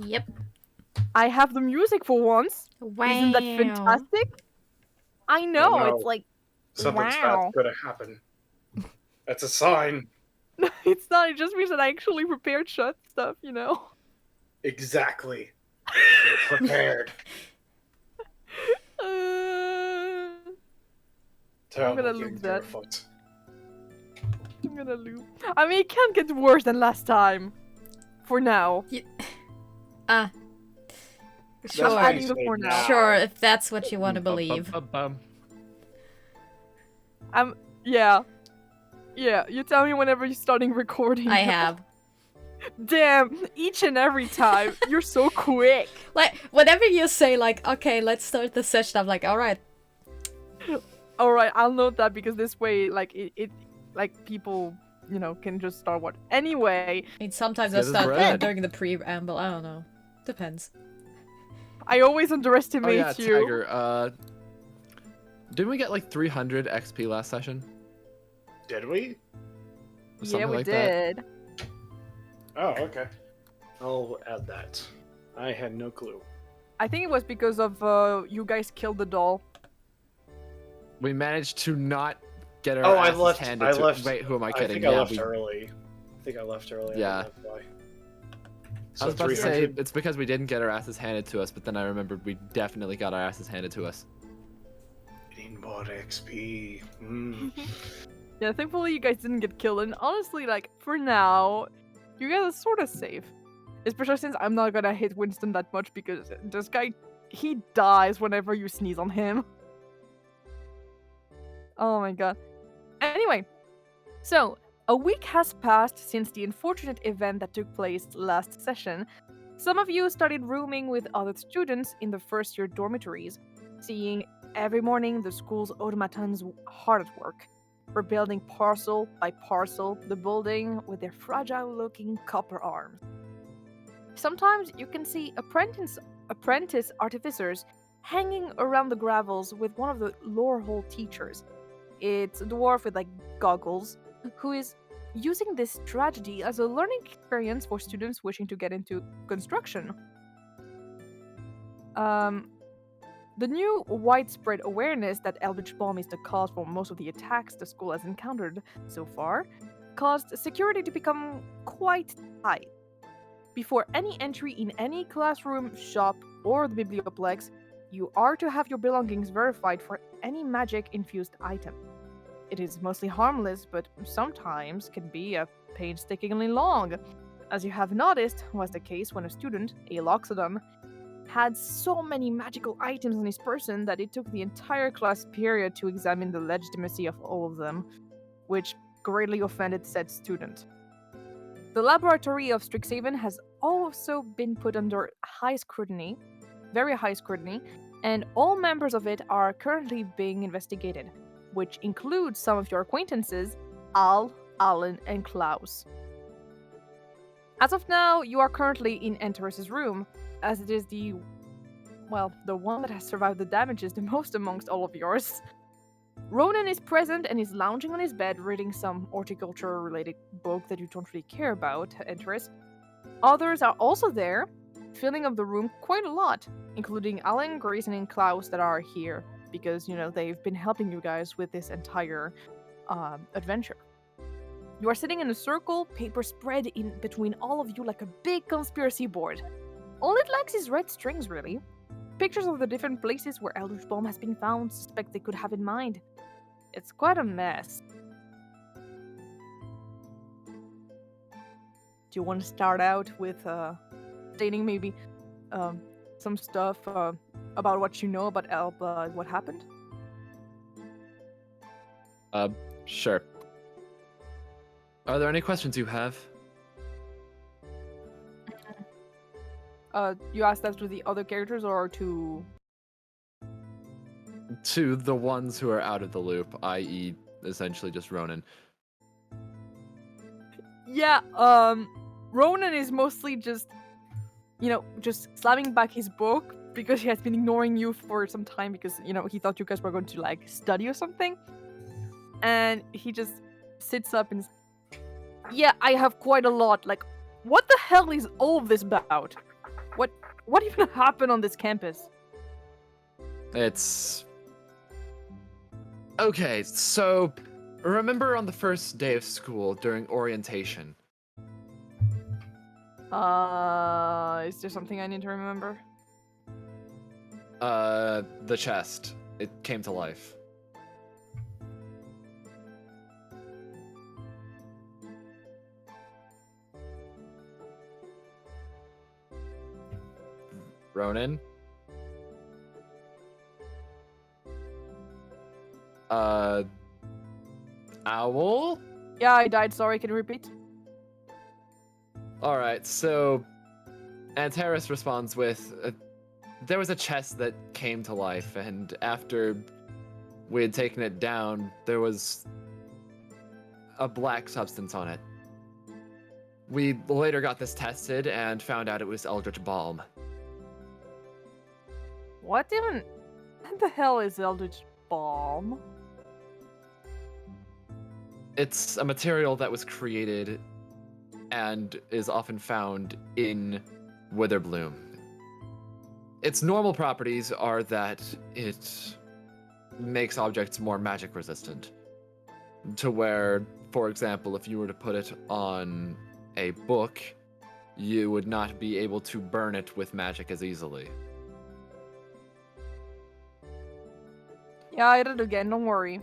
Yep. I have the music for once. Wow. Isn't that fantastic? I know, Oh, no. it's like, Something's wow. bad's gonna happen. That's a sign. It's not, it just means that I actually prepared stuff, you know? Exactly. You're prepared. Terrible gonna getting loop through a that. foot. I'm gonna loop. I mean, it can't get worse than last time. For now. Sure. adding the for now. Sure, if that's what you want to believe. Yeah. Yeah, you tell me whenever you're starting recording. I have. Damn, each and every time. You're so quick. Like, whenever you say, like, okay, let's start the session, I'm like, alright. Alright, I'll note that because this way, like, it like, people, you know, can just start what. Anyway. I mean, sometimes I start during the preamble, I don't know. Depends. I always underestimate you. Tiger, didn't we get like 300 XP last session? Did we? Yeah, we did. Oh, okay. I'll add that. I had no clue. I think it was because of you guys killed the doll. We managed to not get our asses handed to us. Wait, who am I kidding? I think I left early. I think I left early. Yeah. That's why. I was about to say, it's because we didn't get our asses handed to us, but then I remembered we definitely got our asses handed to us. Getting more XP. Yeah, thankfully you guys didn't get killed, and honestly, like, for now, you guys are sort of safe. Especially since I'm not gonna hit Winston that much, because this guy, he dies whenever you sneeze on him. Oh my god. Anyway, so, a week has passed since the unfortunate event that took place last session. Some of you started rooming with other students in the first year dormitories, seeing every morning the school's automatons hard at work, rebuilding parcel by parcel the building with their fragile-looking copper arms. Sometimes you can see apprentice artificers hanging around the gravels with one of the lore hole teachers. It's a dwarf with like goggles, who is using this tragedy as a learning experience for students wishing to get into construction. The new widespread awareness that Eldritch Bomb is the cause for most of the attacks the school has encountered so far caused security to become quite tight. Before any entry in any classroom, shop, or the biblioplex, you are to have your belongings verified for any magic-infused item. It is mostly harmless, but sometimes can be a painstakingly long, as you have noticed was the case when a student, a Loxodon, had so many magical items on his person that it took the entire class period to examine the legitimacy of all of them, which greatly offended said student. The laboratory of Strixhaven has also been put under high scrutiny, very high scrutiny, and all members of it are currently being investigated, which includes some of your acquaintances, Al, Alan, and Klaus. As of now, you are currently in Antares' room, as it is the one that has survived the damages the most amongst all of yours. Ronan is present and is lounging on his bed reading some horticulture-related book that you don't really care about, Antares. Others are also there, filling up the room quite a lot, including Alan, Grayson, and Klaus that are here, because, you know, they've been helping you guys with this entire adventure. You are sitting in a circle, paper spread in between all of you like a big conspiracy board. All it lacks is red strings, really. Pictures of the different places where Eldritch Bomb has been found suspect they could have in mind. It's quite a mess. Do you want to start out with stating maybe some stuff about what you know about what happened? Sure. Are there any questions you have? You asked that to the other characters or to... To the ones who are out of the loop, i.e. essentially just Ronan. Yeah, Ronan is mostly just, you know, just slamming back his book because he has been ignoring you for some time because, you know, he thought you guys were going to, like, study or something. And he just sits up and... Yeah, I have quite a lot. Like, what the hell is all of this about? What even happened on this campus? It's... Okay, so... Remember on the first day of school during orientation? Is there something I need to remember? The chest. It came to life. Ronan? Owl? Yeah, I died. Sorry, can you repeat? Alright, so... Antares responds with... there was a chest that came to life, and after we had taken it down, there was a black substance on it. We later got this tested and found out it was Eldritch Balm. What the hell is Eldritch Balm? It's a material that was created and is often found in Witherbloom. Its normal properties are that it makes objects more magic resistant. To where, for example, if you were to put it on a book, you would not be able to burn it with magic as easily. Yeah, I did it again, don't worry.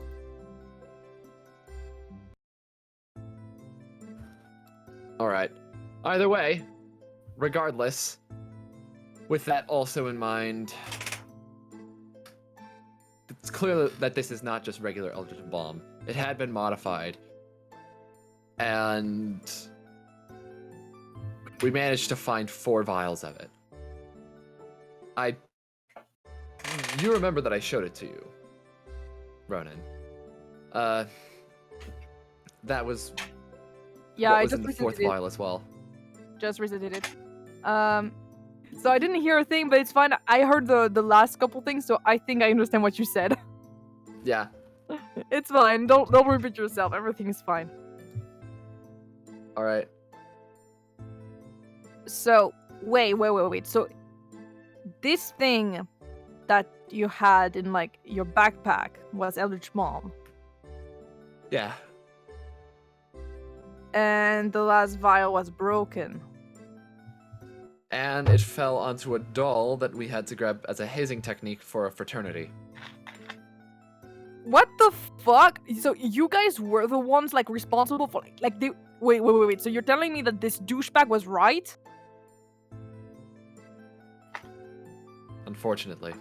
Alright. Either way, regardless, with that also in mind, it's clear that this is not just regular Eldritch Balm. It had been modified, and we managed to find 4 vials of it. You remember that I showed it to you, Ronan. That was Yeah, what I was just in the listened 4th to it. vial as well. Just visited it. So I didn't hear a thing, but it's fine. I heard the last couple things, so I think I understand what you said. Yeah. It's fine. Don't repeat yourself. Everything's fine. Alright. So wait. So this thing that you had in like your backpack was Eldritch Balm, Yeah. and the last vial was broken. And it fell onto a doll that we had to grab as a hazing technique for a fraternity. What the fuck? So you guys were the ones like responsible for like they wait. So you're telling me that this douchebag was right? Unfortunately.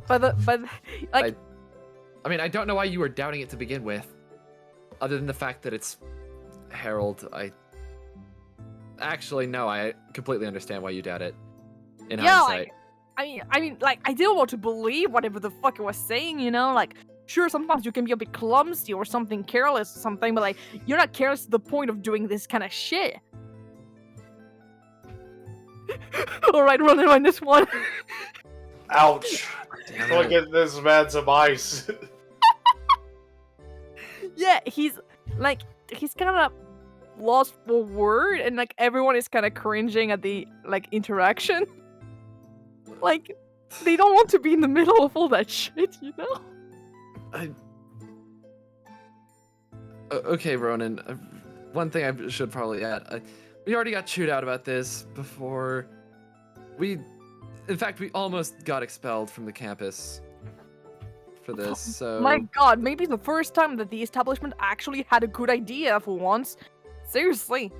But like I mean, I don't know why you were doubting it to begin with. Other than the fact that it's Herald, Actually, no, I completely understand why you doubt it. In yeah, hindsight. like I mean, like I didn't want to believe whatever the fuck it was saying, you know? Like, sure, sometimes you can be a bit clumsy or something careless or something, but like you're not careless to the point of doing this kind of shit. All right, running on this one. Ouch! Damn Look it. at this man some ice. Yeah, he's kind of lost for word, and like everyone is kind of cringing at the like interaction. Like they don't want to be in the middle of all that shit, you know? Okay, Ronan. One thing I should probably add. We already got chewed out about this before. In fact, we almost got expelled from the campus for this, so... My god, maybe the first time that the establishment actually had a good idea for once. Seriously.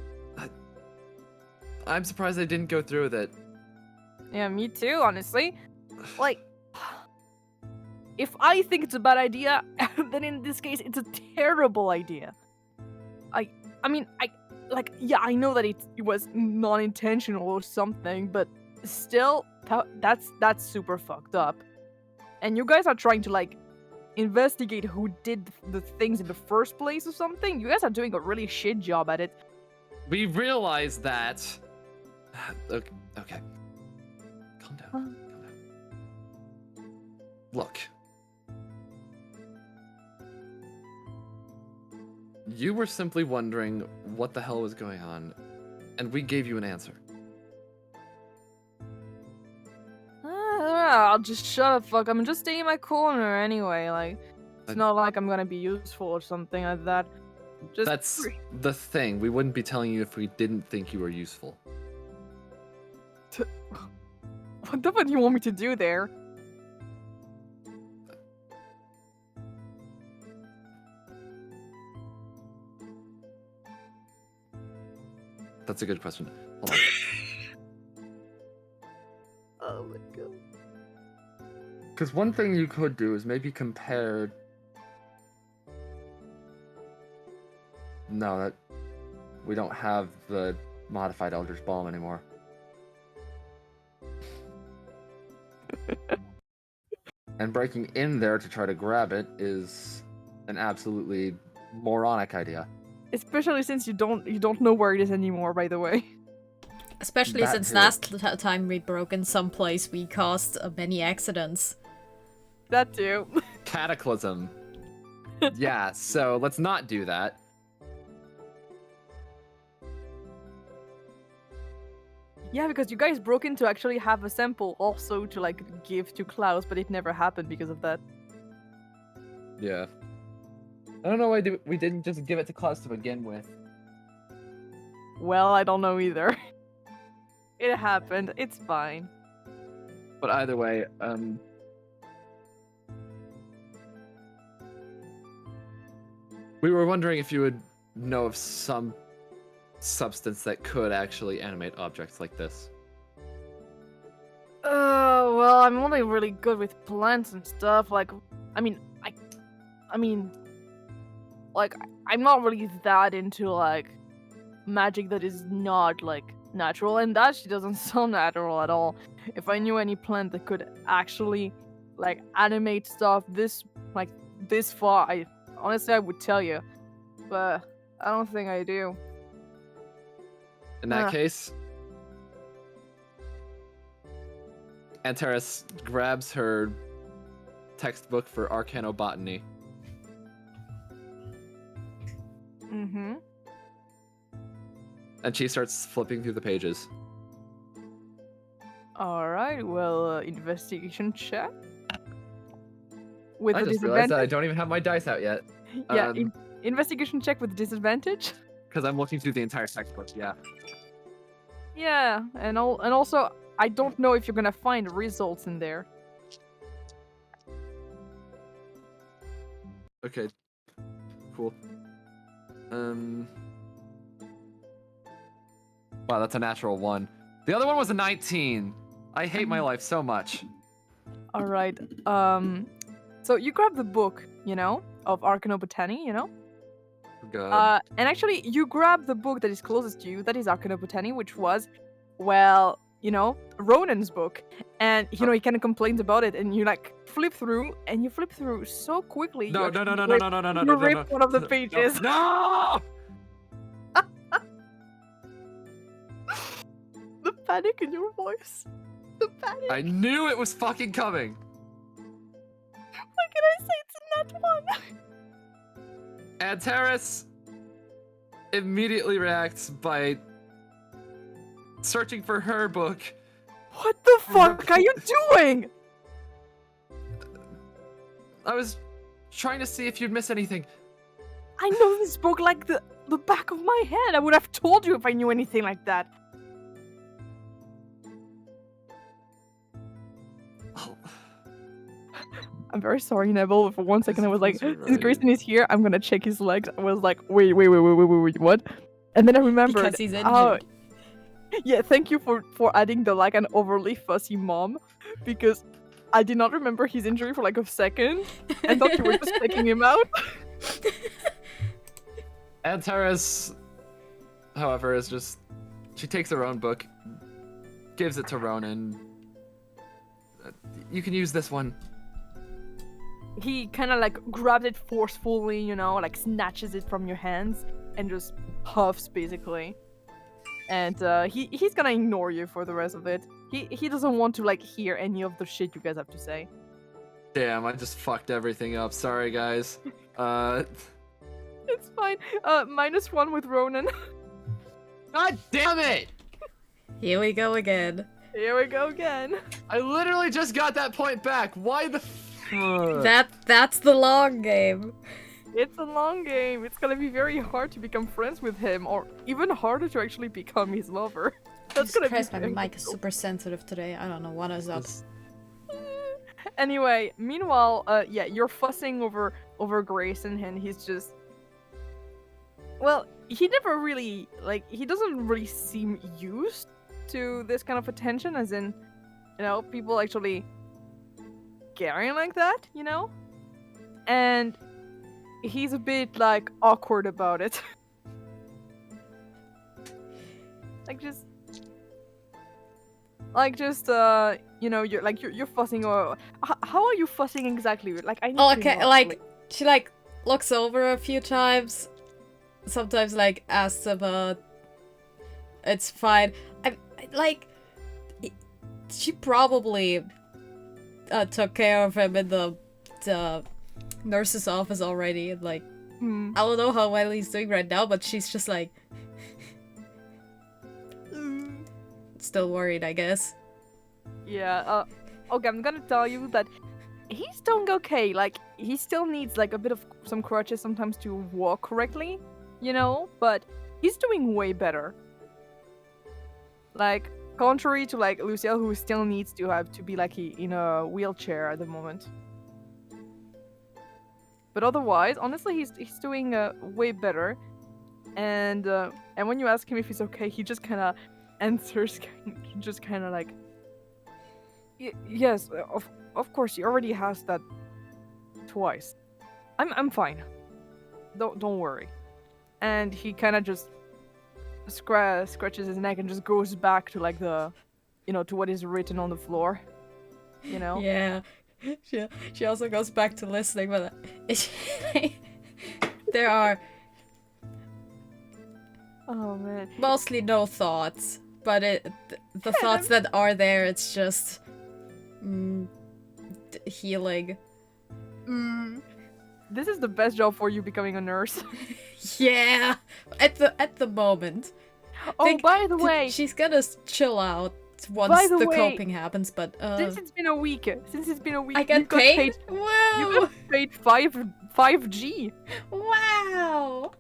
I'm surprised they didn't go through with it. Yeah, me too, honestly. Like, if I think it's a bad idea, then in this case, it's a terrible idea. I know that it was non-intentional or something, but still, that's super fucked up. And you guys are trying to, like, investigate who did the things in the first place or something? You guys are doing a really shit job at it. We realized that... Okay. Calm down. Look. You were simply wondering what the hell was going on. and we gave you an answer. I'll just shut the fuck up. I'm just staying in my corner anyway. Like, it's I- not like I'm gonna be useful or something like that. Just That's the thing. We wouldn't be telling you if we didn't think you were useful. What the fuck do you want me to do there? That's a good question. Hold on. Oh my god. Because one thing you could do is maybe compare. No, that we don't have the modified Eldritch Balm anymore. And breaking in there to try to grab it is an absolutely moronic idea. Especially since you don't know where it is anymore, by the way. Especially That since too. last time we broke in some place, we caused many accidents. That too. Cataclysm. Yeah, so let's not do that. Yeah, because you guys broke in to actually have a sample also to like give to Klaus, but it never happened because of that. Yeah. I don't know why we didn't just give it to Klaus to begin with. Well, I don't know either. It happened. It's fine. But either way, we were wondering if you would know of some substance that could actually animate objects like this. Well, I'm only really good with plants and stuff. Like, I mean, like, I'm not really that into like magic that is not like natural, and that she doesn't sound natural at all. If I knew any plant that could actually like animate stuff this far, I would tell you, but I don't think I do. In that case, Antares grabs her textbook for Arcanobotany. Mm-hmm. And she starts flipping through the pages. Alright, well, investigation check. With I a just realized that I disadvantage? don't even have my dice out yet. Yeah, investigation check with disadvantage? Because I'm looking through the entire textbook, yeah. Yeah, and also, I don't know if you're gonna find results in there. Okay. Cool. Wow, that's a natural 1. The other one was a 19. I hate my life so much. Alright, so you grab the book, of Arcanobotany, God. and actually, you grab the book that is closest to you, that is Arcanobotany, which was, well, Ronan's book. And, he kind of complains about it, and you, like, flip through so quickly. No. You rip one of the pages. No! The panic in your voice. The panic. I knew it was fucking coming. What can I say? It's not one. Antares immediately reacts by searching for her book. What the fuck are you doing? I was trying to see if you'd miss anything. I know this book like the back of my head. I would have told you if I knew anything like that. Oh. I'm very sorry, Nebel. For one second, I was like, That's since right. Grayson is here, I'm gonna check his legs. I was like, wait, what? And then I remembered. Because he's oh, injured. yeah, thank you for adding the like an overly fussy mom, because I did not remember his injury for like a second. I thought you were just checking him out. Antares, however, is just... She takes her own book, gives it to Ronan. You can use this one. He kind of like grabs it forcefully, like snatches it from your hands and just huffs basically. And he's gonna ignore you for the rest of it. He doesn't want to like hear any of the shit you guys have to say. Damn, I just fucked everything up. Sorry, guys. It's fine. -1 with Ronan. God damn it! Here we go again. Here we go again. I literally just got that point back. Why the That's the long game. It's a long game. It's gonna be very hard to become friends with him, or even harder to actually become his lover. That's gonna Christ, be my very mic is difficult. super sensitive today. I don't know what is up. Anyway, meanwhile, yeah, you're fussing over Grayson, and he's just, well, he never really, like, he doesn't really seem used to this kind of attention, as in, you know, people actually caring like that, you know? And he's a bit, like, awkward about it. You know, you're fussing, or how are you fussing exactly? Like, I need Oh, to okay, know, like, she, like, looks over a few times. Sometimes, like, asks about... It's fine. Like... She probably took care of him in the nurse's office already. And, like, I don't know how well he's doing right now, but she's just, like... Still worried, I guess. Yeah, okay, I'm gonna tell you that he's doing okay. Like, he still needs, like, a bit of some crutches sometimes to walk correctly, you know? But he's doing way better. Like, contrary to, like, Luciel, who still needs to have to be, like, in a wheelchair at the moment. But otherwise, honestly, he's doing way better. And when you ask him if he's okay, he just kind of answers, just kind of like, yes, of course, he already has that twice. I'm fine. Don't worry. And he kind of just scratches his neck and just goes back to, like, the, you know, to what is written on the floor. You know? Yeah. She also goes back to listening, but there are Oh man. mostly no thoughts, but the thoughts that are there, it's just healing. This is the best job for you, becoming a nurse. Yeah, at the moment. Oh, by the way, she's gonna chill out once By the the way, coping happens, but since it's been a week, I get paid. You Whoa! got paid 5G. Wow!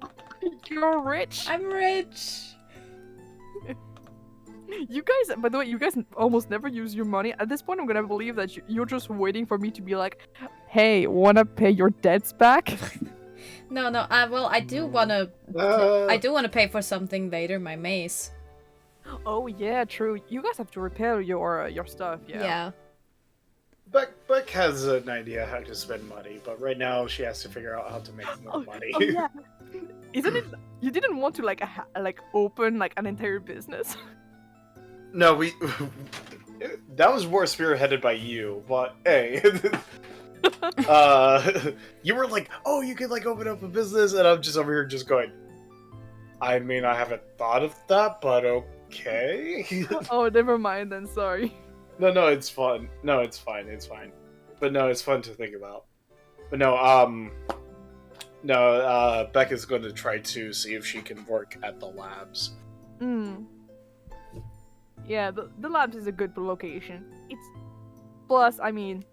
You're rich. I'm rich. You guys, by the way, you guys almost never use your money. At this point, I'm gonna believe that you're just waiting for me to be like, "Hey, wanna pay your debts back?" No. Well, I do wanna pay for something later. My mace. Oh yeah, true. You guys have to repair your stuff. Yeah. Beck has an idea how to spend money, but right now she has to figure out how to make more money. Oh yeah. Isn't it? You didn't want to like open like an entire business. No, that was more spearheaded by you, but hey. You were like, oh, you could like open up a business, and I'm just over here just going, I mean, I haven't thought of that, but okay. Oh, never mind then, sorry. No, it's fun. No, it's fine, But no, it's fun to think about. But no, Becca's going to try to see if she can work at the labs. Yeah, the labs is a good location. Plus, I mean,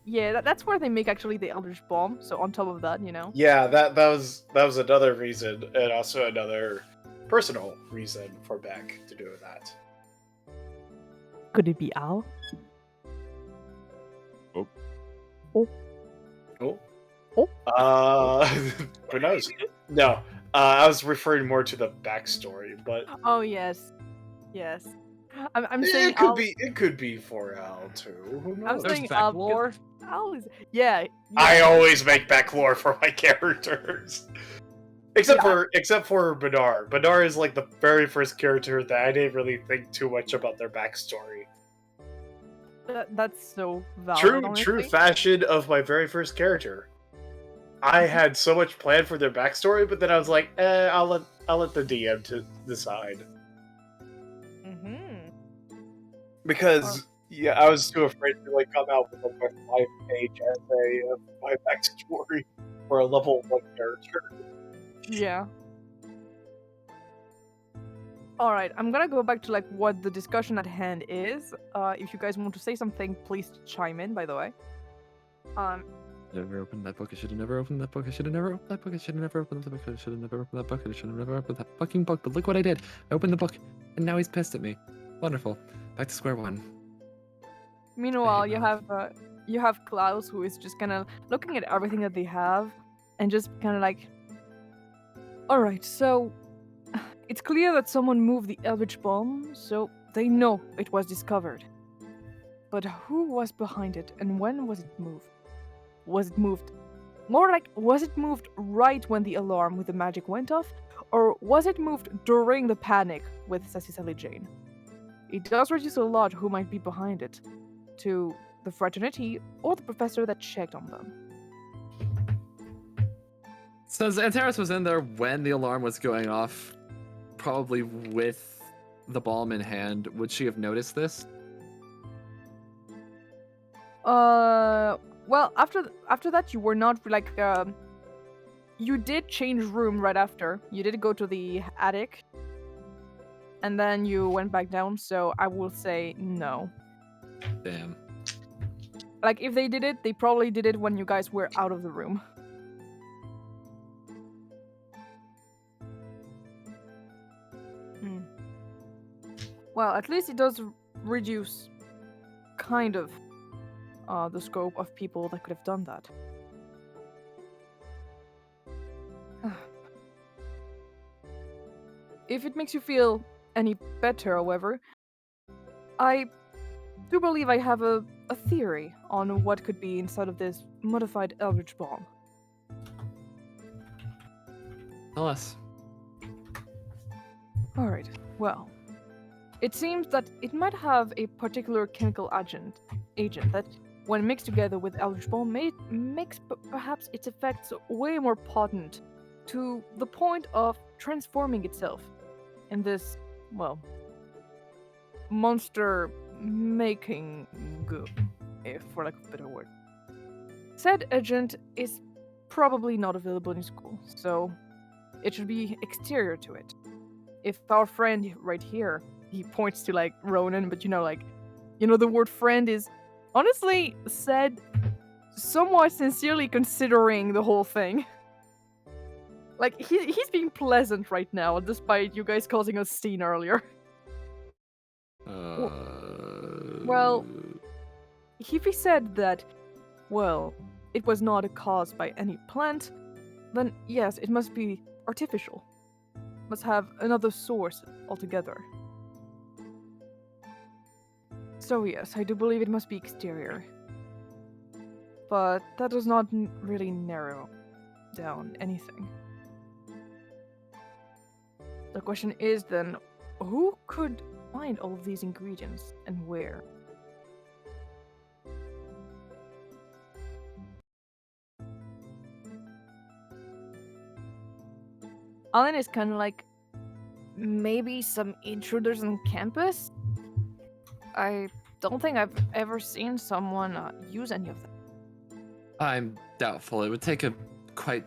yeah, that's where they make actually the Eldritch Bomb. So on top of that, you know. Yeah, that was another reason, and also another personal reason for Beck to do that. Could it be Al? Oh. Oh. Who knows? No, I was referring more to the backstory, but. Oh yes. I'm saying it could be for Al too. Who knows? I'm There's saying back lore. Al is yeah. I always make back lore for my characters. Except for Badar. Badar is like the very first character that I didn't really think too much about their backstory. That's so valid. True fashion of my very first character. I had so much planned for their backstory, but then I was like, I'll let the DM to decide. Because I was too afraid to like come out with like a 5-page essay of my backstory for a level 1 character. Yeah. Alright, I'm gonna go back to like what the discussion at hand is. If you guys want to say something, please chime in, by the way. Never opened that book. I should have never opened that book. I should have never opened that book. I should have never opened that book. I should have never opened that book. I should have never opened that fucking book. But look what I did. I opened the book, and now he's pissed at me. Wonderful. Back to square one. Meanwhile, I you have Klaus, who is just kind of looking at everything that they have, and just kind of like, all right, so it's clear that someone moved the Eldritch Bomb, so they know it was discovered. But who was behind it, and when was it moved? Was it moved? More like, was it moved right when the alarm with the magic went off, or was it moved during the panic with Sassy Sally Jane? It does reduce a lot who might be behind it, to the fraternity or the professor that checked on them. Since Antares was in there when the alarm was going off, probably with the balm in hand, would she have noticed this? Well, after that, you were not like you did change room right after. You did go to the attic, and then you went back down. So I will say no. Damn. Like if they did it, they probably did it when you guys were out of the room. Well, at least it does reduce kind of the scope of people that could have done that. If it makes you feel any better, however, I do believe I have a theory on what could be inside of this modified Eldritch Bomb. Tell us. Alright, well, it seems that it might have a particular chemical agent that, when mixed together with Eldritch Bomb, makes perhaps its effects way more potent, to the point of transforming itself in this, well, monster-making goo, if for lack of a better word. Said agent is probably not available in school, so it should be exterior to it. If our friend right here, he points to like Ronan, but the word friend is honestly said somewhat sincerely considering the whole thing. Like he's being pleasant right now, despite you guys causing a scene earlier. Well, if he said that, well, it was not caused by any plant, then yes, it must be artificial. Must have another source altogether. So yes, I do believe it must be exterior. But that does not really narrow down anything. The question is then, who could find all of these ingredients and where? Alan is kind of like, maybe some intruders on campus? I don't think I've ever seen someone use any of them. I'm doubtful. It would take a quite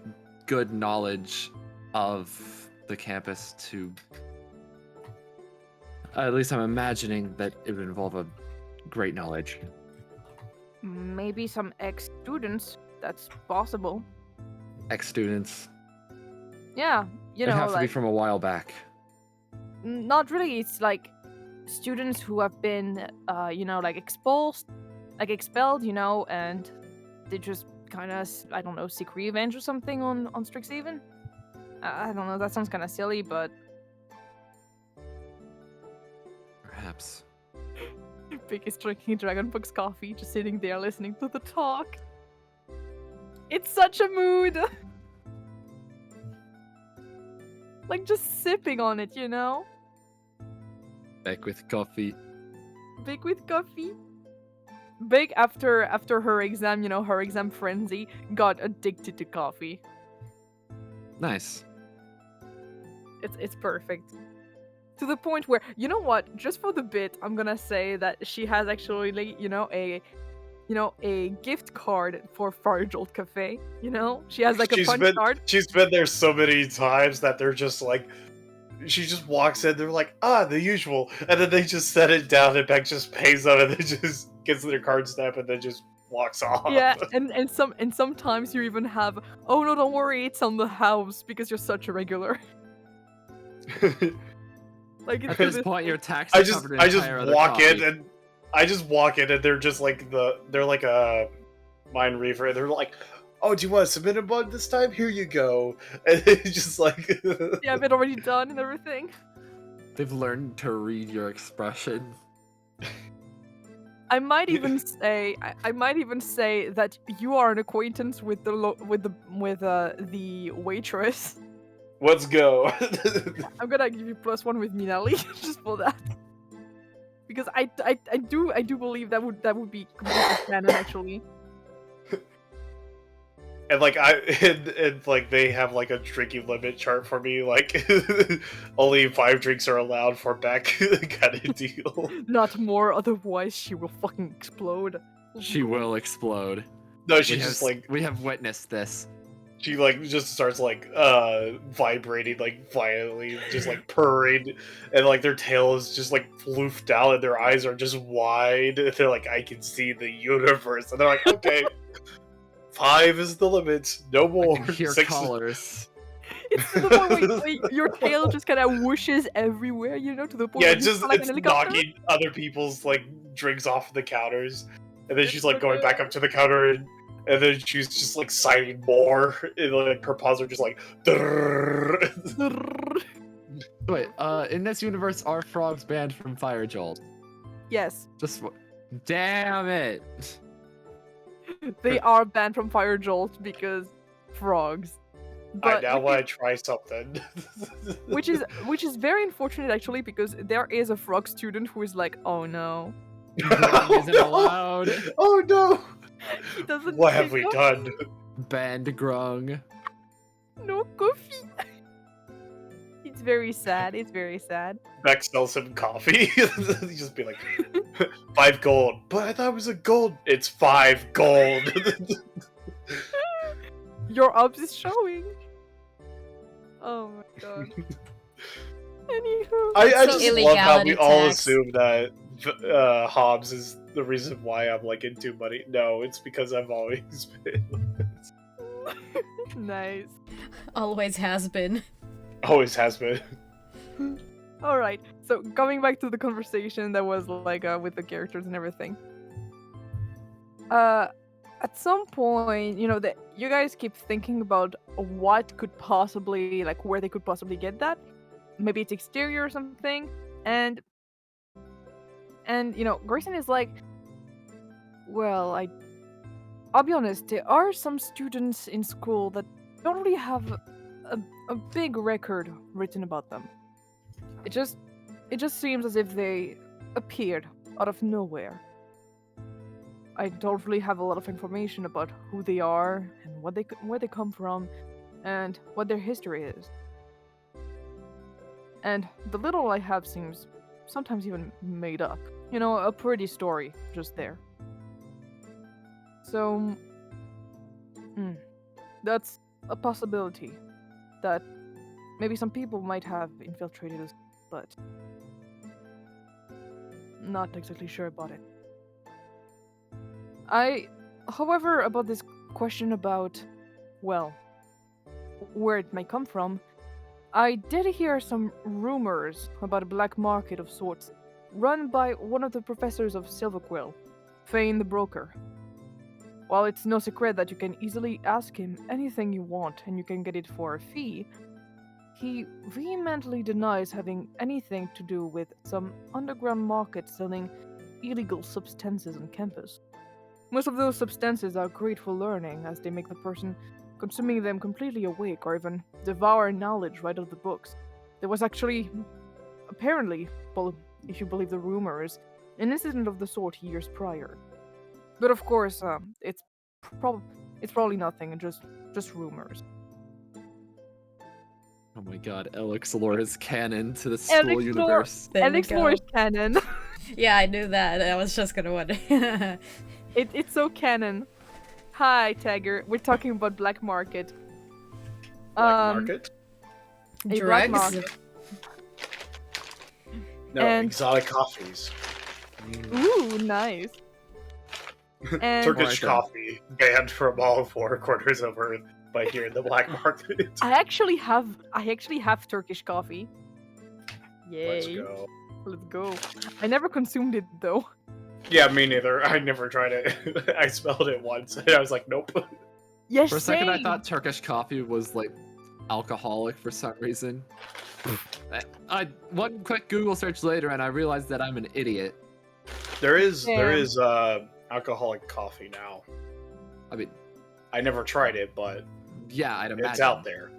good knowledge of the campus to... At least I'm imagining that it would involve a great knowledge. Maybe some ex-students. That's possible. Ex-students. Yeah, It'd have to be from a while back. Not really. It's like students who have been, expelled, and they just kind of, I don't know, seek revenge or something on Strixhaven. I don't know. That sounds kind of silly, but Perhaps. Baek is drinking Dragonbook's coffee, just sitting there listening to the talk. It's such a mood. Like just sipping on it, Baek with coffee. Baek with coffee. Baek after her exam, her exam frenzy, got addicted to coffee. Nice. It's perfect. To the point where, you know what? Just for the bit, I'm gonna say that she has actually, a gift card for Firejolt Cafe. She has like a punch card. She's been there so many times that they're just like, she just walks in. They're like, the usual, and then they just set it down, and Beck just pays them, and then just gets their card snap, and then just walks off. Yeah, and sometimes you even have, oh no, don't worry, it's on the house because you're such a regular. Like At this point, your tax. I just walk in and they're just like they're like a mind reaver, and they're like, oh, do you want to submit a bug this time? Here you go. And it's just like yeah, I've been already done and everything. They've learned to read your expression. I might even say that you are an acquaintance with the waitress. Let's go. I'm gonna give you +1 with Minelli just for that, because I do believe that would be completely canon actually. And like and like they have like a drinking limit chart for me, like only 5 drinks are allowed for Beck kind of deal. Not more, otherwise she will fucking explode. She will explode. No, she just like we have witnessed this. She like just starts like vibrating like violently, just like purring, and like their tail is just like floofed out, and their eyes are just wide. And they're like, I can see the universe, and they're like, okay. 5 is the limit. No more. I can hear 6 colors. It's to the point where your tail just kind of whooshes everywhere, you know, to the point Yeah, where it's just like it's an helicopter. knocking other people's like drinks off the counters, and then she's like going back up to the counter, and then she's just like signing more, and like her paws are just like. Wait, in this universe, are frogs banned from Firejolt? Yes, Damn it! they are banned from Firejolt because frogs. I now want to try something. which is very unfortunate actually, because there is a frog student who is like, oh no. Isn't allowed. Oh no! He doesn't. What have we done? Banned grung. No coffee. It's very sad. It's very sad. Beck sells him coffee. He'd just be like, 5 gold. But I thought it was a gold. It's 5 gold. Your obs is showing. Oh my god. Anywho. I So just love how we illegality all tax. assume that Hobbs is the reason why I'm like into money. No, it's because I've always been. Nice. Always has been. Always has been. Alright, so coming back to the conversation that was like with the characters and everything. At some point, you know, that you guys keep thinking about what could possibly, like, where they could possibly get that. Maybe it's exterior or something, and you know, Grayson is like, well, I'll be honest, there are some students in school that don't really have a big record written about them. It just seems as if they appeared out of nowhere. I don't really have a lot of information about who they are and where they come from and what their history is. And the little I have seems sometimes even made up. You know, a pretty story just there. So, that's a possibility that maybe some people might have infiltrated us, but not exactly sure about it. However, about this question about, well, where it may come from, I did hear some rumors about a black market of sorts run by one of the professors of Silverquill, Fain the Broker. While it's no secret that you can easily ask him anything you want and you can get it for a fee, he vehemently denies having anything to do with some underground market selling illegal substances on campus. Most of those substances are great for learning, as they make the person consuming them completely awake or even devour knowledge right out of the books. There was actually, apparently, well, if you believe the rumors, an incident of the sort years prior. But of course, it's probably nothing, and just rumors. Oh my god, Elix lore is canon to the school universe. There we Alex lore is canon. Yeah, I knew that. I was just gonna wonder. It's so canon. Hi, Tagger. We're talking about black market. Black market? A black Drugs? market. No, And- exotic coffees. Ooh, nice. And Turkish Alright, then. coffee banned from all 4 corners of Earth by here in the black market. I actually have Turkish coffee. Yay. Let's go. Let's go. I never consumed it though. Yeah, me neither. I never tried it. I smelled it once and I was like, nope. Yes, For a second, I same. thought Turkish coffee was like alcoholic for some reason. One quick Google search later, and I realized that I'm an idiot. There is Damn. alcoholic coffee now. I mean, I never tried it, but yeah, I'd imagine. it's out there.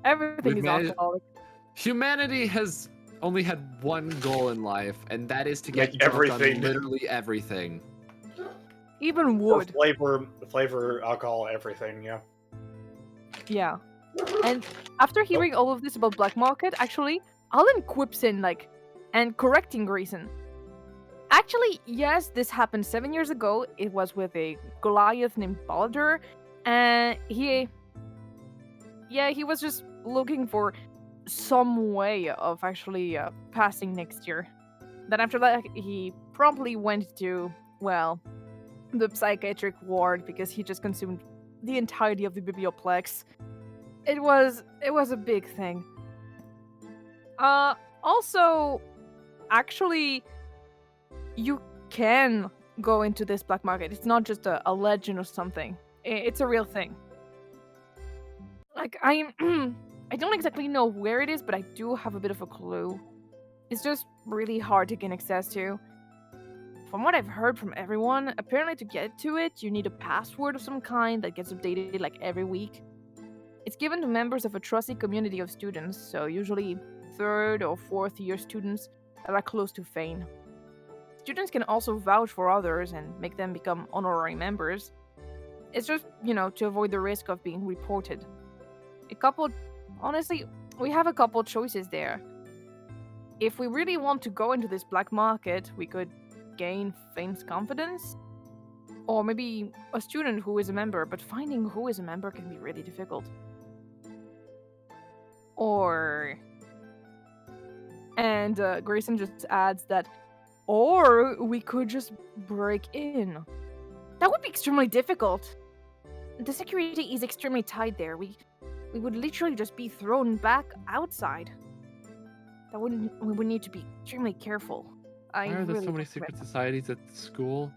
Everything We've is managed- alcoholic. Humanity has only had one goal in life, and that is to get Make drunk on everything. literally everything. Even Or wood. flavor, alcohol, everything, yeah. Yeah. And after hearing all of this about black market, actually, Alan quips in and correcting Grayson. Actually, yes, this happened 7 years ago. It was with a Goliath named Baldur, and he was just looking for some way of actually passing next year. Then after that, he promptly went to, well, the psychiatric ward because he just consumed the entirety of the biblioplex. It was a big thing. Also, actually, you can go into this black market. It's not just a legend or something. It's a real thing. Like, I don't exactly know where it is, but I do have a bit of a clue. It's just really hard to gain access to. From what I've heard from everyone, apparently to get to it, you need a password of some kind that gets updated every week. It's given to members of a trusty community of students, so usually 3rd or 4th year students that are close to Fain. Students can also vouch for others and make them become honorary members. It's just, to avoid the risk of being reported. Honestly, we have a couple choices there. If we really want to go into this black market, we could gain Fain's confidence. Or maybe a student who is a member, but finding who is a member can be really difficult. And Grayson just adds that, or we could just break in. That would be extremely difficult. The security is extremely tight there. We would literally just be thrown back outside. We would need to be extremely careful. Why are there really so many recommend secret that. societies at school?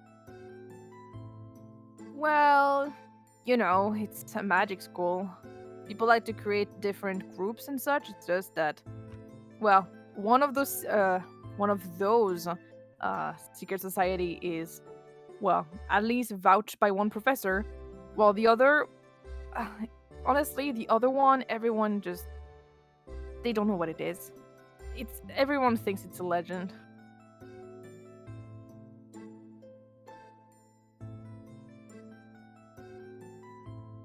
Well, it's a magic school. People like to create different groups and such. It's just that, well, one of those secret society is, well, at least vouched by one professor, while the other, honestly, the other one, everyone just, they don't know what it is. Everyone thinks it's a legend.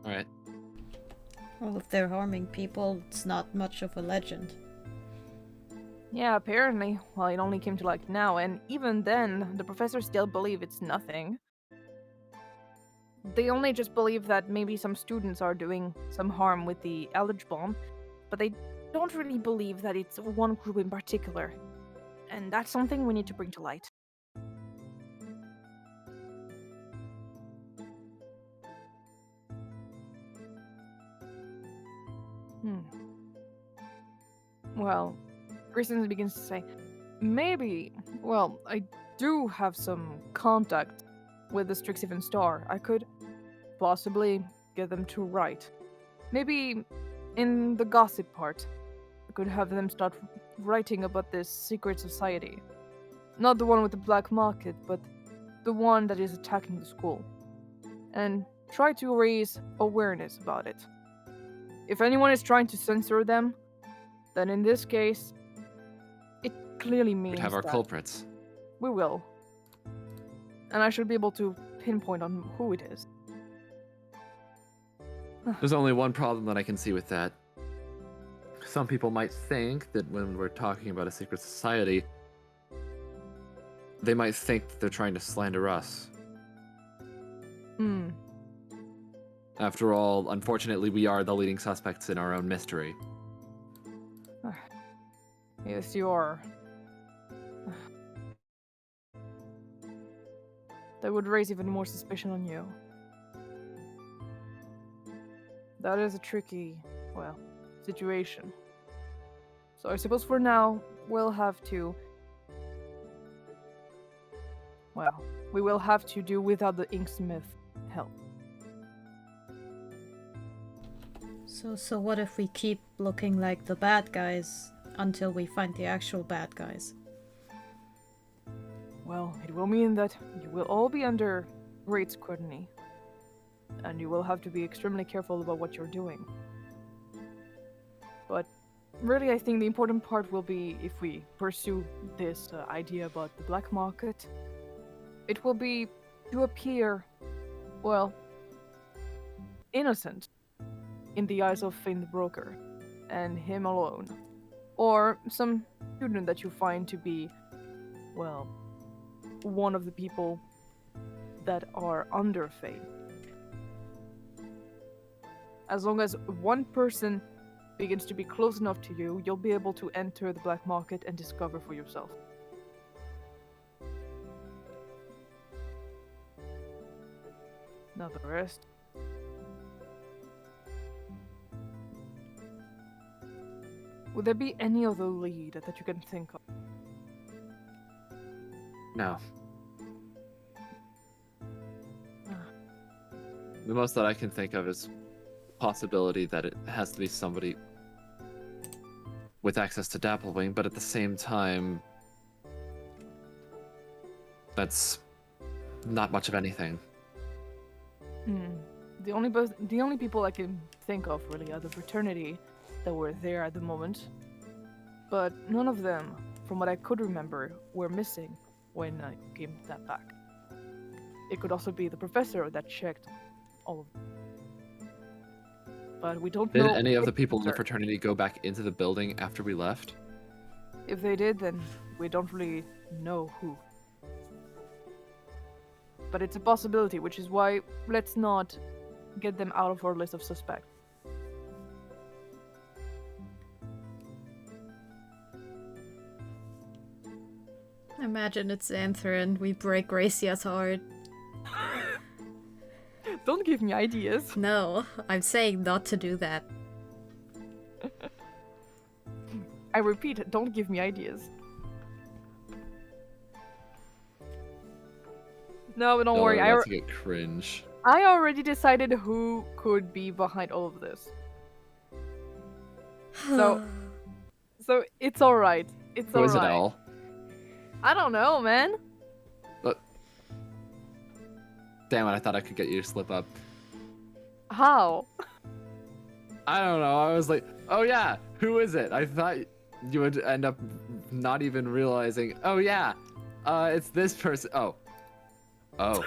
Alright. Well, if they're harming people, it's not much of a legend. Yeah, apparently. Well, it only came to light now, and even then, the professors still believe it's nothing. They only just believe that maybe some students are doing some harm with the Eldritch Bomb, but they don't really believe that it's one group in particular. And that's something we need to bring to light. Well, Grayson begins to say, maybe, well, I do have some contact with the Strixhaven Star. I could possibly get them to write. Maybe in the gossip part, I could have them start writing about this secret society. Not the one with the black market, but the one that is attacking the school. And try to raise awareness about it. If anyone is trying to censor them, then in this case, it clearly means We'd have our that culprits. we will. And I should be able to pinpoint on who it is. There's only one problem that I can see with that. Some people might think that when we're talking about a secret society, they might think that they're trying to slander us. After all, unfortunately, we are the leading suspects in our own mystery. Yes, you are. that would raise even more suspicion on you. That is a tricky, well, situation. So I suppose for now, we'll have to... Well, we will have to do without the inksmith help. So what if we keep looking like the bad guys until we find the actual bad guys? Well, it will mean that you will all be under great scrutiny. And you will have to be extremely careful about what you're doing. But really, I think the important part will be if we pursue this idea about the black market. It will be to appear, well, innocent in the eyes of Fain the Broker, and him alone. Or some student that you find to be, well, one of the people that are under Fain. As long as one person begins to be close enough to you, you'll be able to enter the black market and discover for yourself. Now the rest. Would there be any other lead that you can think of? No. The most that I can think of is possibility that it has to be somebody with access to Dapplewing, but at the same time, that's not much of anything. The only people I can think of really are the fraternity that were there at the moment, but none of them, from what I could remember, were missing when I gave that back. It could also be the professor that checked all of them. But we don't know. Did any of the people in the fraternity go back into the building after we left? If they did, then we don't really know who. But it's a possibility, which is why let's not get them out of our list of suspects. Imagine it's Zanther and we break Gracia's heart. Don't give me ideas. No, I'm saying not to do that. I repeat, don't give me ideas. No, but don't worry. That's a get cringe. I already decided who could be behind all of this. So it's alright. It's Who alright. is it, Al? I don't know, man. But damn it, I thought I could get you to slip up. How? I don't know. I was like, oh yeah, who is it? I thought you would end up not even realizing. Oh yeah, it's this person. Oh.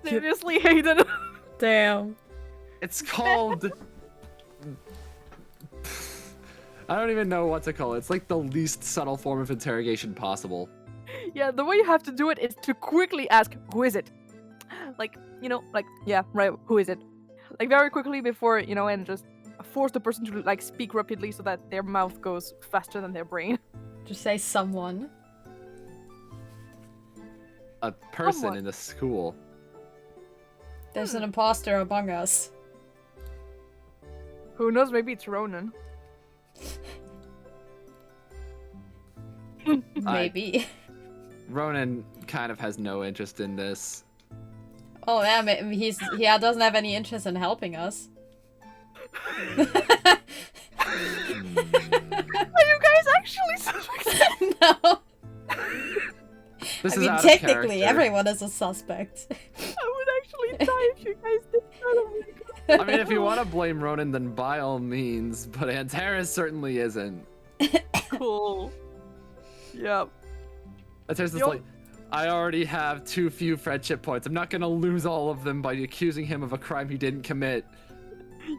Seriously, Hayden? Damn. It's called. I don't even know what to call it. It's like the least subtle form of interrogation possible. Yeah, the way you have to do it is to quickly ask, who is it? Like, yeah, right, who is it? Like, very quickly before, and just force the person to, like, speak rapidly so that their mouth goes faster than their brain. Just say someone. A person Someone. in the school. There's an imposter among us. Who knows, maybe it's Ronan. Maybe. Ronan kind of has no interest in this. Oh yeah, he doesn't have any interest in helping us. Are you guys actually suspects? No. This I is mean, out of technically, character. everyone is a suspect. I would actually die if you guys did that. Oh my God. I mean, if you want to blame Ronan, then by all means, but Antares certainly isn't. Cool. Yep. Antares is Yo- like, I already have too few friendship points. I'm not gonna lose all of them by accusing him of a crime he didn't commit.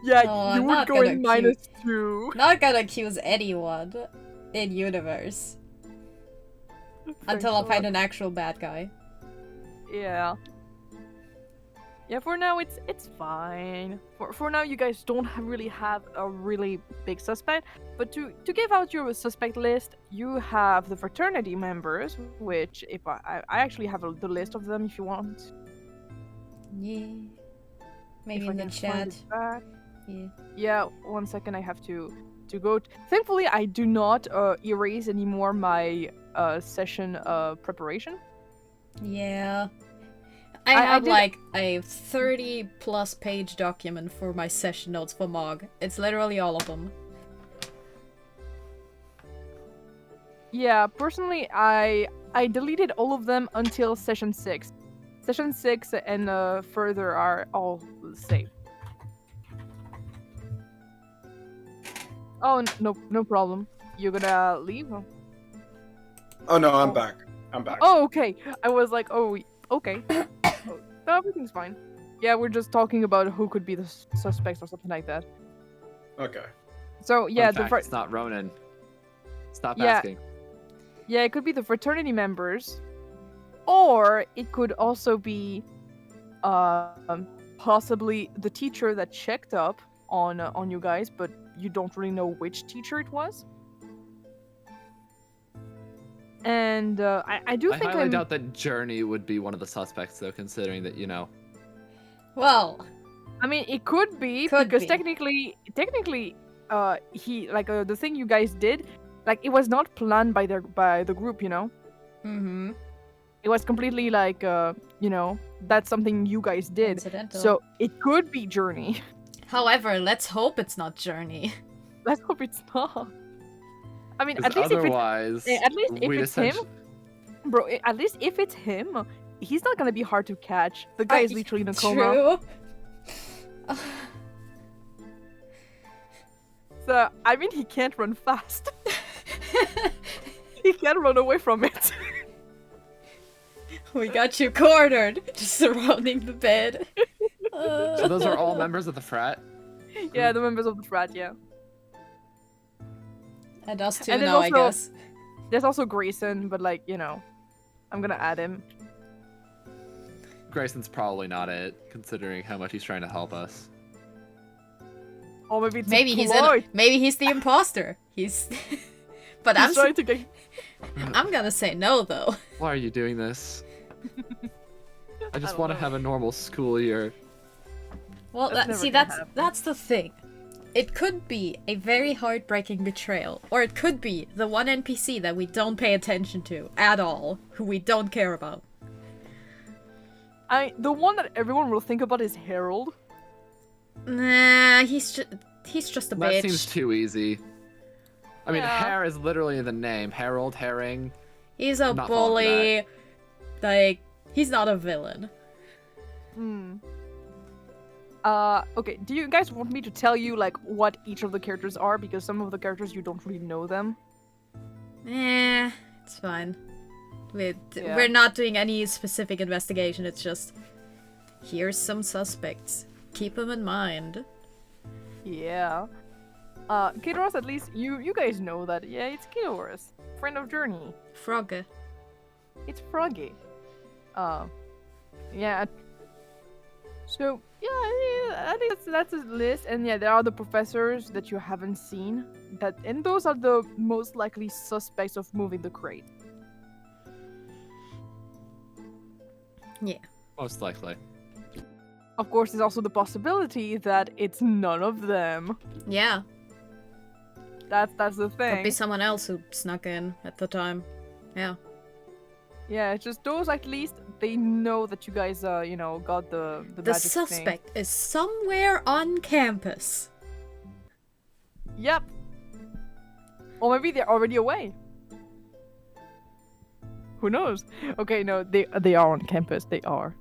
Yeah, No, you I'm would not go gonna in -2. Not gonna accuse anyone in universe until I Thank find God. an actual bad guy. Yeah. Yeah, for now it's fine. For now, you guys don't really have a really big suspect. But to give out your suspect list, you have the fraternity members, which if I actually have the list of them if you want. Yeah. Maybe If I in the can find chat. it back. Yeah. Yeah, 1 second. I have to go. Thankfully, I do not erase anymore my session preparation. Yeah. I I have did- like a 30 plus page document for my session notes for Mog. It's literally all of them. Yeah, personally, I deleted all of them until session 6. Session 6 and further are all saved. Oh, no problem. You're gonna leave? Oh no, I'm Oh. back. I'm back. Oh, okay. I was like, oh, okay. Oh, no, everything's fine. Yeah, we're just talking about who could be the suspects or something like that. Okay. So yeah, Fun fact, it's not Ronan. Stop Yeah. asking. Yeah, it could be the fraternity members, or it could also be, possibly the teacher that checked up on you guys, but you don't really know which teacher it was. And I do I think highly doubt that Journey would be one of the suspects, though, considering that, you know. Well, I mean, it could be Could because be. technically, he like the thing you guys did, like it was not planned by the group, you know. mm-hmm. It was completely like, you know, that's something you guys did. Incidental. So it could be Journey. However, let's hope it's not Journey. Let's hope it's not. I mean, Because at least if it's otherwise, at least if we'd it's him, essentially- bro. At least if it's him, he's not gonna be hard to catch. The guy is literally in a coma. True. So I mean, he can't run fast. He can't run away from it. We got you cornered, just surrounding the bed. So those are all members of the frat? Yeah, the members of the frat. Yeah. And us too And then now, I also- guess. There's also Grayson, but like, you know, I'm gonna add him. Grayson's probably not it, considering how much he's trying to help us. Or maybe it's Maybe a he's ploy. maybe he's the imposter. He's But He's trying to get. I'm gonna say no though. Why are you doing this? I just don't want to know. have a normal school year. Well, That's never see, gonna that's happen. that's the thing. It could be a very heartbreaking betrayal, or it could be the one NPC that we don't pay attention to at all, who we don't care about. The one that everyone will think about is Harold. Nah, he's just a That bitch. seems too easy. I mean, Yeah. Hare is literally in the name. Harold, Herring. He's a Not following bully. Like, he's not a villain. Hmm. Okay, do you guys want me to tell you, like, what each of the characters are? Because some of the characters, you don't really know them. It's fine. Yeah. We're not doing any specific investigation, it's just... Here's some suspects. Keep them in mind. Yeah. Kadoras, at least, you guys know that, yeah, it's Kadoras. Friend of Journey. Frog. It's Froggy. Yeah. So, yeah, I think that's a list. And yeah, there are the professors that you haven't seen. And those are the most likely suspects of moving the crate. Yeah. Most likely. Of course, there's also the possibility that it's none of them. Yeah. That's the Could thing. be someone else who snuck in at the time. Yeah. Yeah, it's just those at least they know that you guys you know, got the The magic thing. suspect is somewhere on campus. Yep. Or maybe they're already away. Who knows? Okay, no, they are on campus. They are.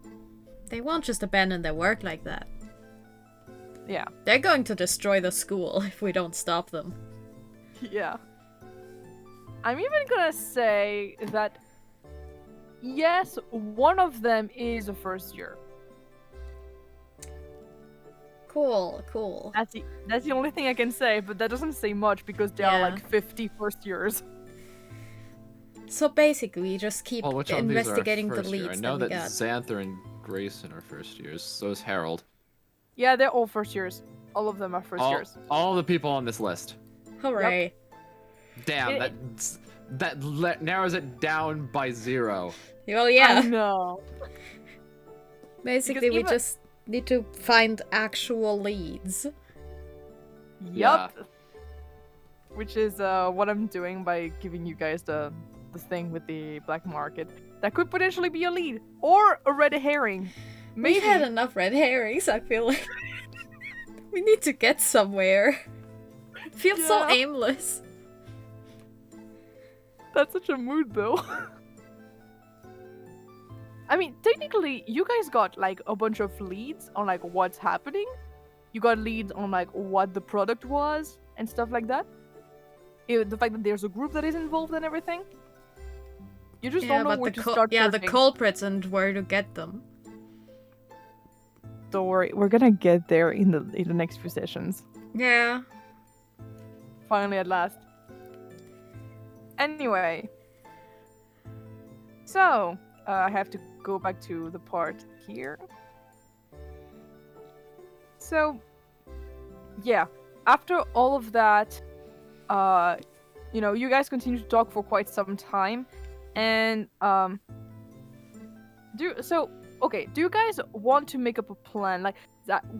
They won't just abandon their work like that. Yeah. They're going to destroy the school if we don't stop them. Yeah. I'm even gonna say that yes, one of them is a first year. Cool, cool. That's the only thing I can say, but that doesn't say much because there are Yeah. like 50 first years. So basically, we just keep Well, which one of these are investigating the first year? leads I know that we that got. Zanther and Grayson are first years. So is Harold. Yeah, they're all first years. All of them are first years. All the people on this list. Hooray. Damn, It- narrows it down by 0. Well, I yeah. know. Basically, we even- just need to find actual leads. Yup. Which is what I'm doing by giving you guys the thing with the black market. That could potentially be a lead. Or a red herring. Maybe. We've had enough red herrings, I feel like. We need to get somewhere. It feels so Yeah. aimless. That's such a mood, though. I mean, technically, you guys got, like, a bunch of leads on, like, what's happening. You got leads on, like, what the product was and stuff like that. The fact that there's a group that is involved and everything. You just don't know where to start the searching. culprits and where to get them. Don't worry, we're gonna get there in the next few sessions. Yeah. Finally, at last. Anyway. So, I have to go back to the part here. So, yeah. After all of that, you guys continue to talk for quite some time. And, do you guys want to make up a plan? Like,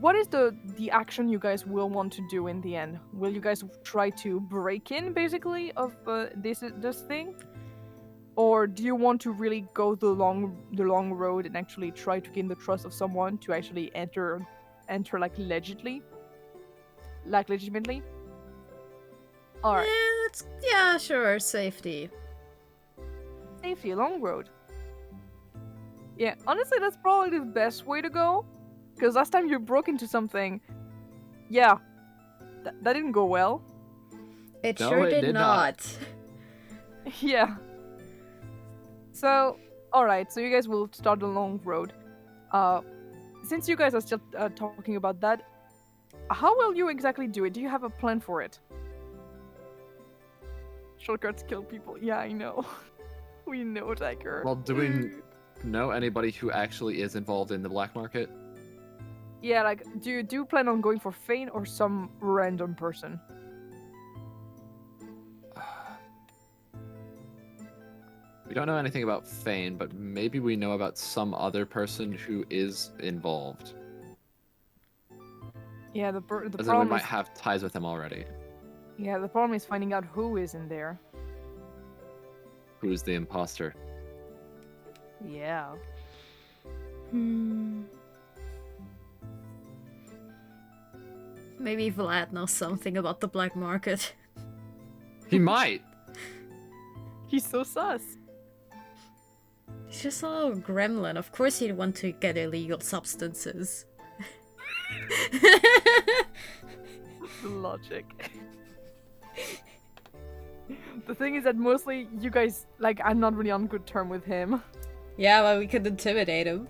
what is the action you guys will want to do in the end? Will you guys try to break in, basically, of this thing? Or do you want to really go the long road and actually try to gain the trust of someone to actually enter like legitimately? Alright. Yeah, sure, safety. Safety, long road. Yeah, honestly, that's probably the best way to go. Because last time you broke into something, yeah, that didn't go well. It No, sure it did did not. Yeah. So, alright, so you guys will start the long road. Since you guys are still talking about that, how will you exactly do it? Do you have a plan for it? Shortcuts kill people. Yeah, I know. We know, Tiger. Well, do we know anybody who actually is involved in the black market? Yeah, like, do you plan on going for Fain or some random person? We don't know anything about Fain, but maybe we know about some other person who is involved. Yeah, the As in, we problem might is, have ties with him already. yeah, the problem is finding out who is in there. Who's the imposter? Yeah. Maybe Vlad knows something about the black market. He might! He's so sus. He's just a little gremlin. Of course he'd want to get illegal substances. Logic. The thing is that mostly you guys, like, I'm not really on good term with him. Yeah, well, we could intimidate him.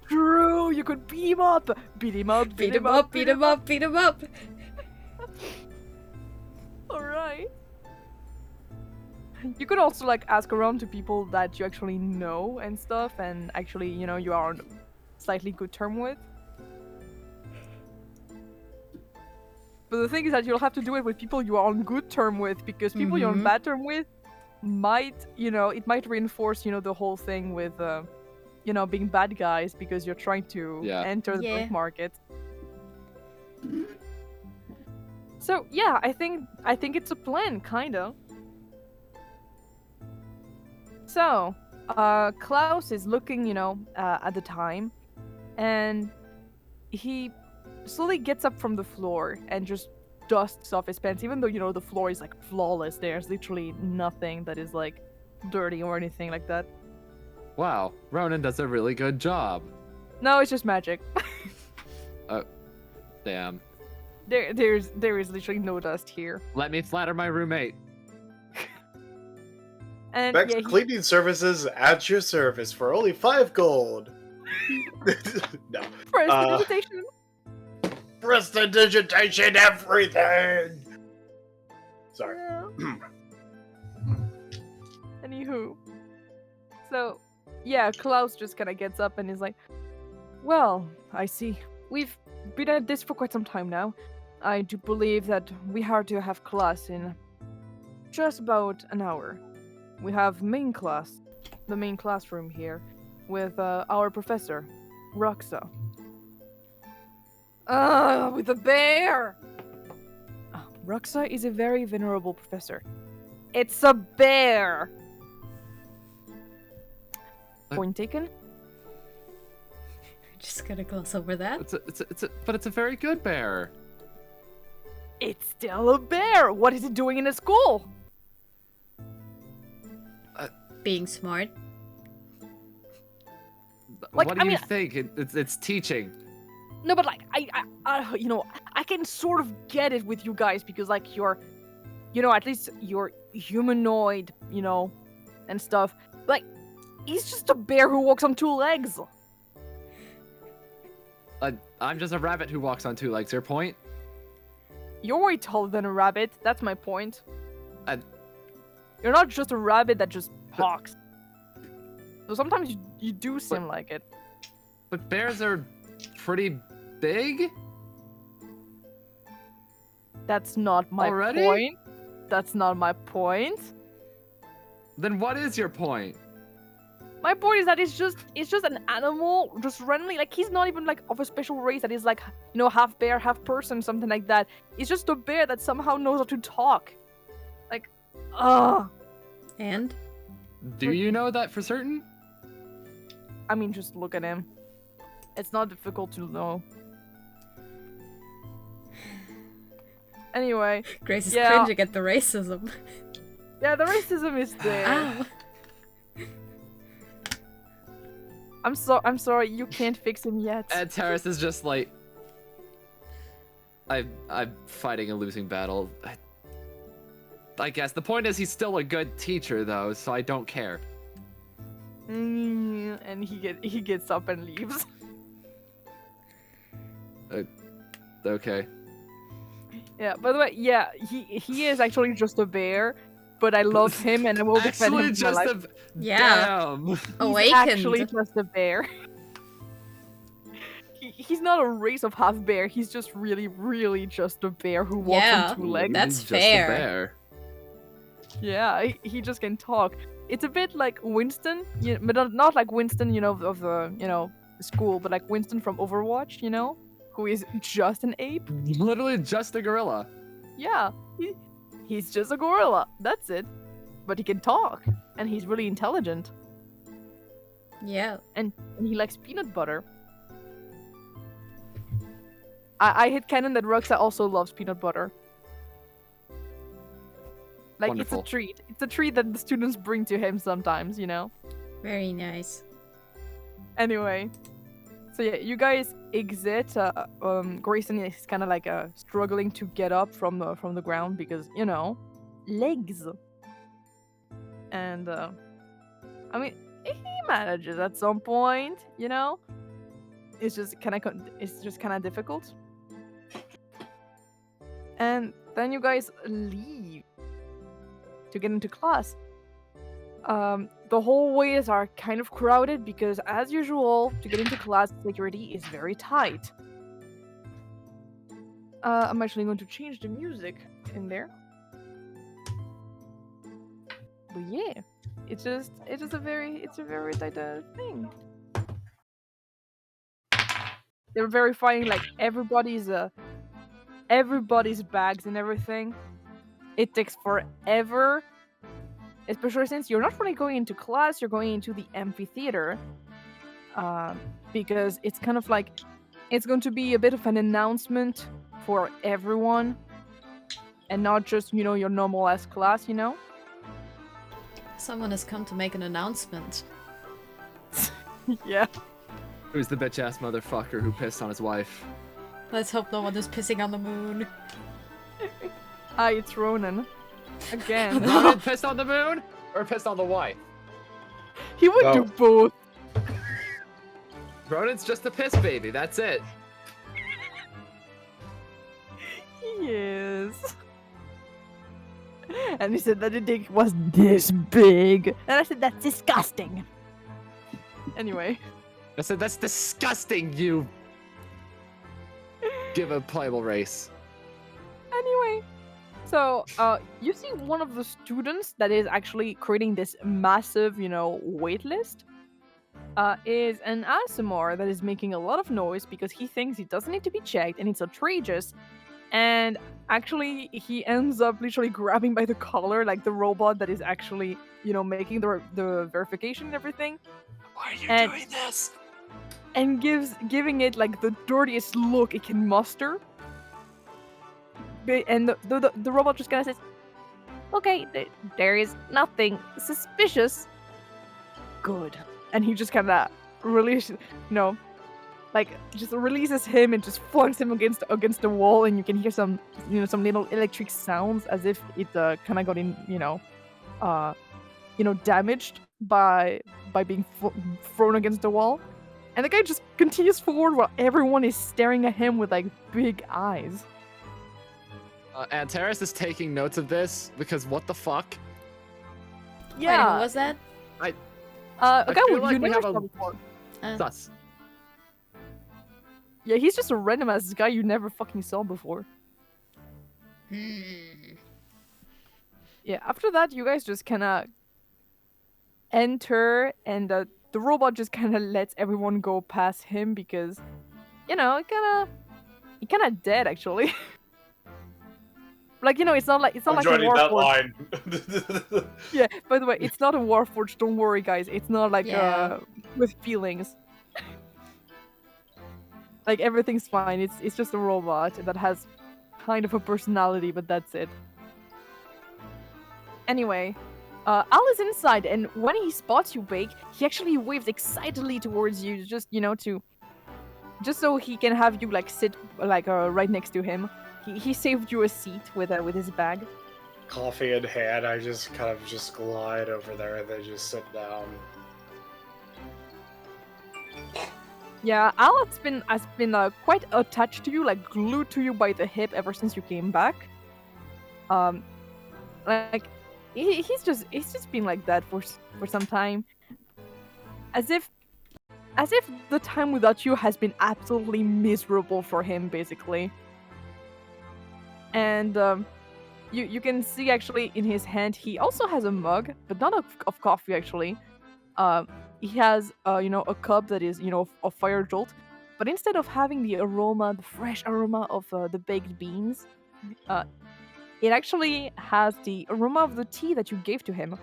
True, you could beat him up! Beat him up, Beat him up, beat him up, beat him up! Alright. You could also, like, ask around to people that you actually know and stuff, and actually, you know, you are on slightly good term with. But the thing is that you'll have to do it with people you are on good term with, because people you're on bad term with might, you know, it might reinforce, you know, the whole thing with, you know, being bad guys because you're trying to enter the black market. So yeah, I think it's a plan, kinda. So, Klaus is looking, you know, at the time, and he slowly gets up from the floor and just dusts off his pants, even though, you know, the floor is, like, flawless. There's literally nothing that is, like, dirty or anything like that. Wow, Ronan does a really good job. No, it's just magic. Damn. There is literally no dust here. Let me flatter my roommate. And Beck's yeah, cleaning services at your service for only 5 gold. No. prestidigitation. Prestidigitation everything! Sorry. Yeah. Anywho. So, yeah, Klaus just kind of gets up and is like, well, I see. We've been at this for quite some time now. I do believe that we are to have class in just about an hour. We have main class, the main classroom here, with our professor, Roxa. With a bear! Roxa is a very venerable professor. It's a bear! Point taken? Just gonna gloss over that. But it's a very good bear. It's still a bear! What is it doing in a school? Being smart. Like, What do I you mean- think? It's teaching. No, but like, I can sort of get it with you guys because like you're, at least you're humanoid, and stuff. Like, he's just a bear who walks on two legs. I'm just a rabbit who walks on two legs. Your point? You're way taller than a rabbit. That's my point. I- You're not just a rabbit that just talks. So sometimes you do seem like it. But bears are pretty big. That's not my Already? point. That's not my point. Then what is your point? My point is that it's just an animal, just randomly, like he's not even like of a special race that is like, half bear, half person, something like that. It's just a bear that somehow knows how to talk. Like, And? Do you know that for certain? I mean, just look at him. It's not difficult to know. Anyway, Grace is Yeah. cringing at the racism. yeah, the racism is there. Ow. I'm sorry, you can't fix him yet. Antares is just like, I'm fighting a losing battle. I guess the point is he's still a good teacher though, so I don't care. And he gets up and leaves. Okay. Yeah, by the way, yeah, he is actually just a bear, but I love him and I will defend Actually, him. for my just life. Yeah. Damn. He's Awakened. actually just a bear. He's not a race of half bear. He's just really, really just a bear who walks Yeah. on two legs. That's He's just a fair. bear. Yeah, he just can talk. It's a bit like Winston, but not like Winston, of the school, but like Winston from Overwatch, who is just an ape. Literally just a gorilla. Yeah, he's just a gorilla. That's it. But he can talk, and he's really intelligent, Yeah. and he likes peanut butter. I hit canon that Roxa also loves peanut butter. Like, Wonderful. it's a treat. It's a treat that the students bring to him sometimes, Very nice. Anyway, so yeah, you guys exit. Grayson is kind of like struggling to get up from the ground because legs. And I mean, he manages at some point. It's just kind of difficult. And then you guys leave to get into class. The hallways are kind of crowded because, as usual, to get into class, security is very tight. I'm actually going to change the music in there. But yeah, it's just a very tight thing. They're verifying like everybody's bags and everything. It takes forever. Especially since you're not really going into class, you're going into the amphitheater. Because it's kind of like, it's going to be a bit of an announcement for everyone. And not just, your normal ass class, Someone has come to make an announcement. Yeah. Who's the bitch ass motherfucker who pissed on his wife? Let's hope no one is pissing on the moon. Hi, it's Ronan. Again. Ronan pissed on the moon? Or pissed on the wife? He would do both. Ronan's just a piss baby, that's it. He is. And he said that the dick was this big. And I said, that's disgusting. Anyway. I said, that's disgusting, you give a playable race. Anyway, so you see one of the students that is actually creating this massive, wait list. Is an aasimar that is making a lot of noise because he thinks he doesn't need to be checked and it's outrageous. And actually, he ends up literally grabbing by the collar, like the robot that is actually, making the verification and everything. Why are you doing this? And giving it like the dirtiest look it can muster. And the robot just kind of says, "Okay, there is nothing suspicious." Good. And he just kind of releases, just releases him and just flunks him against the wall, and you can hear some little electric sounds as if it kind of got damaged by being thrown against the wall. And the guy just continues forward while everyone is staring at him with like big eyes. Antares is taking notes of this because what the fuck? Wait, who was that? A guy feel with like you we never have saw a- before. Sus. Yeah, he's just a random ass guy you never fucking saw before. Yeah, after that, you guys just kind of enter, and the robot just kind of lets everyone go past him because, he kind of dead actually. Like, it's not like I'm a joining that Warforged. line. Yeah, by the way, it's not a Warforged. Don't worry, guys. It's not like Yeah. with feelings. Like everything's fine. It's just a robot that has kind of a personality, but that's it. Anyway, Al is inside, and when he spots you, Baek, he actually waves excitedly towards you, just just so he can have you like sit right next to him. He saved you a seat with his bag. Coffee in hand, I just kind of just glide over there and then just sit down. Yeah, Al has been quite attached to you, like glued to you by the hip ever since you came back. Like he's just been like that for some time, as if the time without you has been absolutely miserable for him, basically. And you can see actually in his hand he also has a mug, but not of coffee actually. He has a cup that is of Firejolt, but instead of having the fresh aroma of the baked beans, it actually has the aroma of the tea that you gave to him.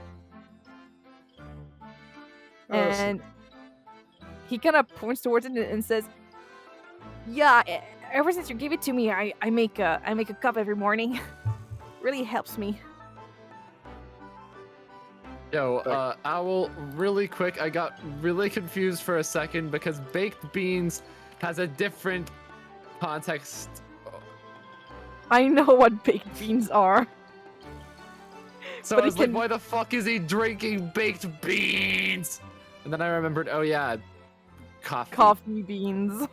And he kind of points towards it and says, "Yeah, ever since you gave it to me, I make a cup every morning. Really helps me." Yo, Owl, really quick, I got really confused for a second because baked beans has a different context. I know what baked beans are. So But I it was like, can- why the fuck is he drinking baked beans? And then I remembered, oh yeah, coffee. Coffee beans.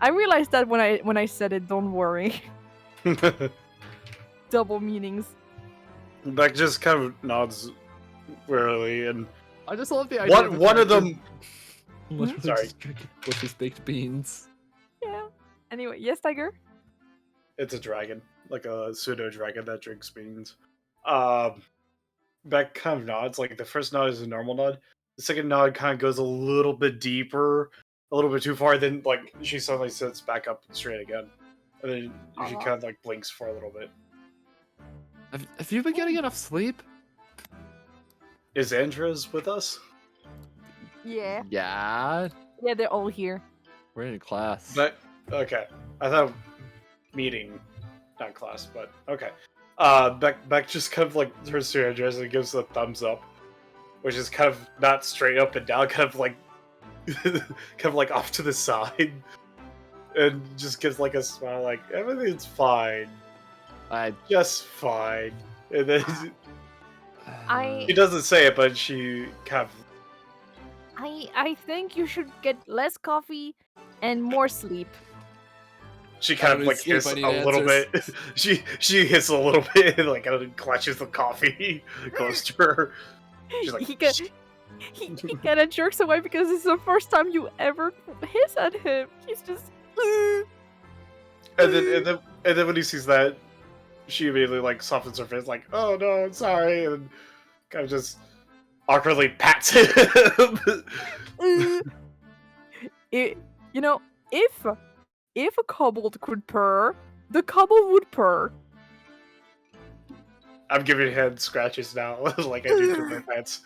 I realized that when I said it. Don't worry. Double meanings. Beck just kind of nods wearily, and I just love the idea. one of them. Literally Sorry. just drinking delicious baked beans. Yeah. Anyway, yes, Tiger. It's a dragon, like a pseudo dragon that drinks beans. Beck kind of nods. Like the first nod is a normal nod. The second nod kind of goes a little bit deeper, a little bit too far. Then like she suddenly sits back up straight again, and then she Aw. kind of like blinks for a little bit. Have you been getting enough sleep? Is Andres with us? Yeah. Yeah, Yeah, they're all here. we're in class. But okay, I thought meeting, not class, but okay. Beck just kind of like turns to Andres and gives a thumbs up, which is kind of not straight up and down, kind of like off to the side, and just gives like a smile, like everything's fine, just fine. And then I she doesn't say it, but she kind of I think you should get less coffee and more sleep. She kind I of need like sleep, hits I a need little answers. bit. She hits a little bit and like kind of clutches the coffee close to her. She's like, He he kind of jerks away because it's the first time you ever hiss at him. He's just. And then when he sees that, she immediately like softens her face, like, "Oh no, I'm sorry," and kind of just awkwardly pats him. It, you know, if a kobold could purr, the kobold would purr. I'm giving head scratches now, like I do to my pets.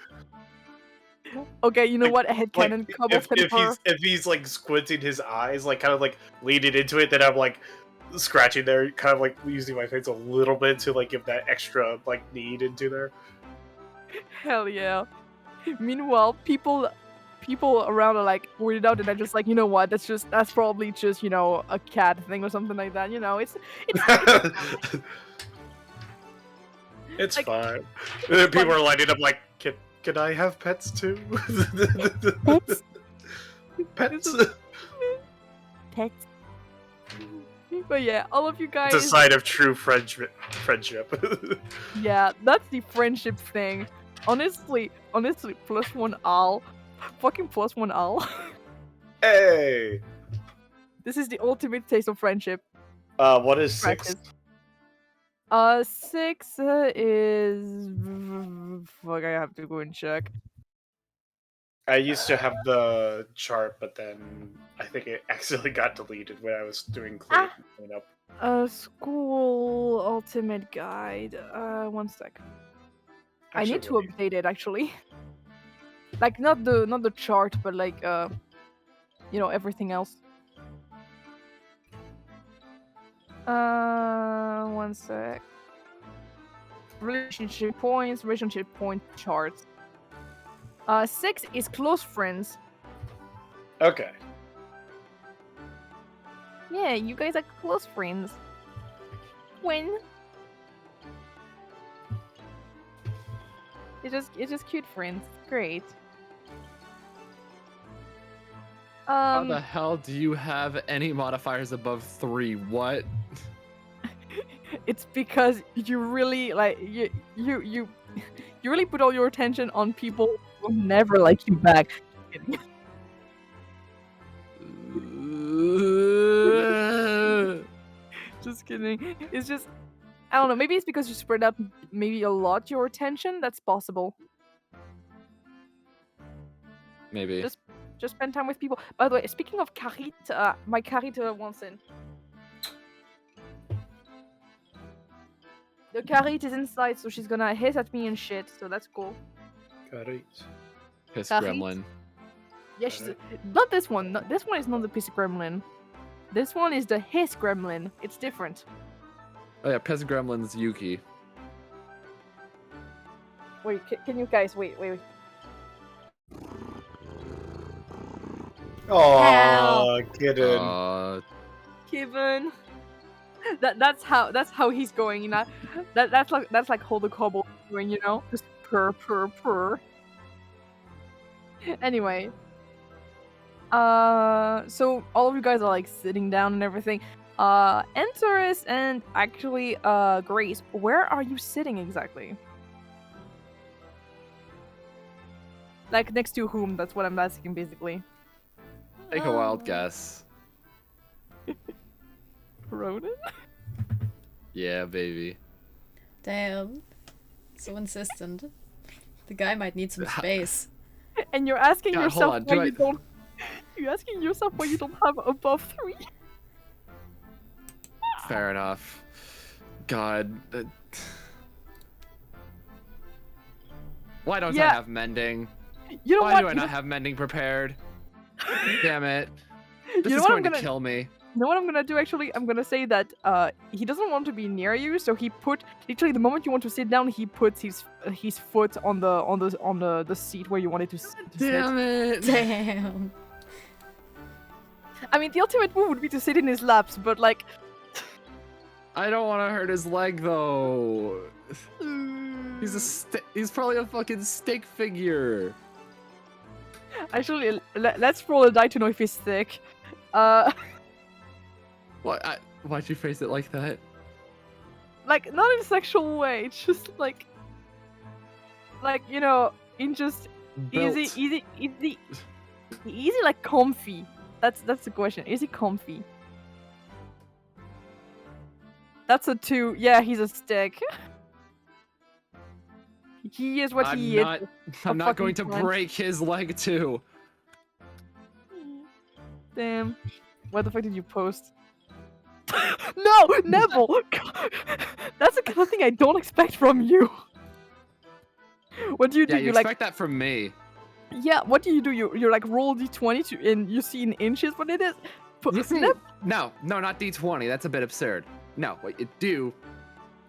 Okay, you know Like- what? A headcanon kobold can purr. if he's like squinting his eyes, like kind of like leaning into it, then I'm like scratching there, kind of like using my face a little bit to like give that extra like need into there. Hell yeah. Meanwhile, people around are like weirded out, and they're just like, you know what? That's probably just, you know, a cat thing or something like that. You know, it's It's Like, fine. And then people are lining up like, can I have pets too? Pets? Pets? pets. But yeah, all of you guys. It's a sign of true friendship. Yeah, that's the friendship thing. Honestly, +1 all. Fucking +1 all. Hey! This is the ultimate taste of friendship. What is 6? Practice. 6 is. Fuck, I have to go and check. I used to have the chart, but then I think it accidentally got deleted when I was doing cleanup. School ultimate guide. 1 sec. I need to update it actually. Like not the chart, but like you know, everything else. 1 sec. Relationship point charts. 6 is close friends. Okay. Yeah, you guys are close friends. When? It's just cute friends. Great. How the hell do you have any modifiers above 3? What? It's because you really like you really put all your attention on people who will never like you back. Just kidding. It's just, I don't know. Maybe it's because you spread out maybe a lot your attention. That's possible. Maybe. Just spend time with people. By the way, speaking of Karit, my Karit wants in. The Karit is inside, so she's gonna hiss at me and shit. So that's cool. Got it. Piss Karit? gremlin. Yeah, she's not this one. This one is not the piss gremlin. This one is the hiss gremlin. It's different. Oh yeah, piss gremlin's Yuki. Wait, can you guys wait? Oh, get in. Kevin. That's how he's going, you know. That's like how the kobold is doing, you know. Just purr. Anyway. So all of you guys are like sitting down and everything. Antares and actually Grace, where are you sitting exactly? Like next to whom? That's what I'm asking basically. Take a wild guess. Ronan? Yeah, baby. Damn. So insistent. The guy might need some space. And you're asking God, yourself hold on, why you don't. You're asking yourself why you don't have above 3. Fair enough. God. Why don't I Yeah. have mending? You know Why what? do I not have mending prepared? Damn it. This You know is what going I'm to gonna- kill me. You know what I'm gonna do actually? I'm gonna say that he doesn't want to be near you, so he put literally the moment you want to sit down, he puts his foot on the seat where you wanted to sit. it. Damn. I mean, the ultimate move would be to sit in his laps, but like, I don't want to hurt his leg though. He's probably a fucking stick figure. actually, let's roll a die to know if he's thick. What? Why'd you phrase it like that? Like not in a sexual way, just like you know, in just built. Easy like comfy. That's the question. Is he comfy? That's a 2. Yeah, he's a stick. He is what he is. I'm not going to fucking break his leg too. Damn. What the fuck did you post? No, Nebel! That's the kind of thing I don't expect from you. What do you do? Yeah, you like, expect that from me. yeah, what do? You're like roll d20 and you see in inches what it is. You see? No, not d20. That's a bit absurd. No, what you do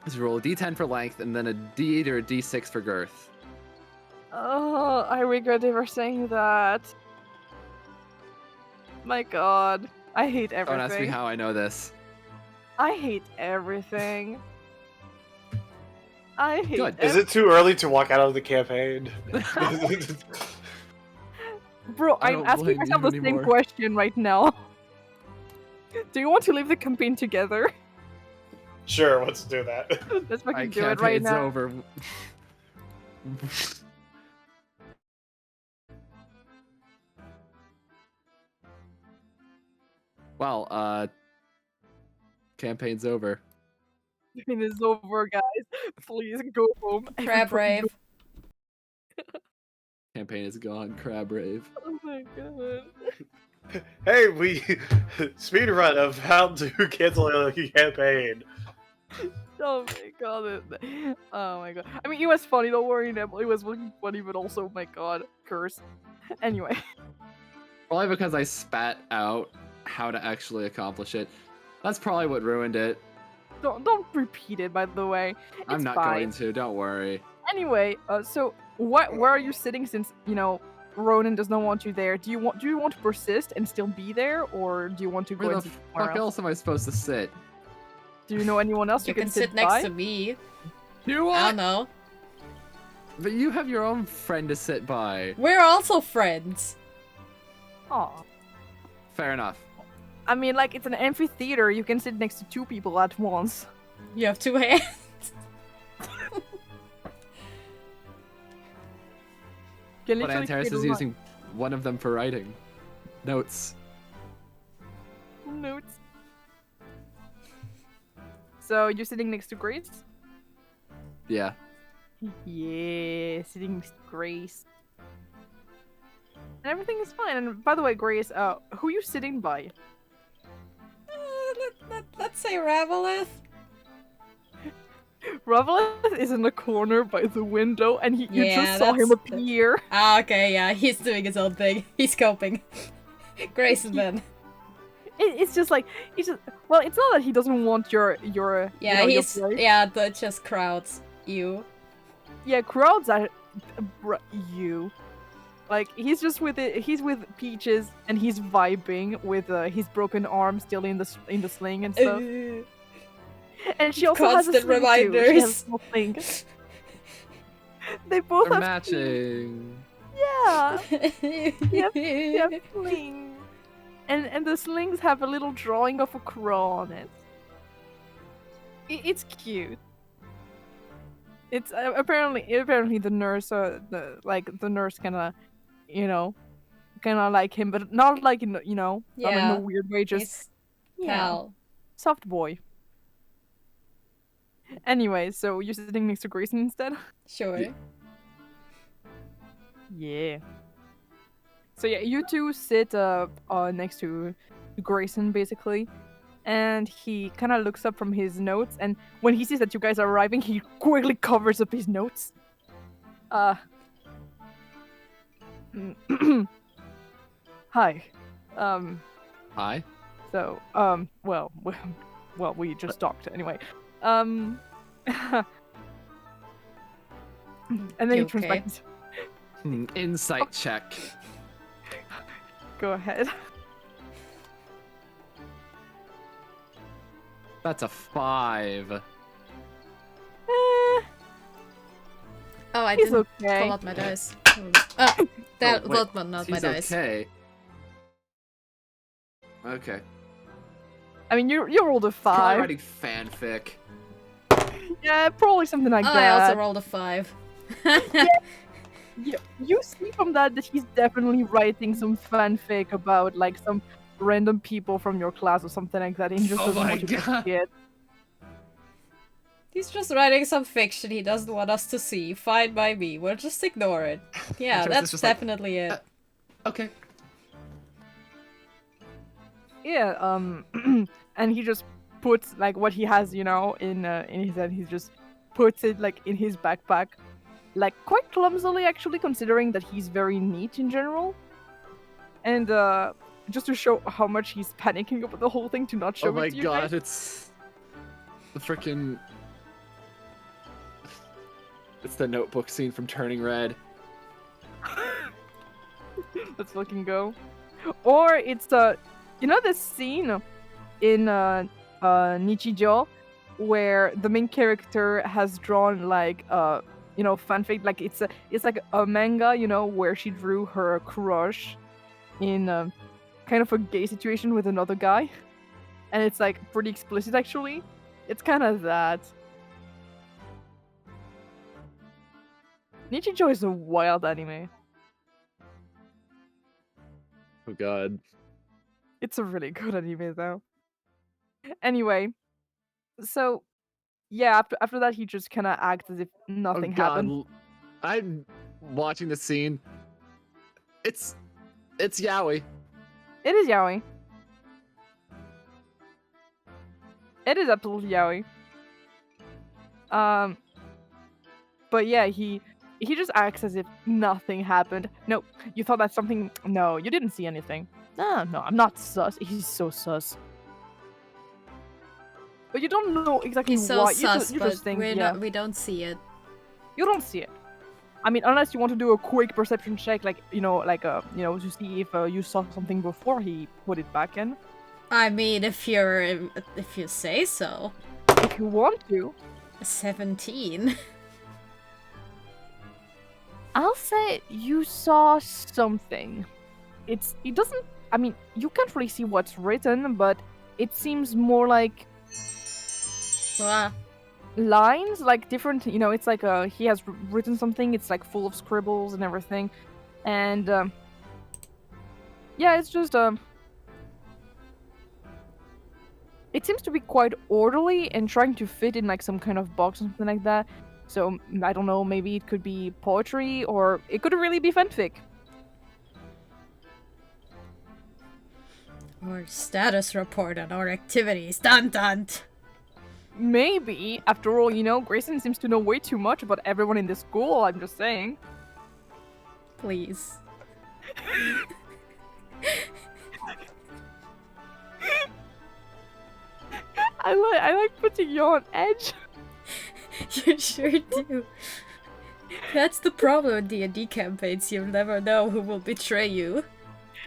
is you roll a d10 for length and then a d8 or a d6 for girth. Oh, I regret ever saying that. My god. I hate everything. Don't ask me how I know this. I hate everything. I hate Good. Is it too early to walk out of the campaign? Bro, I I'm don't asking blame myself you the same anymore. question right now. Do you want to leave the campaign together? Sure, let's do that. Let's My fucking do it right campaign's now. over. Well, campaign's over. Campaign is over, guys. Please go home. Crab Everybody rave. Campaign is gone. Crab rave. go- Oh my god. Hey, we speedrun of how to cancel a campaign. Oh my god. Oh my god. I mean, it was funny. Don't worry, Nebel. It was fucking funny, but also, oh my god, curse. Anyway. Probably because I spat out how to actually accomplish it. That's probably what ruined it. Don't repeat it, by the way. I'm It's not fine. going to. Don't worry. Anyway, so where are you sitting since, Ronan does not want you there? Do you want to persist and still be there, or do you want to go Where into the somewhere fuck else? else am I supposed to sit? Do you know anyone else You can sit next by? to me. You I what? don't know. But you have your own friend to sit by. We're also friends. Aw. Fair enough. I mean, like, it's an amphitheater. You can sit next to 2 people at once. You have 2 hands. You can But literally Antares create is a using one of them for writing notes. line. Notes. So, you're sitting next to Grace? Yeah. Yeah, sitting next to Grace. And everything is fine. And by the way, Grace, who are you sitting by? Let's say Raveleth. Raveleth is in the corner by the window, and you Yeah, just saw him that's- appear. Ah, okay, yeah, he's doing his own thing. He's coping. Grayson then. It's just like it's just well, it's not that he doesn't want your Yeah, your he's place. that just crowds you. Yeah, crowds are you. Like he's just with it. He's with Peaches, and he's vibing with his broken arm still in the sling and stuff. And she also has a Constant sling too. She has a reminders. small sling. They both They're have matching. Yeah, they have slings. And the slings have a little drawing of a crow on it. It's cute. It's apparently the nurse, the nurse kind of like him, but not like not in Yeah. a weird way. Just He's yeah, pal. soft boy. Anyway, so you're sitting next to Grayson instead. Sure. Yeah. So yeah, you two sit next to Grayson basically, and he kind of looks up from his notes, and when he sees that you guys are arriving, he quickly covers up his notes. Hi. Hi. So, well, we just talked anyway. And then You he turns okay? back. Insight check. Go ahead. That's a 5. Oh, I He's didn't okay. pull out my dice. That Oh, wait, was not my He's dice. okay. Okay. I mean, you rolled a Probably 5. writing fanfic. Yeah, probably something like Oh, I that. also rolled a 5. You sleep from that he's definitely writing some fanfic about like some random people from your class or something like that. And he just Oh doesn't my want you to God. see it. He's just writing some fiction he doesn't want us to see. Fine by me. We'll just ignore it. Yeah, Antares is that's just like, definitely it. Okay. Yeah, and he just puts like what he has, in his head. He just puts it like in his backpack, like quite clumsily actually, considering that he's very neat in general. And just to show how much he's panicking about the whole thing, to not show Oh my it to you God, guys. it's the freaking. It's the notebook scene from Turning Red. Let's fucking go. Or it's this scene in Nichijou where the main character has drawn like fanfic, like it's like a manga, where she drew her crush in kind of a gay situation with another guy, and it's like pretty explicit actually. It's kind of that. Nichijou is a wild anime. Oh God. It's a really good anime though. Anyway, so yeah, after that he just kind of acts as if nothing Oh God. happened. I'm watching the scene. It's yaoi. It is yaoi. It is absolutely yaoi. But yeah, he just acts as if nothing happened. No, you thought that something. No, you didn't see anything. No, I'm not sus. He's so sus. But you don't know exactly He's so why. sus, you but just think, we don't see it. You don't see it. I mean, unless you want to do a quick perception check, like to see if you saw something before he put it back in. I mean, if you say so. If you want to. 17. I'll say you saw something. It doesn't. I mean, you can't really see what's written, but it seems more like Wow. lines, like different. It's like he has written something. It's like full of scribbles and everything, and yeah, it's just it seems to be quite orderly and trying to fit in like some kind of box or something like that. So I don't know. Maybe it could be poetry, or it could really be fanfic. Or status report on our activities. Dun dun. Maybe, after all, Grayson seems to know way too much about everyone in the school. I'm just saying. Please. I like putting you on edge. You sure do. That's the problem with D&D campaigns. You never know who will betray you.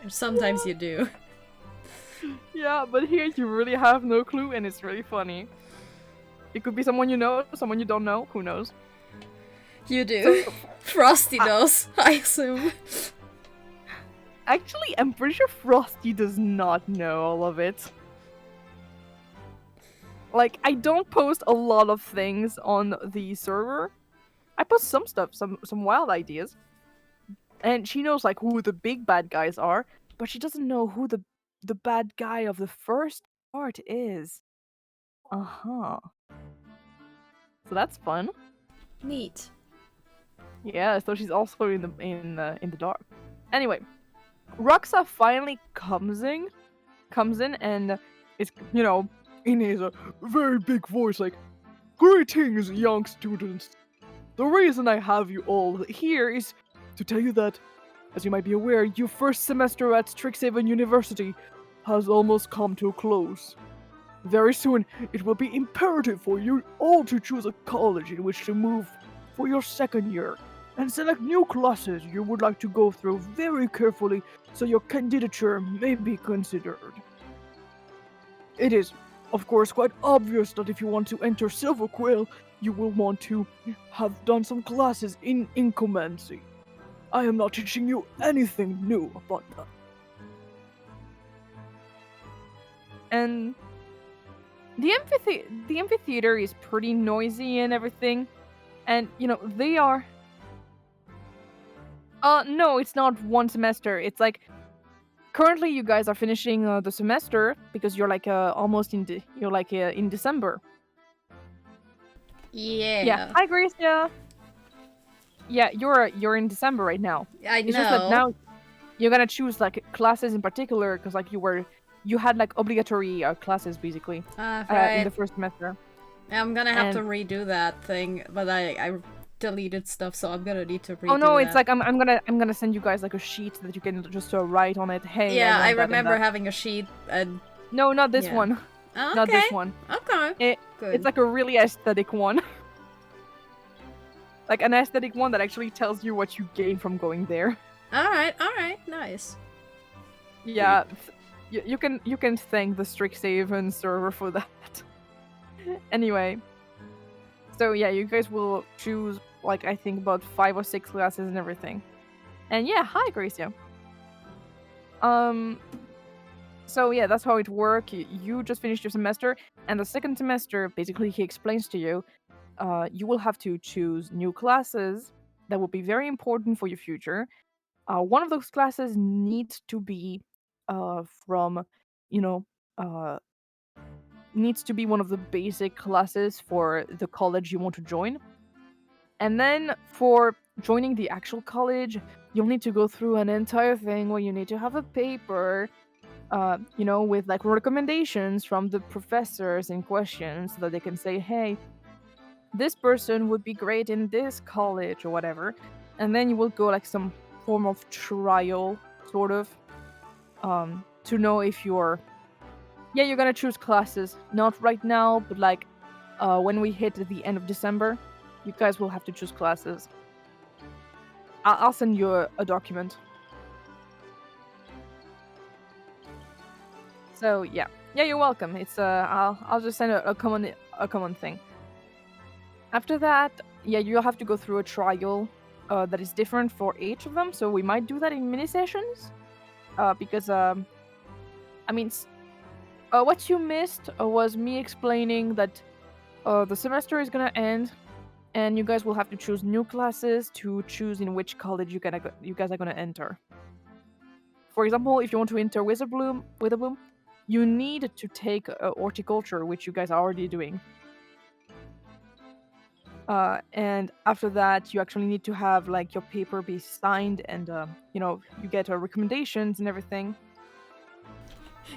Or sometimes you do. Yeah, but here you really have no clue, and it's really funny. It could be someone you know, someone you don't know. Who knows? You do. Frosty knows, I assume. Actually, I'm pretty sure Frosty does not know all of it. Like, I don't post a lot of things on the server. I post some stuff, some wild ideas. And she knows, like, who the big bad guys are, but she doesn't know who the bad guy of the first part is. Uh-huh. So that's fun. Neat. Yeah, so she's also in the dark. Anyway, Roxa finally comes in and is, in his very big voice, like, "Greetings, young students. The reason I have you all here is to tell you that, as you might be aware, your first semester at Strixhaven University has almost come to a close. Very soon, it will be imperative for you all to choose a college in which to move for your second year, and select new classes you would like to go through very carefully so your candidature may be considered. It is, of course, quite obvious that if you want to enter Silver Quill, you will want to have done some classes in Incomancy. I am not teaching you anything new about that." And the amphitheater is pretty noisy and everything, and they are No, it's not one semester. It's like currently you guys are finishing the semester because you're like almost in in December. Yeah. Hi, Gracia. Yeah, you're in December right now. I It's know. just that now you're gonna choose like classes in particular because like you had like obligatory classes basically in Right. the first semester. I'm gonna have to and- redo that thing, but I deleted stuff, so I'm gonna need to redo Oh no, that. it's like I'm gonna send you guys like a sheet that you can just write on it. Hey, yeah, I want that and remember that. having a sheet and No, not this Yeah. one. okay. Not this one. Okay. Good. It's like a really aesthetic one. Like an aesthetic one that actually tells you what you gain from going there. all right, nice. Yeah, you can thank the Strixhaven server for that. Anyway, so yeah, you guys will choose like I think about 5 or 6 classes and everything. And yeah, hi Gracia. So yeah, that's how it works. You just finished your semester, and the second semester, basically, he explains to you, you will have to choose new classes that will be very important for your future. One of those classes needs to be from, you know, needs to be one of the basic classes for the college you want to join. And then for joining the actual college, you'll need to go through an entire thing where you need to have a paper, with like recommendations from the professors in question so that they can say, hey, this person would be great in this college or whatever. And then you will go like some form of trial, sort of, to know if you're gonna choose classes. Not right now, but like when we hit the end of December, you guys will have to choose classes. I'll send you a document. So yeah, you're welcome. It's I'll just send a common thing. After that, you'll have to go through a trial that is different for each of them. So we might do that in mini sessions, because what you missed was me explaining that the semester is gonna end, and you guys will have to choose new classes to choose in which college you guys are gonna enter. For example, if you want to enter Witherbloom, you need to take horticulture, which you guys are already doing. And after that, you actually need to have like your paper be signed, and you get recommendations and everything.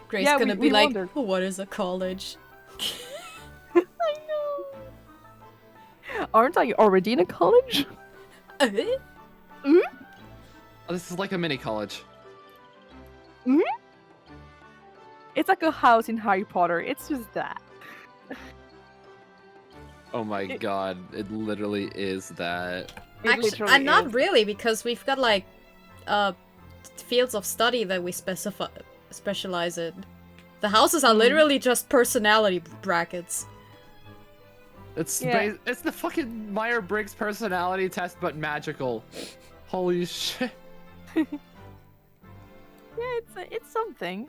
Grace Yeah, gonna we be like, wondered. what is a college? I know. Aren't I already in a college? Uh, Oh, this is like a mini college. It's like a house in Harry Potter. It's just that. Oh my god, it literally is that. It Actually, literally not is. really, because we've got like fields of study that we specialize in. The houses are literally just personality brackets. It's Yeah. it's the fucking Myers-Briggs personality test, but magical. Holy shit. Yeah, it's something.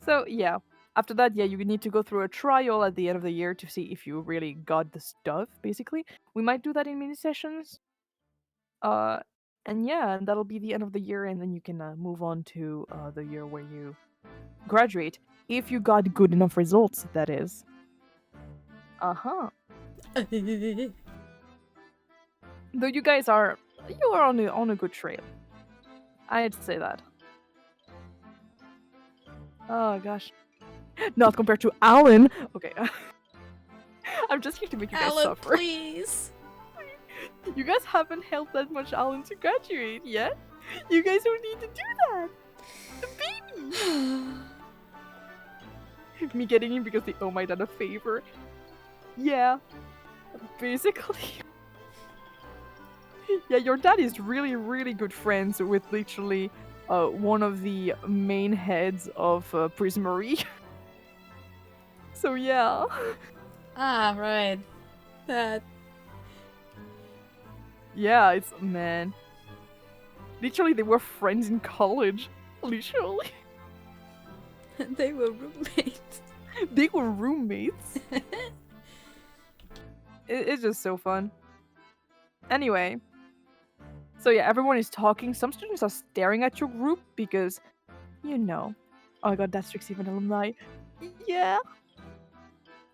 So yeah, after that, you need to go through a trial at the end of the year to see if you really got the stuff. Basically, we might do that in mini sessions. And that'll be the end of the year, and then you can move on to the year where you graduate, if you got good enough results. That is. Though you guys are on a good trail. I'd say that. Oh gosh. Not compared to Alan. Okay. I'm just here to make you guys Alan, suffer. please. You guys haven't helped that much Alan to graduate yet. You guys don't need to do that. The baby. Me getting in because they owe my dad a favor. Yeah. Basically. Yeah, your dad is really, really good friends with literally one of the main heads of Prismery. So yeah. Ah, right. That. Yeah, it's man. Literally, they were friends in college. Literally. They were roommates. They were roommates. It's just so fun. Anyway. So yeah, everyone is talking. Some students are staring at your group because, you know. Oh my god, that's Strixhaven alumni. Yeah.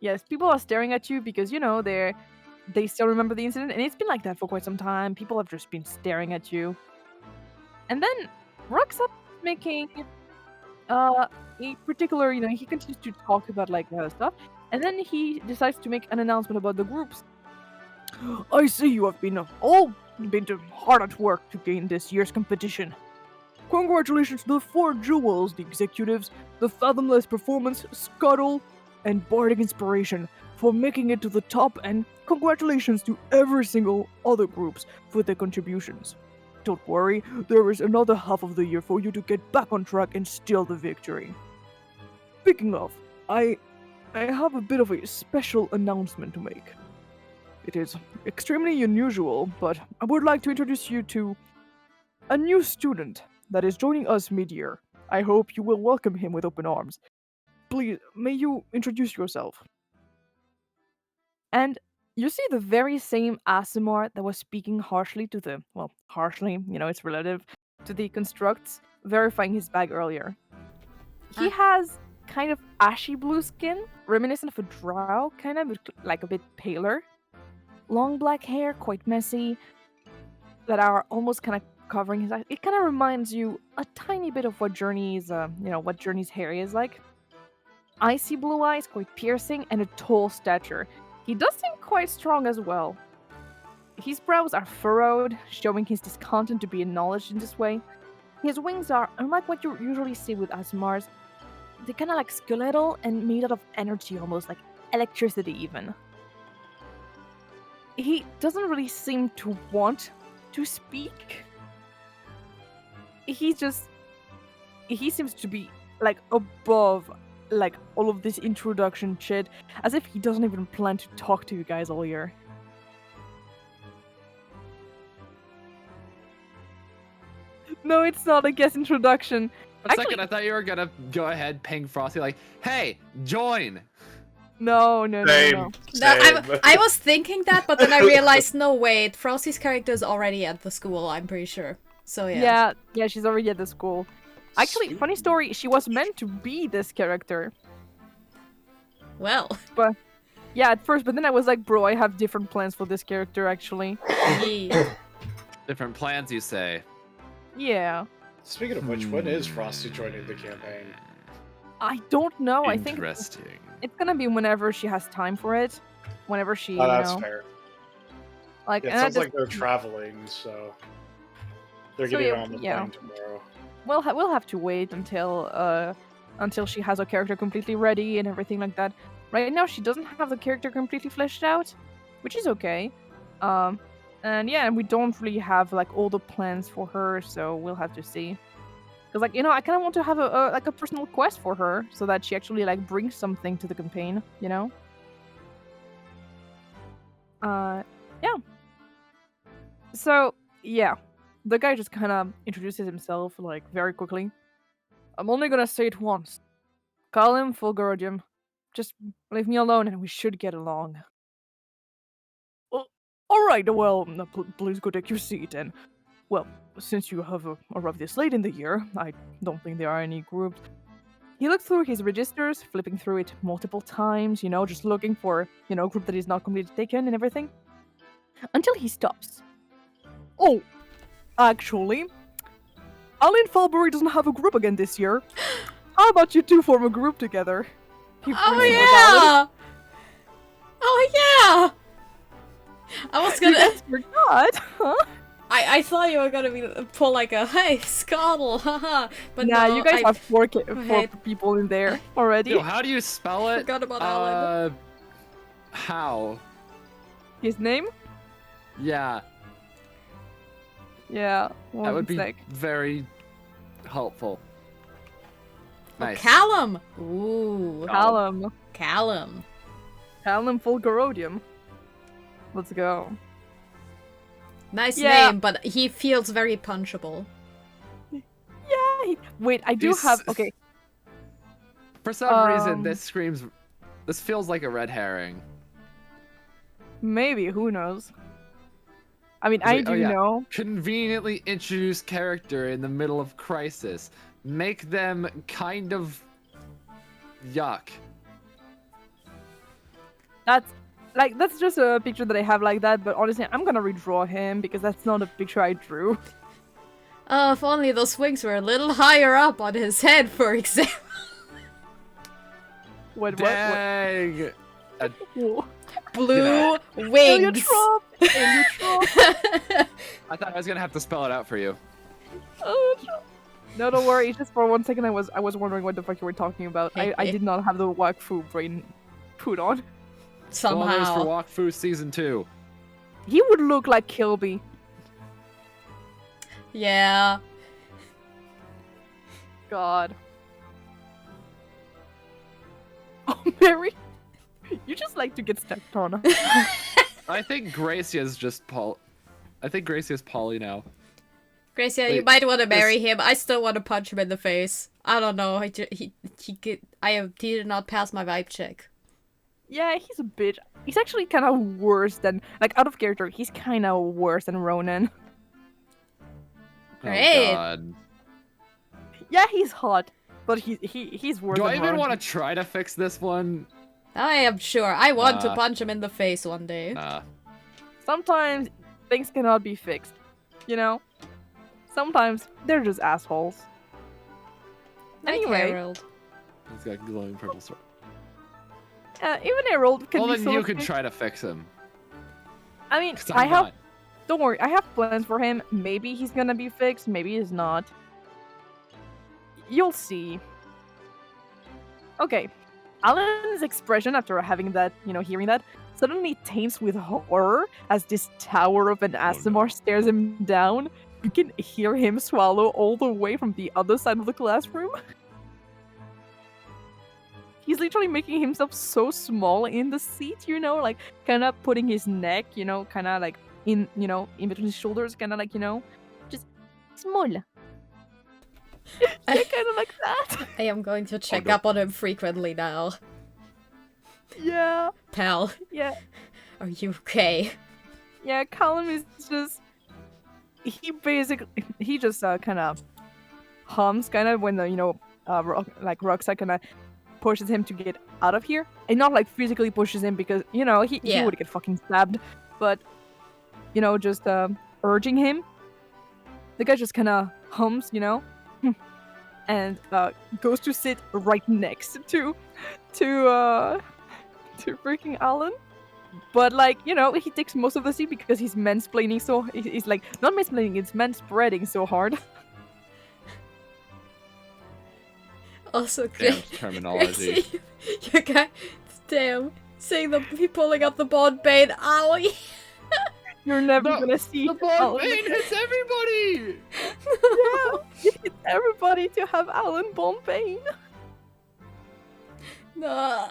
Yes, people are staring at you because, you know, they still remember the incident, and it's been like that for quite some time. People have just been staring at you. And then Rock's up making a particular, you know, he continues to talk about like stuff, and then he decides to make an announcement about the groups. I see you have been all been hard at work to gain this year's competition. Congratulations to the 4 jewels, the executives, the Fathomless Performance, Scuttle, and Bardic Inspiration for making it to the top, and congratulations to every single other groups for their contributions. Don't worry, there is another half of the year for you to get back on track and steal the victory. Speaking of, I have a bit of a special announcement to make. It is extremely unusual, but I would like to introduce you to a new student that is joining us mid-year. I hope you will welcome him with open arms. Please, may you introduce yourself? And you see the very same aasimar that was speaking harshly to the, well, harshly, you know, it's relative, to the constructs, verifying his bag earlier. He has kind of ashy blue skin, reminiscent of a drow, kind of like a bit paler. Long black hair, quite messy, that are almost kind of covering his eyes. It kind of reminds you a tiny bit of what Journey's, what Journey's hair is like. Icy blue eyes, quite piercing, and a tall stature. He does seem quite strong as well. His brows are furrowed, showing his discontent to be acknowledged in this way. His wings are, unlike what you usually see with aasimars, they're kind of like skeletal and made out of energy, almost like electricity even. He doesn't really seem to want to speak. He seems to be like above like all of this introduction shit, as if he doesn't even plan to talk to you guys all year. No, it's not a guest introduction. For a second, I thought you were gonna go ahead, ping Frosty, like, hey, join! No. No, I was thinking that, but then I realized, no, wait, Frosty's character is already at the school, I'm pretty sure. So yeah. Yeah, she's already at the school. Actually, funny story, she was meant to be this character. Well. But, yeah, at first, but then I was like, bro, I have different plans for this character, actually. Different plans, you say? Yeah. Speaking of which, when is Frosty joining the campaign? I don't know, I think Interesting. it's gonna be whenever she has time for it. Whenever she, Oh, that's fair. Like, Yeah, it sounds like they're traveling, so they're getting on the plane tomorrow. We'll have to wait until she has her character completely ready and everything like that. Right now, she doesn't have the character completely fleshed out, which is okay. And yeah, and we don't really have like all the plans for her, so we'll have to see. Because like, you know, I kind of want to have a personal quest for her so that she actually like brings something to the campaign, you know. Yeah. So yeah, the guy just kind of introduces himself like very quickly. I'm only gonna say it once. Kallum Fulgurodium. Just leave me alone and we should get along. Alright, well, please go take your seat and, well, since you have arrived this late in the year, I don't think there are any groups. He looked through his registers, flipping through it multiple times, you know, just looking for, you know, a group that is not completely taken and everything. Until he stops. Oh, actually, Alan Falbury doesn't have a group again this year. How about you two form a group together? Oh yeah! Oh yeah! I was gonna. You guys forgot, huh? I thought you were gonna pull like a hey Scuttle, haha. But nah, no, you guys have four ahead. people in there already. Yo, how do you spell it? Forgot about Alan. How? His name? Yeah. Yeah. That would be very helpful. Nice. Kallum. Ooh. Kallum. Kallum. Kallum Fulgurodium. Let's go. Nice name, but he feels very punchable. Yeah. Wait, I do have. Okay. For some reason, this feels like a red herring. Maybe. Who knows? I mean, It's I like, do oh, yeah. know. Conveniently introduce character in the middle of crisis. Make them kind of yuck. That's just a picture that I have like that, but honestly, I'm gonna redraw him because that's not a picture I drew. Oh, if only those wings were a little higher up on his head, for example. What? Dang! Whoa. Blue wings. Heliotrop! I thought I was gonna have to spell it out for you. No, don't worry. Just for 1 second, I was wondering what the fuck you were talking about. I did not have the Wakfu brain put on. Spoilers for Somehow. Wakfu Season 2. He would look like Kilby. Yeah. God. Oh, Mary. You just like to get stepped on. I think Gracia's just Paul. I think Gracia's Polly now. Gracia, you Wait, might want to marry him. I still want to punch him in the face. I don't know. He did not pass my vibe check. Yeah, he's a bitch. He's actually kind of worse than, like, out of character, he's kind of worse than Ronan. Great. Oh god. Yeah, he's hot, but he's worse Do than I even Ronan. want to try to fix this one? I am sure. I want to punch him in the face one day. Sometimes things cannot be fixed, you know? Sometimes they're just assholes. Like Anyway, Harold. He's got glowing purple sword. even Harold can Well, be then so you could fixed. try to fix him. I mean, 'Cause I I'm have. not. Don't worry, I have plans for him. Maybe he's gonna be fixed, maybe he's not. You'll see. Okay. Alan's expression after having that, hearing that, suddenly taints with horror as this tower of an aasimar stares him down. You can hear him swallow all the way from the other side of the classroom. He's literally making himself so small in the seat, like kind of putting his neck, kind of like in between his shoulders, kind of like, just small. Yeah, kind of like that. I am going to check no. up on him frequently now. Yeah, Pal, yeah, are you okay? yeah. Kallum is just he just kind of hums kind of when the Roxa kind of pushes him to get out of here, and not like physically pushes him because he Yeah. would get fucking stabbed, but just urging him. The guy just kind of hums, and goes to sit right next to freaking Alan. But he takes most of the seat because he's mansplaining, so he's like not mansplaining, it's manspreading so hard. Also, Damn terminology. Gracie, you guys, damn, seeing he pulling up the bond bane. Owie. You're never No, gonna see The bond Alan vein hits everybody! Yeah, it's everybody to have Alan Bombane. No.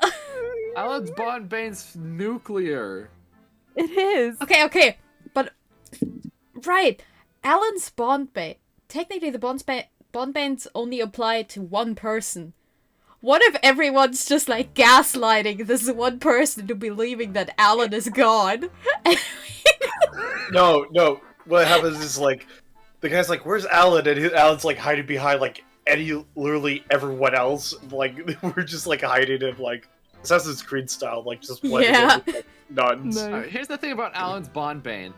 Alan's bond bane's nuclear. It is. Okay, but right, Alan's bond bane. Technically, the bond banes only apply to one person. What if everyone's just like gaslighting this one person to believing that Alan is gone? No. What happens is like the guy's like, "Where's Alan?" And Alan's like hiding behind like literally everyone else. Like we're just like hiding him like Assassin's Creed style, like just blending Yeah. in with, like, nuns. Nice. Alright, here's the thing about Alan's bond bane.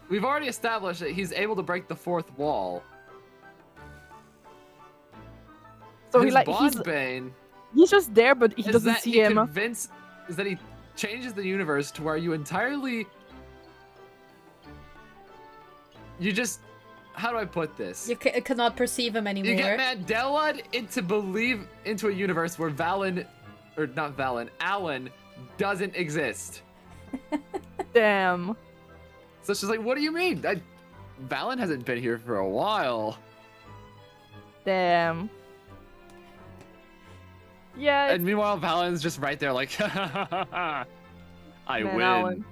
We've already established that he's able to break the fourth wall. So His he's bond bane just there, but he is doesn't that see he him. is that he changes the universe to where you just, how do I put this? You cannot perceive him You get anymore. Mandela into a universe where Alan doesn't exist. Damn. So it's just like, what do you mean? Valen hasn't been here for a while. Damn. Yeah. And meanwhile, Valen's just right there like, I Man, win.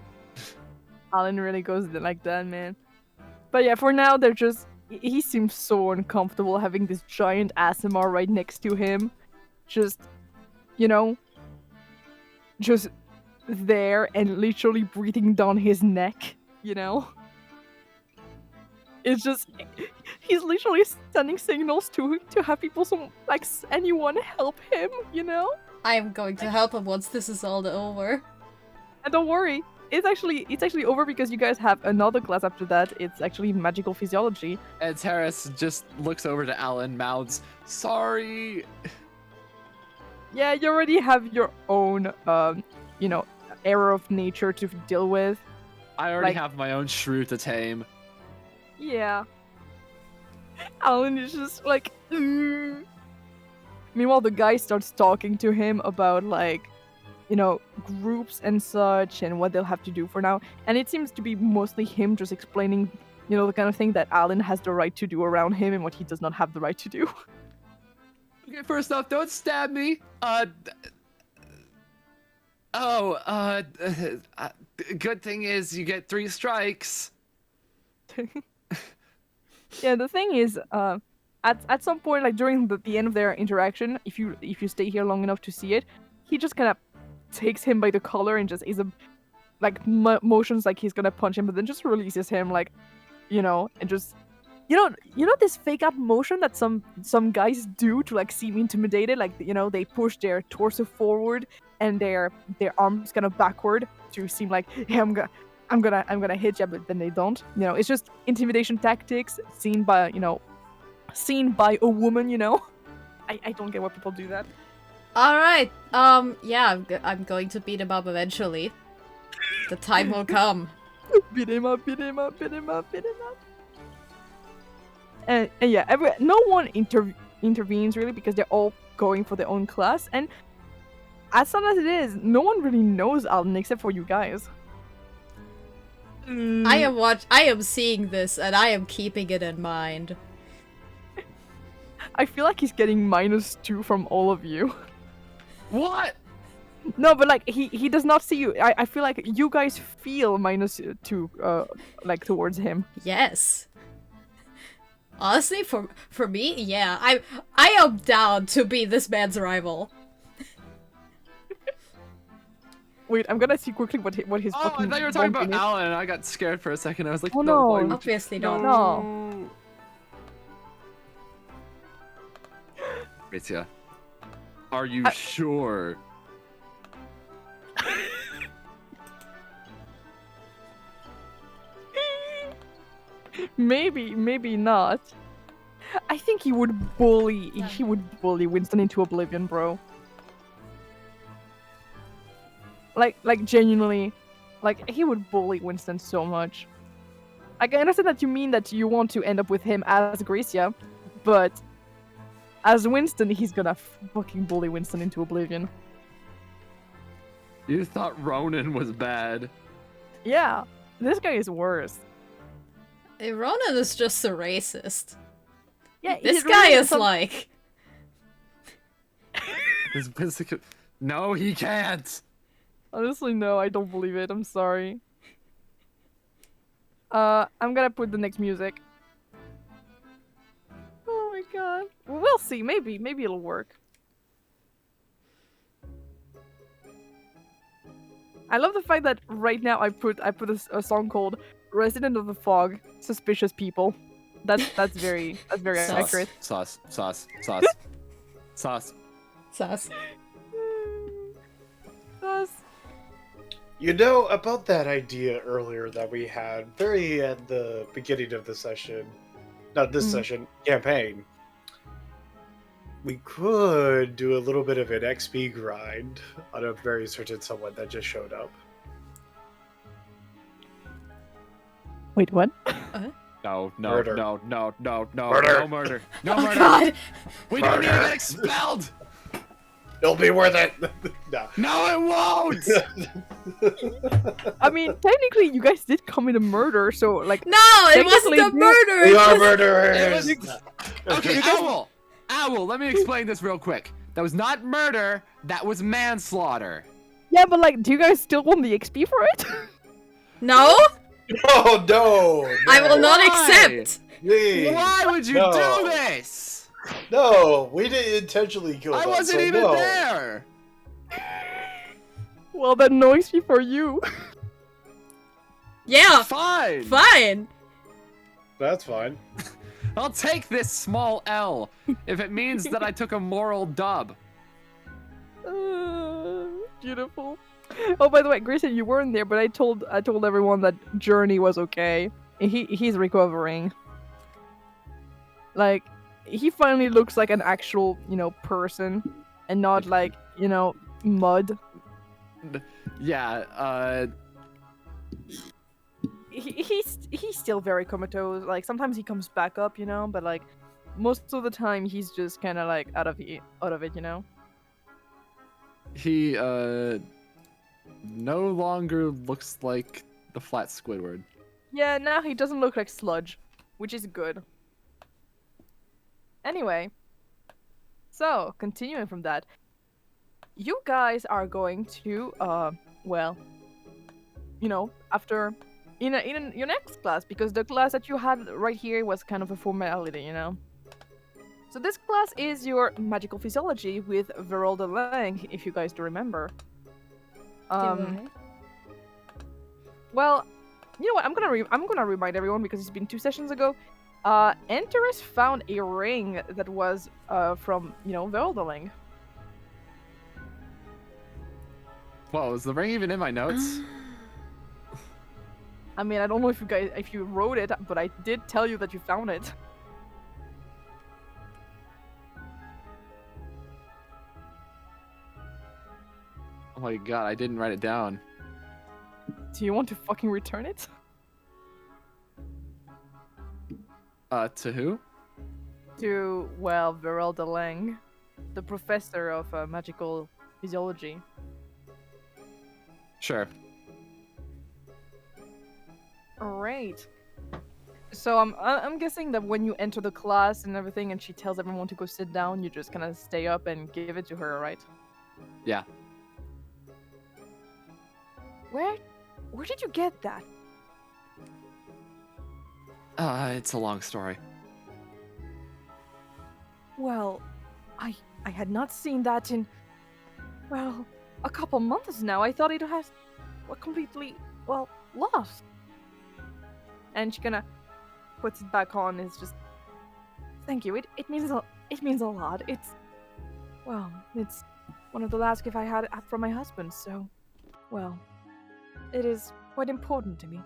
Alan really goes like that, man. But yeah, for now, they're just... He seems so uncomfortable having this giant aasimar right next to him. Just there and literally breathing down his neck, you know? It's just, he's literally sending signals to have people, anyone help him, you know? I am going to help him once this is all over. And don't worry, it's actually over because you guys have another class after that. It's actually magical physiology. And Antares just looks over to Alan, mouths, "Sorry." Yeah, you already have your own, error of nature to deal with. I already have my own shrew to tame. Yeah. Alan is just like, "Ugh." Meanwhile, the guy starts talking to him about, groups and such and what they'll have to do for now. And it seems to be mostly him just explaining, the kind of thing that Alan has the right to do around him and what he does not have the right to do. Okay, first off, don't stab me. Good thing is you get 3 strikes. Yeah, the thing is, at some point, like during the end of their interaction, if you stay here long enough to see it, he just kind of takes him by the collar and just motions like he's gonna punch him, but then just releases him, and just this fake out motion that some guys do to seem intimidated, they push their torso forward and their arms kind of backward to seem like, hey, I'm gonna hit you, but then they don't. It's just intimidation tactics seen by a woman. I don't get why people do that. All right. Yeah, I'm going to beat him up eventually. The time will come. Beat him up. And yeah, no one intervenes really because they're all going for their own class. And as sad as it is, no one really knows Alan except for you guys. I am seeing this and I am keeping it in mind. I feel like he's getting -2 from all of you. What? No, but he does not see you. I feel like you guys feel -2 towards him. Yes. Honestly, for me, yeah, I am down to be this man's rival. Wait, I'm gonna see quickly what his Oh, fucking. I thought you were talking about ranking is. Alan, and I got scared for a second. I was like, Oh, no. no. why would you- Obviously not. No. Gracia, are you sure? Maybe not. I think he would bully Winston into oblivion, bro. Like genuinely, he would bully Winston so much. I understand that you mean that you want to end up with him as Gracia, but as Winston, he's gonna fucking bully Winston into oblivion. You thought Ronan was bad. Yeah, this guy is worse. Hey, Ronan is just a racist. Yeah, This he's guy really is some- like... His physical. No, he can't. Honestly, no, I don't believe it. I'm sorry. I'm gonna put the next music. Oh my god. We'll see. Maybe it'll work. I love the fact that right now I put a song called "Resident of the Fog." Suspicious people. That's very Sauce. accurate. Sauce. Sus. About that idea earlier that we had very at the beginning of the session, not this session, campaign, we could do a little bit of an XP grind on a very certain someone that just showed up. Wait, what? No, Murder. no, Murder. no murder. No Oh murder. god! We don't need to Murder. get expelled. It'll be worth it! No. No, it won't. I mean, technically, you guys did commit a murder, so No, it wasn't Technically, a murder! We It are was... murderers! It Okay, Owl, let me explain this real quick. That was not murder, that was manslaughter. yeah, but do you guys still want the XP for it? No? Oh, no! I will not Why? accept! Please. Why would you No. do this? No, we didn't intentionally kill I them, wasn't so even no. there. Well, that noisy for you. Yeah, Fine. fine. That's fine. I'll take this small L if it means that I took a moral dub. Beautiful. Oh, by the way, Grayson, you weren't there, but I told everyone that Journey was okay. He's recovering. Like, he finally looks like an actual, person, and not like, mud. Yeah. He's still very comatose. Like, sometimes he comes back up, but like most of the time he's just kind of like out of it. He no longer looks like the flat Squidward. Yeah, now he doesn't look like sludge, which is good. Anyway, so continuing from that, you guys are going to after in your next class, because the class that you had right here was kind of a formality, So this class is your magical physiology with Verelda Lang, if you guys do remember. Well, you know what? I'm gonna remind everyone, because it's been 2 sessions ago. Antares found a ring that was from Verelda Lang. Whoa, is the ring even in my notes? I mean, I don't know if you wrote it, but I did tell you that you found it. Oh my god, I didn't write it down. Do you want to fucking return it? To who? To, well, Verelda Lang, the professor of magical physiology. Sure. Alright. So I'm guessing that when you enter the class and everything, and she tells everyone to go sit down, you just kind of stay up and give it to her, right? Yeah. Where did you get that? It's a long story. Well, I had not seen that in, well, a couple months now. I thought it has completely, lost. And she kinda puts it back on. It's just, thank you. It means a lot. It's one of the last gifts I had from my husband. So, well, it is quite important to me.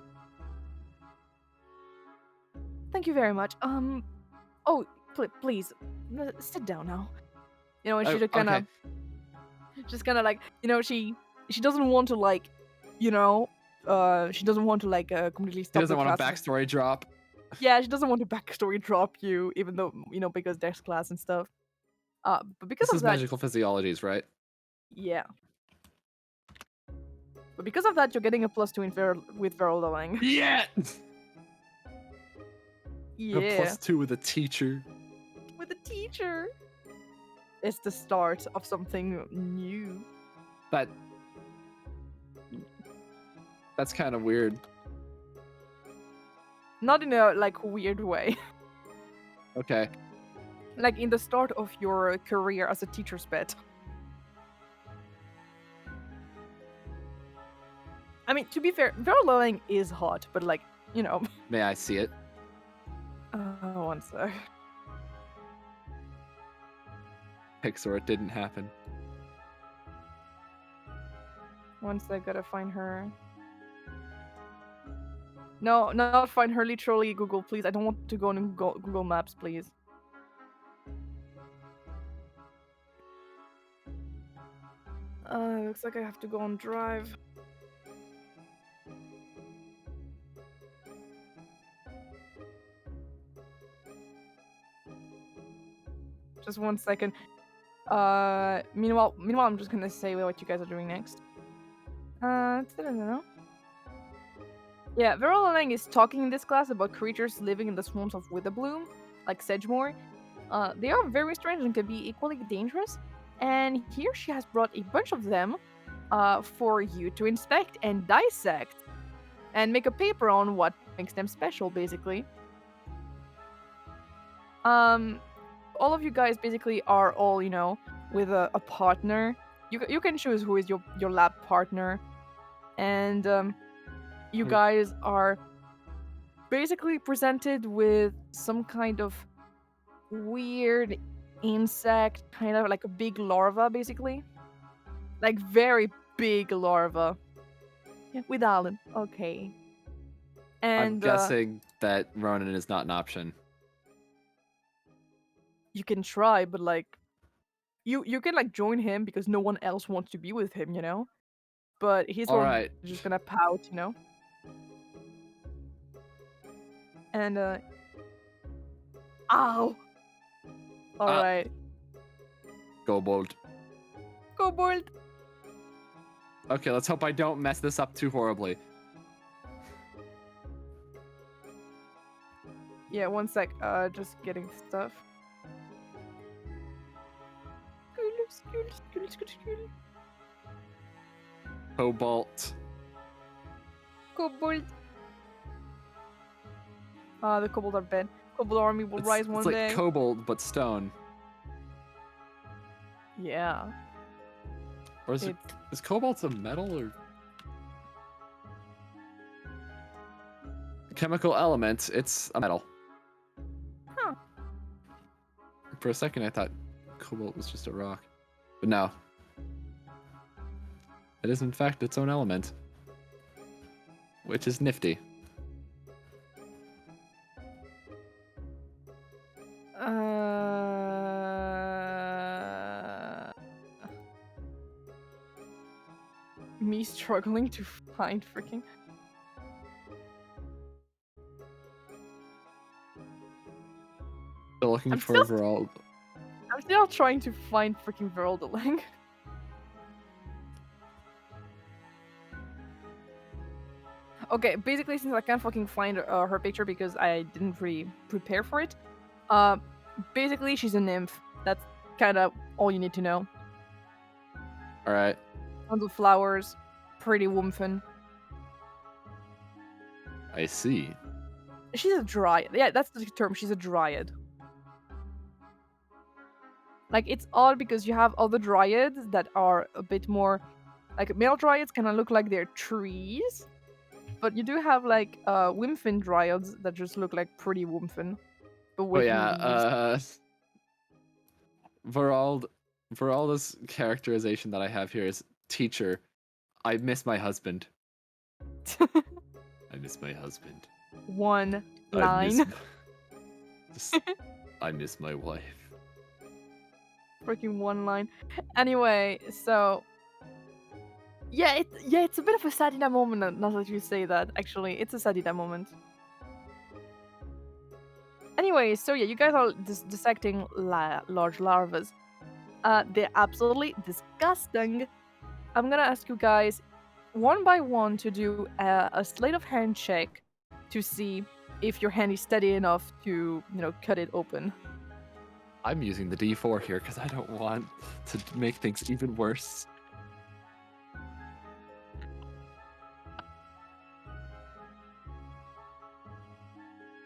Thank you very much. Oh, please, sit down now. And she just kind of, she doesn't want to she doesn't want to completely stop. He doesn't the want a class. backstory drop. Yeah, she doesn't want to backstory drop you, even though because there's class and stuff. But because This of is that, magical physiologies, right? yeah. But because of that, you're getting a +2 with Verelda Lang. Yeah. Yeah. A +2 with a teacher. With a teacher. It's the start of something new. That's kind of weird. Not in a weird way. Okay. Like in the start of your career as a teacher's pet. I mean, to be fair, Verelda Lang is hot, but May I see it? One sec. Pixar, it didn't happen. Once I gotta find her. No, not find her. Literally Google, please. I don't want to go on Google Maps, please. Looks like I have to go on Drive. Just 1 second. Meanwhile, I'm just gonna say what you guys are doing next. I don't know. Yeah, Verelda Lang is talking in this class about creatures living in the swamps of Witherbloom, like Sedgemoor. They are very strange and can be equally dangerous. And here she has brought a bunch of them for you to inspect and dissect and make a paper on what makes them special, basically. All of you guys basically are all, with a partner you can choose who is your lab partner, and you Hmm. guys are basically presented with some kind of weird insect, kind of like a big larva, basically, like very big larva. Yeah, with Alan. Okay. I'm And guessing that Ronan is not an option. you can try, but like you can like join him because no one else wants to be with him, you know? But he's All probably right. just gonna pout, you know? And ow! Alright. Kobold. Kobold! Okay, let's hope I don't mess this up too horribly. Yeah, one sec. Just getting stuff. Cobalt. Kobold. The kobold are bad. Kobold army will rise one it's like day. cobalt but stone. Yeah. Or is cobalt a metal or chemical element? It's a metal. Huh. For a second I thought cobalt was just a rock. But no. It is in fact its own element. Which is nifty. Me struggling to find freaking. Still looking I'm for still- overall. I'm still trying to find freaking Verelda Lang. Okay, basically, since I can't fucking find her picture because I didn't really prepare for it, basically she's a nymph. That's kind of all you need to know. All right. Tons of flowers, pretty woman. I see. She's a dryad. Yeah, that's the term. She's a dryad. Like, it's odd because you have other dryads that are a bit more... Like, male dryads kind of look like they're trees. But you do have, like, Wimfin dryads that just look like pretty Wimfin. But Oh with yeah, leaves. Veralda's characterization that I have here is teacher. I miss my husband. I miss my husband. One I miss, line. I miss my wife. Freaking one line. Anyway, so... Yeah, it's a bit of a Sadida moment now that you say that, actually. It's a Sadida moment. Anyway, so yeah, you guys are dissecting large larvas. They're absolutely disgusting. I'm gonna ask you guys, one by one, to do a sleight of hand check to see if your hand is steady enough to, cut it open. I'm using the D4 here because I don't want to make things even worse.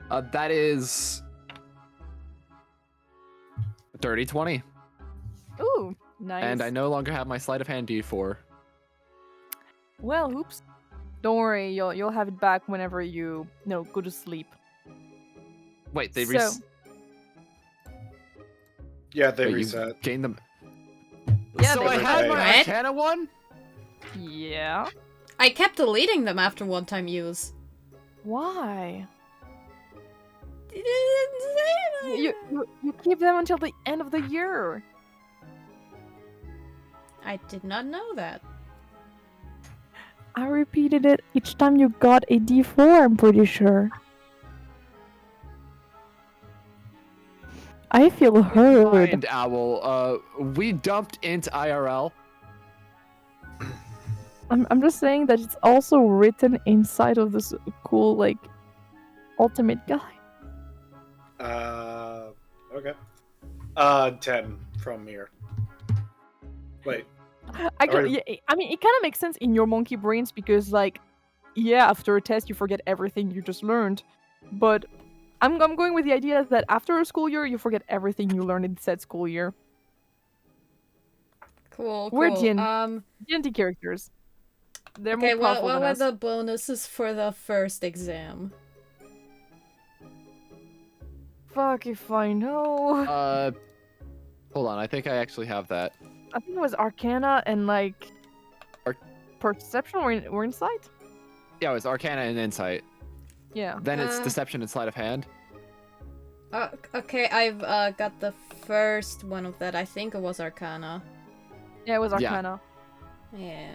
That is dirty 20. Ooh, nice. And I no longer have my sleight of hand D4. Well, oops. Don't worry, you'll have it back whenever you go to sleep. Wait, they So- Yeah, they wait, you reset. gain them. Yeah, so they I reset. had my Right? Arcana one? Yeah. I kept deleting them after one-time use. Why? You didn't say You keep them until the end of the year. I did not know that. I repeated it each time you got a D4, I'm pretty sure. I feel heard. And Owl, we dumped int IRL. I'm just saying that it's also written inside of this cool, like, ultimate guide. Okay. 10 from here. Wait. Actually, yeah, I mean, it kind of makes sense in your monkey brains because, like, yeah, after a test you forget everything you just learned. But I'm going with the idea that after a school year you forget everything you learned in said school year. Cool, We're cool. D&D characters. They're Okay, more what powerful than were us. the bonuses for the first exam? Fuck if I know. Hold on. I think I actually have that. I think it was Arcana and like Perception or Insight. Yeah, it was Arcana and Insight. Yeah. Then it's Deception and Sleight of Hand. Okay, I've got the first one of that. I think it was Arcana. Yeah, it was Yeah. Arcana. Yeah.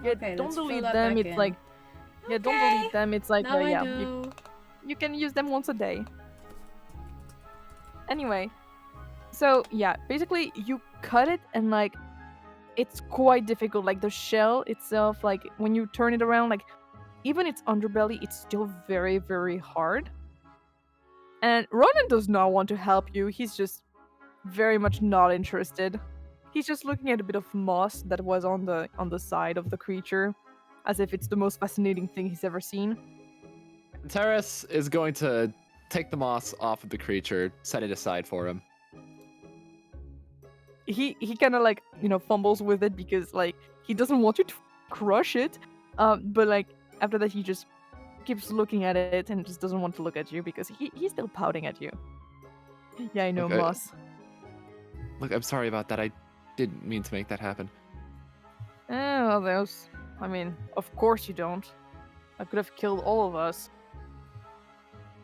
Yeah, Okay, don't let's fill delete that them. back It's in. like, yeah, don't Okay. delete them. It's like, Now I yeah, know. you can use them once a day. Anyway, so yeah, basically you cut it and like, it's quite difficult. Like the shell itself, like when you turn it around, like even its underbelly, it's still very, very hard. And Ronan does not want to help you. He's just very much not interested. He's just looking at a bit of moss that was on the side of the creature, as if it's the most fascinating thing he's ever seen. Antares is going to take the moss off of the creature, set it aside for him. He kind of like, you know, fumbles with it because like he doesn't want you to crush it, but like after that he just keeps looking at it and just doesn't want to look at you because he's still pouting at you. Yeah, I know, Okay. moss. Look, I'm sorry about that. I didn't mean to make that happen. Well, those. I mean, of course you don't. I could have killed all of us.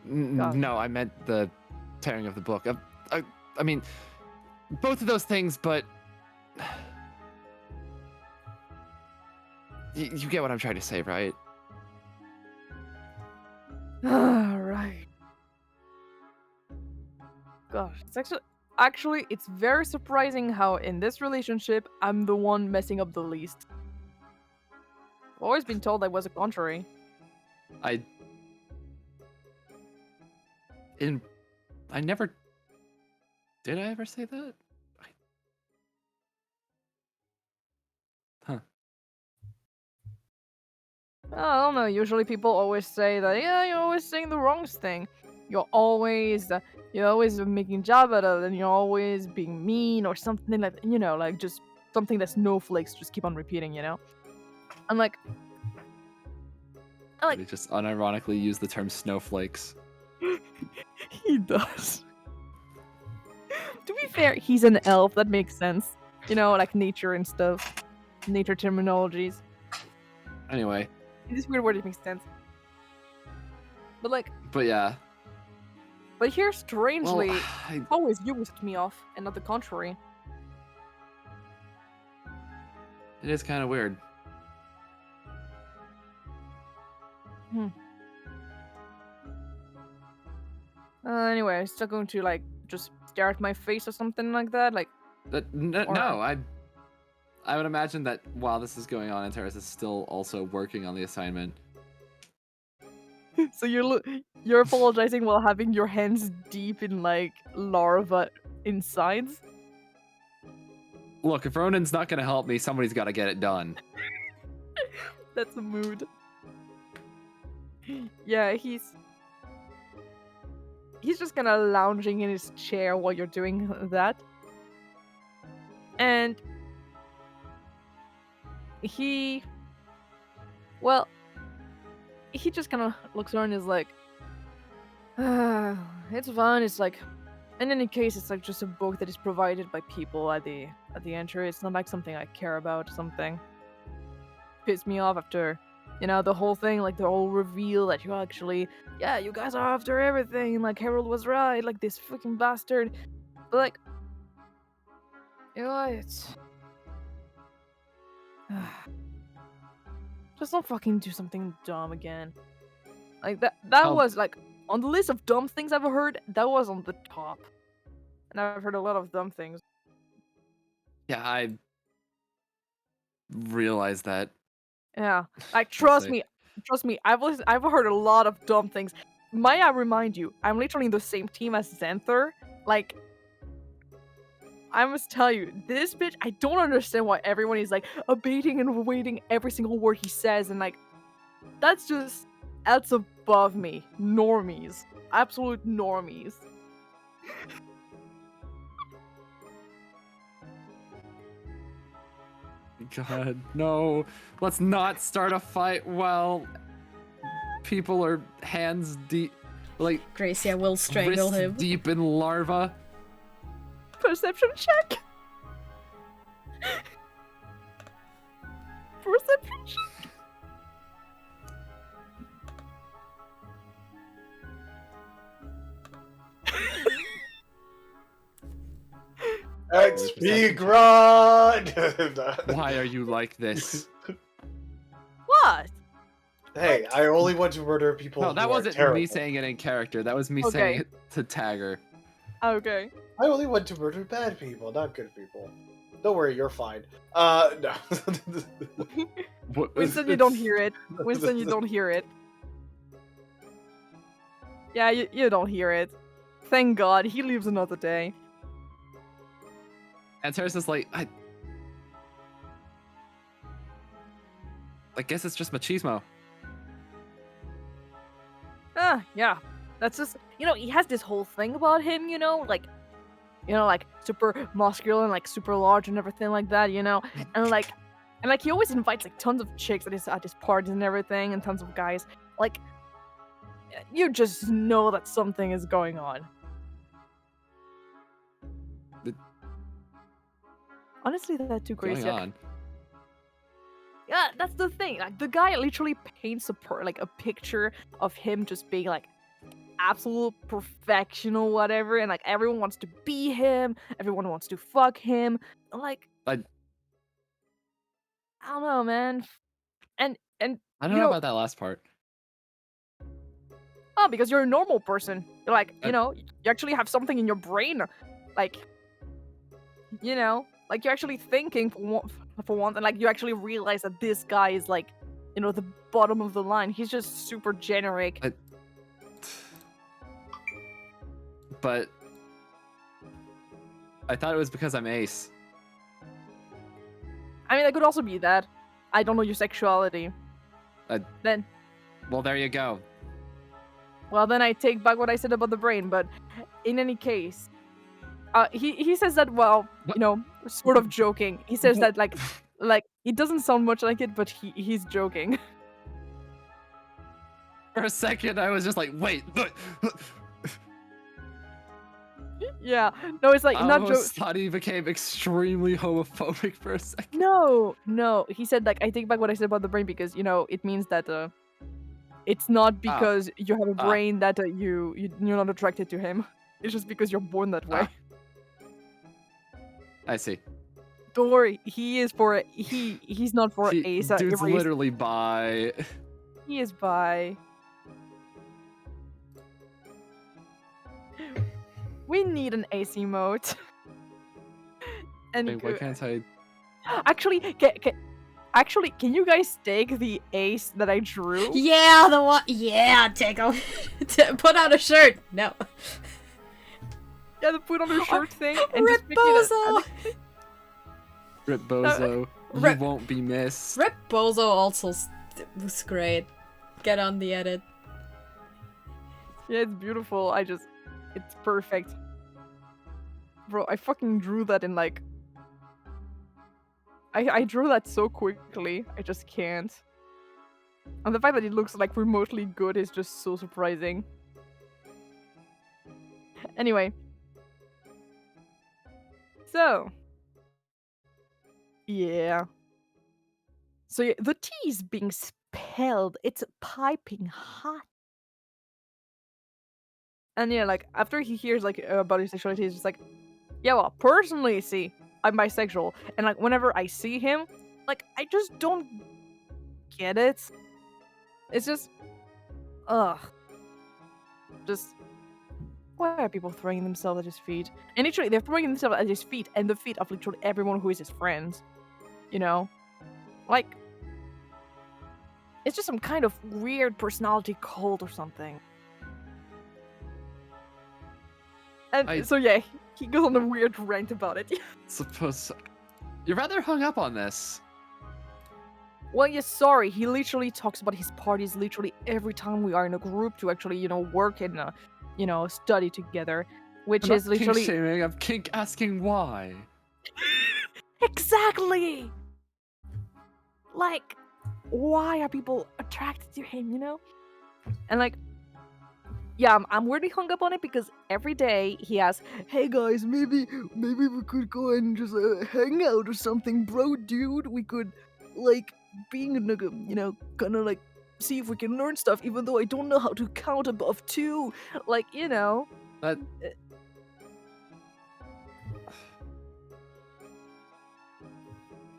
God. No, I meant the tearing of the book. I mean, both of those things, but you get what I'm trying to say, right? Right. Gosh, it's actually it's very surprising how in this relationship I'm the one messing up the least. I've always been told I was a contrary. I never did. I ever say that? Huh. I don't know. Usually people always say that, yeah, you're always saying the wrong thing. You're always making job out of it, and you're always being mean or something like, you know, like just something that snowflakes just keep on repeating, you know. I'm like, They just unironically use the term snowflakes. he does. To be fair, he's an elf. That makes sense. You know, like nature and stuff, nature terminologies. Anyway, In this weird word, it makes sense. But like, but yeah. but here, strangely, Well, always you whisked me off, and not the contrary. it is kind of weird. Anyway, I'm still going to like just stare at my face or something like that. Like, Or- No, I would imagine that while this is going on, Antares is still also working on the assignment. so you're apologizing while having your hands deep in like larva insides. Look, if Ronan's not going to help me, somebody's got to get it done. That's a mood. Yeah, he's just kind of lounging in his chair while you're doing that. And he just kind of looks around and is like, it's fun. It's like, in any case, it's like just a book that is provided by people at the entry. It's not like something I care about. Something pissed me off after, you know, the whole thing, like the whole reveal that you actually, yeah, you guys are after everything. Like Harold was right. Like this freaking bastard. But like, you know, it's just don't fucking do something dumb again. Like that Oh. was like on the list of dumb things I've heard, that was on the top. And I've heard a lot of dumb things. Yeah, I realize that. Yeah. Like Let's trust me, I've heard a lot of dumb things. Might I remind you, I'm literally in the same team as Zanther. Like, I must tell you, this bitch, I don't understand why everyone is like abating and awaiting every single word he says, and like, that's above me. Normies. Absolute normies. God, no. Let's not start a fight while people are hands deep, like Gracia will strangle wrist him. deep in larva. Perception check. Perception check. XP grind! Why are you like this? What? Hey, I only want to murder people. No, that who are wasn't terrible. me saying it in character. That was me Okay. saying it to Tagger. Okay. I only want to murder bad people, not good people. Don't worry, you're fine. No. Winston, you don't hear it. Winston, you don't hear it. Yeah, you don't hear it. Thank God, he lives another day. Antares is like, I guess it's just machismo. Yeah. That's just, he has this whole thing about him, like super muscular and like super large and everything like that, and like he always invites like tons of chicks at his parties and everything, and tons of guys. Like, you just know that something is going on. Honestly, that too, Going Gracia. on. Yeah, that's the thing. Like, the guy literally paints a picture of him just being like absolute perfection or whatever, and like everyone wants to be him, everyone wants to fuck him. Like, I don't know, man. And I don't know about that last part. oh, because you're a normal person. You're like, you actually have something in your brain, like, like you're actually thinking for once, and like you actually realize that this guy is like, the bottom of the line. He's just super generic. But I thought it was because I'm ace. I mean, that could also be that. I don't know your sexuality. Then, Well, there you go. well, then I take back what I said about the brain. But in any case, he says that, well, sort of joking. He says that like it doesn't sound much like it, but he's joking. For a second, I was just like, wait. Yeah, no, it's like I not almost joke. thought he became extremely homophobic for a second. No. He said like I take back what I said about the brain because it means that it's not because you have a brain that you're not attracted to him. It's just because you're born that way. I see. Don't worry, he's not for ace. Dude's literally bi. He is bi. We need an ace emote. And Wait, why can't I? actually, can you guys take the ace that I drew? Yeah, the one. Yeah, take a put on a shirt. No. Yeah, the put on your shirt thing and Rip just pick it Bozo. up. Rip Bozo. Rip- You won't be missed. Rip Bozo also was great. Get on the edit. Yeah, it's beautiful. It's perfect. Bro, I fucking drew that in like... I drew that so quickly. I just can't. And the fact that it looks like remotely good is just so surprising. Anyway. So. Yeah. So yeah, the tea is being spilled. It's piping hot. And yeah, like, after he hears, like, about his sexuality, he's just like, yeah, well, personally, see, I'm bisexual. And, like, whenever I see him, like, I just don't get it. It's just, ugh. Just, why are people throwing themselves at his feet? And literally, they're throwing themselves at his feet and the feet of literally everyone who is his friends. Like, it's just some kind of weird personality cult or something. And so yeah, he goes on a weird rant about it. Suppose you're rather hung up on this. Well, yeah, sorry. He literally talks about his parties literally every time we are in a group to actually, work and, study together. Which is literally... Kink shaming, I'm kink asking why. Exactly! like, why are people attracted to him, you know? And like, yeah, I'm weirdly hung up on it because every day he asks, "Hey guys, maybe we could go and just hang out or something, bro, dude. We could like being like kind of like see if we can learn stuff, even though I don't know how to count above 2. Like, you know." That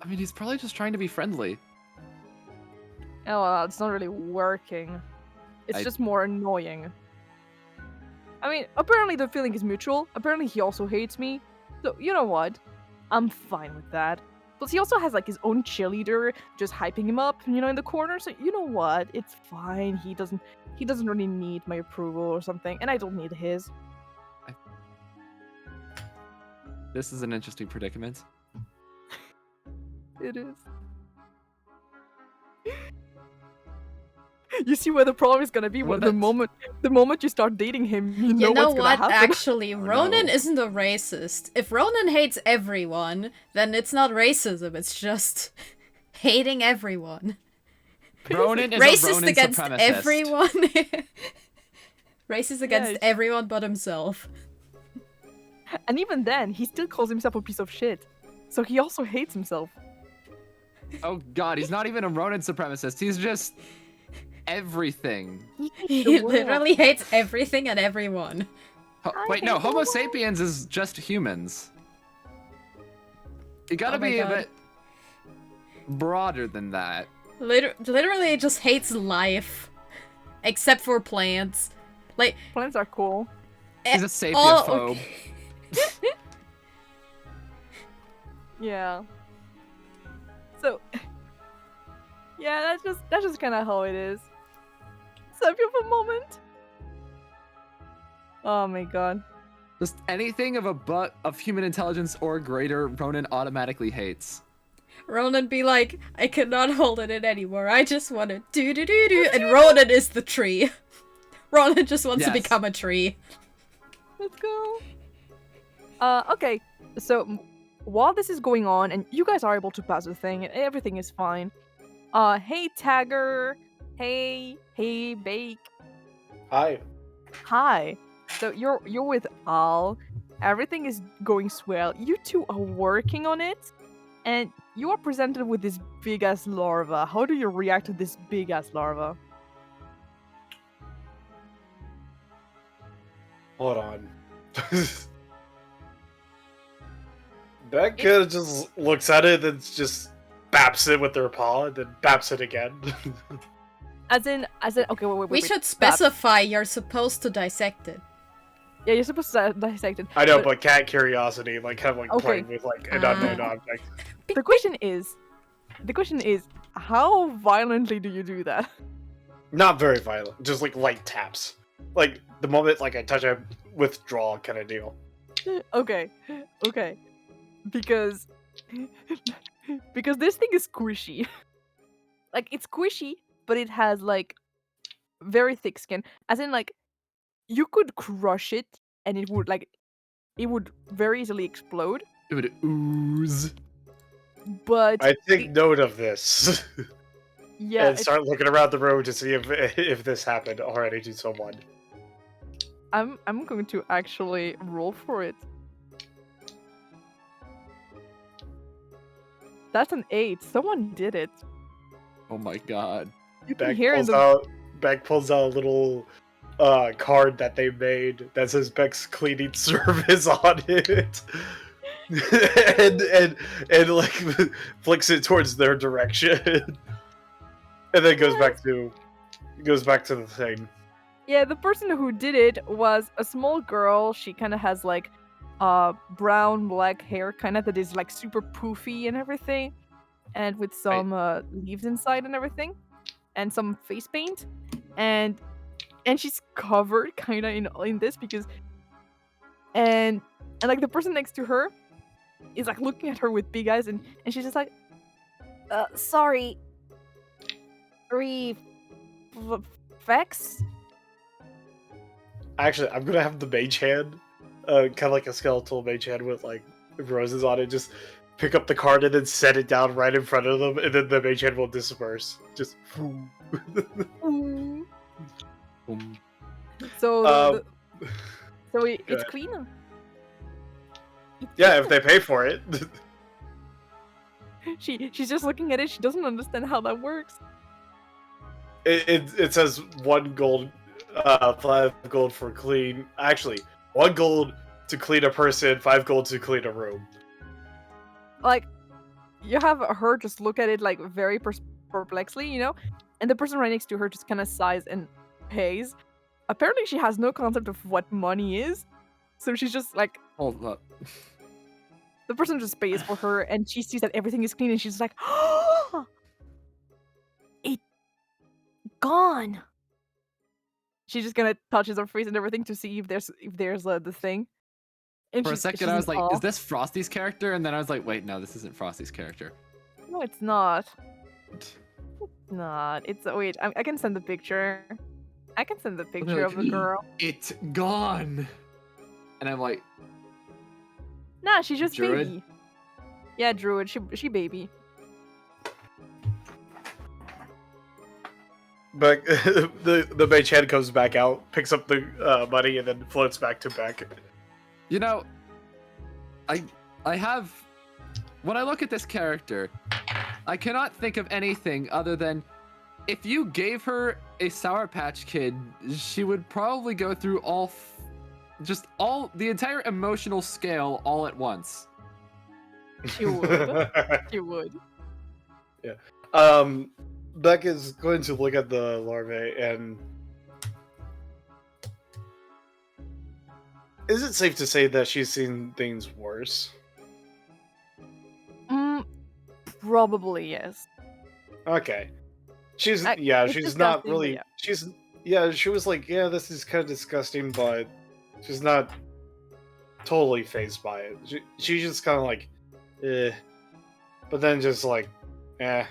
I mean, he's probably just trying to be friendly. Oh, well, it's not really working. It's just more annoying. I mean, apparently the feeling is mutual. Apparently he also hates me. So, you know what? I'm fine with that. Plus, he also has, like, his own cheerleader just hyping him up, in the corner. So, you know what? It's fine. He doesn't really need my approval or something. And I don't need his. This is an interesting predicament. It is. You see where the problem is gonna be. The moment you start dating him, you know what's gonna happen. Actually, Ronan isn't a racist. If Ronan hates everyone, then it's not racism. It's just hating everyone. Ronan is racist a Ronan against supremacist. everyone. Racist against everyone but himself. And even then, he still calls himself a piece of shit. So he also hates himself. Oh god, he's not even a Ronan supremacist. He's just everything. He literally hates everything and everyone. Wait, no, Homo sapiens is just humans. You gotta be a bit broader than that. Literally, it just hates life. Except for plants. Like, plants are cool. He's a sapiophobe. Okay. Yeah. So, yeah, that's just kind of how it is. Sapiophobe moment. Oh my god. Just anything of human intelligence or greater, Ronan automatically hates. Ronan be like, I cannot hold it in anymore. I just want to do. And Ronan is the tree. Ronan just wants to become a tree. Let's go. Okay. So, while this is going on, and you guys are able to pass the thing, and everything is fine. Hey Tagger. Hey Baek. Hi. So you're with Al. Everything is going swell. You two are working on it, and you are presented with this big ass larva. How do you react to this big ass larva? Hold on. Becca just looks at it and just baps it with their paw, and then baps it again. As in, okay, wait. We should specify you're supposed to dissect it. Yeah, you're supposed to dissect it. I know, but cat curiosity, like, kind of like playing with like an unknown object. The question is, how violently do you do that? Not very violent, just like light taps. Like the moment like I touch a withdraw kind of deal. Okay. Because this thing is squishy. Like, it's squishy, but it has like very thick skin. As in, like, you could crush it and it would very easily explode. It would ooze. But I take note of this. Yeah. And start looking around the room to see if this happened already to someone. I'm going to actually roll for it. That's an 8. Someone did it. Oh my god. You can hear Beck pulls out a little card that they made that says Beck's cleaning service on it. and like flicks it towards their direction. And then goes back to the thing. Yeah, the person who did it was a small girl. She kind of has like brown black hair, kind of, that is like super poofy and everything, and with some leaves inside and everything, and some face paint, and she's covered kind of in this because and like the person next to her is like looking at her with big eyes, and she's just like, sorry, Vex. Actually, I'm gonna have the mage hand, kind of like a skeletal mage hand with like roses on it, just pick up the card and then set it down right in front of them, and then the mage hand will disperse. Just. So, so go it's ahead. cleaner. Yeah, if they pay for it. She's just looking at it. She doesn't understand how that works. It says 1 gold, 5 gold for clean. Actually, 1 gold to clean a person, 5 gold to clean a room. Like, you have her just look at it like very perplexly, you know, and the person right next to her just kind of sighs and pays. Apparently, she has no concept of what money is, so she's just like, Hold up. the person just pays for her, and she sees that everything is clean, and she's like, "Oh, it's gone." She's just gonna touches her face and everything to see if there's the thing. And For a she's second, I was in like, awe. is this Frosty's character? And then I was like, wait, no, this isn't Frosty's character. No, it's not. It's not. It's wait. I can send the picture. I can send the picture of the girl. It's gone. And I'm like, Nah, she's just Druid? baby. Yeah, druid. She baby. But the mage hand comes back out, picks up the money, and then floats back to Baek. you know, I have, when I look at this character, I cannot think of anything other than if you gave her a Sour Patch Kid, she would probably go through the entire emotional scale all at once. She would. She would. Baek is going to look at the larvae and... Is it safe to say that she's seen things worse? Probably yes. Okay. She's It's she's not disgusting, really... yeah. She was like, yeah, this is kind of disgusting, but she's not totally fazed by it. She's just kind of like, eh. But then just like, eh.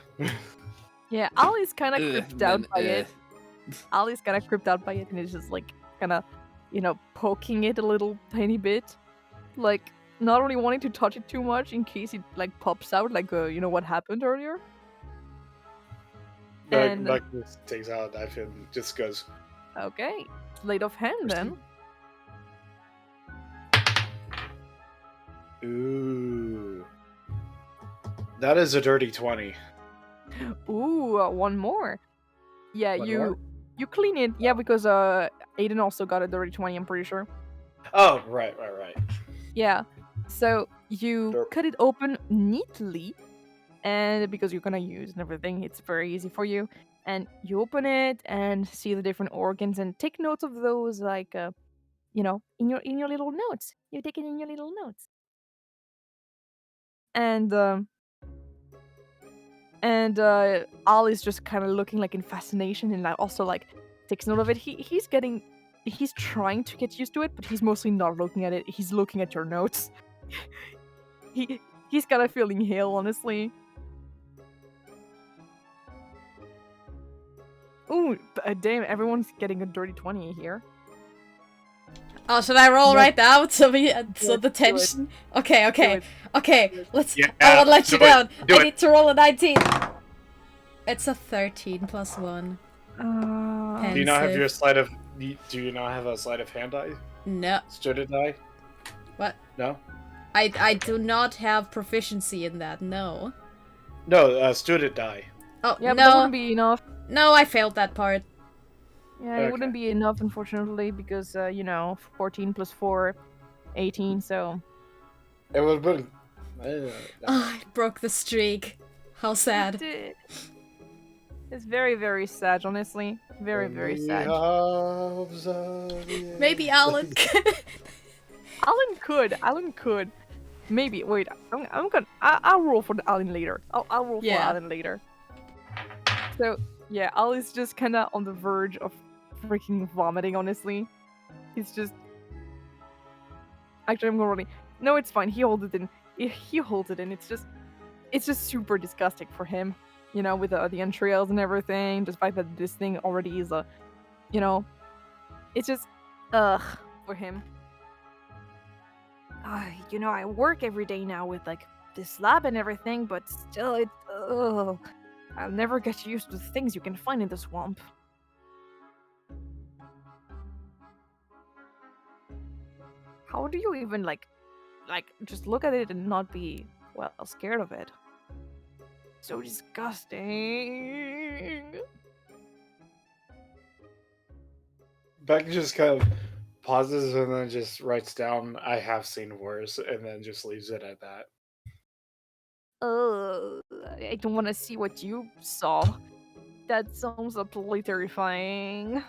Yeah, Ali's kind of Ugh, creeped out then, by it. Ali's kind of creeped out by it, and is just like kind of, poking it a little tiny bit, like not really wanting to touch it too much in case it like pops out, like what happened earlier. And- Baek just takes out a knife and just goes, Okay, sleight of hand then. ooh. That is a dirty 20. Ooh, one more. Yeah, One you more? you clean it. Yeah, because Hayden also got a dirty 20. I'm pretty sure. Oh, right. Yeah. So you Derp. cut it open neatly, and because you're gonna use and everything, it's very easy for you. And you open it and see the different organs and take notes of those, like in your little notes. You take it in your little notes. And Al is just kind of looking like in fascination, and like also like takes note of it. He's trying to get used to it, but he's mostly not looking at it. He's looking at your notes. He's kind of feeling ill, honestly. Ooh, damn! Everyone's getting a dirty 20 here. Oh, should I roll No. right now so the Do it. tension? Okay. Do it. Let's. Yeah, I won't let you do it. down. Do I it. need to roll a 19. It's a 13 plus 1. Uh, Do you not have Pensive. your sleight of... Do you not have a sleight of hand die? No. Student die? What? No? I do not have proficiency in that. No. No, student die. Oh yeah, but that no. wouldn't be enough. No, I failed that part. Yeah, it wouldn't be enough, unfortunately, because 14 plus 4, 18. So It would have been... Oh, I broke the streak. How sad. It's very, very sad, honestly. Very, very sad. Maybe Alan. Alan could. Maybe. Wait, I'll roll for the Alan later. I'll roll for Yeah. Alan later. So yeah, Al is just kind of on the verge of freaking vomiting. Honestly, he's just. Actually, I'm gonna. No, it's fine. He holds it in. He holds it in. It's just super disgusting for him. With the entrails and everything. Despite that this thing already is it's just for him. I work every day now with like this lab and everything, but still, I'll never get used to the things you can find in the swamp. How do you even like just look at it and not be scared of it? So disgusting. Beck just kind of pauses and then just writes down, "I have seen worse," and then just leaves it at that. I don't want to see what you saw. That sounds absolutely terrifying.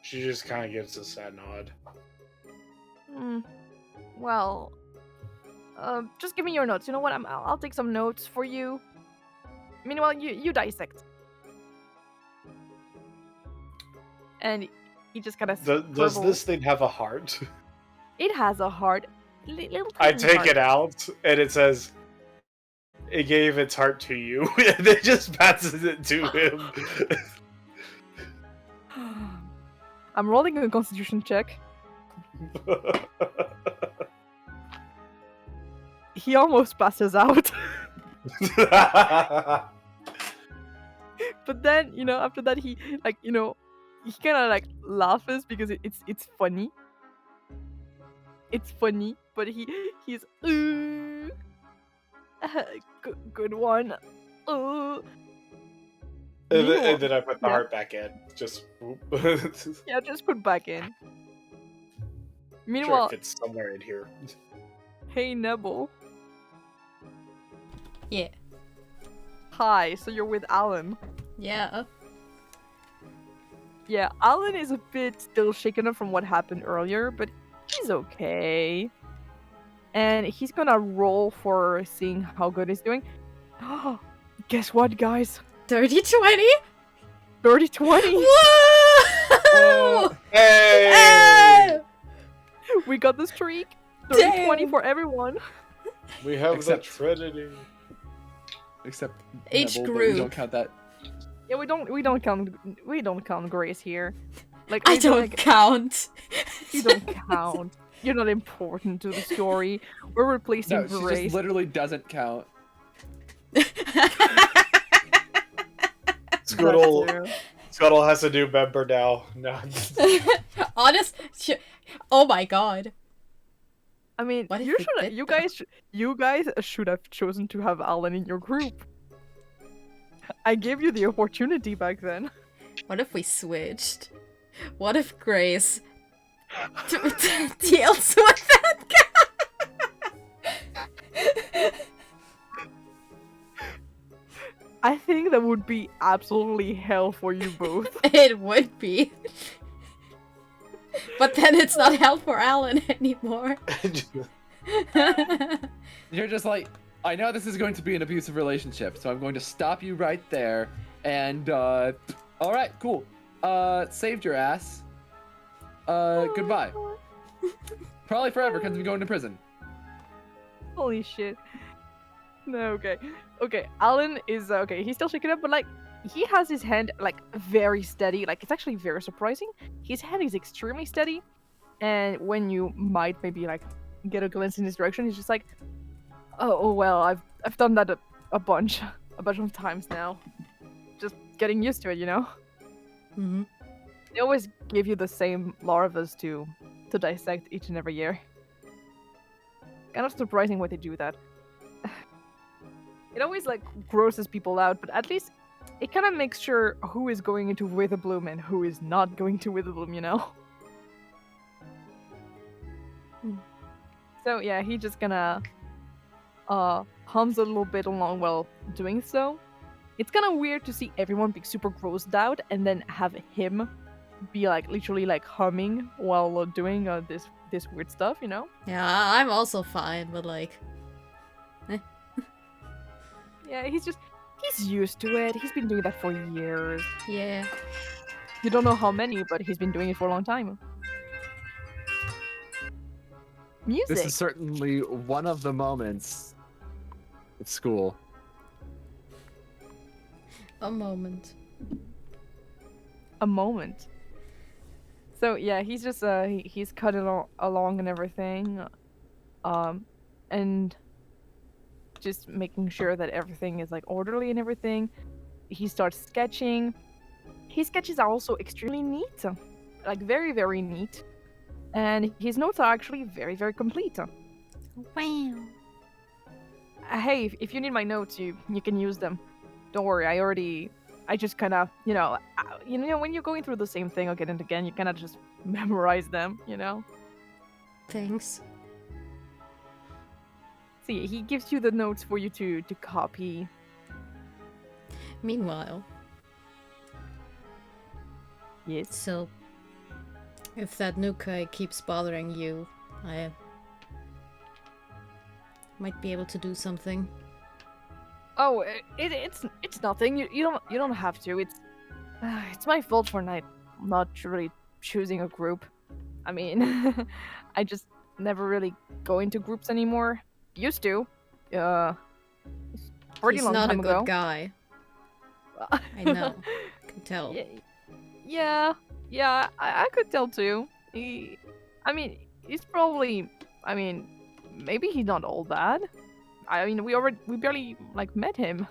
She just kind of gives a sad nod. Well, just give me your notes. You know what? I'll take some notes for you. Meanwhile, you dissect. And he just kind of. Does this thing have a heart? It has a heart. I take it out, and it says, "It gave its heart to you," and it just passes it to him. I'm rolling a constitution check. He almost passes out. But then, after that, he he kind of laughs because it's funny. It's funny, but he's good one. And then I put the heart back in. Just yeah, just put back in. Sure, Meanwhile, if it's somewhere in here. Hey Nebel. Yeah. Hi, so you're with Alan. Yeah. Yeah, Alan is a bit still shaken up from what happened earlier, but he's okay. And he's gonna roll for seeing how good he's doing. Guess what, guys? 30-20? 30-20! Whoa! Hey! We got the streak. 30-20 Damn. for everyone. We have Except- the Trinity. Except Each Nebel, but group. we don't count that. Yeah, we don't count Grace here. Like I maybe, don't like, count. you don't count. You're not important to the story. We're replacing No, she Grace. just literally doesn't count. Scuttle has a new member now. No. Oh my god. I mean, What if you we should. did You that? guys should have chosen to have Alan in your group. I gave you the opportunity back then. What if we switched? What if Grace deals with that guy? I think that would be absolutely hell for you both. It would be. But then it's not hell for Alan anymore. You're just like, I know this is going to be an abusive relationship, so I'm going to stop you right there. And, alright, cool. Saved your ass. Goodbye. Probably forever, because I'm going to prison. Holy shit. No, okay. Okay, Alan is, okay, he's still shaking up, but, like, he has his hand, like, very steady. Like, it's actually very surprising. His hand is extremely steady. And when you might maybe, like, get a glance in his direction, he's just like, oh well, I've done that a bunch of times now. Just getting used to it, you know? Mm-hmm. They always give you the same larvas to dissect each and every year. Kind of surprising why they do that. It always, like, grosses people out, but at least it kind of makes sure who is going into Witherbloom and who is not going to Witherbloom, you know? So, yeah, he just gonna hums a little bit along while doing so. It's kind of weird to see everyone be super grossed out and then have him be, like, literally, like, humming while doing this weird stuff, you know? Yeah, I'm also fine, but like... Yeah, he's used to it. He's been doing that for years. Yeah. You don't know how many, but he's been doing it for a long time. Music. This is certainly one of the moments at school. A moment. A moment. So yeah, he's just he's cutting along and everything, and just making sure that everything is like orderly and everything. He starts sketching. His sketches are also extremely neat, like very, very neat. And his notes are actually very, very complete. Wow. Hey, if you need my notes, you can use them. Don't worry, I just kind of, when you're going through the same thing again and again, you kind of just memorize them, Thanks. See, he gives you the notes for you to copy. Meanwhile, Yes. so if that nuke keeps bothering you, I might be able to do something. Oh, it's nothing. You don't have to. It's my fault for not really choosing a group. I mean, I just never really go into groups anymore. Used to. Pretty He's long not time a good ago. guy. I know. Can tell. Yeah, I could tell too. He's probably, maybe he's not all bad. I mean, we barely like met him.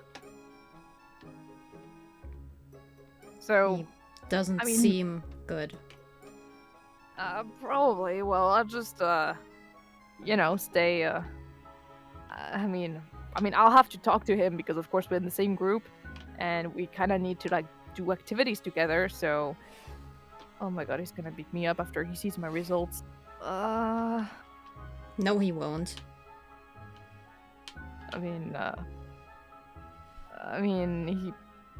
So, He doesn't I mean, seem good. probably. Well, I'll just stay. I'll have to talk to him because, of course, we're in the same group, and we kind of need to like do activities together. So, oh my god, he's gonna beat me up after he sees my results. No, he won't. He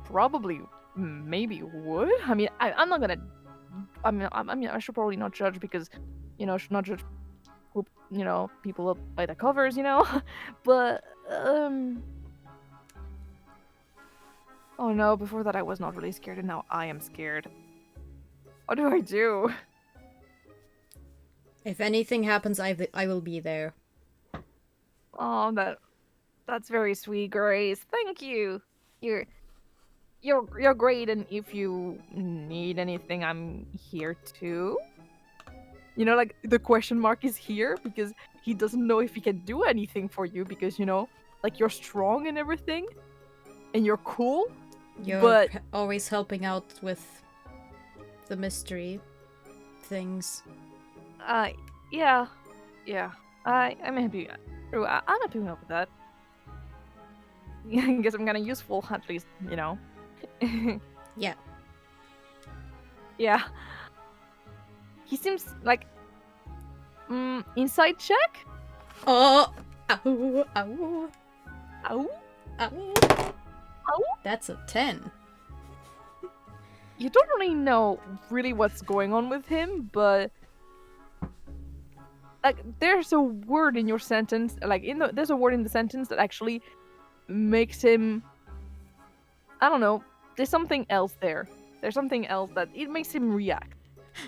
probably maybe would. I'm not gonna. I should probably not judge because, I should not judge group, people up by the covers, but oh no, before that I was not really scared and now I am scared. What do I do? If anything happens, I will be there. Oh, that's very sweet, Grace. Thank you. You're great, and if you need anything, I'm here too. Like the question mark is here because he doesn't know if he can do anything for you because like you're strong and everything, and you're cool. You're always helping out with the mystery things. Yeah. I'm happy. I'm happy with that. I guess I'm kind of useful, at least, Yeah. Yeah. He seems like... insight check? Oh! Ow! Ow! Ow? Ow! Ow? That's a 10. You don't really know what's going on with him, but... like, there's a word in your sentence, there's a word in the sentence that actually makes him... I don't know. There's something else there. There's something else that it makes him react.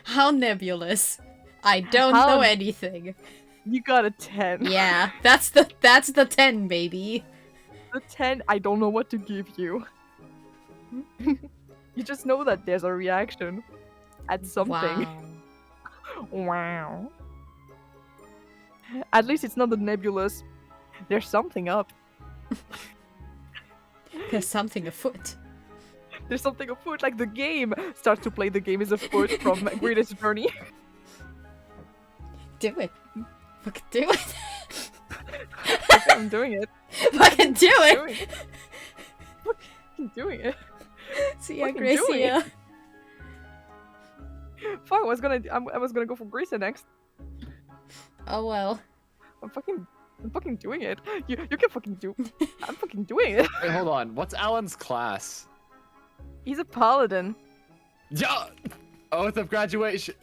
How nebulous. I don't know anything. You got a 10. Yeah, that's the 10, baby. The 10, I don't know what to give you. You just know that there's a reaction at something. Wow. At least it's not the nebulous. There's something up. There's something afoot. There's something afoot, like the game. Start to play the game is afoot from Greatest Journey. Do it. Fucking do it. I'm doing it. Fucking do it. I'm doing it. See ya, Gracia. Fuck, I was gonna go for Gracia next. Oh well. I'm fucking doing it. You can fucking do. I'm fucking doing it. Wait, hold on. What's Alan's class? He's a paladin. Yeah. Oath of graduation.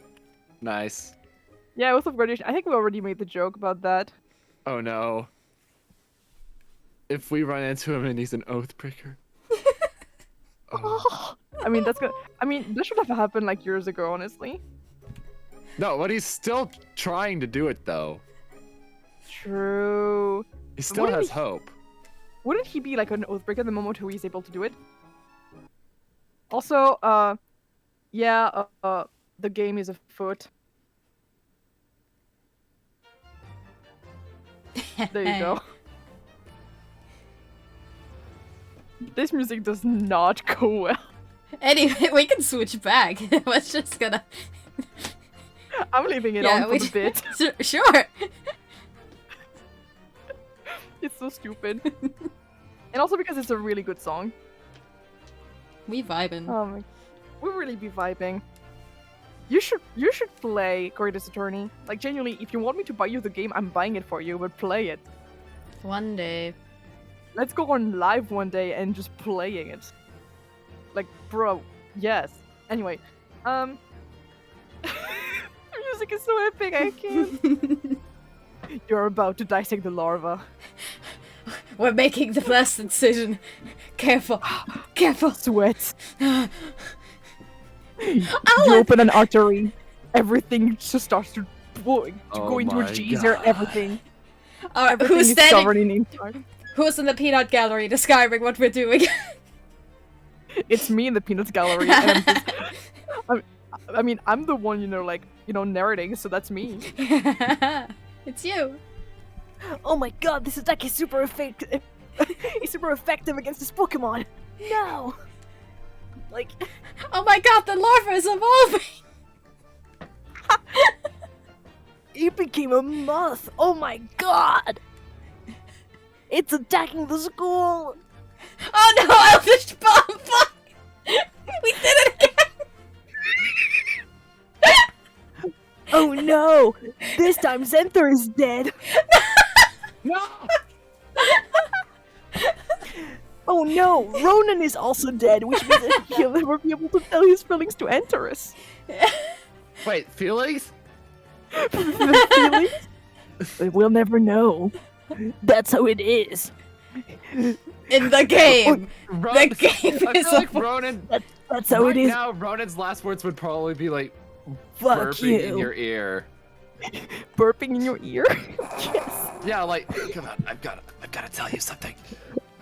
Nice. Yeah, oath of graduation. I think we already made the joke about that. Oh no. If we run into him and he's an oath breaker. Oh. That should have happened like years ago, honestly. No, but he's still trying to do it though. True. He still has hope. Wouldn't he be like an oathbreaker the moment who is able to do it? Also, the game is afoot. There you go. This music does not go well. Anyway, we can switch back. We're just gonna. I'm leaving it Yeah, on for the bit. Sure. It's so stupid. And also because it's a really good song. We vibing. We'll really be vibing. You should play Greatest Attorney. Like, genuinely, if you want me to buy you the game, I'm buying it for you, but play it. One day. Let's go on live one day and just playing it. Like, bro, yes. Anyway, the music is so epic, I can't. You're about to dissect the larva. We're making the last decision. Careful. Careful. Sweat. Alan! You open an artery. Everything just starts to go Oh into a my geyser. God. Everything. Alright, Everything who's is covered standing? in ink. Who's in the peanut gallery describing what we're doing? It's me in the Peanuts gallery. And I'm the one, narrating, so that's me. It's you. Oh my god, this attack is super effective. It's super effective against this Pokemon. No. Like, Oh my god, the larva is evolving. it became a moth. Oh my god. It's attacking the school. Oh no, Elfish Bomb! Fuck! We did it again! Oh no. This time Zanther is dead. No! Oh no, Ronan is also dead, which means that he'll never be able to tell his feelings to Antares. Wait, feelings? Feelings? But we'll never know. That's how it is. In the game! Ronan, The game I is feel like a- Ronan. That's how right it is. now, Ronan's last words would probably be like Fuck burping in you. your ear. Burping in your ear? Yes. Yeah, like, come on, I've got to tell you something.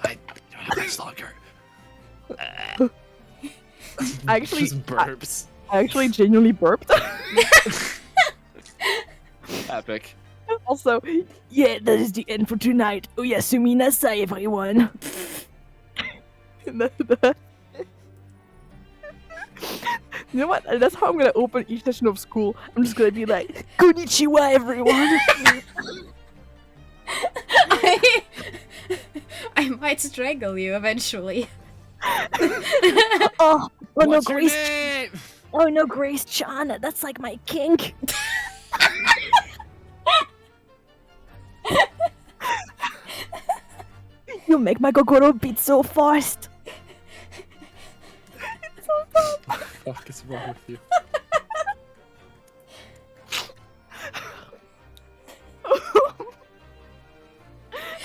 I don't have much longer. Actually, just burps. I actually genuinely burped. Epic. Also, yeah, that is the end for tonight. Oyasumi nasai, everyone. You know what? That's how I'm gonna open each session of school. I'm just gonna be like, Konnichiwa, everyone. I might strangle you eventually. oh no, What's your Grace. name? Oh no, Grace Chana. That's like my kink. You make my Gogoro beat so fast. It's so dumb. Fuck is wrong with you?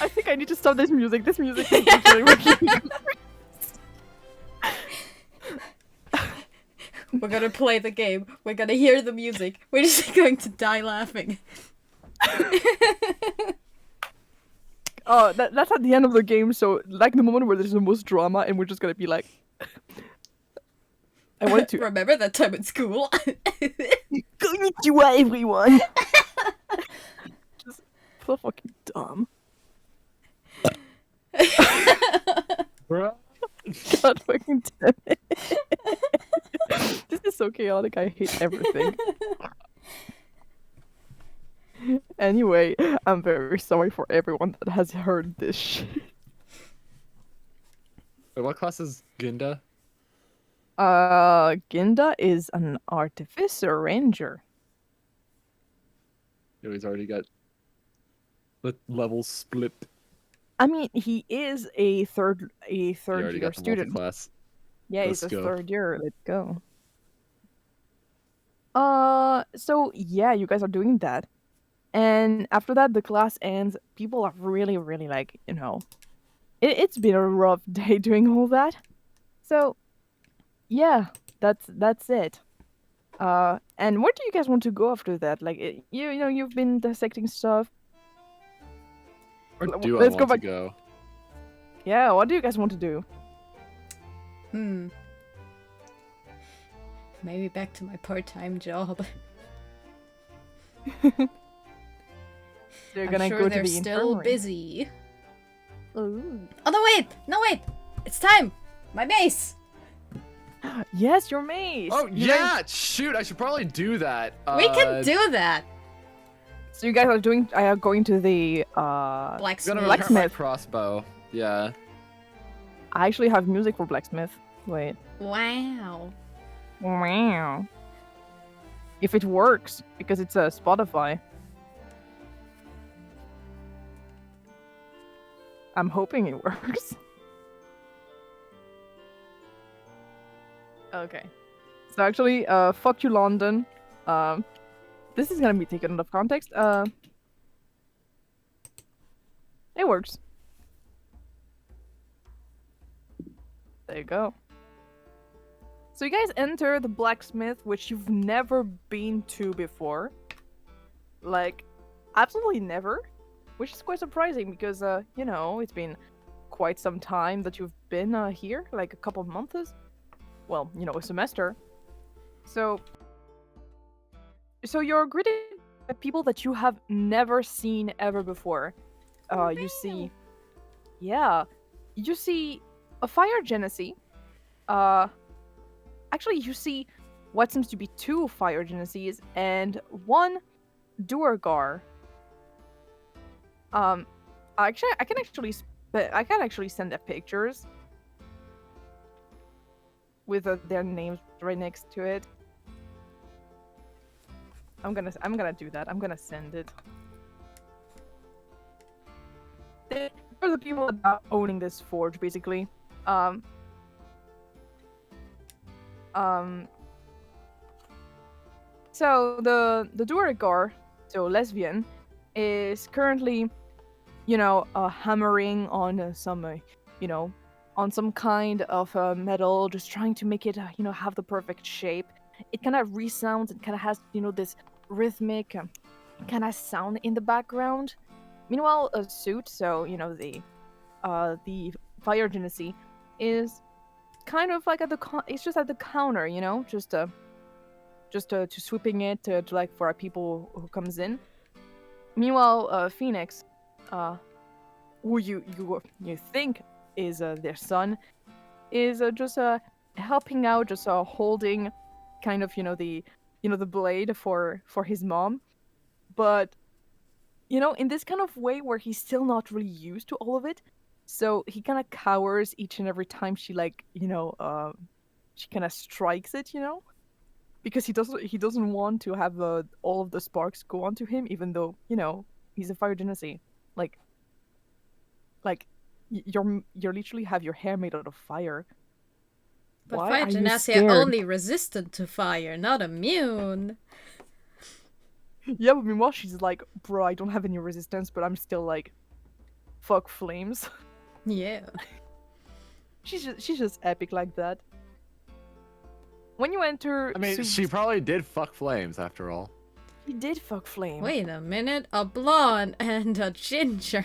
I think I need to stop this music. This music is actually working. We're gonna play the game. We're gonna hear the music. We're just going to die laughing. Oh, that's at the end of the game, so like the moment where there's the most drama and we're just gonna be like... I wanted to... Remember that time at school? Konnichiwa, everyone! Just so fucking dumb. Bruh. God fucking damn it. This is so chaotic, I hate everything. Anyway, I'm very sorry for everyone that has heard this shit. Wait, what class is Ginda? Ginda is an artificer ranger. Oh, he's already got the levels split. I mean, he is a third He already year got the student. multi-class. Yeah, Let's he's a go. third year. Let's go. So yeah, you guys are doing that. And after that, the class ends. People are really, really like, it's been a rough day doing all that. So, yeah, that's it. And where do you guys want to go after that? Like, you've been dissecting stuff. Where do Let's I go want back. to go? Yeah, what do you guys want to do? Maybe back to my part-time job. They're I'm gonna sure go to they're the still infirmary. busy. Ooh. Oh no wait! It's time! My mace! Yes, your mace. Oh You yeah, guys- shoot! I should probably do that. We can do that! so you guys are going to the I'm Blacksmith. gonna repair my Blacksmith. crossbow. Yeah. I actually have music for blacksmith. Wait. Wow. Wow. If it works, because it's a Spotify. I'm hoping it works. Okay. So actually, fuck you, London. This is gonna be taken out of context. It works. There you go. So you guys enter the blacksmith, which you've never been to before. Like, absolutely never. Which is quite surprising because, you know, it's been quite some time that you've been here, like a couple of months. Well, you know, a semester. So you're greeted by people that you have never seen ever before. You see, yeah, you see a fire genasi. Actually, you see what seems to be two fire genasies and one duergar. Actually, I can actually send the pictures with their names right next to it. I'm gonna do that. I'm gonna send it. They're the people that are owning this forge, basically. So the duergar, so lesbian, is currently, you know, hammering on some, you know, on some kind of metal, just trying to make it, you know, have the perfect shape. It kind of resounds and kind of has, you know, this rhythmic kind of sound in the background. Meanwhile, a suit, so you know the fire genasi, is kind of like at the it's just at the counter, you know, just to sweeping it to like for our people who comes in. Meanwhile, Phoenix, who you think is their son, is just helping out, just holding kind of, you know, the blade for his mom, but you know, in this kind of way where he's still not really used to all of it, so he kind of cowers each and every time she, like, you know, she kind of strikes it, you know, because he doesn't want to have all of the sparks go onto him, even though, you know, he's a fire genasi. Like you're literally have your hair made out of fire. But Why fire are you genasi scared? are only resistant to fire, not immune. Yeah, but meanwhile she's like, bro, I don't have any resistance, but I'm still like, fuck flames. Yeah. She's just epic like that. When you enter, I mean, she probably did fuck flames after all. He did fuck flame. Wait a minute, a blonde and a ginger.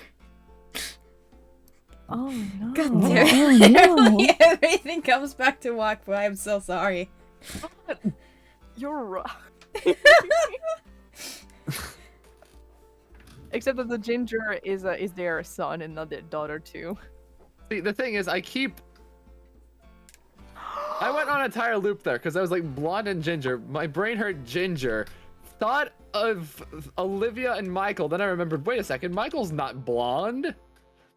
Oh no. God damn Oh, it. no. Everything comes back to Wakfu. I'm so sorry. You're right. Except that the ginger is their son and not their daughter too. See, the thing is, I went on an entire loop there because I was like blonde and ginger. My brain heard ginger, thought of Olivia and Michael. Then I remembered, wait a second, Michael's not blonde.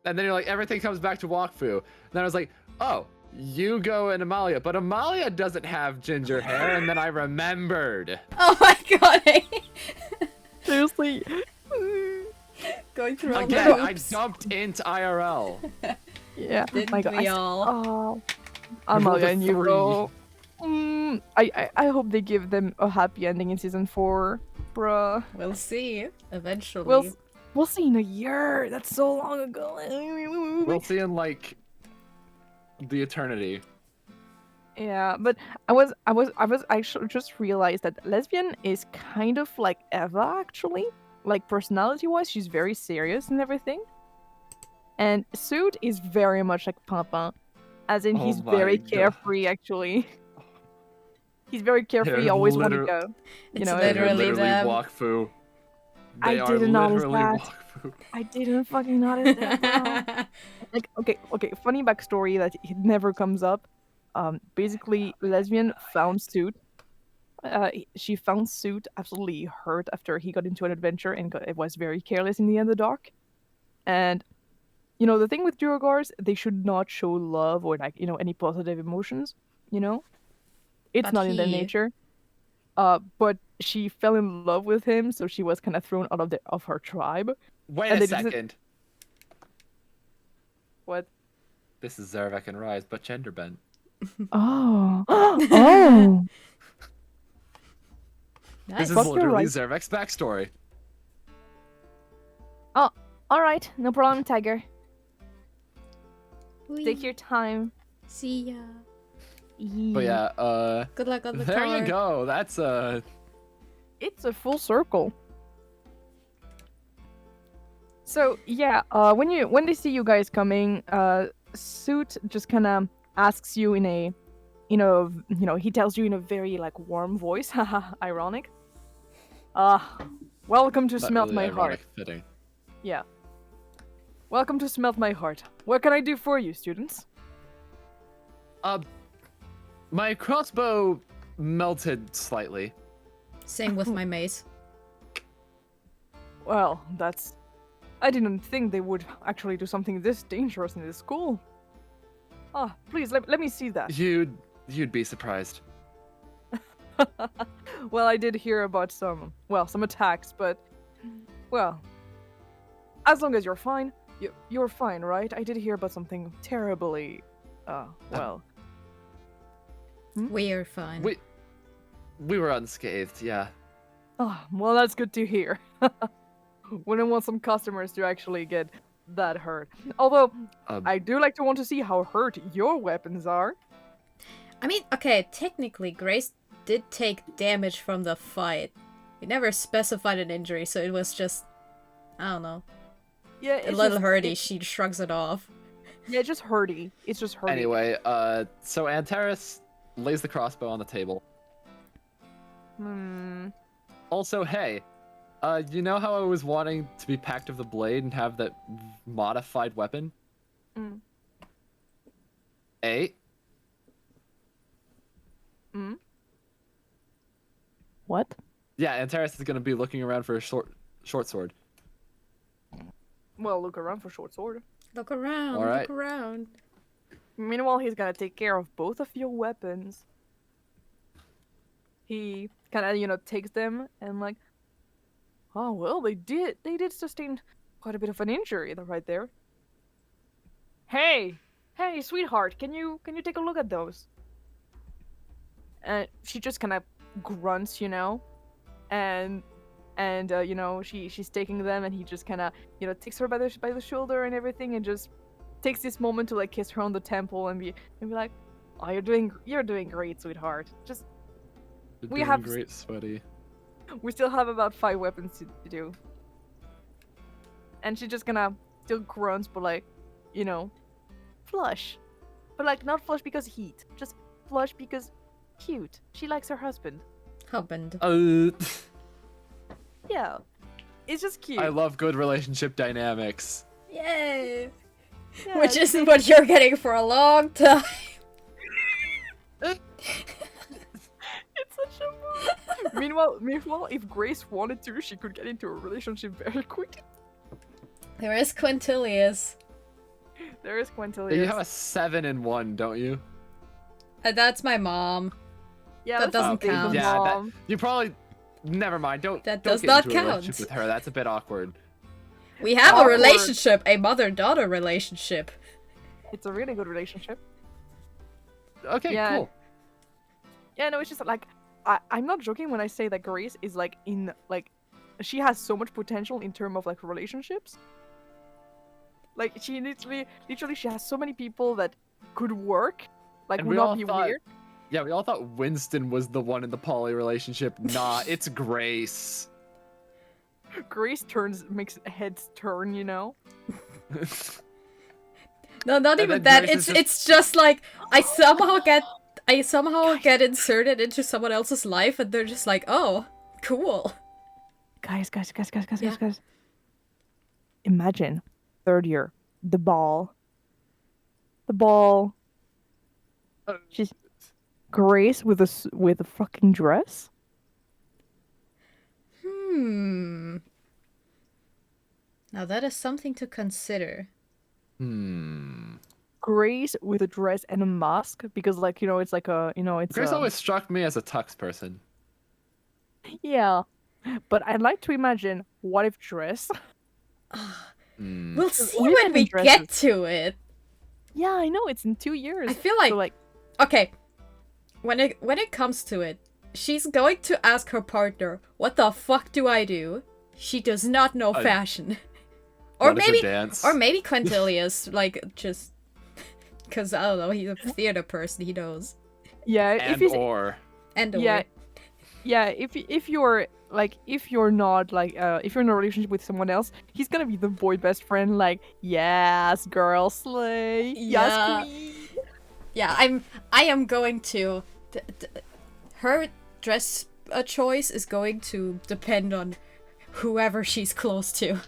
And then you're like, everything comes back to Wakfu. Then I was like, oh, Hugo and Amalia, but Amalia doesn't have ginger hair. And then I remembered. Oh my god. Seriously. Going through all Again, the I hoops. jumped into IRL. Yeah. Didn't my God. we all? Oh. Amalia and Hugo. I hope they give them a happy ending in season 4, bruh. We'll see. Eventually. We'll see in a year. That's so long ago. We'll see in like the eternity. Yeah, but I actually just realized that lesbian is kind of like Eva actually. Like personality-wise, she's very serious and everything. And Suit is very much like Papa, as in Oh he's my very God. carefree actually. He's very carefree, They're always want to liter- go. You It's know, literally them. Wakfu. I They are didn't notice literally that. walkthrough. I didn't fucking notice that. Like, okay, funny backstory that it never comes up. Basically, lesbian found suit. She found suit absolutely hurt after he got into an adventure and it was very careless in the Underdark. And you know the thing with Duragars, they should not show love or like any positive emotions. You know, it's But not in their he- nature. But she fell in love with him, so she was kind of thrown out of her tribe. Wait And a they just- second. What? This is Zarvek and Rise, but gender bent. Oh, oh. Nice. This is Fuck, you're literally right. Zarvek's backstory. All right, no problem, Tiger. Whee. Take your time. See ya. But yeah, Good luck on the there car. you go. That's It's a full circle. So yeah, when they see you guys coming, Suit just kind of asks you in a, he tells you in a very like warm voice, haha, ironic. Welcome to not Smelt really My Heart. ironic, fitting. Yeah. Welcome to Smelt My Heart. What can I do for you, students? My crossbow melted slightly. Same with my mace. Well, I didn't think they would actually do something this dangerous in this school. Please, let me see that. You'd be surprised. Well, I did hear about some attacks, but, well, as long as you're fine, you're fine, right? I did hear about something terribly, well. We're fine. We were unscathed, yeah. Well, that's good to hear. Wouldn't want some customers to actually get that hurt. Although, I do like to want to see how hurt your weapons are. I mean, okay, technically, Grace did take damage from the fight. We never specified an injury, so it was just, I don't know, Yeah, a it's little just, hurty. She shrugs it off. Yeah, just hurty. It's just hurty. Anyway, so Antares lays the crossbow on the table. Also, hey, you know how I was wanting to be Pact of the Blade and have that modified weapon? Mm. 8. What? Yeah, Antares is gonna be looking around for a short sword. Well, look around for short sword. Look around, All right. look around. Meanwhile, he's gonna take care of both of your weapons. He kind of, takes them and like, oh well, they did sustain quite a bit of an injury right there. Hey, sweetheart, can you take a look at those? And she just kind of grunts, and she's taking them, and he just kind of, takes her by the shoulder and everything, and just takes this moment to like kiss her on the temple and be like, oh, you're doing great, sweetheart. Just You're We doing have- great, sweaty. we still have about 5 weapons to do. And she just gonna still grunts, but like, flush. But like not flush because heat, just flush because cute. She likes her husband. Husband. Yeah. It's just cute. I love good relationship dynamics. Yay! Yeah, Which it's isn't what you're getting for a long time. It's such a move. Meanwhile, if Grace wanted to, she could get into a relationship very quickly. There is Quentillius. There is Quentillius. You have a 7 in 1, don't you? That's my mom. Yeah, that that's doesn't the thing, count. Yeah, Mom. you probably. Never mind. Don't. That don't does get not into a count. relationship with her. That's a bit awkward. We have a Awkward. relationship, a mother-daughter relationship. It's a really good relationship. Okay, Yeah. cool. Yeah, no, it's just like I'm not joking when I say that Grace is like she has so much potential in terms of like relationships. Like she literally she has so many people that could work, like And would we all not be thought- weird. Yeah, we all thought Winston was the one in the poly relationship. Nah, it's Grace. Grace makes heads turn, No, not And even then that. Grace is It's just like I somehow get inserted into someone else's life, and they're just like, oh, cool. Guys. Yeah. Imagine, third year, the ball. She's Grace with a fucking dress. Now that is something to consider. Grace with a dress and a mask because, like, it's like it's Grace always struck me as a tux person. yeah. But I'd like to imagine what if dress. We'll see Women when we in dresses. get to it. Yeah, I know it's in 2 years. I feel So, like okay, when it comes to it, she's going to ask her partner, "What the fuck do I do?" She does not know fashion. Or What is a maybe dance? or maybe Quentillius, like, just because I don't know, he's a theater person, he knows. yeah, And if he's or And yeah, if you're like if you're not like if you're in a relationship with someone else, he's gonna be the boy best friend. Like, yes, girl, slay, Yeah. yes, queen. Yeah, I am going to her dress choice is going to depend on whoever she's close to.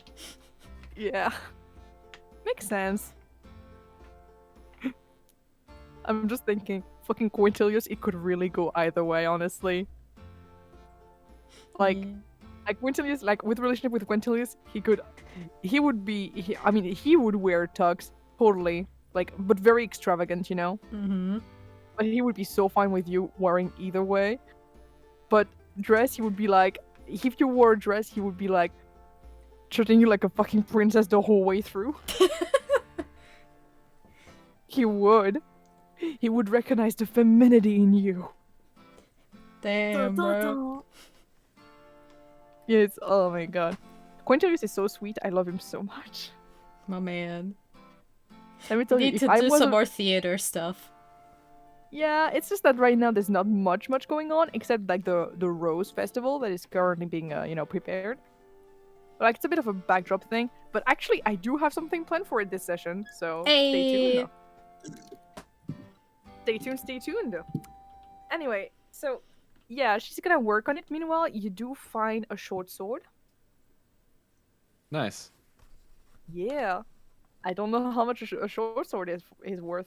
Yeah, makes sense. I'm just thinking, fucking Quentillius, it could really go either way, honestly. Like, Quentillius, like, with relationship with Quentillius, he would wear tux, totally, like, but very extravagant, you know? Mm-hmm. But he would be so fine with you wearing either way. But dress, he would be like, if you wore a dress, he would be like, treating you like a fucking princess the whole way through. He would. He would recognize the femininity in you. Damn, bro. Yes, oh my god. Quentillius is so sweet, I love him so much. My man. Let me tell you, Need if to I do was some more theater stuff. Yeah, it's just that right now there's not much going on, except like the Rose Festival that is currently being, prepared. Like, it's a bit of a backdrop thing, but actually I do have something planned for it this session, so Hey. Stay tuned. Anyway, so yeah, she's gonna work on it. Meanwhile, you do find a short sword. nice. Yeah. I don't know how much a short sword is worth.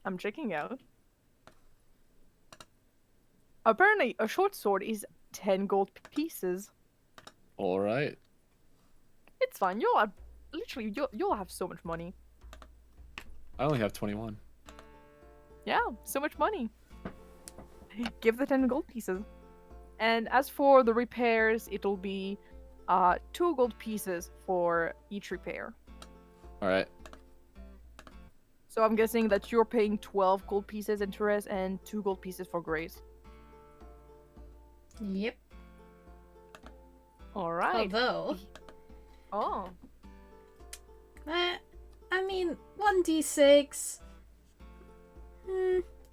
I'm checking out. Apparently, a short sword is 10 gold pieces. All right. It's fine. You'll have so much money. I only have 21. Yeah, so much money. Give the 10 gold pieces. And as for the repairs, it'll be 2 gold pieces for each repair. All right. So I'm guessing that you're paying 12 gold pieces, Antares, and 2 gold pieces for Grace. Yep. Alright. Although, Oh. I mean, 1d6.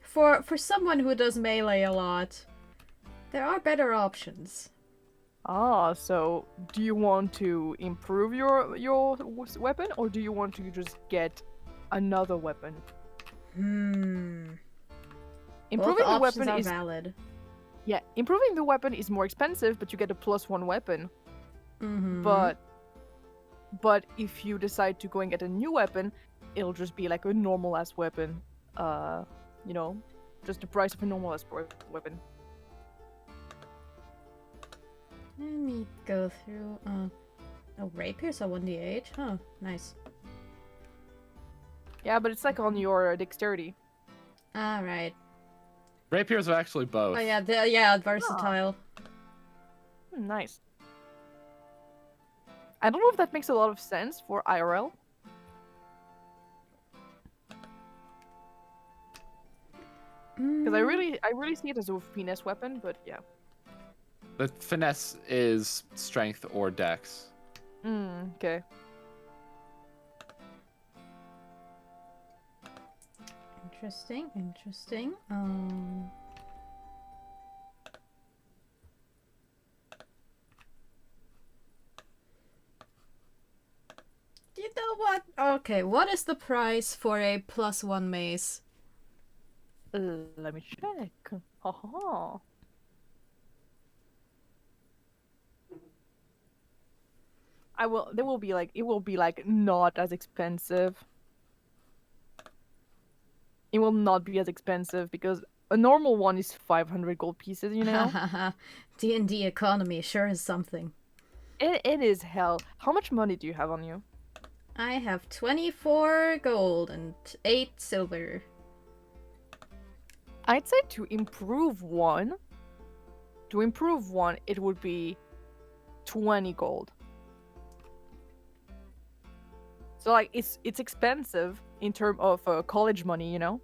For someone who does melee a lot, there are better options. Ah, so do you want to improve your weapon, or do you want to just get another weapon? Both Improving the options weapon are is valid. Yeah, improving the weapon is more expensive, but you get a +1 weapon. Mm-hmm. But if you decide to go and get a new weapon, it'll just be like a normal ass weapon. Just the price of a normal ass weapon. Let me go through. Rapiers are 1d8. Huh, nice. Yeah, but it's like on your dexterity. Alright. Rapiers are actually both. Oh yeah, versatile. Nice. I don't know if that makes a lot of sense for IRL. Because I really see it as a finesse weapon, but yeah. The finesse is strength or dex. Okay. Interesting. You know what? Okay, what is the price for a +1 mace? Let me check. Haha. It will be like not as expensive. It will not be as expensive because a normal one is 500 gold pieces, you know? D&D economy sure is something. It is hell. How much money do you have on you? I have 24 gold and 8 silver. I'd say to improve one, it would be 20 gold. So like it's expensive in terms of college money, you know.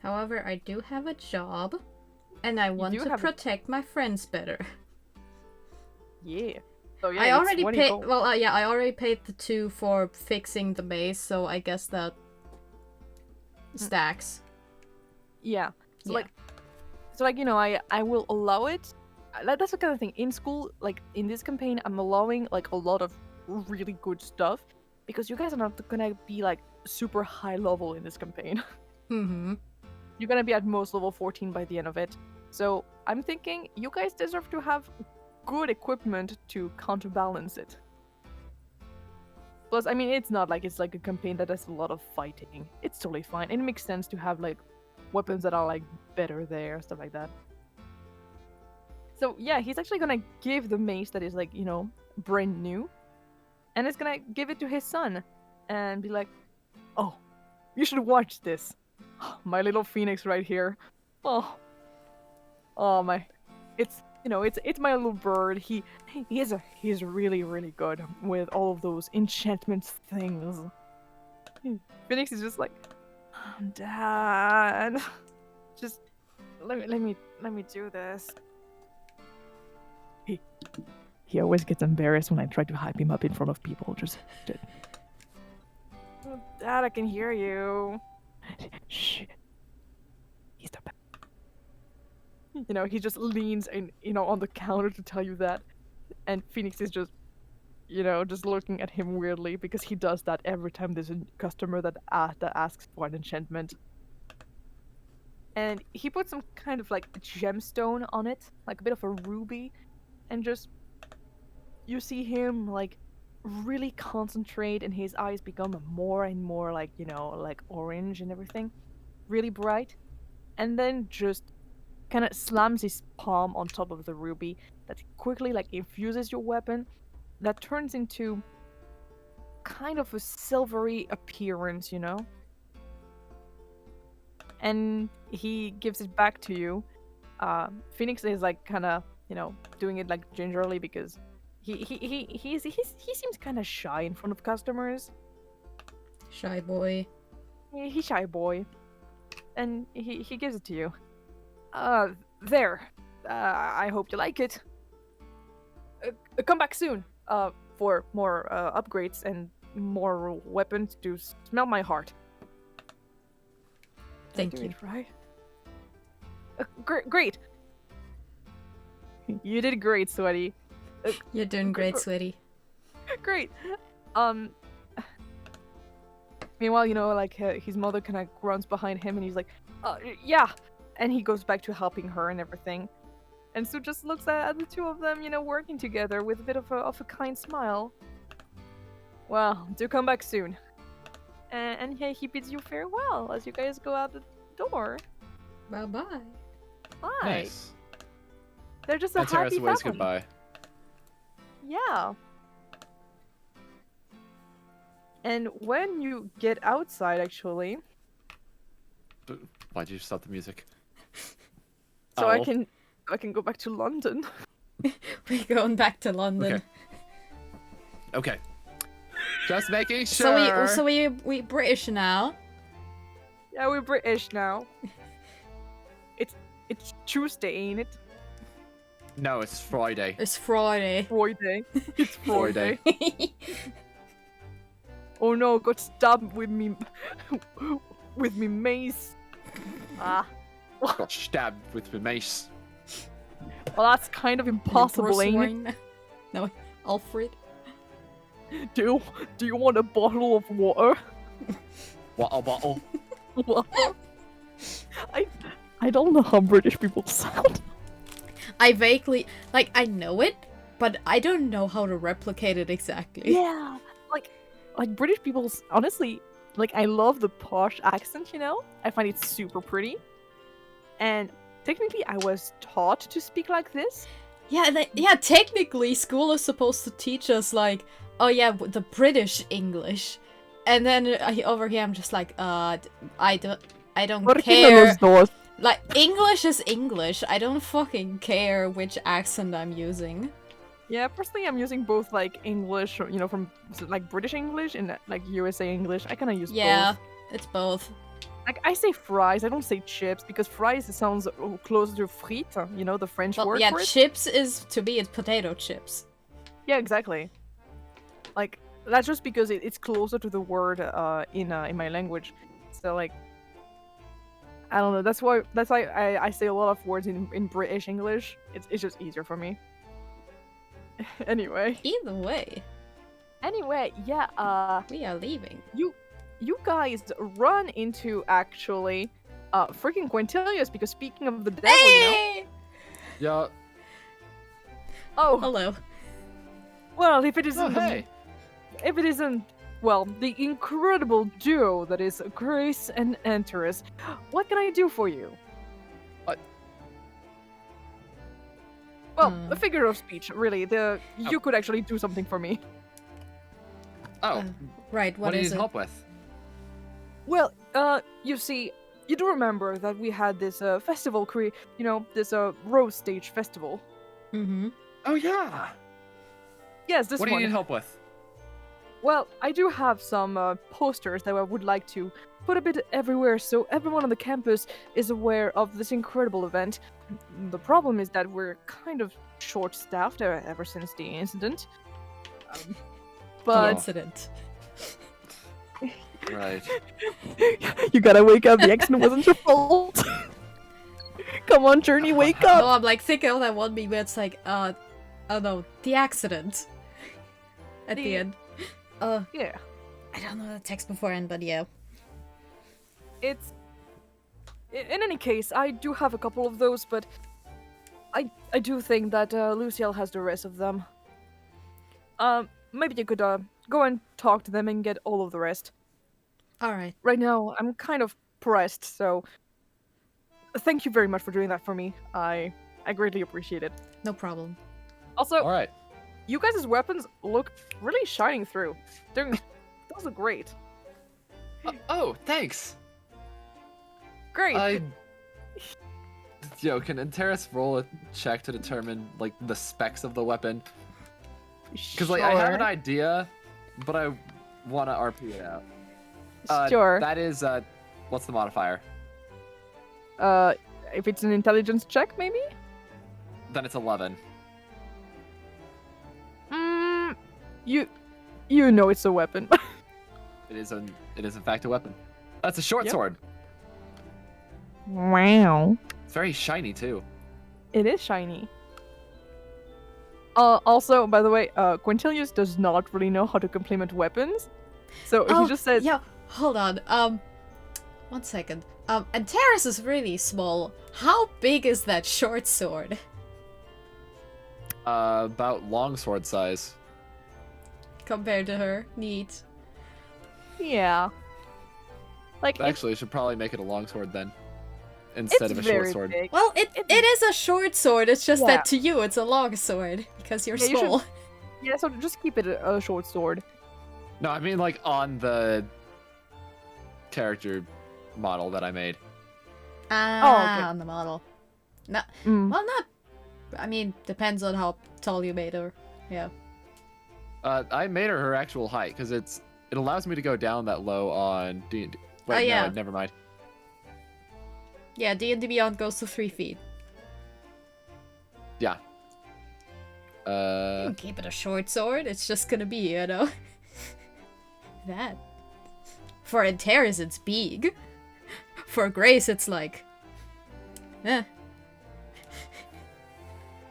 However, I do have a job, and I want to protect my friends better. Yeah. So yeah, I already paid. gold. Well, yeah, I already paid the 2 for fixing the maze, so I guess that stacks. Yeah. So Yeah. like you know, I will allow it. That's the kind of thing in school. Like in this campaign, I'm allowing like a lot of really good stuff because you guys are not gonna be like super high level in this campaign. Mm-hmm. You're gonna be at most level 14 by the end of it. So I'm thinking you guys deserve to have good equipment to counterbalance it. Plus, I mean, it's not like it's like a campaign that has a lot of fighting. It's totally fine. And it makes sense to have like weapons that are like better there, stuff like that. So yeah, he's actually gonna give the mace that is like, you know, brand new. And he's gonna give it to his son and be like, oh, you should watch this. My little phoenix right here. Oh my, it's, you know, it's my little bird. He's really good with all of those enchantment things. Phoenix is just like, Dad, just let me do this. He always gets embarrassed when I try to hype him up in front of people. Just oh, Dad, I can hear you. Shh. He's the best. You know, he just leans in, you know, on the counter to tell you that. And Phoenix is just, you know, just looking at him weirdly because he does that every time there's a customer that asks for an enchantment. And he puts some kind of like gemstone on it, like a bit of a ruby, and just you see him like really concentrate and his eyes become more and more like, you know, like orange and everything, really bright, and then just kind of slams his palm on top of the ruby that quickly like infuses your weapon that turns into kind of a silvery appearance, you know, and he gives it back to you. Phoenix is like kind of, you know, doing it like gingerly because he seems kind of shy in front of customers. Shy boy. He's shy boy, and he gives it to you. There. I hope you like it. Come back soon. For more upgrades and more weapons to smell my heart. Thank you. It right. Great. You did great, Sweaty. You're doing great, sweetie. Great. Meanwhile, you know, like his mother kind of runs behind him, and he's like, "Yeah," and he goes back to helping her and everything. And Sue just looks at the two of them, you know, working together with a bit of a kind smile. Well, do come back soon. And yeah, he bids you farewell as you guys go out the door. Bye bye. Bye. Nice. They're just a Antares happy waves family. goodbye. Yeah. And when you get outside, actually, Why'd you stop the music? so Oh. I can go back to London. We're going back to London. Okay. Just making sure. So we British now. Yeah, we're British now. It's Tuesday, ain't it? No, it's Friday. It's Friday. Friday. It's Friday. Friday. Oh no, got stabbed with me mace. Got stabbed with the mace. Well, that's kind of impossible, Bruce ain't it? Wayne. No, Alfred. Do you want a bottle of water? What a bottle. I don't know how British people sound. I vaguely like I know it, but I don't know how to replicate it exactly. Yeah, like British people. Honestly, like I love the posh accent. You know, I find it super pretty. And technically, I was taught to speak like this. Yeah, technically school is supposed to teach us like, oh yeah, the British English. And then over here I'm just like, I don't care. Like, English is English. I don't fucking care which accent I'm using. Yeah, personally, I'm using both like English, or, from like British English and like USA English. I kind of use both. It's both. Like I say fries, I don't say chips because fries sounds closer to frites. The French word for it. Chips is to me it's potato chips. Yeah, exactly. Like that's just because it's closer to the word in my language. So like, I don't know. That's why I say a lot of words in British English. It's just easier for me. Anyway. Either way. Anyway, yeah. We are leaving. You guys run into actually freaking Quentillius because speaking of the devil, Hey! Yeah. Oh, Hello. well, if it isn't hey. if it isn't the incredible duo that is Grace and Antares, what can I do for you? What? Well, a figure of speech, really. You could actually do something for me. Oh. Right, What do you is need it? help with? Well, you see, you do remember that we had this festival, this Rose Stage festival. Mm-hmm. Oh yeah. Yes, this What do you one. need help with? Well, I do have some posters that I would like to put a bit everywhere so everyone on the campus is aware of this incredible event. The problem is that we're kind of short-staffed ever since the incident. But Incident. Right. you gotta wake up. The accident wasn't your fault. Come on, Journey, wake up. No, I'm like thinking of that one meme where it's like, oh no, the accident. At the end. Yeah. I don't know the text beforehand, but yeah. It's... In any case, I do have a couple of those, but I do think that Luciel has the rest of them. Maybe you could go and talk to them and get all of the rest. Alright. Right now, I'm kind of pressed, so thank you very much for doing that for me. I greatly appreciate it. No problem. Also, All right. you guys' weapons look really shining through. Those look great. Oh, thanks. Great. Yo, can Antares roll a check to determine like the specs of the weapon? Because like I have an idea, but I want to RP it out. Sure. That is what's the modifier? If it's an intelligence check, maybe? Then it's 11. You know it's a weapon. It is in fact a weapon. That's a short sword. Wow. It's very shiny too. It is shiny. Also, by the way, Quentillius does not really know how to complement weapons. So he just said... Yeah, hold on. 1 second. Antares is really small. How big is that short sword? About longsword size. Compared to her. Neat. Yeah. Like, Actually, you should probably make it a longsword then, instead of a short sword. Big. Well, it is a short sword. It's just Yeah. that to you it's a long sword because you're Yeah, you small. Yeah, so just keep it a short sword. No, I mean like on the character model that I made. Ah, okay. on the model. No, Mm. well, not. I mean, depends on how tall you made her. Yeah. I made her actual height because it allows me to go down that low on D&D. Wait, yeah. no, never mind. Yeah, D&D Beyond goes to 3 feet. Yeah. You can keep it a short sword. It's just gonna be, that. For Antares, it's big. For Grace, it's like, eh.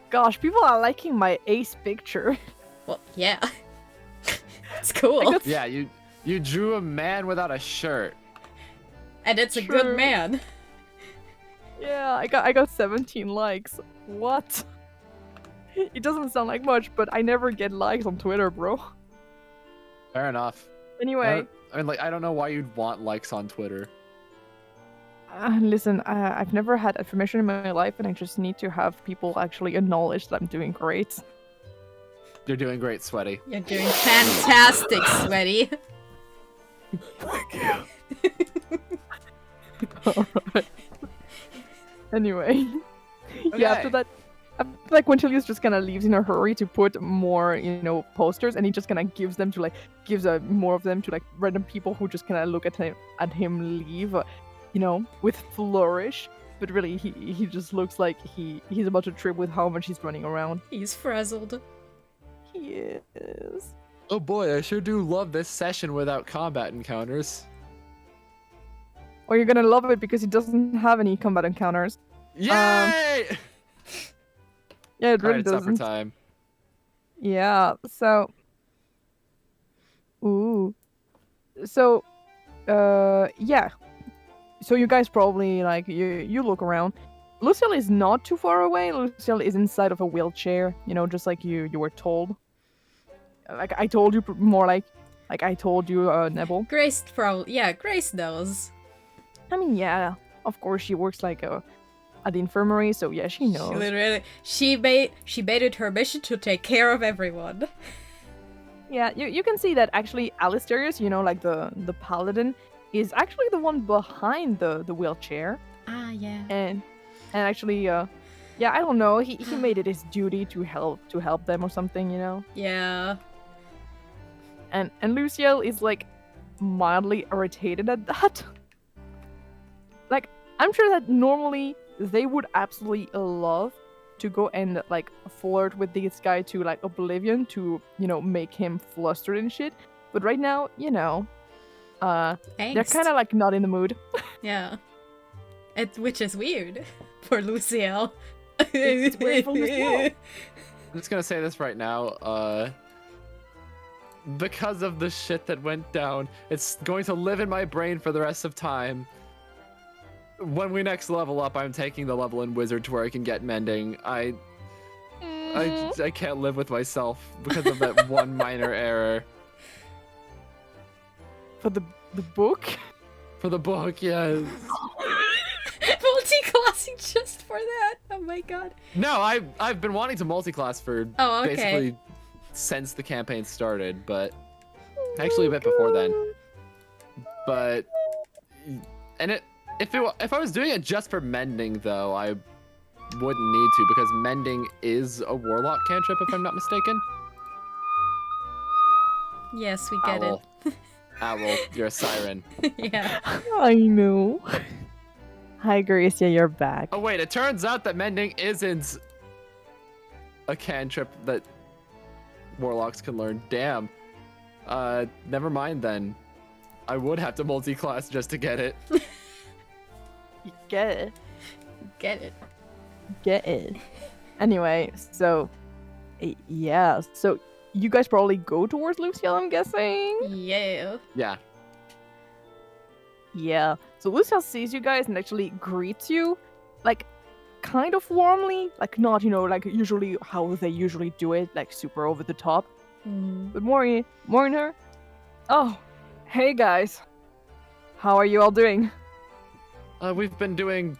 Gosh, people are liking my ace picture. Well, yeah. That's cool. got- Yeah, you drew a man without a shirt. And it's a True. good man. Yeah, I got 17 likes. What? It doesn't sound like much, but I never get likes on Twitter, bro. Fair enough. Anyway, I mean, like, I don't know why you'd want likes on Twitter. listen, I've never had affirmation in my life, and I just need to have people actually acknowledge that I'm doing great. You're doing great, Sweaty. You're doing fantastic, Sweaty. Alright. Anyway. Yeah, after Okay. that, Quentillius just kind of leaves in a hurry to put more, posters, and he just kind of gives them to gives more of them to random people who just kind of look at him leave, with flourish. But really, he just looks like he's about to trip with how much he's running around. He's frazzled. He is. Oh boy, I sure do love this session without combat encounters. Or you're gonna love it because he doesn't have any combat encounters. Yay! Yeah, it really Alright, it's supper doesn't. time. Yeah, so... Ooh. So, yeah. So you guys probably, you look around. Luciel is not too far away. Luciel is inside of a wheelchair, just like you were told. Like, I told you, more like I told you, Nebel. Grace Grace knows. I mean, yeah, of course she works, at the infirmary, so yeah, she knows. She made it her mission to take care of everyone. Yeah, you can see that actually Alisterius, the paladin, is actually the one behind the wheelchair. Ah, yeah. And actually, yeah, I don't know, he made it his duty to help them or something, Yeah. And Luciel is mildly irritated at that. I'm sure that normally they would absolutely love to go and flirt with this guy to Oblivion to make him flustered and shit. But right now, they're Angst. kind of not in the mood. Yeah. Which is weird for Luciel. It's weird for Luciel. I'm just gonna say this right now, because of the shit that went down, it's going to live in my brain for the rest of time. When we next level up, I'm taking the level in Wizard to where I can get mending. I can't live with myself because of that one minor error. For the book? For the book, yes. Multi-classing just for that. Oh my god. No, I've been wanting to multi-class for basically since the campaign started, but actually a bit before then. But if I was doing it just for mending, though, I wouldn't need to, because mending is a warlock cantrip, if I'm not mistaken. Yes, we get Owl. Owl, you're a siren. it. Yeah. I know. Hi, Gracia, you're back. Oh wait, it turns out that mending isn't a cantrip that warlocks can learn. Damn. Never mind then. I would have to multi-class just to get it. You get it. Get it. Get it. Anyway, so yeah, so you guys probably go towards Luciel, I'm guessing. Yeah. Yeah. Yeah. So Luciel sees you guys and actually greets you, kind of warmly, not usually how they usually do it, super over the top, but more in her. Oh, hey guys, how are you all doing? We've been doing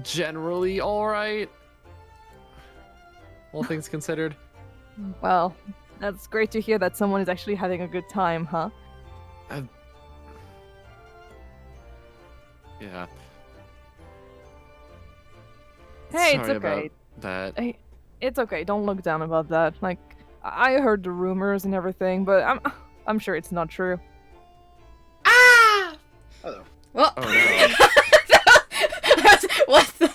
generally alright. All things considered. Well, that's great to hear that someone is actually having a good time, huh? Yeah. Hey, Sorry it's okay. about that. It's okay. Don't look down about that. I heard the rumors and everything, but I'm sure it's not true. Ah! Hello. Well. Oh no. What the?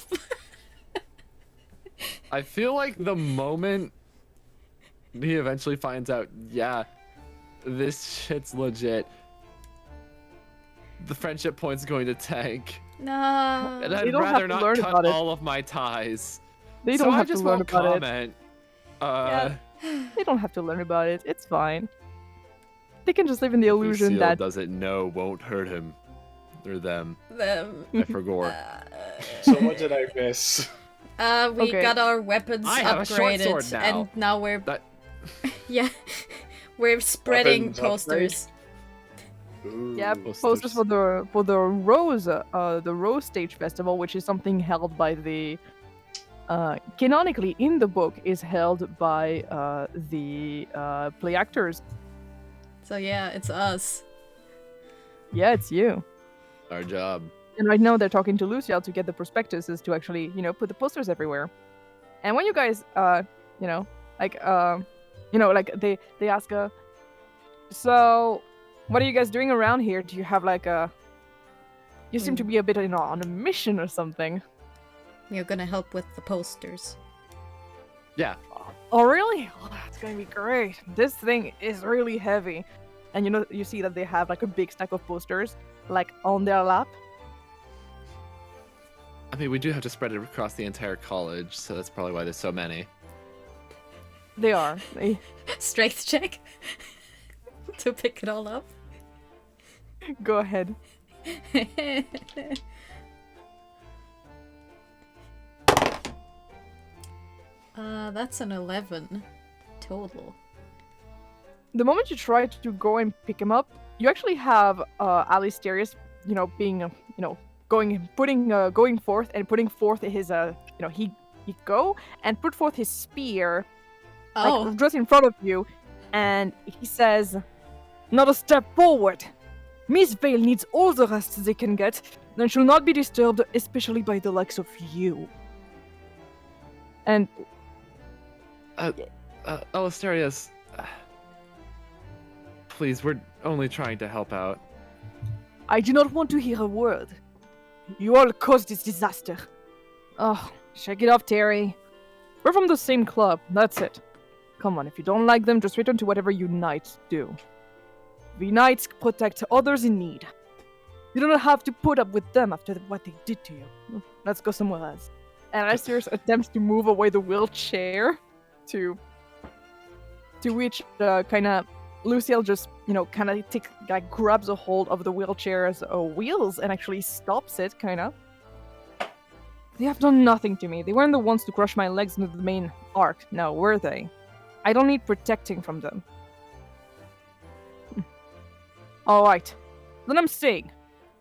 I feel like the moment he eventually finds out, yeah, this shit's legit, the friendship point's going to tank. No. And They I'd don't have rather to not learn cut about it. all of my ties. They So don't I have just to learn won't about it. comment. Yeah. They don't have to learn about it. It's fine. they can just live in the illusion Lucille that doesn't know won't hurt him or them. Them. I forgot. So what did I miss? We Okay. got our weapons I have a short upgraded, sword now. and now we're That- yeah, we're spreading Weapons upgrade? posters. yeah, Ooh. posters for the Rose Stage Festival, which is something held by the canonically in the book is held by the play actors. So yeah, it's us. Yeah, it's you. Our job. And right now they're talking to Luciel to get the prospectuses to actually, put the posters everywhere. And when you guys, like they ask, so what are you guys doing around here? Do you have like you seem to be a bit, on a mission or something. We're gonna help with the posters. Yeah. Oh, really? Oh, that's gonna be great. This thing is really heavy. And you see that they have like a big stack of posters, like on their lap. I mean, we do have to spread it across the entire college, so that's probably why there's so many. They are. Strength check to pick it all up. Go ahead. That's an 11 total. The moment you try to go and pick him up, you actually have Alisterius, being, going forth and putting forth his, he go and put forth his spear, Oh, like just in front of you, and he says, "Not a step forward. Miss Vale needs all the rest they can get, and she'll not be disturbed, especially by the likes of you." And Alisterius, please, we're only trying to help out. I do not want to hear a word. You all caused this disaster. Oh, shake it off, Terry. We're from the same club, that's it. Come on, if you don't like them, just return to whatever you knights do. We knights protect others in need. You don't have to put up with them after what they did to you. Let's go somewhere else. And Alisterius attempts to move away the wheelchair, to which Luciel just, grabs a hold of the wheelchair's wheels and actually stops it, They have done nothing to me. They weren't the ones to crush my legs into the main arc, now were they? I don't need protecting from them. Alright. Then I'm saying,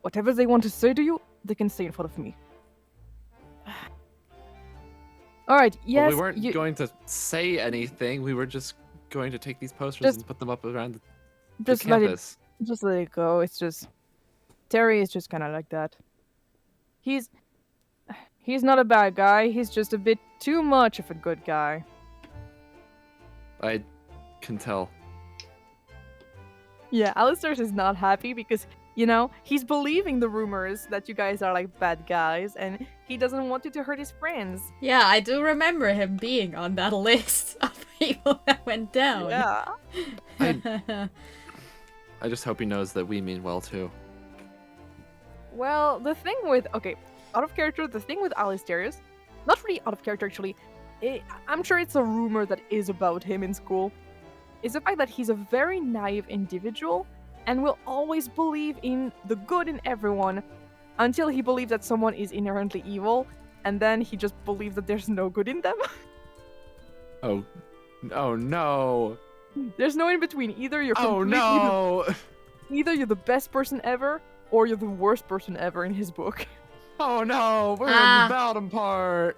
whatever they want to say to you, they can say in front of me. Alright, yes. Well, we weren't going to say anything. We were just going to take these posters Just- and put them up around the Just let campus. it go. It's just Terry is just kind of like that. He's not a bad guy. He's just a bit too much of a good guy. I can tell. Yeah, Alisterius is not happy because, he's believing the rumors that you guys are like bad guys and he doesn't want you to hurt his friends. yeah, I do remember him being on that list of people that went down. Yeah. I just hope he knows that we mean well too. Well, the thing with out of character, the thing with Alisterius, not really out of character actually. I'm sure it's a rumor that is about him in school. Is the fact that he's a very naive individual and will always believe in the good in everyone until he believes that someone is inherently evil, and then he just believes that there's no good in them. Oh no! There's no in between. Either you're Oh completely no! either you're the best person ever, or you're the worst person ever in his book. Oh no! We're in Ah. the bottom part.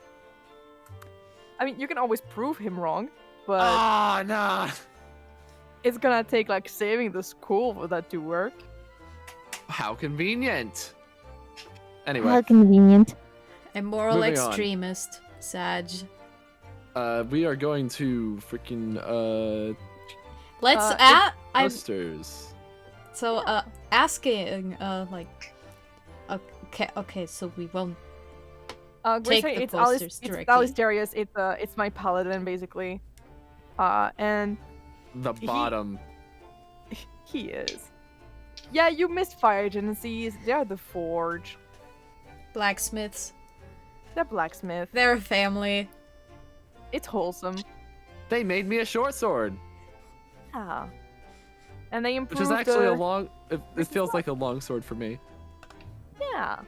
I mean, you can always prove him wrong, but Ah, nah. it's gonna take like saving the school for that to work. How convenient. Anyway, convenient. A moral Moving on. extremist, Sag. we are going to freaking Let's it- I'm posters. so asking okay, so we won't take Gracia, the it's posters It's directly. Alisterius. It's my paladin basically. And The bottom. he is. Yeah, you missed fire agencies. They're the forge. blacksmiths. They're blacksmith. They're a family. It's wholesome. They made me a short sword. Ah. And they Which improved. is actually a long. It feels like a long sword for me. Yeah.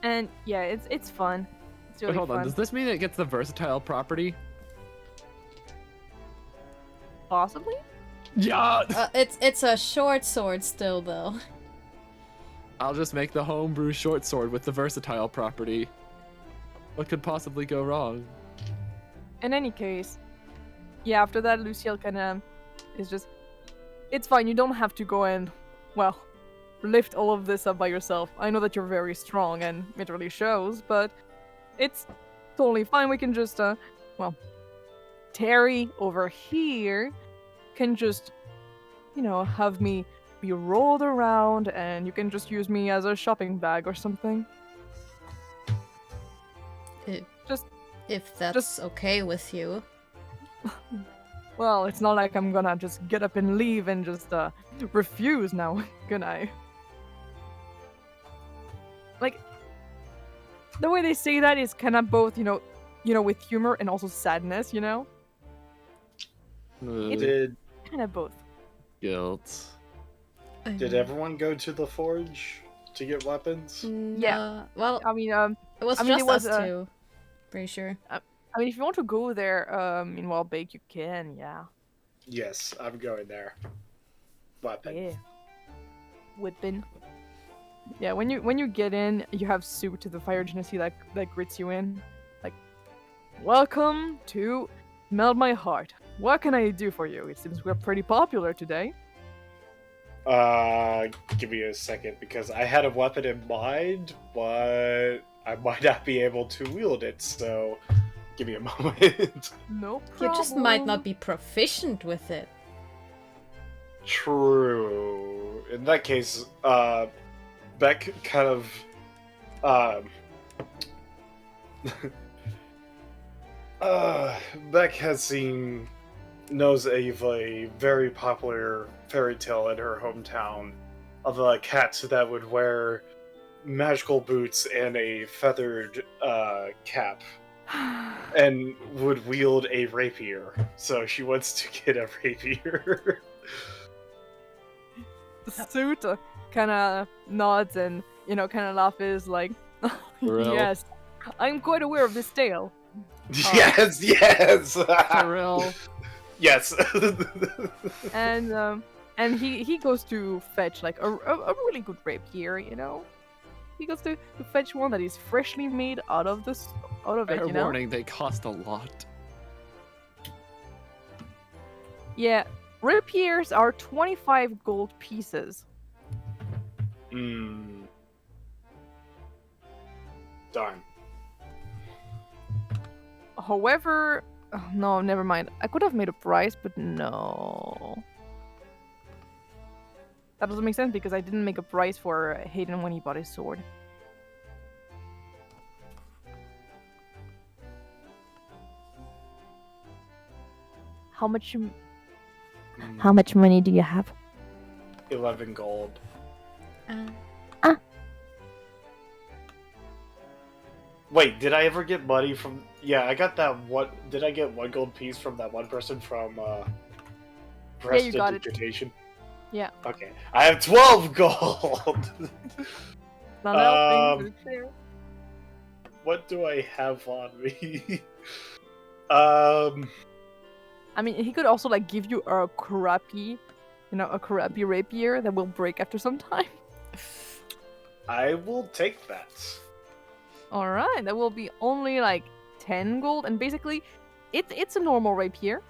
And yeah, it's fun. It's really But hold fun. on, does this mean it gets the versatile property? Possibly. Yeah. It's a short sword still, though. I'll just make the homebrew short sword with the versatile property. What could possibly go wrong? In any case, yeah. After that, Luciel kind of is just. It's fine. You don't have to go and, well, lift all of this up by yourself. I know that you're very strong, and it really shows. But it's totally fine. We can just, well, Terry over here can just, have me be rolled around, and you can just use me as a shopping bag or something. If that's okay with you. Well, it's not like I'm gonna just get up and leave and just refuse now, can I? Like, the way they say that is kind of both, with humor and also sadness, Did Kind of both. Guilt. did everyone go to the forge to get weapons? Yeah. Well, I mean, it was I mean, just it was, us two. Pretty sure. if you want to go there, meanwhile, Baek, you can, yeah. Yes, I'm going there. Weapon. Yeah. Whipping. Yeah, when you get in, you have Sue to the fire agency that greets you in. Like, welcome to Melt My Heart. What can I do for you? It seems we're pretty popular today. Give me a second, because I had a weapon in mind, but I might not be able to wield it, so give me a moment. No problem. You just might not be proficient with it. True. In that case, Baek kind of, Baek knows of a very popular fairy tale in her hometown of a cat that would wear magical boots and a feathered cap and would wield a rapier. So she wants to get a rapier. Suit kind of nods and, kind of laughs like, Real. yes, I'm quite aware of this tale. Yes, yes! For real. Yes. And he goes to fetch like a really good rapier, He goes to fetch one that is freshly made out of it, Fair warning, they cost a lot. Yeah, rapiers are 25 gold pieces. Darn. However, oh, no, never mind. I could have made a price, but no. That doesn't make sense because I didn't make a price for Hayden when he bought his sword. How much money do you have? 11 gold. Wait, did I ever get money from... Yeah, I got that one... Did I get 1 gold piece from that one person from, you got it. Prestidigitation? Yeah. Okay. I have 12 gold! Not helping, but fair. What do I have on me? I mean, he could also, like, give you a crappy rapier that will break after some time. I will take that. Alright, that will be only, like, 10 gold, and basically, it's a normal rapier.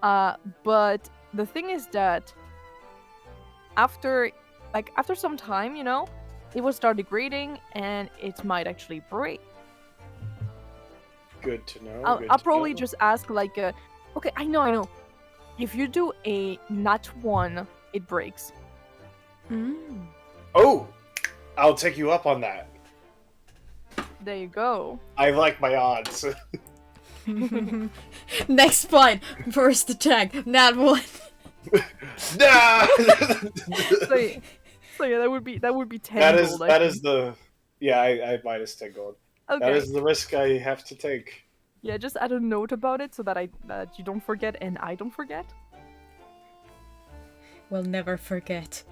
But the thing is that after some time, it will start degrading, and it might actually break. Good to know. I'll probably just ask, like, okay, I know. If you do a nat 1, it breaks. Oh! I'll take you up on that. There you go. I like my odds. Next fight, first attack, nat 1. Nah! So yeah, that would be 10 gold. That is the... Yeah, I minus 10 gold. Okay. That is the risk I have to take. Yeah, just add a note about it so that you don't forget and I don't forget. will never forget.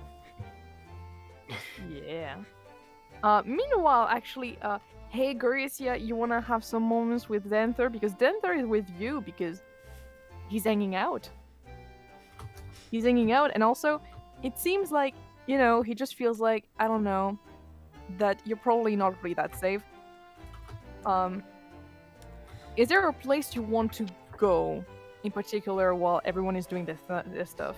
Yeah. Meanwhile, actually, hey Gracia, you wanna have some moments with Zanther? Because Zanther is with you because he's hanging out. He's hanging out, and also, it seems like, he just feels like, I don't know, that you're probably not really that safe. Is there a place you want to go, in particular, while everyone is doing this stuff?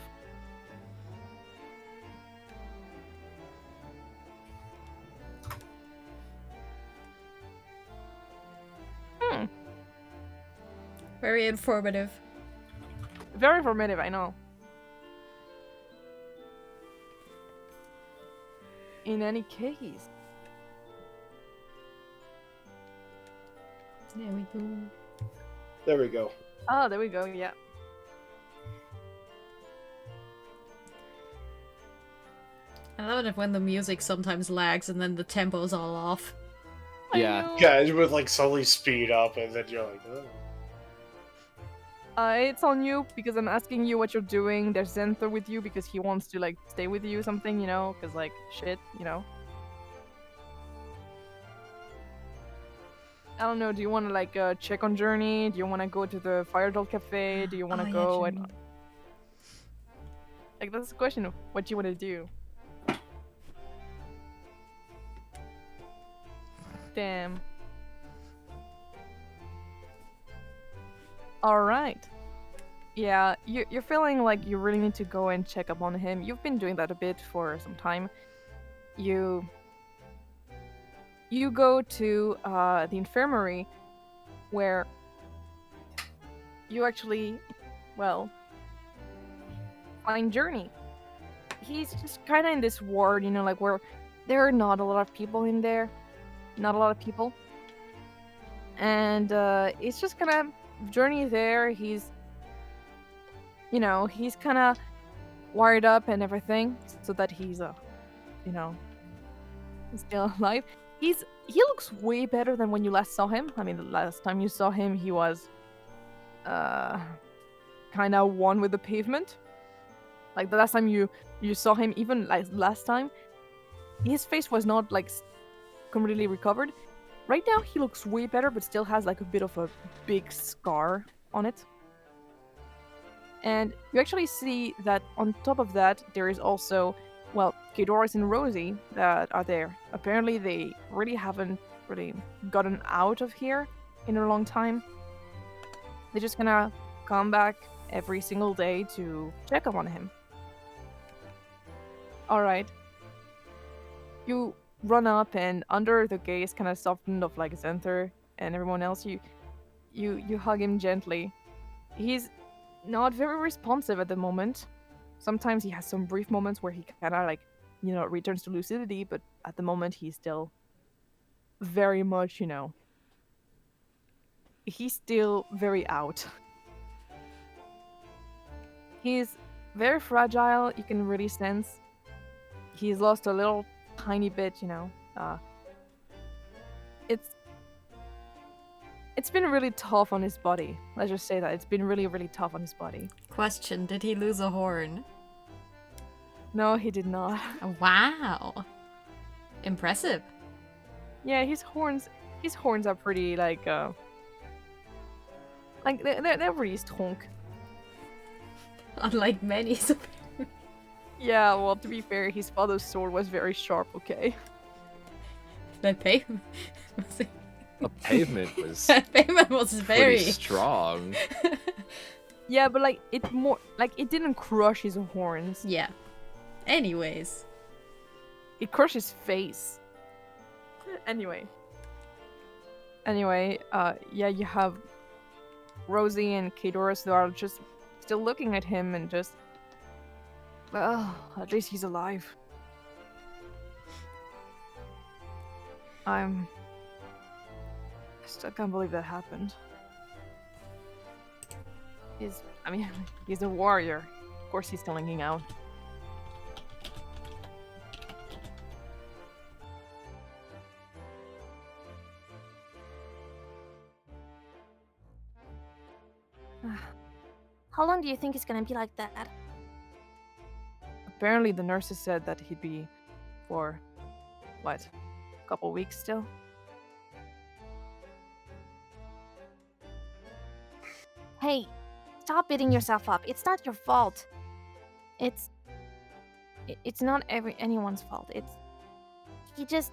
Very informative. Very informative, I know. In any case. There we go. There we go. Oh, there we go, yeah. I love it when the music sometimes lags and then the tempo's all off. Yeah. I know. Yeah, it would like suddenly speed up, and then you're like, oh. It's on you because I'm asking you what you're doing. There's Zanther with you because he wants to like stay with you or something, because like shit, I don't know, do you want to like check on Journey? Do you want to go to the Firejolt cafe? Do you want to go and like that's the question of what you want to do. Damn. Alright. Yeah, you're feeling like you really need to go and check up on him. You've been doing that a bit for some time. You go to the infirmary where you actually, find Journey. He's just kind of in this ward, like where there are not a lot of people in there. Not a lot of people. And it's just kind of Journey there. He's kind of wired up and everything so that he's, still alive. He looks way better than when you last saw him. I mean, the last time you saw him, he was, kind of one with the pavement. Like the last time you saw him, even like last time, his face was not like completely recovered. Right now, he looks way better, but still has like a bit of a big scar on it. And you actually see that on top of that, there is also, Kadoris and Rosie that are there. Apparently, they really haven't really gotten out of here in a long time. They just gonna come back every single day to check up on him. Alright. You run up, and under the gaze kind of softened of like Zanther and everyone else, you hug him gently. He's not very responsive at the moment. Sometimes he has some brief moments where he kind of like, returns to lucidity, but at the moment he's still very much, he's still very out. He's very fragile, you can really sense. He's lost a little tiny bit, It's been really tough on his body. Let's just say that. It's been really, really tough on his body. Question, did he lose a horn? No, he did not. Wow. Impressive. Yeah, his horns are pretty, like they're really strong. Unlike many. Yeah, well, to be fair, his father's sword was very sharp, okay? The pavement The pavement was pavement was very pretty strong. Yeah, but like it didn't crush his horns. Yeah. Anyways. It crushed his face. Anyway, yeah, you have Rosie and Kadoris who are just still looking at him and just, well, at least he's alive. I still can't believe that happened. He's a warrior. Of course he's still hanging out. How long do you think it's gonna be like that? apparently the nurses said that he'd be for, what, a couple weeks still? Hey, stop beating yourself up. It's not your fault. It's not anyone's fault. He just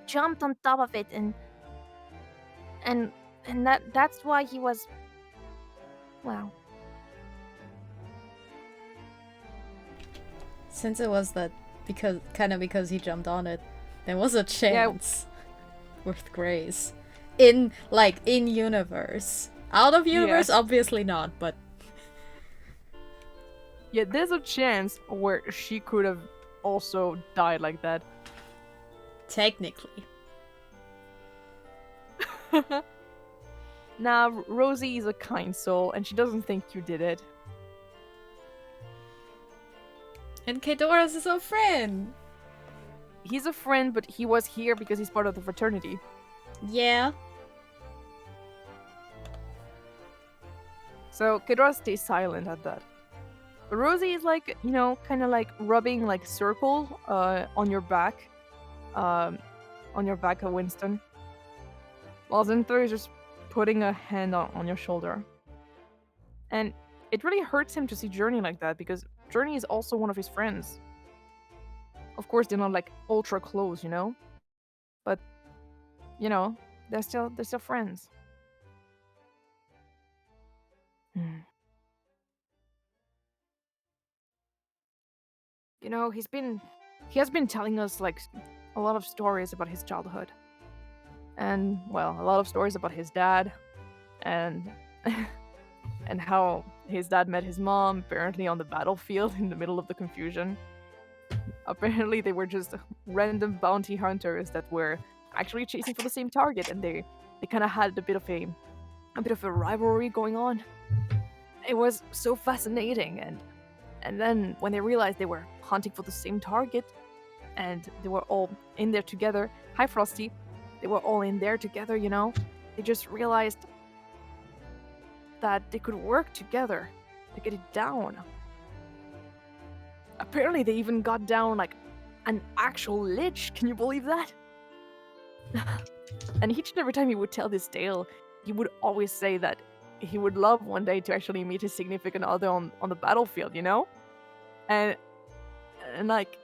jumped on top of it and that's why he was, well, Since it was that because he jumped on it, there was a chance with Grace. In universe. Out of universe, obviously not, but Yeah, there's a chance where she could have also died like that. technically. Nah, Rosie is a kind soul, and she doesn't think you did it. And Kedoras is a friend. He's a friend, but he was here because he's part of the fraternity. Yeah. So Kedora stays silent at that. But Rosie is like, kind of like rubbing like circle on your back. On your back of Winston. While Zanther is just putting a hand on your shoulder. And it really hurts him to see Journey like that because Journey is also one of his friends. Of course, they're not like ultra close, But, they're still friends. He has been telling us like a lot of stories about his childhood. And, well, a lot of stories about his dad and and how his dad met his mom apparently on the battlefield in the middle of the confusion. Apparently they were just random bounty hunters that were actually chasing for the same target, and they kind of had a bit of a rivalry going on. It was so fascinating, and then when they realized they were hunting for the same target and they were all in there together, hi Frosty, they were all in there together, they just realized that they could work together to get it down. Apparently they even got down like an actual lich, can you believe that? And each and every time he would tell this tale, he would always say that he would love one day to actually meet his significant other on the battlefield, And like...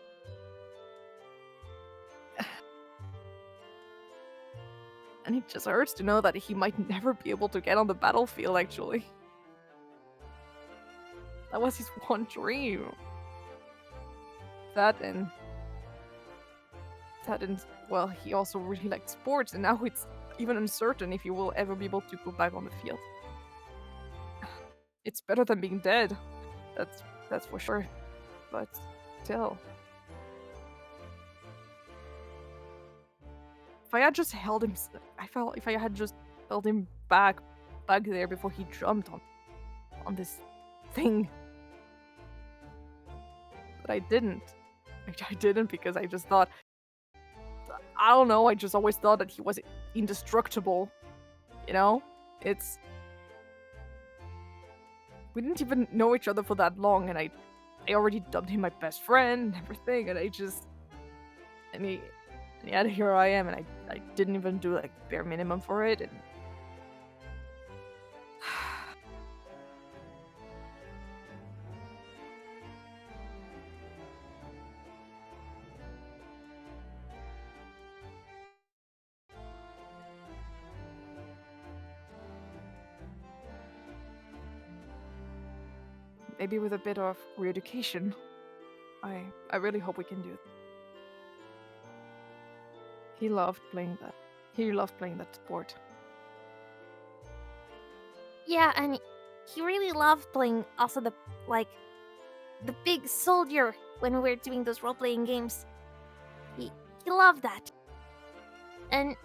And it just hurts to know that he might never be able to get on the battlefield, actually. That was his one dream. That and, well, he also really liked sports, and now it's even uncertain if he will ever be able to go back on the field. It's better than being dead. That's for sure. But still. If I had just held him, if I had just held him back there before he jumped on this thing. But I didn't. I didn't because I just thought, I don't know, I just always thought that he was indestructible. We didn't even know each other for that long, and I already dubbed him my best friend and everything, and here I am, and I didn't even do like bare minimum for it, and maybe with a bit of re-education, I really hope we can do it. He loved playing that. He loved playing that sport. yeah, and he really loved playing also the big soldier when we were doing those role-playing games. He loved that. And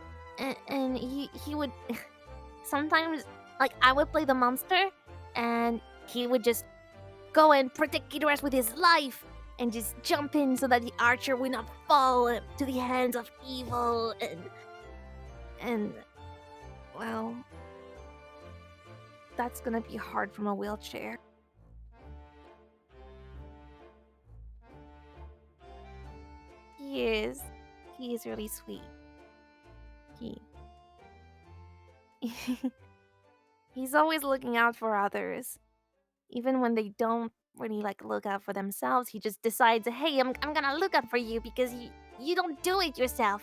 he would sometimes, I would play the monster, and he would just go and protect Ghidorah with his life, and just jump in so that the archer would not fall to the hands of evil, and well, that's gonna be hard from a wheelchair. He is. He is really sweet. He. He's always looking out for others. Even when they don't really like look out for themselves, he just decides, hey, I'm gonna look out for you because you don't do it yourself.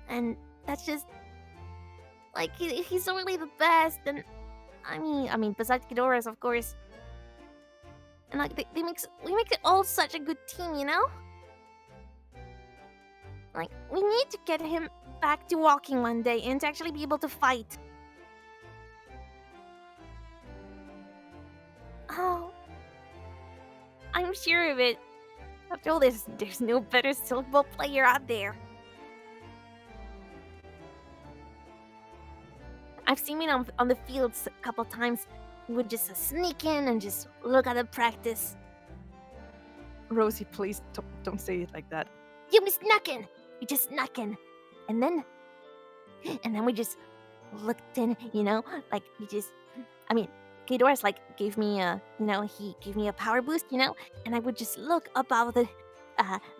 And that's just like he's really the best. And I mean, besides Ghidorah's, of course. And like we make it all such a good team, you know? Like we need to get him back to walking one day and to actually be able to fight. Oh, I'm sure of it. After all, there's no better silk ball player out there. I've seen him on the fields a couple times. He would just sneak in and just look at the practice. Rosie, please don't say it like that. You be snuck in. We just snuck in. And then we just looked in, you know? Like, we just... I mean, Ghidorah's like gave me a, you know, he gave me a power boost, you know? And I would just look above the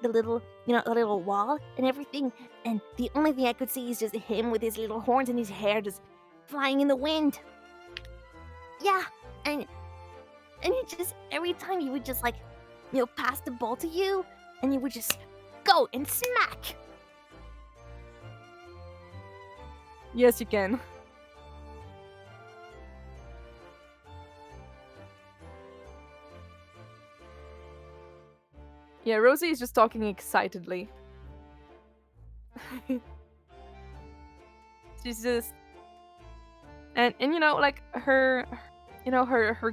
little, you know, the little wall and everything. And the only thing I could see is just him with his little horns and his hair just flying in the wind. Yeah, and it just, every time he would just like, you know, pass the ball to you, and you would just go and smack. Yes, you can. Yeah, Rosie is just talking excitedly. She's just... And you know, like her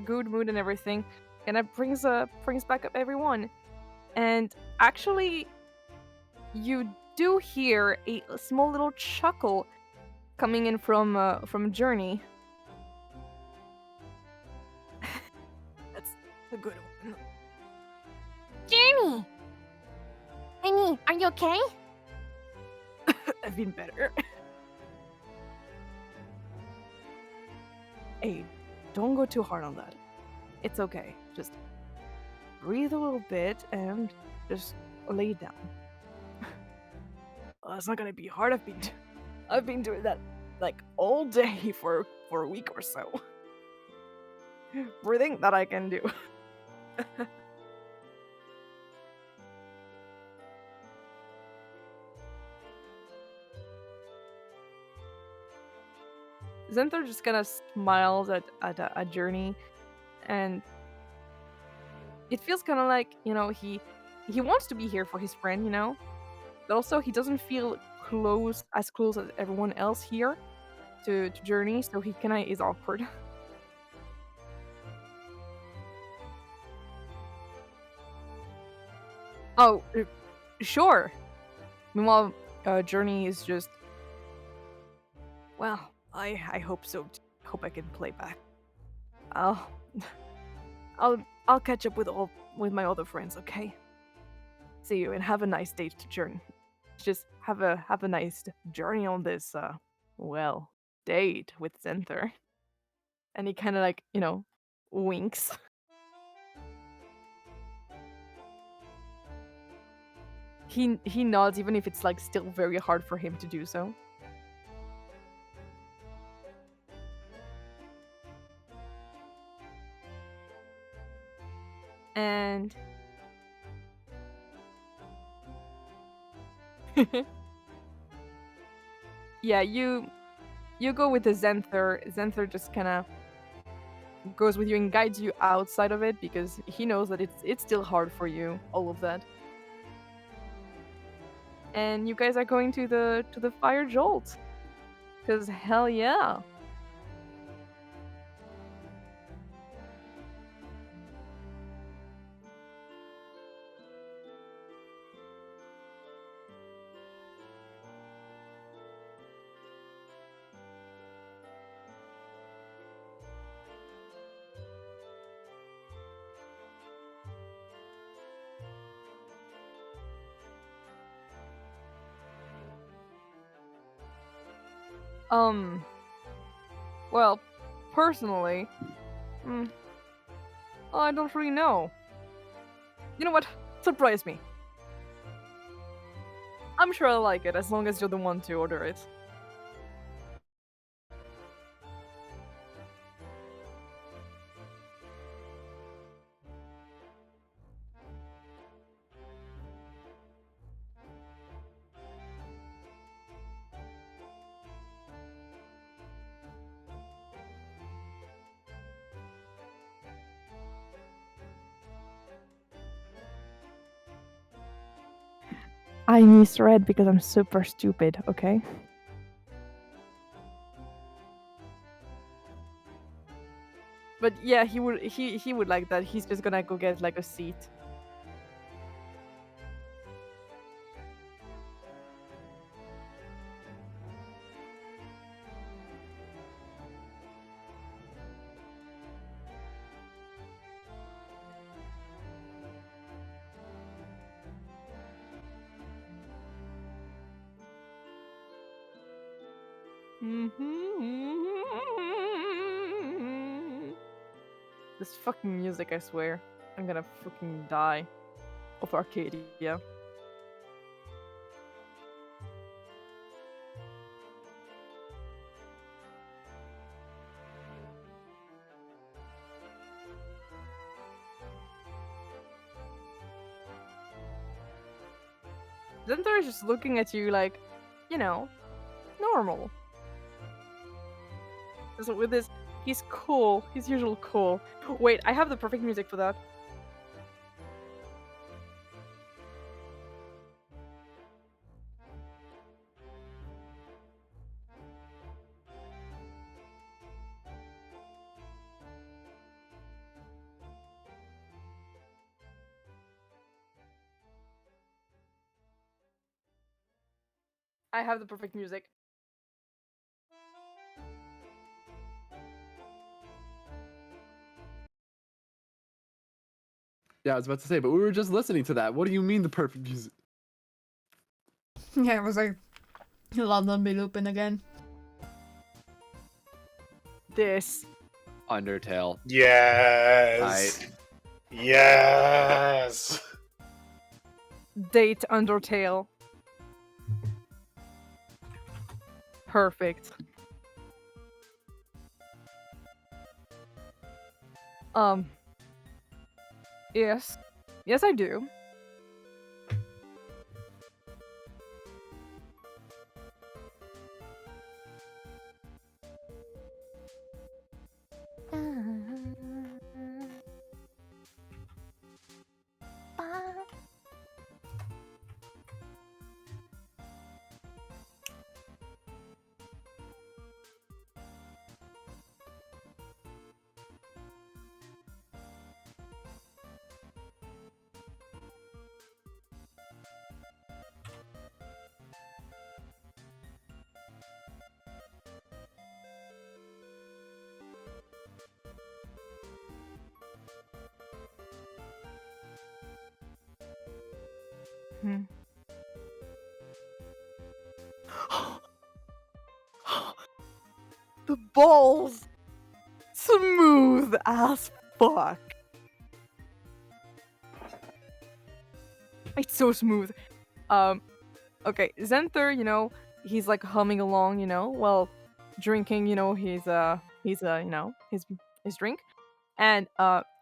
good mood and everything, and it brings back up everyone. And actually, you do hear a small little chuckle coming in from Journey. That's a good one. Journey! Honey, are you okay? I've been better. Hey, don't go too hard on that. It's okay. Just breathe a little bit and just lay down. Well, it's not gonna be hard. I've been doing that like all day for a week or so. Breathing, that I can do. Zanther just kind of smiles at Journey, and it feels kind of like, you know, he wants to be here for his friend, you know, but also he doesn't feel as close as everyone else here to Journey, so he kind of is awkward. Oh, sure. Meanwhile, Journey is just, well, I hope so. Hope I can play back. I'll catch up with my other friends, okay? See you and have a nice day to journey. Just have a nice journey on this date with Zanther. And he kind of like, you know, winks. He nods even if it's like still very hard for him to do so. And yeah, you go with the Zanther. Zanther just kind of goes with you and guides you outside of it because he knows that it's still hard for you, all of that. And you guys are going to the Firejolt, because hell yeah. Well, personally, I don't really know. You know what? Surprise me. I'm sure I'll like it as long as you're the one to order it. I misread because I'm super stupid, okay? But yeah, he would like that. He's just gonna go get like a seat. This fucking music, I swear. I'm gonna fucking die of Arcadia. Zanther is just looking at you like, you know, normal. So with this, he's cool. He's usually cool. Wait, I have the perfect music for that. I have the perfect music. Yeah, I was about to say, but we were just listening to that. What do you mean the perfect music? Yeah, it was like London be looping again. This. Undertale. Yes. Yes. Date Undertale. Perfect. Yes. Yes, I do. The balls! Smooth as fuck. It's so smooth. Okay, Zanther, you know, he's like humming along, you know, while drinking, you know, his you know, his drink. And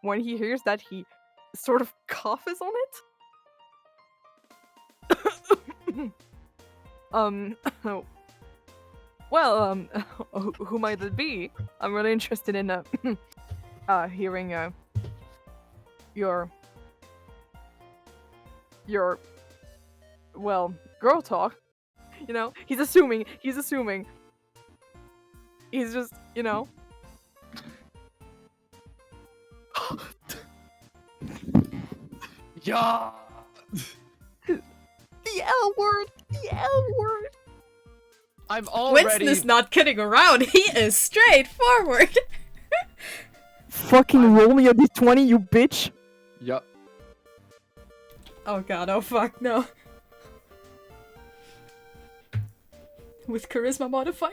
when he hears that, he sort of coughs on it. Well, who might it be? I'm really interested in hearing your well, girl talk. You know, he's assuming. He's just, you know. Yeah. The L word. The L word. I'm already. Winston is not kidding around. He is straightforward. Fucking roll me a d20, you bitch. Yup. Oh god, oh fuck, no. With charisma modifier?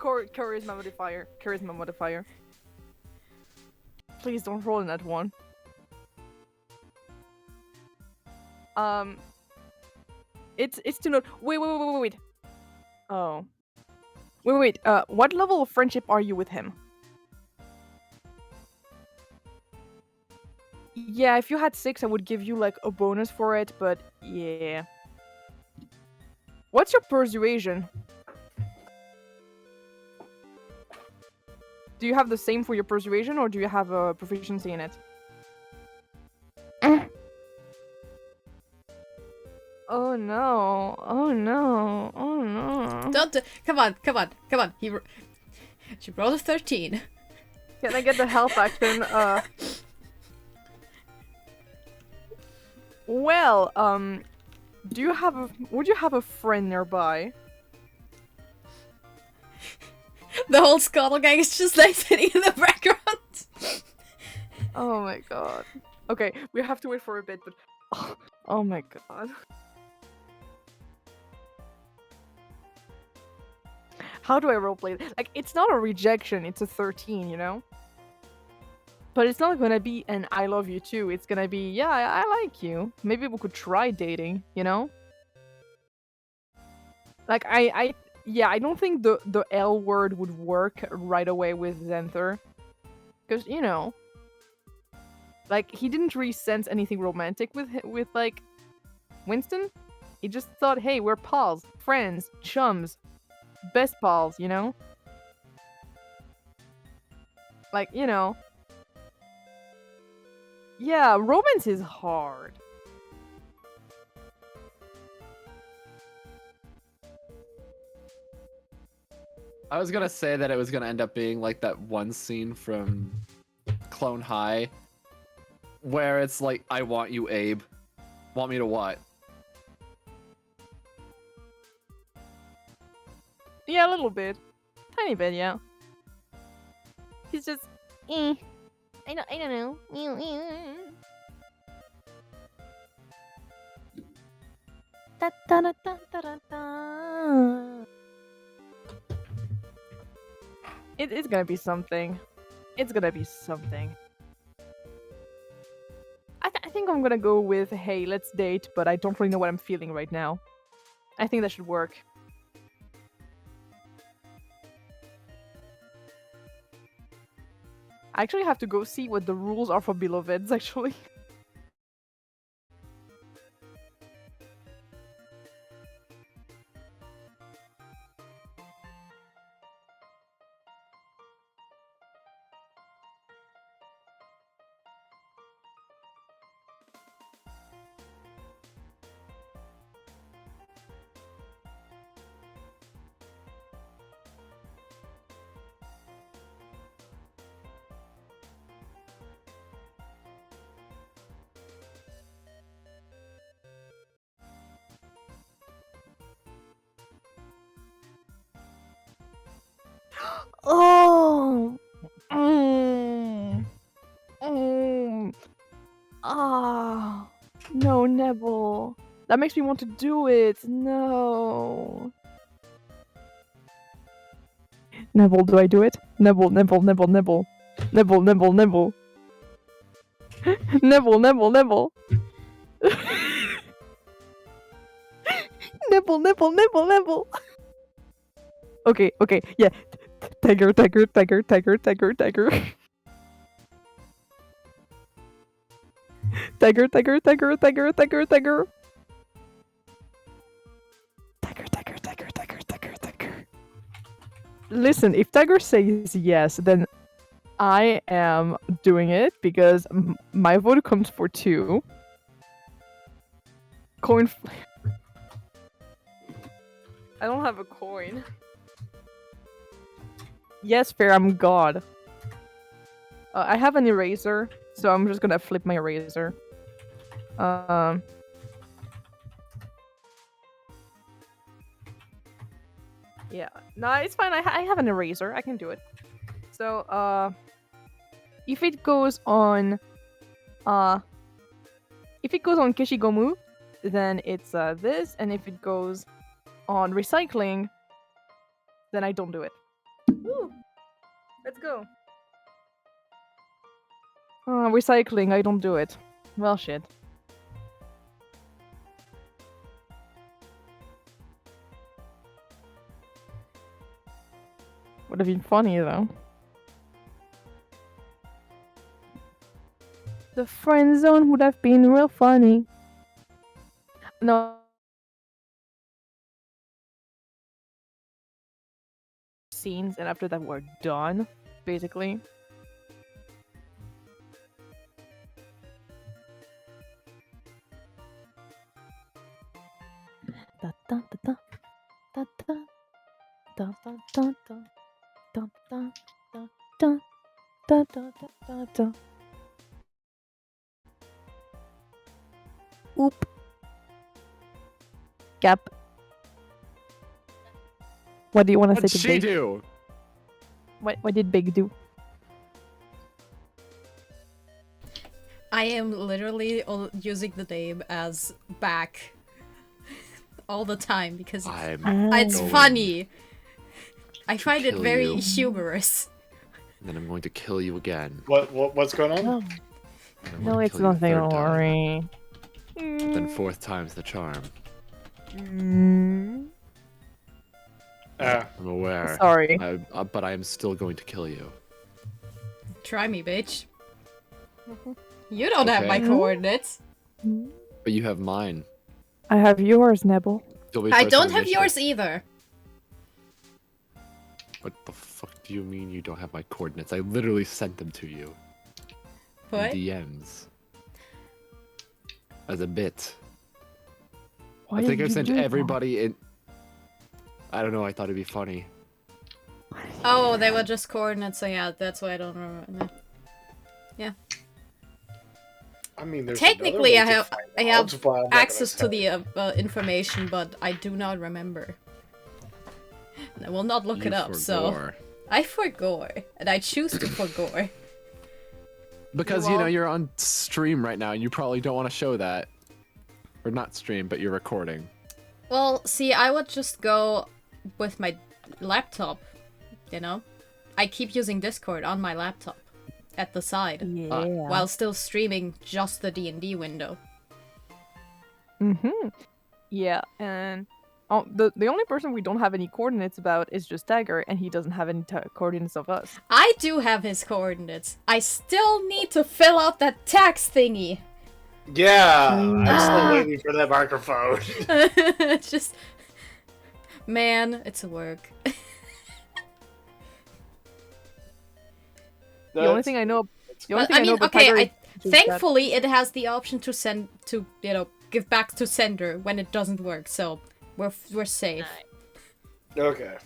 charisma modifier. Charisma modifier. Please don't roll in that one. It's to note. Wait. Oh. Wait. What level of friendship are you with him? Yeah, if you had 6, I would give you like a bonus for it, but yeah. What's your persuasion? Do you have the same for your persuasion, or do you have a proficiency in it? Oh no! Oh no! Oh no! Don't. Come on. She rolled a 13. Can I get the health action? Well, would you have a friend nearby? The whole Scuttle gang is just like sitting in the background. Oh my god. Okay, we have to wait for a bit, but oh my god. How do I roleplay it? Like, it's not a rejection, it's a 13, you know? But it's not gonna be an I love you too. It's gonna be, yeah, I like you. Maybe we could try dating, you know? Like, I don't think the L word would work right away with Zanther. Because, you know, like, he didn't really sense anything romantic with like, Winston. He just thought, hey, we're pals, friends, chums, best pals, you know? Like, you know. Yeah, romance is hard. I was gonna say that it was gonna end up being like that one scene from Clone High, where it's like, I want you, Abe. Want me to what? Yeah, a little bit. Tiny bit, yeah. He's just, I don't know. Da, da, da, da, da, da, da. It's gonna be something. It's gonna be something. I think I'm gonna go with, hey, let's date, but I don't really know what I'm feeling right now. I think that should work. I actually have to go see what the rules are for beloveds, actually. Oh. Ah. No, Nebel. That makes me want to do it. No. Nebel, do I do it? Nebel. Nebel. Nebel. Nebel. Nebel. Nebel. Nebel. Nebel. Nebel. Nebel. Nebel. Nebel. Nebel. Nebel. Okay. Yeah. Tiger. Tiger. Tiger. Tiger. Tiger. Tiger. Tiger. Tiger. Tiger. Tiger. Tiger. Tiger. Tiger. Tiger. Tiger. Tiger. Tiger. Tiger. Listen, if Tiger says yes, then I am doing it because my vote comes for 2. Coin. I don't have a coin. Yes, fair, I'm God. I have an eraser, so I'm just gonna flip my eraser. Yeah, no, it's fine. I have an eraser. I can do it. So, if it goes on, Keshigomu, then it's this, and if it goes on recycling, then I don't do it. Woo! Let's go. Recycling, I don't do it. Well, shit. Would have been funny, though. The friend zone would have been real funny. No. Scenes, and after that we're done, basically. Da da da da da da da da da da da da da da da da da. Oop. Gap. What do you want to say What'd to she Big? do? What did Big do? I am literally using the name as Baek all the time because it's going funny. I to find it kill very you. humorous. Then I'm going to kill you again. What's going on? No, And I'm no, going to it's kill you a nothing. third Don't time. worry. Then fourth time's the charm. Mm, I'm aware. sorry. But I am still going to kill you. Try me, bitch. You don't have my Okay. coordinates. But you have mine. I have yours, Nebel. You'll be I first don't on have initiative. yours either. What the fuck do you mean you don't have my coordinates? I literally sent them to you. What? In DMs. As a bit. Why I think did I you sent do that? everybody in. I don't know. I thought it'd be funny. Oh, they were just coordinates, so yeah, that's why I don't remember. Yeah. I mean, there's Technically, I another way to have find out, but I'm not gonna access to say. the information, but I do not remember. And I will not look You it up, so forgore. I forgore, and I choose to forgore. Because Well- you know you're on stream right now, and you probably don't want to show that, or not stream, but you're recording. Well, see, I would just go with my laptop, you know? I keep using Discord on my laptop at the side Yeah. while still streaming just the D&D window. Yeah, and the only person we don't have any coordinates about is just Dagger, and he doesn't have any coordinates of us. I do have his coordinates. I still need to fill out that tax thingy. Yeah, I'm Ah. still waiting for that microphone. It's just... Man, it's a work. The only thing I know, the only But, thing I know about okay, Dagger is just that- thankfully it has the option to send to, you know, give back to sender when it doesn't work, so we're safe. Okay.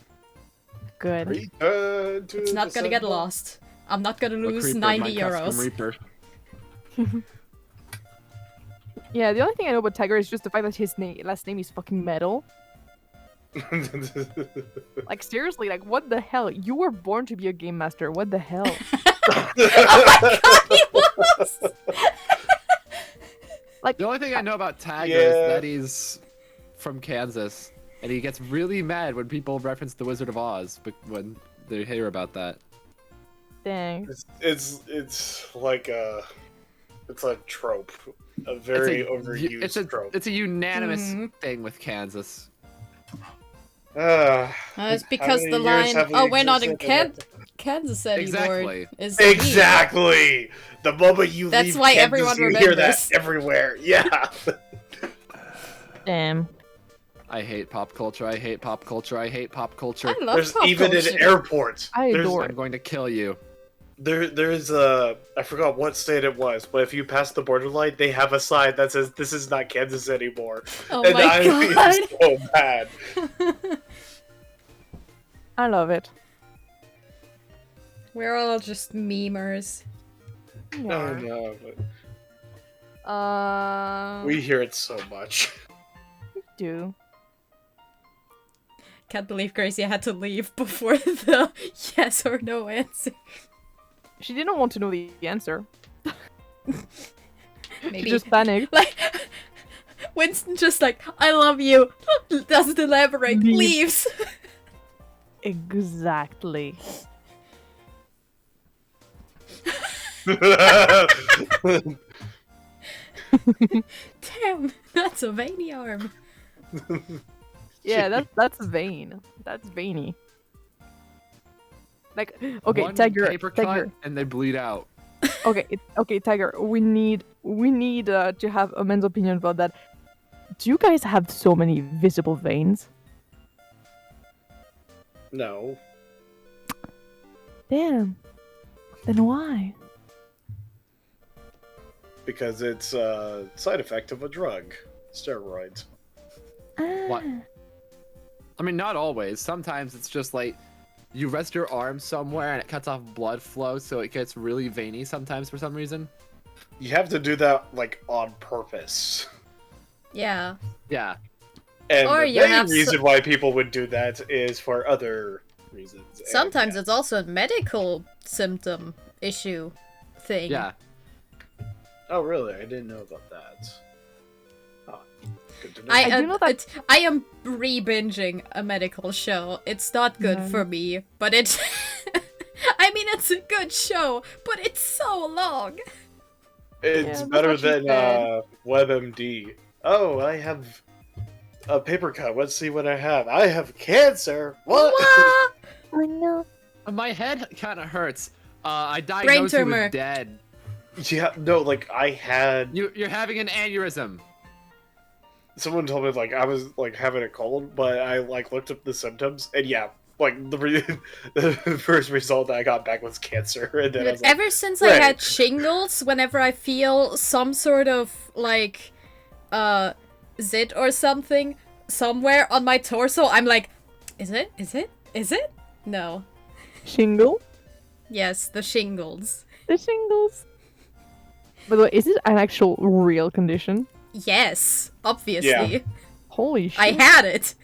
good. Return to It's not the gonna get center. lost. I'm not gonna A lose creeper, 90 my custom euros. Reaper. Yeah, the only thing I know about Tiger is just the fact that his last name is fucking Metal. Like, seriously, like, what the hell? You were born to be a game master. What the hell? The only thing I know about Tiger Yeah. is that he's from Kansas, and he gets really mad when people reference the Wizard of Oz, but when they hear about that. Dang. it's like a trope, a very overused trope. It's a unanimous Mhm. thing with Kansas. How It's because many the years line, have we oh, we're not in existed? Kansas anymore. Exactly. Is the lead. Exactly. The moment you That's leave why Kansas, everyone you hear that remembers. everywhere. Yeah. Damn. I hate pop culture. I hate pop culture. I hate pop culture. I love There's pop even culture. in airports. I there's, adore I'm going to kill you. There's I forgot what state it was, but if you pass the borderline, they have a sign that says "This is not Kansas anymore." Oh and my I'm god. so bad. I love it. We're all just memers. No, no, but We we hear it so much. do. Can't believe Gracia had to leave before the yes or no answer. She didn't want to know the answer. Maybe She just panicked. like Winston just like, I love you. Doesn't elaborate, Leave. leaves. Exactly. Damn, that's a veiny arm. Yeah, that's vein. That's veiny. Like, okay, One Tiger, paper Tiger. cut and they bleed out. Okay, Tiger. We need to have a man's opinion about that. Do you guys have so many visible veins? No. Damn. Then why? Because it's a side effect of a drug. Steroids. What? Ah. I mean, not always. Sometimes it's just like you rest your arm somewhere and it cuts off blood flow, so it gets really veiny sometimes for some reason. You have to do that, like, on purpose. Yeah. Yeah. And Or the you main have reason why people would do that is for other reasons. And, Sometimes yeah. it's also a medical symptom issue thing. Yeah. Oh, really? I didn't know about that. Oh, good to know. I do know that- I am re-binging a medical show. It's not good Yeah. for me, but it's... I mean, it's a good show, but it's so long. It's that's better what she than said. WebMD. Oh, I have a paper cut. Let's see what I have. I have cancer. What? I know. My head kind of hurts. I diagnosed you tumor. with dead. Yeah, no, like, I had... You're having an aneurysm. Someone told me, like, I was, like, having a cold, but I, like, looked up the symptoms, and yeah, like, the first result I got back was cancer, and then I was like, Ever since I right. had shingles, whenever I feel some sort of, like, zit or something somewhere on my torso, I'm like, is it? Is it? Is it? No. Shingle? Yes, the shingles. The shingles. By the way, is it an actual real condition? Yes, obviously. Yeah. Holy shit. I had it.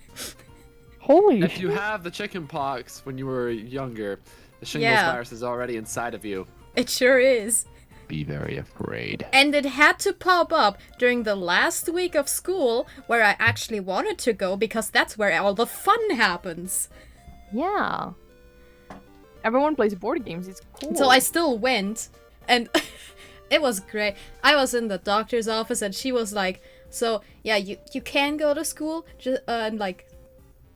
Holy If shit. you have the chicken pox when you were younger, the shingles Yeah. virus is already inside of you. It sure is. Be very afraid. And it had to pop up during the last week of school where I actually wanted to go because that's where all the fun happens. Yeah. Everyone plays board games. It's cool. So I still went, and it was great. I was in the doctor's office, and she was like, "So yeah, you can go to school," and like,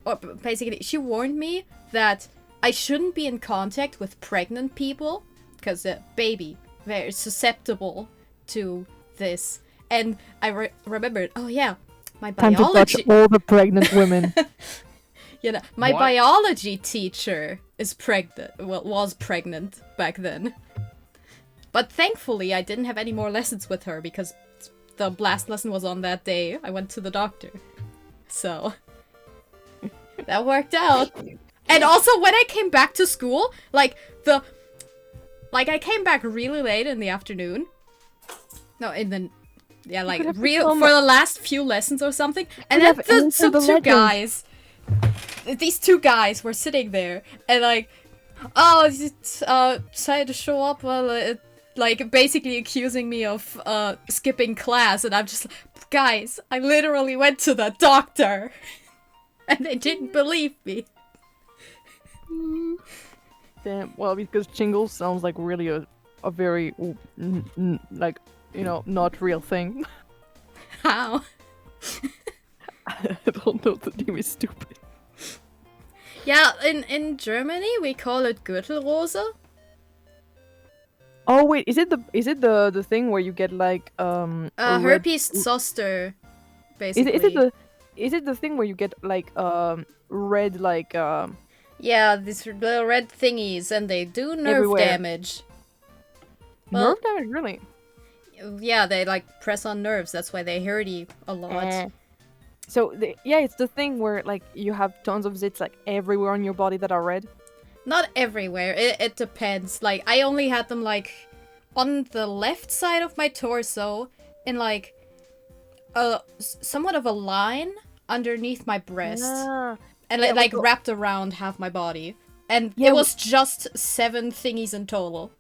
or basically, she warned me that I shouldn't be in contact with pregnant people because baby, very susceptible to this. And I remembered, oh yeah, my Time to touch biology. all the pregnant women. You know, my What? biology teacher is pregnant. Well, was pregnant back then. But thankfully, I didn't have any more lessons with her because the last lesson was on that day. I went to the doctor. So, that worked out. And also, when I came back to school, I came back really late in the afternoon. No, yeah, like, could have real become for the last few lessons or something. And could then have the, entered some the two legend. guys, these two guys were sitting there, and like, oh, decided to show up, like, basically accusing me of, skipping class, and I'm just like, guys, I literally went to the doctor, and they didn't believe me. Damn. Well, because shingles sounds like really a very, like, you know, not real thing. How? I don't know, the name is stupid. Yeah, in Germany, we call it Gürtelrose. Oh wait, is it the thing where you get like a red- Herpes zoster, basically. Is it the thing where you get like red like Yeah, these little red thingies, and they do nerve Everywhere. damage. Well- nerve damage really? Yeah, they like press on nerves. That's why they hurt you a lot. So yeah, it's the thing where like you have tons of zits like everywhere on your body that are red. Not everywhere. It depends. Like, I only had them like on the left side of my torso, in like somewhat of a line underneath my breast, Ah, and yeah, it like we go- wrapped around half my body. And Yeah, it was just 7 thingies in total.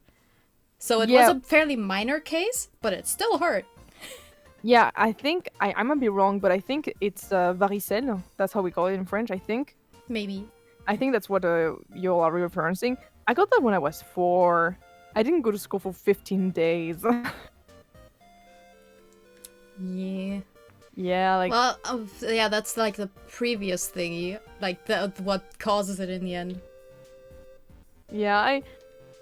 So it Yeah. was a fairly minor case, but it still hurt. yeah, I think I might be wrong, but I think it's varicelle. That's how we call it in French, I think. Maybe. I think that's what you all are referencing. I got that when I was 4. I didn't go to school for 15 days. Yeah. Yeah, like Well, yeah, that's like the previous thingy. Like, what causes it in the end. yeah,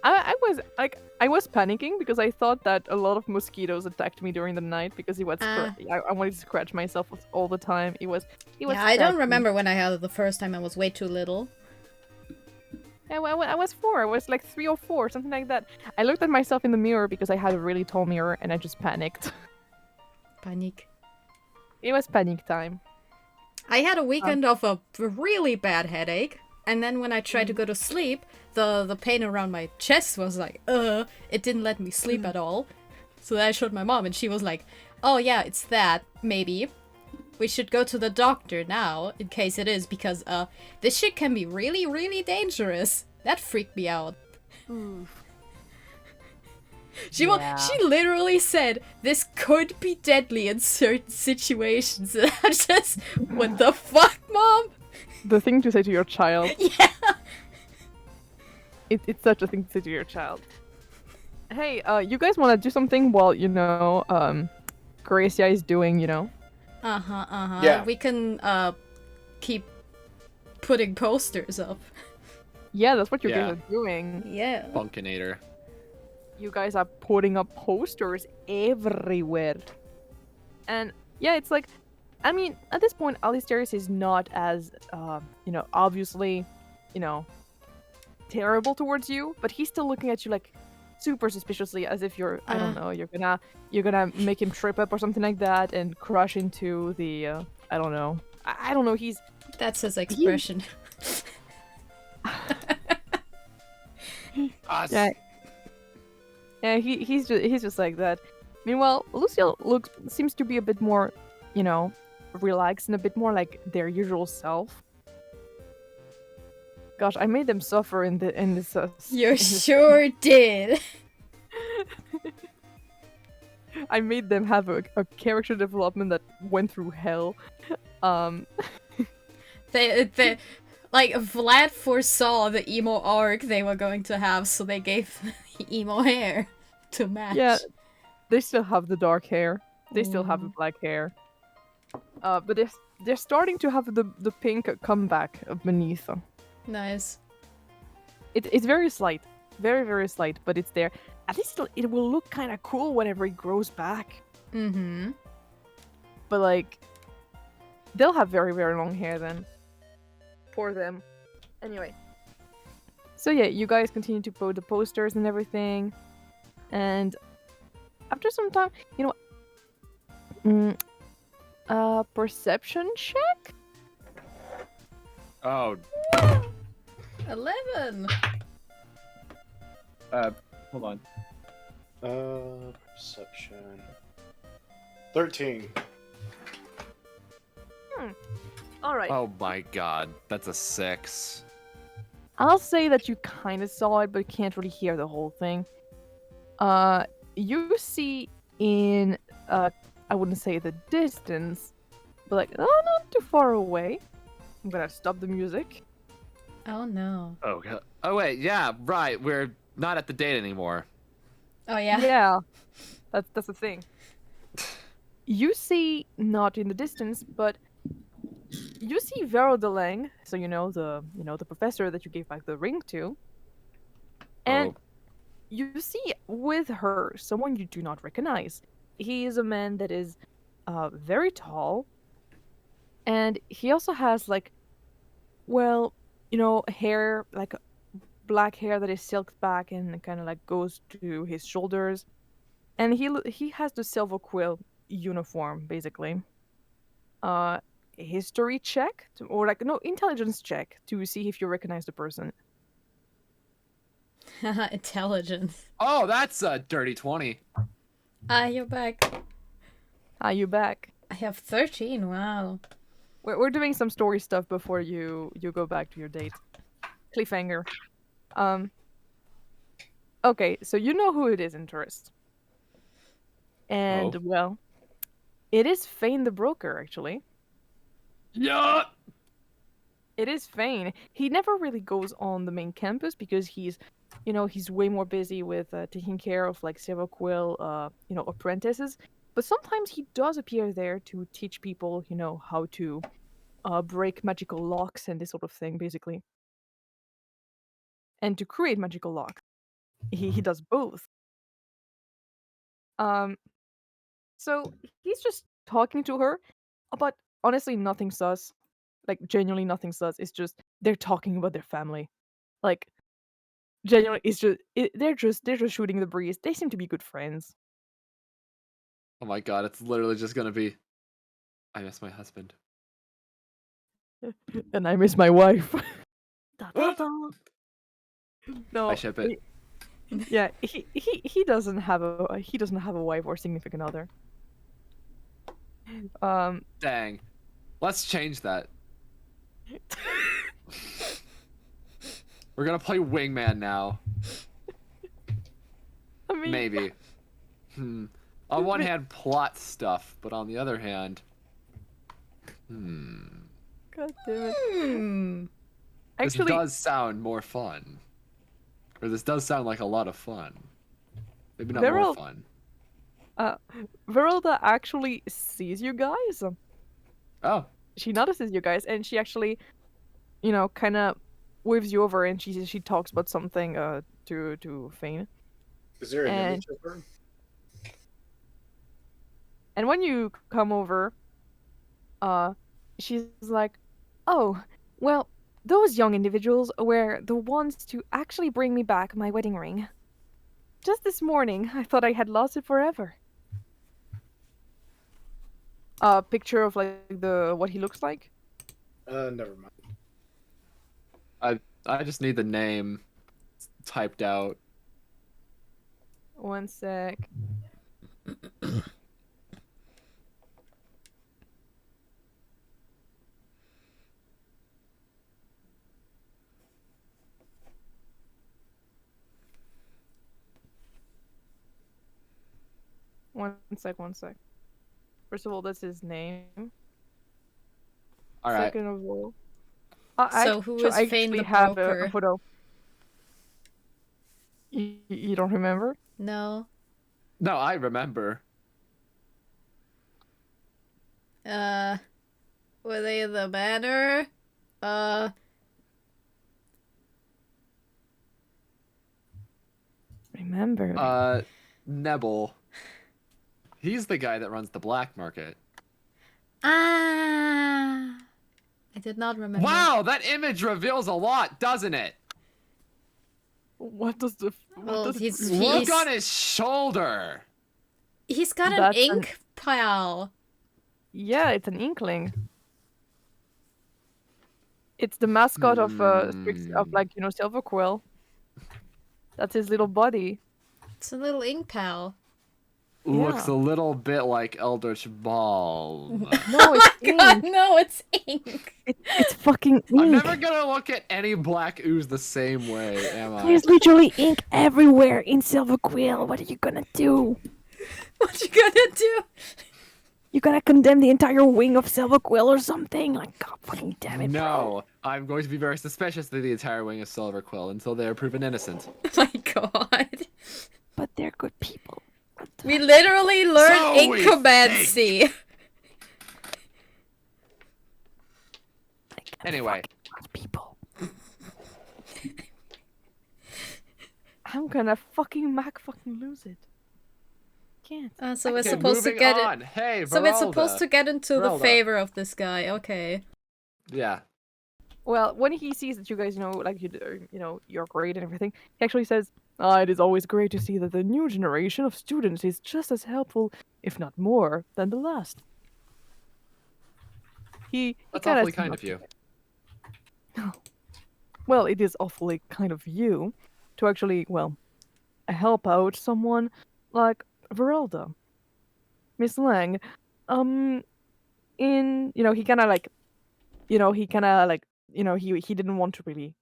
I was panicking because I thought that a lot of mosquitoes attacked me during the night because it was I wanted to scratch myself all the time. It was Yeah, I don't scratching. remember when I had it the first time. I was way too little. Yeah, I was 4. I was like 3 or 4, something like that. I looked at myself in the mirror because I had a really tall mirror and I just panicked. Panic. It was panic time. I had a weekend of a really bad headache, and then when I tried to go to sleep, the pain around my chest was like, it didn't let me sleep at all. So then I showed my mom, and she was like, oh yeah, it's that, maybe. We should go to the doctor now, in case it is, because this shit can be really, really dangerous. That freaked me out. She literally said this could be deadly in certain situations. And I just, what the fuck, Mom? The thing to say to your child. Yeah. It's such a thing to say to your child. Hey, you guys want to do something while, Gracia is doing, Yeah. We can keep putting posters up. Yeah, that's what you Yeah. guys are doing. Yeah. Funkinator. You guys are putting up posters everywhere. And yeah, it's like, I mean, at this point, Alisterius is not as, obviously, terrible towards you, but he's still looking at you like super suspiciously, as if you're, I don't know, you're gonna make him trip up or something like that and crash into the, I don't know. I don't know. That's his expression. Yeah. Yeah, he's just like that. Meanwhile, Luciel seems to be a bit more, relaxed and a bit more like their usual self. Gosh, I made them suffer in this. You sure did. I made them have a character development that went through hell. They like Vlad foresaw the emo arc they were going to have, so they gave the emo hair to match. Yeah, they still have the dark hair. They still have the black hair. But they're starting to have the pink come back beneath. Nice. It's very slight, very very slight, but it's there. At least it will look kind of cool whenever it grows back. Mm-hmm. But like, they'll have very very long hair then. For them. Anyway. So yeah, you guys continue to put the posters and everything. And after some time, perception check? Oh, 11. hold on. Perception. 13. Alright. Oh my god, that's a 6. I'll say that you kind of saw it, but can't really hear the whole thing. You see in, I wouldn't say the distance, but like, not too far away. I'm gonna stop the music. Oh no. Oh, wait, yeah, right. We're not at the date anymore. Oh yeah. Yeah, that's the thing. You see, not in the distance, but you see Verelda Lang, so the professor that you gave back the ring to, and you see with her someone you do not recognize. He is a man that is very tall, and he also has hair, like black hair that is silked back and kind of like goes to his shoulders, and he has the silver quill uniform basically. History check intelligence check to see if you recognize the person. Intelligence. Oh, that's a dirty 20. You're back. You back? I have 13. Wow. We're doing some story stuff before you go back to your date. Cliffhanger. Okay, so you know who it is, Antares. And well, it is Fain the Broker actually. Yeah. It is Fain. He never really goes on the main campus because he's way more busy with taking care of like Silver Quill, apprentices. But sometimes he does appear there to teach people, how to break magical locks and this sort of thing, basically, and to create magical locks. He does both. Um, so he's just talking to her, but honestly, nothing sus. Like genuinely nothing sus. It's just they're talking about their family. Like genuinely, they're just shooting the breeze. They seem to be good friends. Oh my god, it's literally just gonna be. I miss my husband. And I miss my wife. Da, da, da. No, I ship it. yeah, he doesn't have a wife or significant other. Dang. Let's change that. We're gonna play Wingman now. I mean, Maybe. On one hand, plot stuff, but on the other hand, God damn it. this Actually, does sound more fun. Or this does sound like a lot of fun. Maybe not more fun. Verelda actually sees you guys. Oh. She notices you guys, and she actually, kind of waves you over, and she talks about something to Fain. Is there an image of her? And when you come over, she's like, "Oh, well, those young individuals were the ones to actually bring me back my wedding ring. Just this morning, I thought I had lost it forever." A picture of like what he looks like. Never mind. I just need the name typed out. One sec. One sec. First of all, that's his name. All right. Second of all, So who is Fain the have Broker? a photo. You don't remember? No. No, I remember. Were they the banner? Remember? Nebel. He's the guy that runs the black market. I did not remember. Wow, that image reveals a lot, doesn't it? What does the? Well, he's Look on his shoulder. He's got an That's ink pile. Yeah, it's an inkling. It's the mascot of Silver Quill. That's his little buddy. It's a little ink pal. Looks Yeah. a little bit like Eldritch Ball. No, it's God, ink. no, it's ink. It's fucking ink. I'm never gonna look at any black ooze the same way, am I? There's literally ink everywhere in Silver Quill. What are you gonna do? What you gonna do? You gonna condemn the entire wing of Silver Quill or something? Like, God fucking damn it, bro. No, I'm going to be very suspicious of the entire wing of Silver Quill until they are proven innocent. Oh my god. But they're good people. We literally learned So we incubancy. Anyway. People. I'm gonna fucking lose it. Can't. So we're Okay, supposed to moving get on. it. Hey, So we're supposed to get into the Verelda. favor of this guy. Okay. Yeah. Well, when he sees that you guys, you're great and everything, he actually says, it is always great to see that the new generation of students is just as helpful, if not more, than the last. That's awfully kind of you. Well, it is awfully kind of you to actually, help out someone like Verelda. Miss Lang, he kind of he didn't want to really,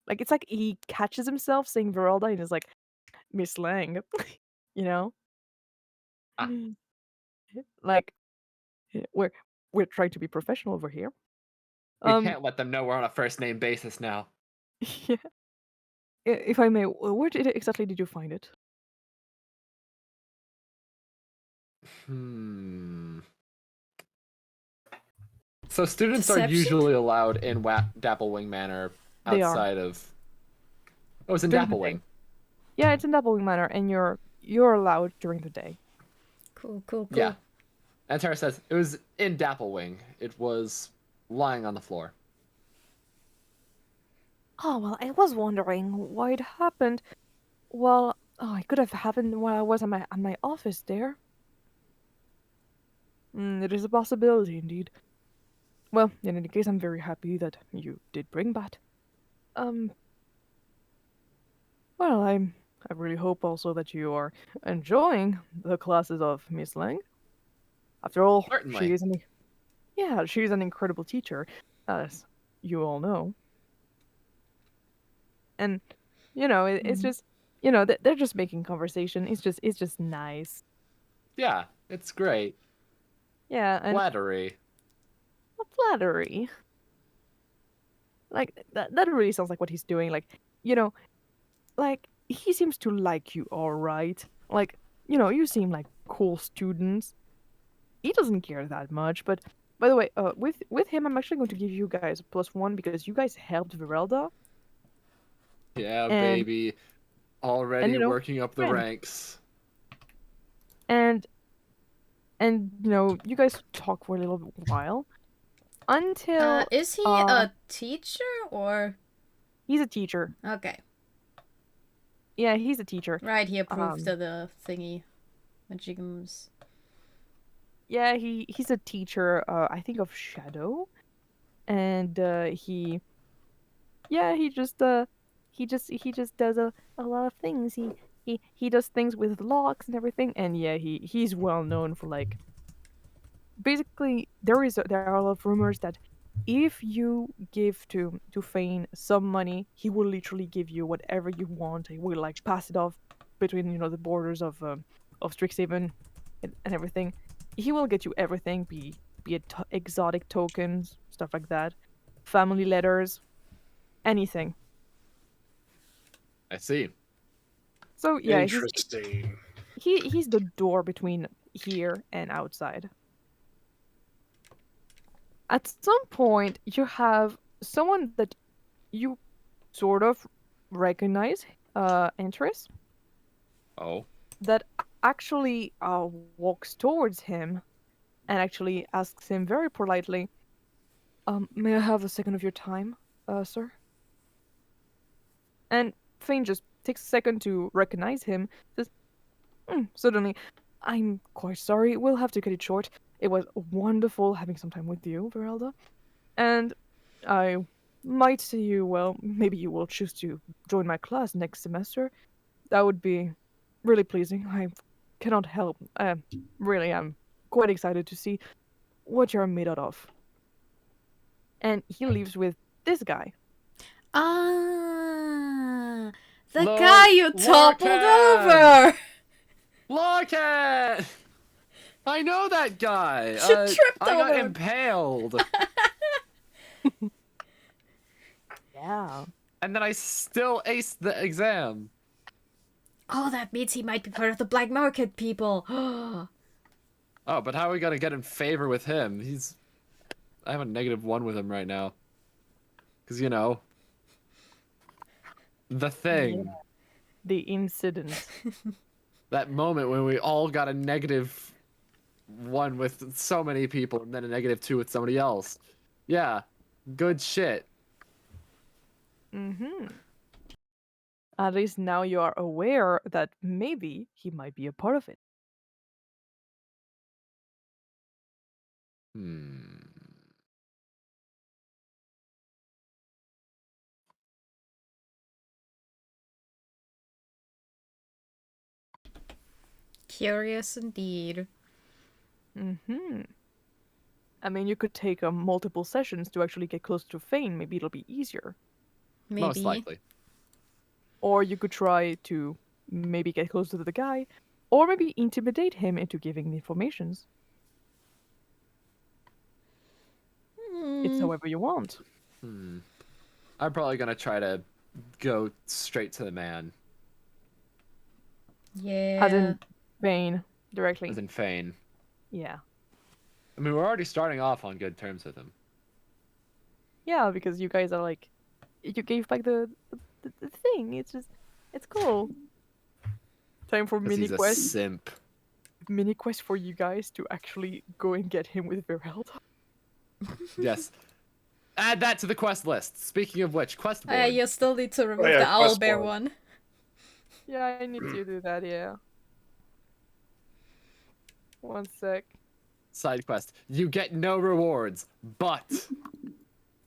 it's like he catches himself saying Verelda and is like, Miss Lang, you know? Ah. Like, we're trying to be professional over here. We Um, can't let them know we're on a first name basis now. yeah. If I may, exactly did you find it? So students are Deception? usually allowed in Dapplewing Manor They are. outside of. Oh, it's in During the day. Dapplewing. Yeah, it's in Nebel Manor, and you're allowed during the day. Cool, cool, cool. Yeah. Antares says it was in Dapplewing. It was lying on the floor. Oh, well, I was wondering why it happened. Well, it could have happened while I was at my office there. It is a possibility, indeed. Well, in any case, I'm very happy that you did bring that. Well, I really hope also that you are enjoying the classes of Miss Lang. After all, Certainly. she's an incredible teacher, as you all know. And it's just they're just making conversation. It's just nice. Yeah, it's great. Yeah, and Flattery. flattery. Like that really sounds like what he's doing. Like, like he seems to like you all right. Like, you seem like cool students. He doesn't care that much, but by the way, with him I'm actually going to give you guys +1 because you guys helped Verelda. Yeah, And- baby. Already and, working up the friend. ranks. And you guys talk for a little while until Is he a teacher or? he's a teacher. Okay, Yeah, he's a teacher. right. He approved of the thingy, magicums. Yeah, he's a teacher. I think of Shadow, and he just does a lot of things. He does things with locks and everything, and yeah, he's well known for like. Basically, there are a lot of rumors that if you give to Fain some money, he will literally give you whatever you want. He will like pass it off between the borders of Strixhaven and everything. He will get you everything, be it exotic tokens, stuff like that, family letters, anything. I see. So yeah, Interesting. he's the door between here and outside. At some point, you have someone that you sort of recognize, Antares, Oh. that actually walks towards him and actually asks him very politely, may I have a second of your time, sir? And Fane just takes a second to recognize him, says, suddenly, I'm quite sorry, we'll have to cut it short. It was wonderful having some time with you, Verelda. And I might see you, well, maybe you will choose to join my class next semester. That would be really pleasing. I cannot help. Really, I'm quite excited to see what you're made out of. And he leaves with this guy. Ah, the Lo- guy you toppled Lorcan! over. Locket! I know that guy. She tripped I got over him. impaled. Yeah. And then I still aced the exam. Oh, that means he might be part of the black market people. Oh, but how are we gonna get in favor with him? I have a -1 with him right now. Because, the thing. Yeah. The incident. That moment when we all got a -1 with so many people and then a -2 with somebody else. Yeah, good shit. At least now you are aware that maybe he might be a part of it. Curious indeed. I mean, you could take multiple sessions to actually get close to Fane. Maybe it'll be easier. Maybe. Most likely. Or you could try to maybe get closer to the guy, or maybe intimidate him into giving the informations. It's however you want. I'm probably gonna try to go straight to the man, Yeah. As in Fain, directly. as in Fain. Yeah. I mean, we're already starting off on good terms with him. Yeah, because you guys are like, you gave back the thing. It's cool. Time for 'Cause mini he's a quest. simp. Mini quest for you guys to actually go and get him with Verelda. Yes. Add that to the quest list. Speaking of which, quest board. You still need to remove yeah, the quest owlbear board. one. Yeah, I need to do that. Yeah. One sec. Side quest. You get no rewards, but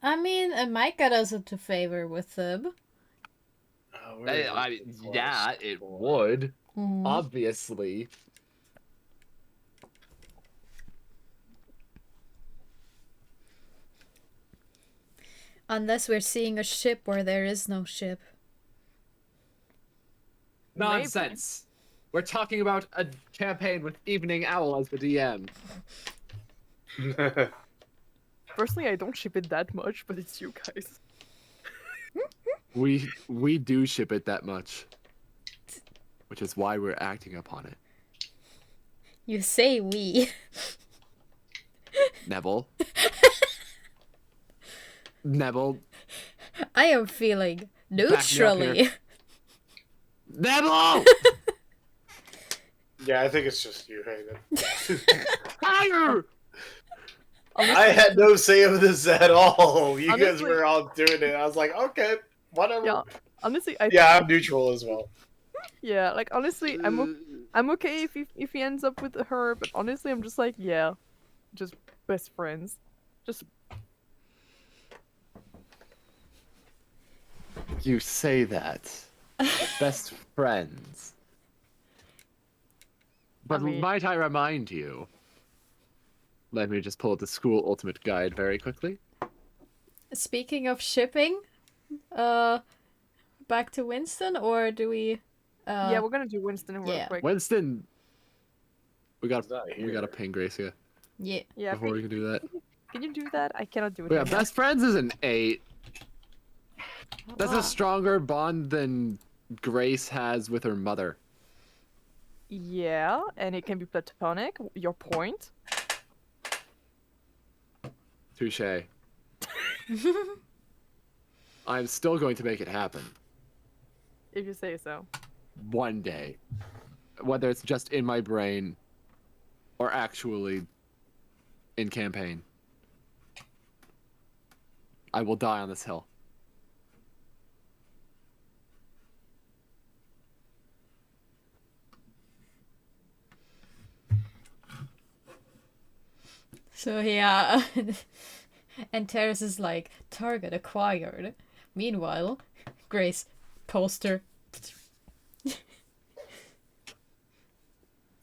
I mean, it might get us into favor with them. yeah, it would. Mhm. Obviously. Unless we're seeing a ship where there is no ship. Nonsense. We're talking about a campaign with Evening Owl as the DM. Personally, I don't ship it that much, but it's you guys. We do ship it that much. Which is why we're acting upon it. You say we. Nebel. Nebel. I am feeling here. neutrally. Nebel! Yeah, I think it's just you, Hayden. Fire! I had no say of this at all. You guys Honestly- were all doing it. I was like, okay, whatever. Yeah. Honestly, I Yeah, I'm neutral as well. yeah, like honestly, I'm okay if he ends up with her, but honestly, I'm just like, yeah, just best friends, just You say that. Best friends. But I mean- might I remind you? Let me just pull up the school ultimate guide very quickly. Speaking of shipping, back to Winston, or do we? yeah, we're gonna do Winston real yeah. quick. Winston, we He's not gotta here. ping Gracia Yeah. Yeah, before we can do that. can you do that? I cannot do it. But yeah, right now. best friends is an 8. That's Ah. a stronger bond than Grace has with her mother. Yeah, and it can be platonic. Your point. Touche. I'm still going to make it happen. If you say so. One day. Whether it's just in my brain or actually in campaign. I will die on this hill. So yeah, Antares is like, target acquired. Meanwhile, Grace, poster.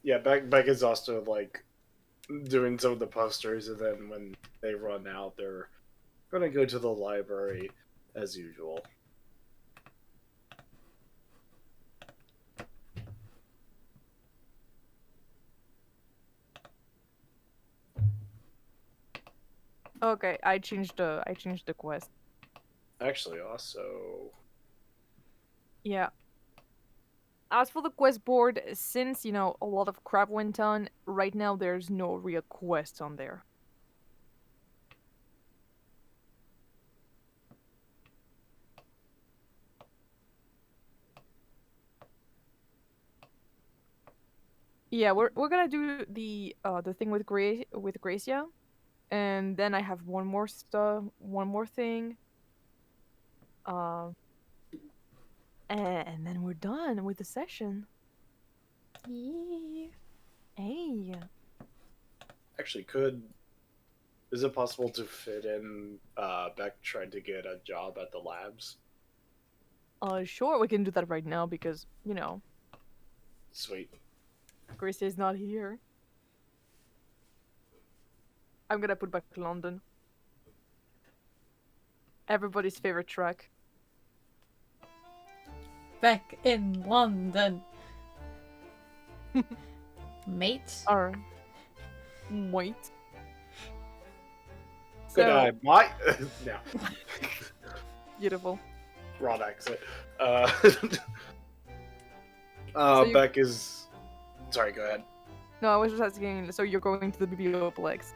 Yeah, Baek is also like doing some of the posters, and then when they run out, they're gonna go to the library as usual. Okay, I changed the quest. Actually, also, Yeah. As for the quest board, since, you know, a lot of crap went on, right now there's no real quests on there. Yeah, we're gonna do the thing with Gracia, and then I have one more thing. And then we're done with the session. Yeah. Hey. actually, is it possible to fit in Baek trying to get a job at the labs? Sure, we can do that right now because, you know, Sweet. Gracia is not here. I'm gonna put back London. Everybody's favorite track. Back in London. Mate. Or wait. Good So eye, my no. beautiful. Wrong accent. So you- Beck is. Sorry, go ahead. No, I was just asking. So you're going to the Biblioplex?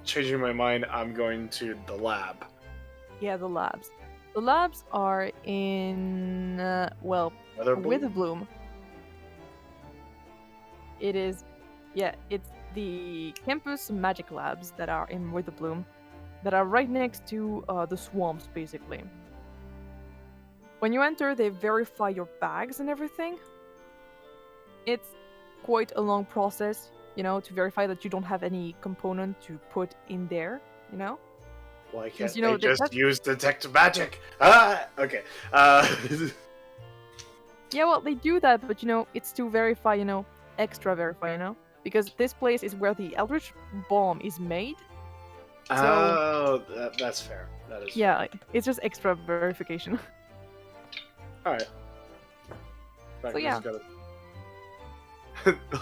Changing my mind, I'm going to the lab. Yeah, the labs. The labs are in Witherbloom. It is, yeah, it's the campus magic labs that are in Witherbloom, that are right next to the swamps, basically. When you enter, they verify your bags and everything. It's quite a long process, to verify that you don't have any component to put in there, Why Because, can't they just that's- use detect magic? Okay. Yeah, well, they do that, but it's to verify, extra verify, because this place is where the Eldritch Bomb is made. Oh, that's fair. That is. Yeah, it's just extra verification. All right. So, yeah.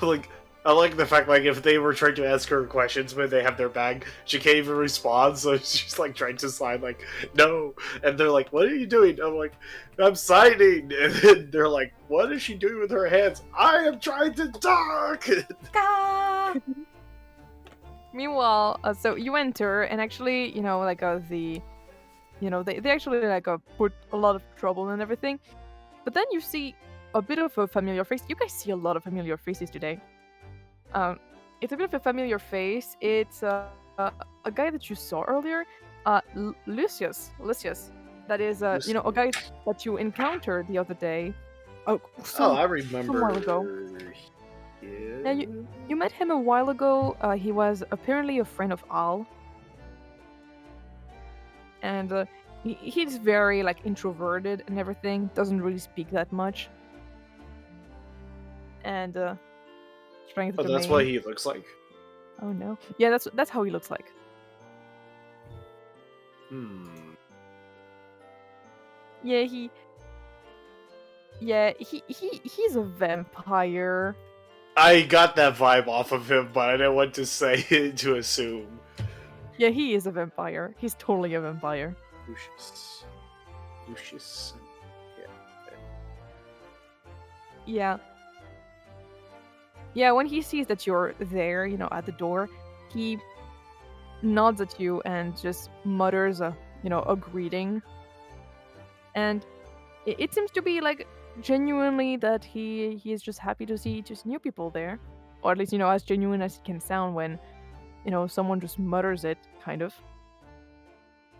Like, I like the fact, like, if they were trying to ask her questions when they have their bag, she can't even respond, so she's, like, trying to sign, like, no. And they're like, what are you doing? I'm like, I'm signing. And then they're like, what is she doing with her hands? I am trying to talk! Meanwhile, so you enter, and actually, they actually, put a lot of trouble and everything. But then you see a bit of a familiar face. You guys see a lot of familiar faces today. It's a bit of a familiar face. It's a guy that you saw earlier, Lucius. That is, a guy that you encountered the other day. I remember. Some while ago. Yeah, you met him a while ago. He was apparently a friend of Al. And he's very, introverted and everything. Doesn't really speak that much. And, strength Oh, that's domain. what he looks like? Oh no. Yeah, that's how he looks like. Yeah, he's a vampire. I got that vibe off of him, but I didn't want to say it to assume. Yeah, he is a vampire. He's totally a vampire. Lucius. Yeah. Yeah, when he sees that you're there, at the door, he nods at you and just mutters a greeting. And it seems to be, genuinely that he is just happy to see just new people there. Or at least, as genuine as it can sound when, someone just mutters it, kind of.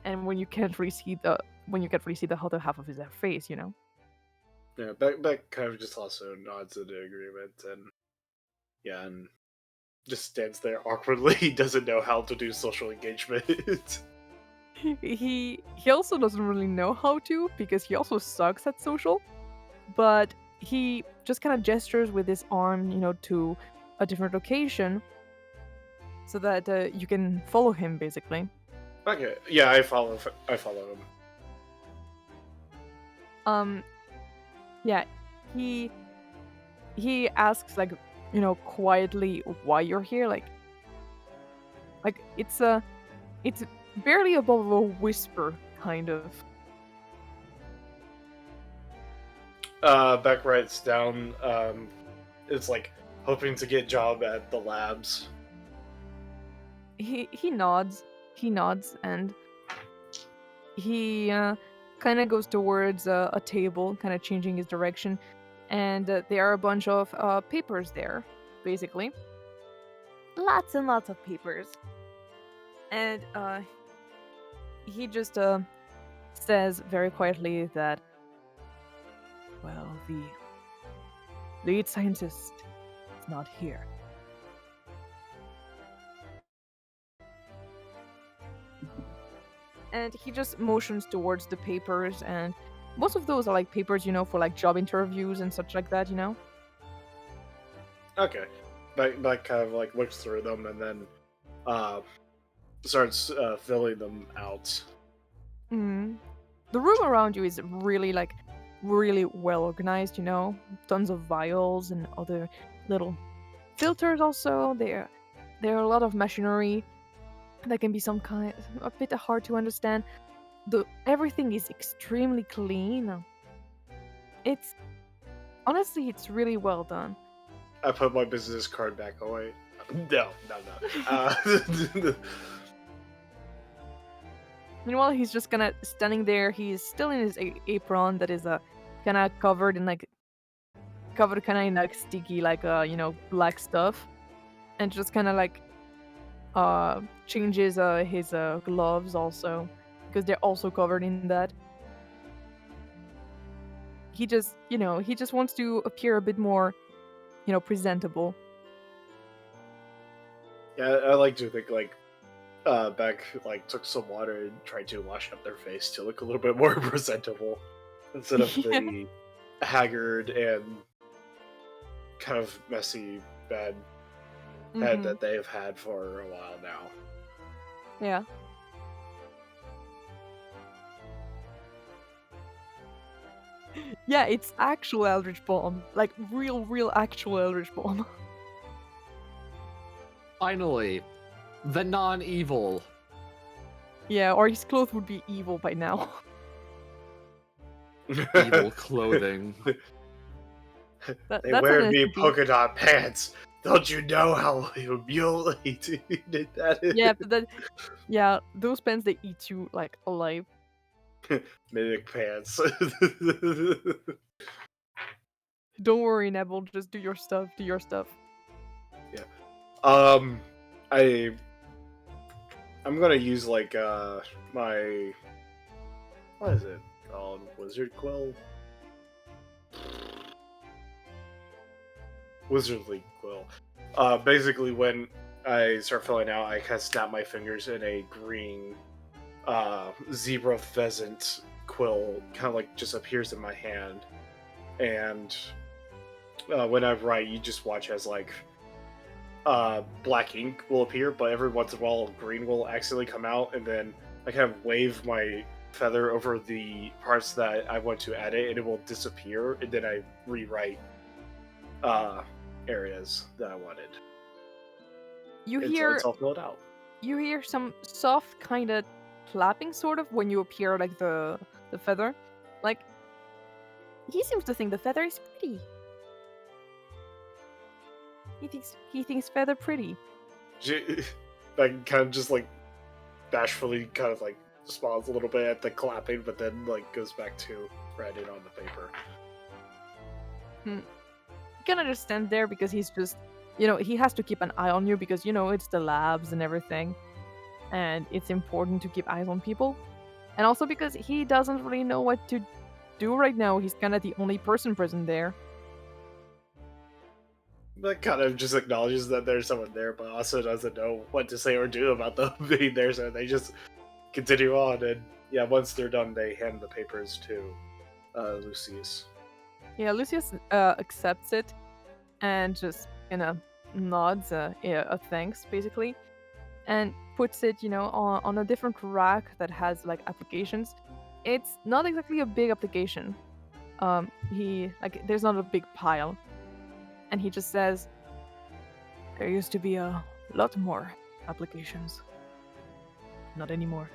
And when you can't really see the other half of his face, Yeah, Beck kind of just also nods in agreement, and just stands there awkwardly. He doesn't know how to do social engagement. He also doesn't really know how to, because he also sucks at social. But he just kind of gestures with his arm, to a different location, so that you can follow him, basically. Okay, yeah, I follow him. Yeah, he asks, quietly why you're here, it's barely above a whisper, kind of. Beck writes down, it's like hoping to get job at the labs. He nods, and he kind of goes towards a table, kind of changing his direction, and there are a bunch of papers there, basically. Lots and lots of papers. And he just says very quietly that, well, the lead scientist is not here. And he just motions towards the papers, and most of those are papers, for job interviews and such like that, Okay. Beck kind of looks through them and then starts filling them out. The room around you is really really well organized, tons of vials and other little filters also. There are a lot of machinery, that can be some kind a bit hard to understand. Everything is extremely clean. It's honestly, it's really well done. I put my business card back away. No. Meanwhile, he's just kind of standing there. He's still in his apron that is kind of covered in sticky black stuff, and just kind of changes his gloves also because they're also covered in that. He just wants to appear a bit more presentable. Yeah, I like to think Baek took some water and tried to wash up their face to look a little bit more presentable instead of the haggard and kind of messy bad head that they've had for a while now. Yeah. Yeah, it's actual Eldritch Bomb. Like real actual Eldritch Bomb. Finally, the non-evil. Yeah, or his clothes would be evil by now. Evil clothing. They wear me polka dot pants. Don't you know how humiliating that is? Yeah, those pants, they eat you alive. Mimic pants. Don't worry, Nebel. Just do your stuff. Yeah. I'm gonna use my what is it called? Wizard Quill? Wizardly Quill. Basically when I start filling out, I kind of snap my fingers and a green zebra pheasant quill kind of just appears in my hand, and when I write, you just watch as black ink will appear, but every once in a while green will accidentally come out, and then I kind of wave my feather over the parts that I want to edit, and it will disappear, and then I rewrite areas that I wanted. It's all filled out. You hear some soft kind of clapping sort of when you appear the feather. He seems to think the feather is pretty. He thinks feather pretty. I kind of just bashfully kind of smiles a little bit at the clapping, but then goes back to writing on the paper. You can understand there because he's just he has to keep an eye on you because it's the labs and everything, and it's important to keep eyes on people, and also because he doesn't really know what to do right now. He's kind of the only person present there. That kind of just acknowledges that there's someone there, but also doesn't know what to say or do about them being there, so they just continue on, and once they're done, they hand the papers to Lucius. Yeah, Lucius accepts it and just nods a thanks basically, and puts it on a different rack that has applications. It's not exactly a big application. There's not a big pile. And he just says, there used to be a lot more applications. Not anymore.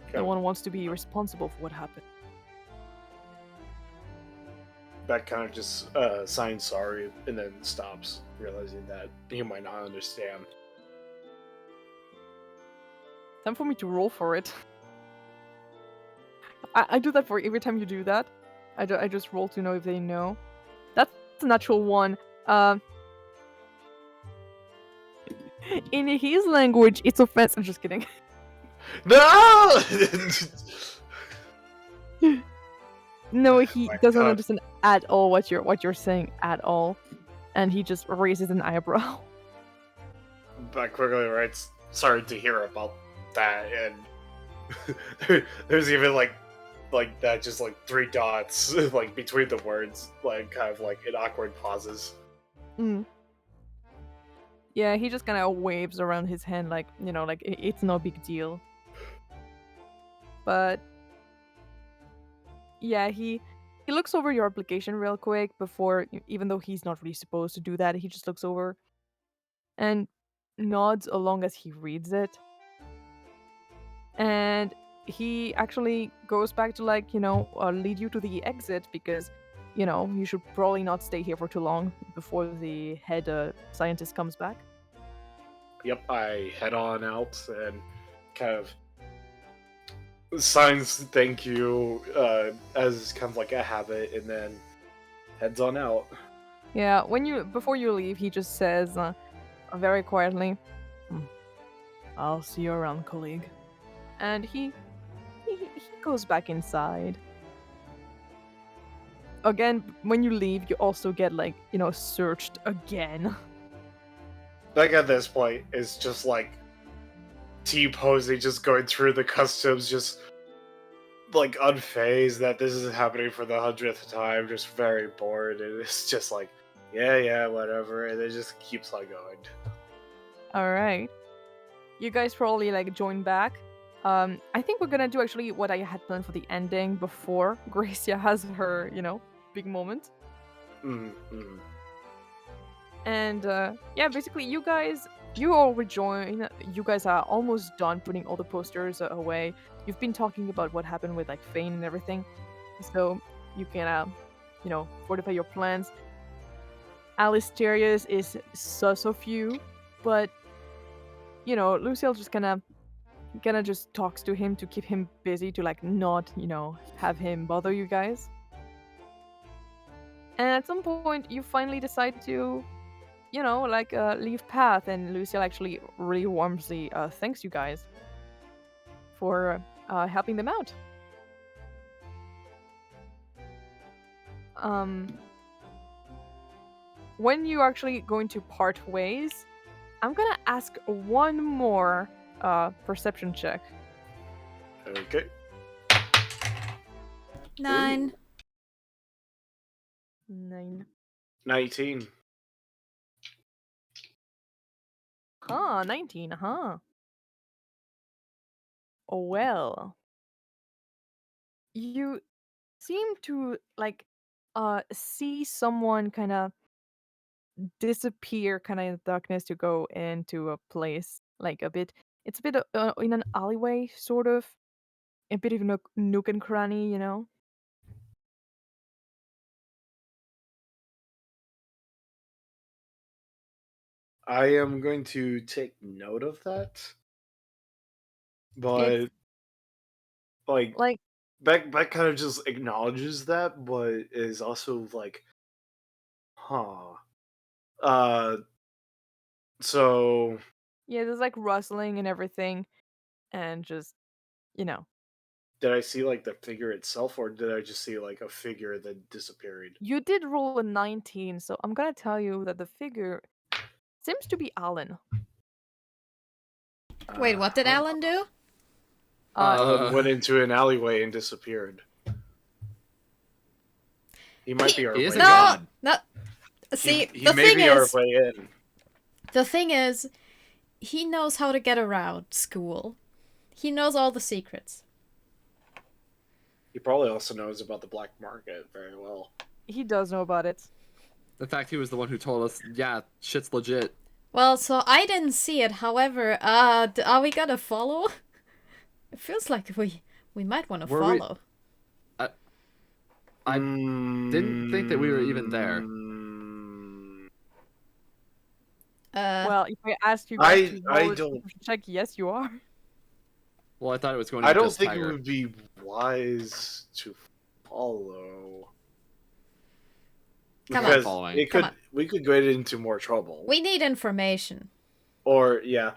Okay. No one wants to be responsible for what happened. Baek kind of just signs sorry and then stops, realizing that he might not understand. Time for me to roll for it. I do that for every time you do that. I just roll to know if they know. That's a natural one. In his language, it's offensive. I'm just kidding. No! No, he doesn't understand at all what you're saying at all, and he just raises an eyebrow. Baek quickly writes, "Sorry to hear about that," and there's even that, just 3 dots between the words, kind of in awkward pauses. Yeah, he just kind of waves around his hand it's no big deal. But yeah, he looks over your application real quick before, even though he's not really supposed to do that, he just looks over and nods along as he reads it. And he actually goes back to lead you to the exit because you should probably not stay here for too long before the head scientist comes back. Yep, I head on out and kind of signs thank you as kind of like a habit, and then heads on out. Yeah, before you leave, he just says very quietly, "I'll see you around, colleague." And he goes back inside. Again, when you leave, you also get searched again. Like at this point, it's just like T-posing, just going through the customs, just like unfazed that this is happening for the 100th time, just very bored, and it's just like, yeah, whatever, and it just keeps on going. All right, you guys probably join back. I think we're gonna do actually what I had planned for the ending before Gracia has her, big moment. Mm-hmm. And yeah, basically, you all rejoin. You guys are almost done putting all the posters away. You've been talking about what happened with Fain and everything, so you can, fortify your plans. Alisterius is sus of you, but Luciel just kind of just talks to him to keep him busy to not have him bother you guys. And at some point, you finally decide to leave path, and Luciel actually really warmly thanks you guys for helping them out. When you're actually going to part ways, I'm gonna ask one more perception check. Okay. 9. 9. 19. Huh, 19, huh? Oh, well. You seem to see someone kind of disappear kind of in the darkness to go into a place a bit. It's a bit in an alleyway, sort of. A bit of nook and cranny, I am going to take note of that, but like Baek kind of just acknowledges that, but is also like, huh. So yeah, there's rustling and everything, and just did I see the figure itself, or did I just see a figure that disappeared? You did roll a 19, so I'm gonna tell you that the figure seems to be Alan. Wait, what did Alan do? Alan went into an alleyway and disappeared. He might be our way in. No. See, he the may thing be our is, way in. the thing is, he knows how to get around school. He knows all the secrets. He probably also knows about the black market very well. He does know about it. The fact he was the one who told us, yeah, shit's legit. Well, so I didn't see it. However, are we gonna follow? It feels like we might want to follow. I didn't think that we were even there. Well, if I ask you guys to roll a perception check, yes, you are. Well, I thought it was going to be I don't just think Tiger. it would be wise to follow. Come because on. It could, we could get into more trouble. We need information. Or, yeah.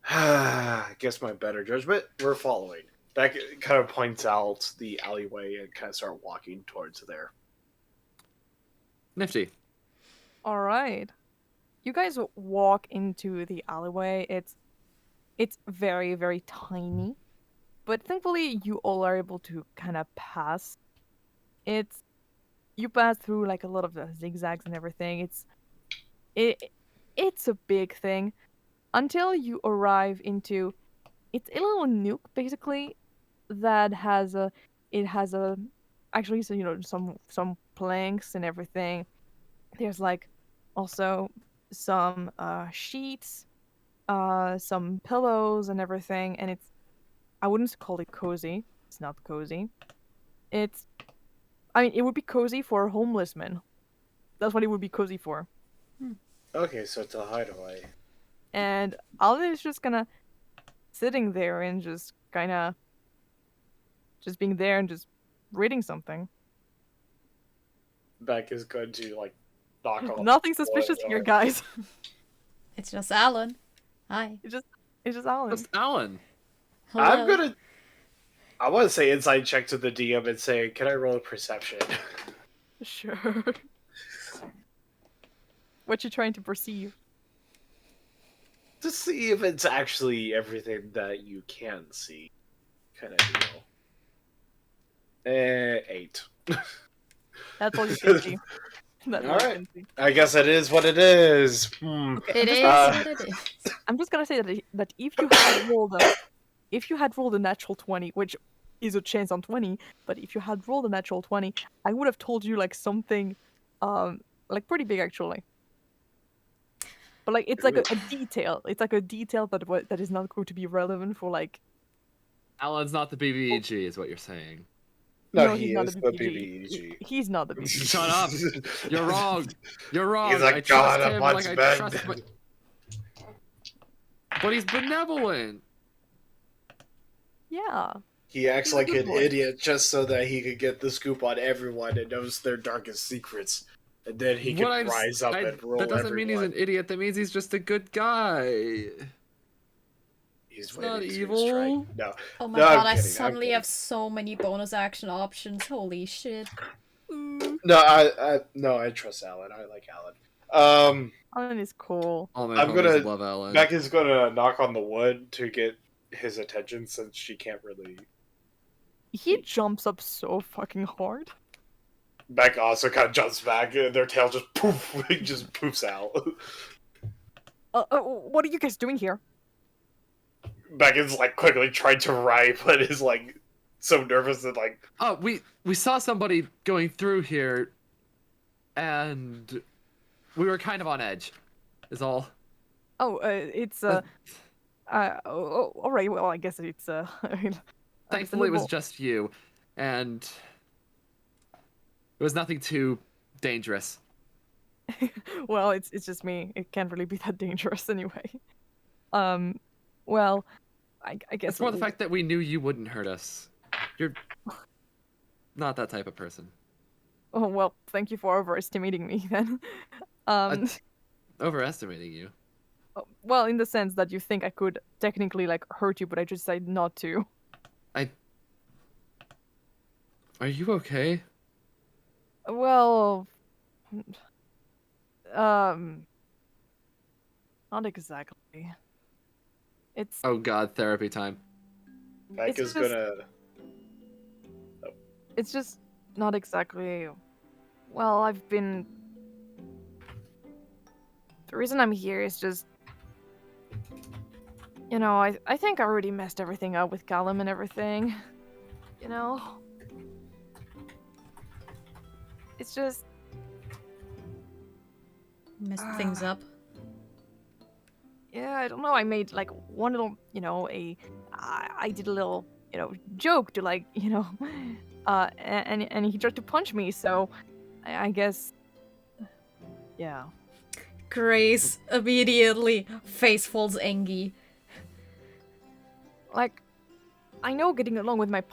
I guess my better judgment, we're following. That kind of points out the alleyway and kind of start walking towards there. Nifty. All right. You guys walk into the alleyway. It's very, very tiny. But thankfully, you all are able to kind of pass. You pass through a lot of the zigzags and everything. It's a big thing until you arrive into it's a little nook basically that has actually some planks and everything. There's also some sheets, some pillows and everything, and I wouldn't call it cozy. It's not cozy. It would be cozy for a homeless man. That's what it would be cozy for. Okay, so it's a hideaway. And Alan is just kinda sitting there and just kinda just being there and just reading something. Baek is going to like knock on. Nothing suspicious here, guys. It's just Alan. Hi. It's just Alan. Just Alan. Hello. I want to say inside check to the DM and say, can I roll a perception? Sure. What you trying to perceive? To see if it's actually everything that you can see. Kind of deal. 8. That's all you can see. That's all you Alright. can see. I guess it is what it is. It is what it is. I'm just gonna say that if you had rolled a natural 20, which is a chance on 20, but if you had rolled a natural 20, I would have told you like something, like pretty big actually. But like it's like a detail. It's like a detail that is not going to be relevant for like. Alan's not the BBEG, is what you're saying. No, he's he not is the the BBG. BBEG. He's not the BBG. Shut up! You're wrong. You're wrong. He's a I god trust him amongst like I men. trust but he's benevolent. Yeah. He acts He's a like good an boy. idiot just so that he could get the scoop on everyone and knows their darkest secrets. And then he can rise up and rule That doesn't everyone. mean he's an idiot. That means he's just a good guy. He's not waiting to evil. strike. No. Oh my No, I'm god, I kidding, I'm suddenly kidding. have so many bonus action options. Holy shit. No, I trust Alan. I like Alan. Alan is cool. All my I'm homies gonna- love Alan. Beck is gonna knock on the wood to get his attention since she can't really. He jumps up so fucking hard. Beck also kind of jumps back, and their tail just poof, just poofs out. What are you guys doing here? Beck is like quickly trying to write, but is like so nervous that like Oh, we saw somebody going through here, and we were kind of on edge. Is all. Oh, it's all right. Well, I guess it's Thankfully, it was understandable. just you, and it was nothing too dangerous. Well, it's just me. It can't really be that dangerous anyway. Well, I guess It's more the fact that we knew you wouldn't hurt us. You're not that type of person. Oh well, thank you for overestimating me then. Overestimating you. Well, in the sense that you think I could technically like hurt you, but I just decided not to. Are you okay? Well, not exactly. It's Oh god, therapy time. Beck It's is just- gonna. it's just not exactly. Well, I've been. The reason I'm here is just. You know, I think I already messed everything up with Kallum and everything. You know? It's just. Messed things up. Yeah, I don't know. I made like one little, I did a little, joke to like, and he tried to punch me. So, I guess, yeah. Grace immediately face folds Engie. Like, I know getting along with my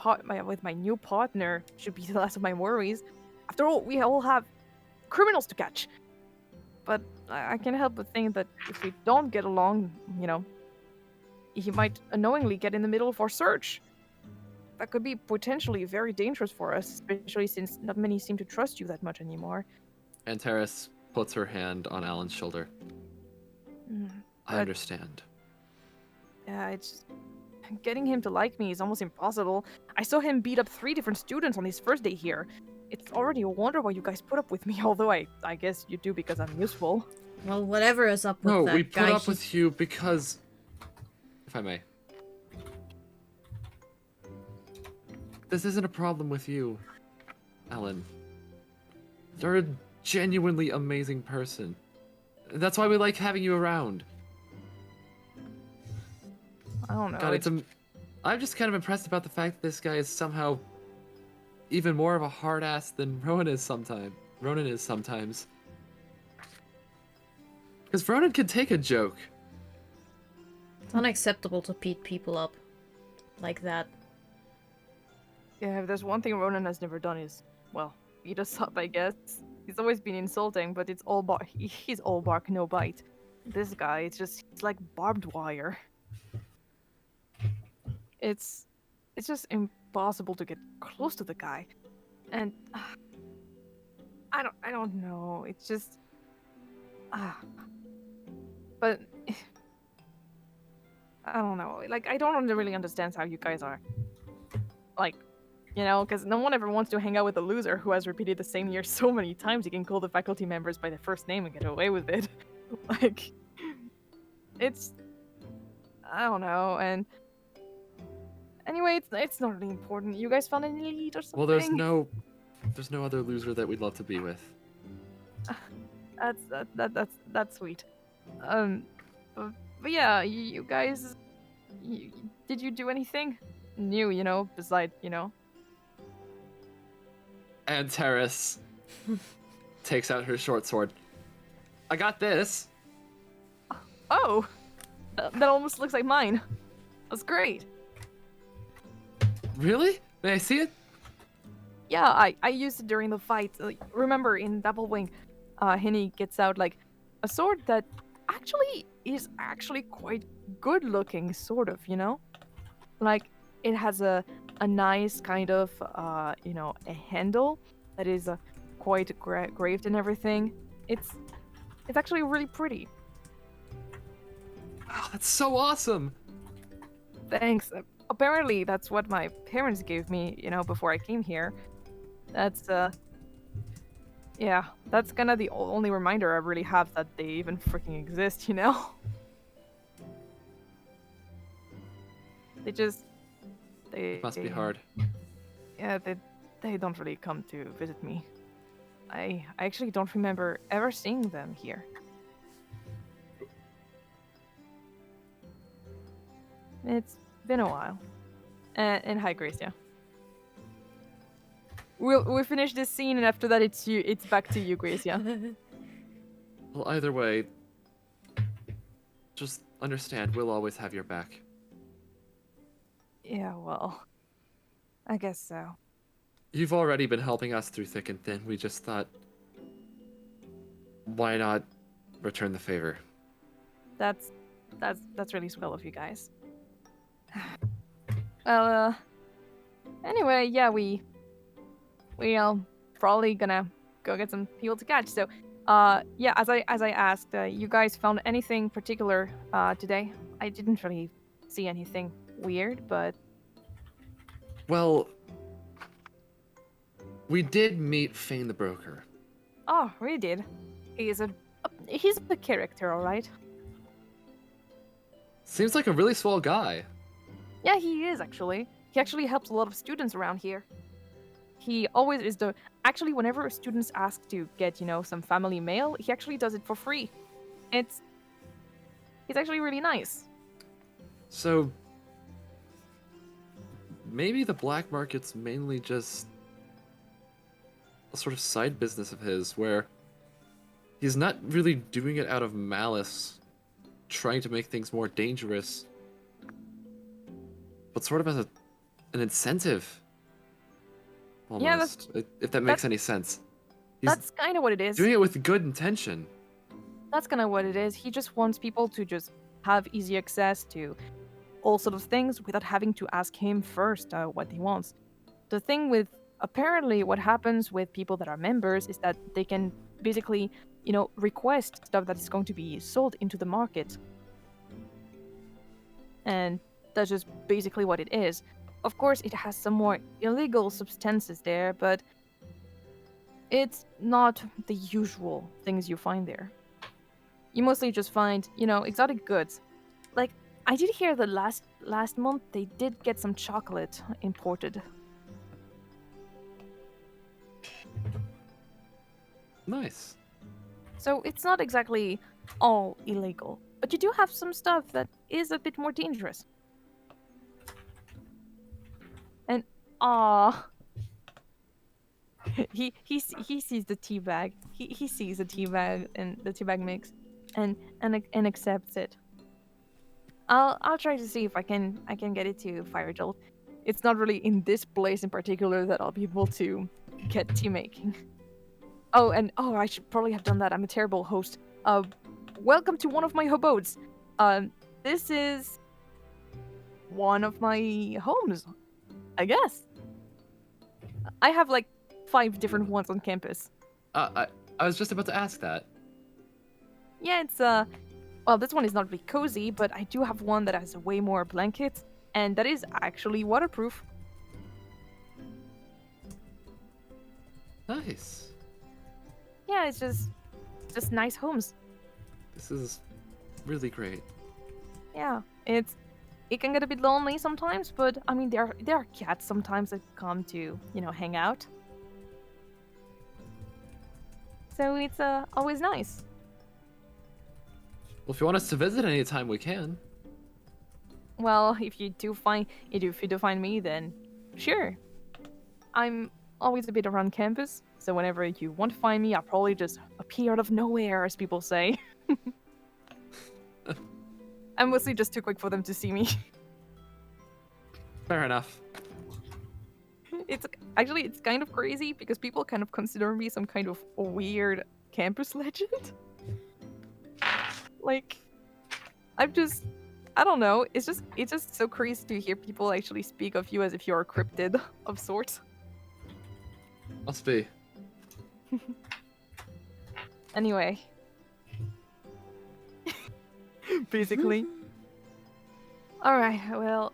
new partner should be the last of my worries. After all, we all have criminals to catch. But I can't help but think that if we don't get along, he might unknowingly get in the middle of our search. That could be potentially very dangerous for us, especially since not many seem to trust you that much anymore. Antares puts her hand on Alan's shoulder. I But- understand. Yeah, it's getting him to like me is almost impossible. I saw him beat up 3 different students on his first day here. It's already a wonder why you guys put up with me, although I guess you do because I'm useful. Well, whatever is up with No, that we guy. put up with you because, if I may, this isn't a problem with you, Alan. You're a genuinely amazing person. That's why we like having you around. I don't know. God, I'm just kind of impressed about the fact that this guy is somehow even more of a hard ass than Ronan is sometimes. Because Ronan can take a joke. It's unacceptable to beat people up like that. Yeah, if there's one thing Ronan has never done is, well, beat us up, I guess. He's always been insulting, but it's all he's all bark, no bite. This guy, he's like barbed wire. It's just impossible to get close to the guy. And I don't know. It's just but I don't know. Like, I don't really understand how you guys are. Like, you know, because no one ever wants to hang out with a loser who has repeated the same year so many times he can call the faculty members by their first name and get away with it. Like, it's... I don't know, and... Anyway, it's not really important. You guys found any lead or something? Well, there's no other loser that we'd love to be with. That's sweet. But yeah, you guys... did you do anything new, you know, besides, you know? Antares takes out her short sword. I got this. Oh! That almost looks like mine. That's great. Really? May I see it? Yeah, I used it during the fight. Remember, in Double Wing, Henny gets out, like, a sword that is actually quite good looking, sort of, you know? Like, it has a nice kind of, you know, a handle that is quite graved and everything. It's actually really pretty. Oh, that's so awesome! Thanks. Apparently, that's what my parents gave me, you know, before I came here. That's, yeah, that's kind of the only reminder I really have that they even freaking exist, you know? They Must be hard. Yeah, they don't really come to visit me. I actually don't remember ever seeing them here. It's been a while. And hi, Gracia. We'll finish this scene, and after that, it's back to you, Gracia. Well, either way, just understand, we'll always have your back. Yeah, well, I guess so. You've already been helping us through thick and thin. We just thought, why not return the favor? That's really swell of you guys. Well, anyway, yeah, we probably gonna go get some people to catch. So, yeah, as I asked, you guys found anything particular today? I didn't really see anything weird, but well, we did meet Fain the Broker. oh, we did. He's a character, all right. Seems like a really swell guy. Yeah, he is actually. He actually helps a lot of students around here. He always is actually, whenever students ask to get, you know, some family mail, he actually does it for free. He's actually really nice. So, maybe the black market's mainly just a sort of side business of his, where he's not really doing it out of malice, trying to make things more dangerous, but sort of as an incentive. Almost, Yeah, if that makes any sense. That's kind of what it is. Doing it with good intention. That's kind of what it is. He just wants people to just have easy access to all sort of things without having to ask him first what he wants. The thing with, apparently, what happens with people that are members is that they can basically, you know, request stuff that is going to be sold into the market. And that's just basically what it is. Of course, it has some more illegal substances there, but it's not the usual things you find there. You mostly just find, you know, exotic goods. Like, I did hear that last month they did get some chocolate imported. Nice. So it's not exactly all illegal. But you do have some stuff that is a bit more dangerous. And he sees the tea bag. He sees the tea bag and the tea bag mix, and accepts it. I'll try to see if I can get it to Firejolt. It's not really in this place in particular that I'll be able to get tea making. Oh, and I should probably have done that. I'm a terrible host. Welcome to one of my abodes. This is one of my homes, I guess. I have like 5 different ones on campus. I was just about to ask that. Yeah, it's well, this one is not really cozy, but I do have one that has way more blankets, and that is actually waterproof. Nice. Yeah, it's just nice homes. This is really great. Yeah, it can get a bit lonely sometimes, but I mean there are cats sometimes that come to, hang out. So it's always nice. Well, if you want us to visit anytime, we can. Well, if you do find me, then sure. I'm always a bit around campus, so whenever you want to find me, I'll probably just appear out of nowhere, as people say. I'm mostly just too quick for them to see me. Fair enough. It's kind of crazy because people kind of consider me some kind of weird campus legend. Like, I don't know. It's just so crazy to hear people actually speak of you as if you're a cryptid of sorts. Must be. Anyway. Basically. Alright, well,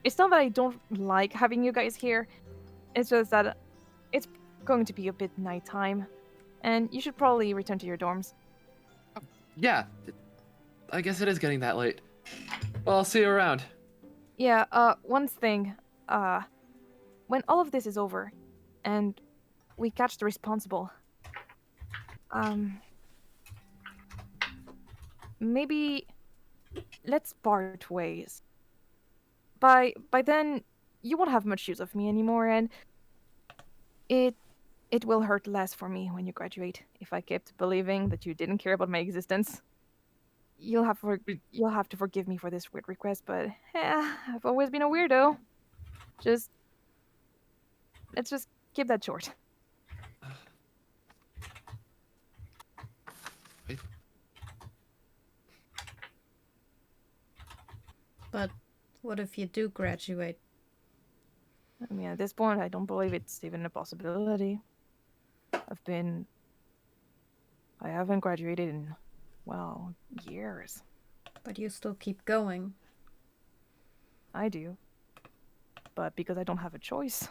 it's not that I don't like having you guys here. It's just that it's going to be a bit nighttime. And you should probably return to your dorms. Yeah. I guess it is getting that late. Well, I'll see you around. Yeah, one thing. When all of this is over, and we catch the responsible, maybe let's part ways. By then, you won't have much use of me anymore, and it will hurt less for me when you graduate if I kept believing that you didn't care about my existence. You'll have to forgive me for this weird request, but I've always been a weirdo. Let's just keep that short. But what if you do graduate? I mean, at this point, I don't believe it's even a possibility. I haven't graduated in, well, years. But you still keep going. I do. But because I don't have a choice.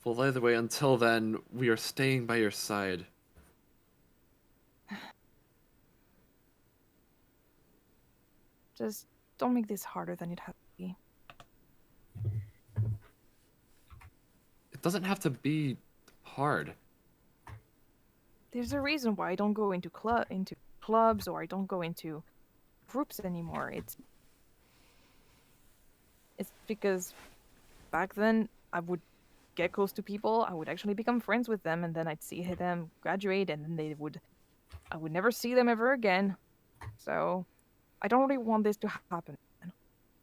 Well, either way, until then, we are staying by your side. Just don't make this harder than it has to be. It doesn't have to be hard. There's a reason why I don't go into clubs or I don't go into groups anymore. It's because back then I would get close to people, I would actually become friends with them, and then I'd see them graduate, and then I would never see them ever again. So I don't really want this to happen.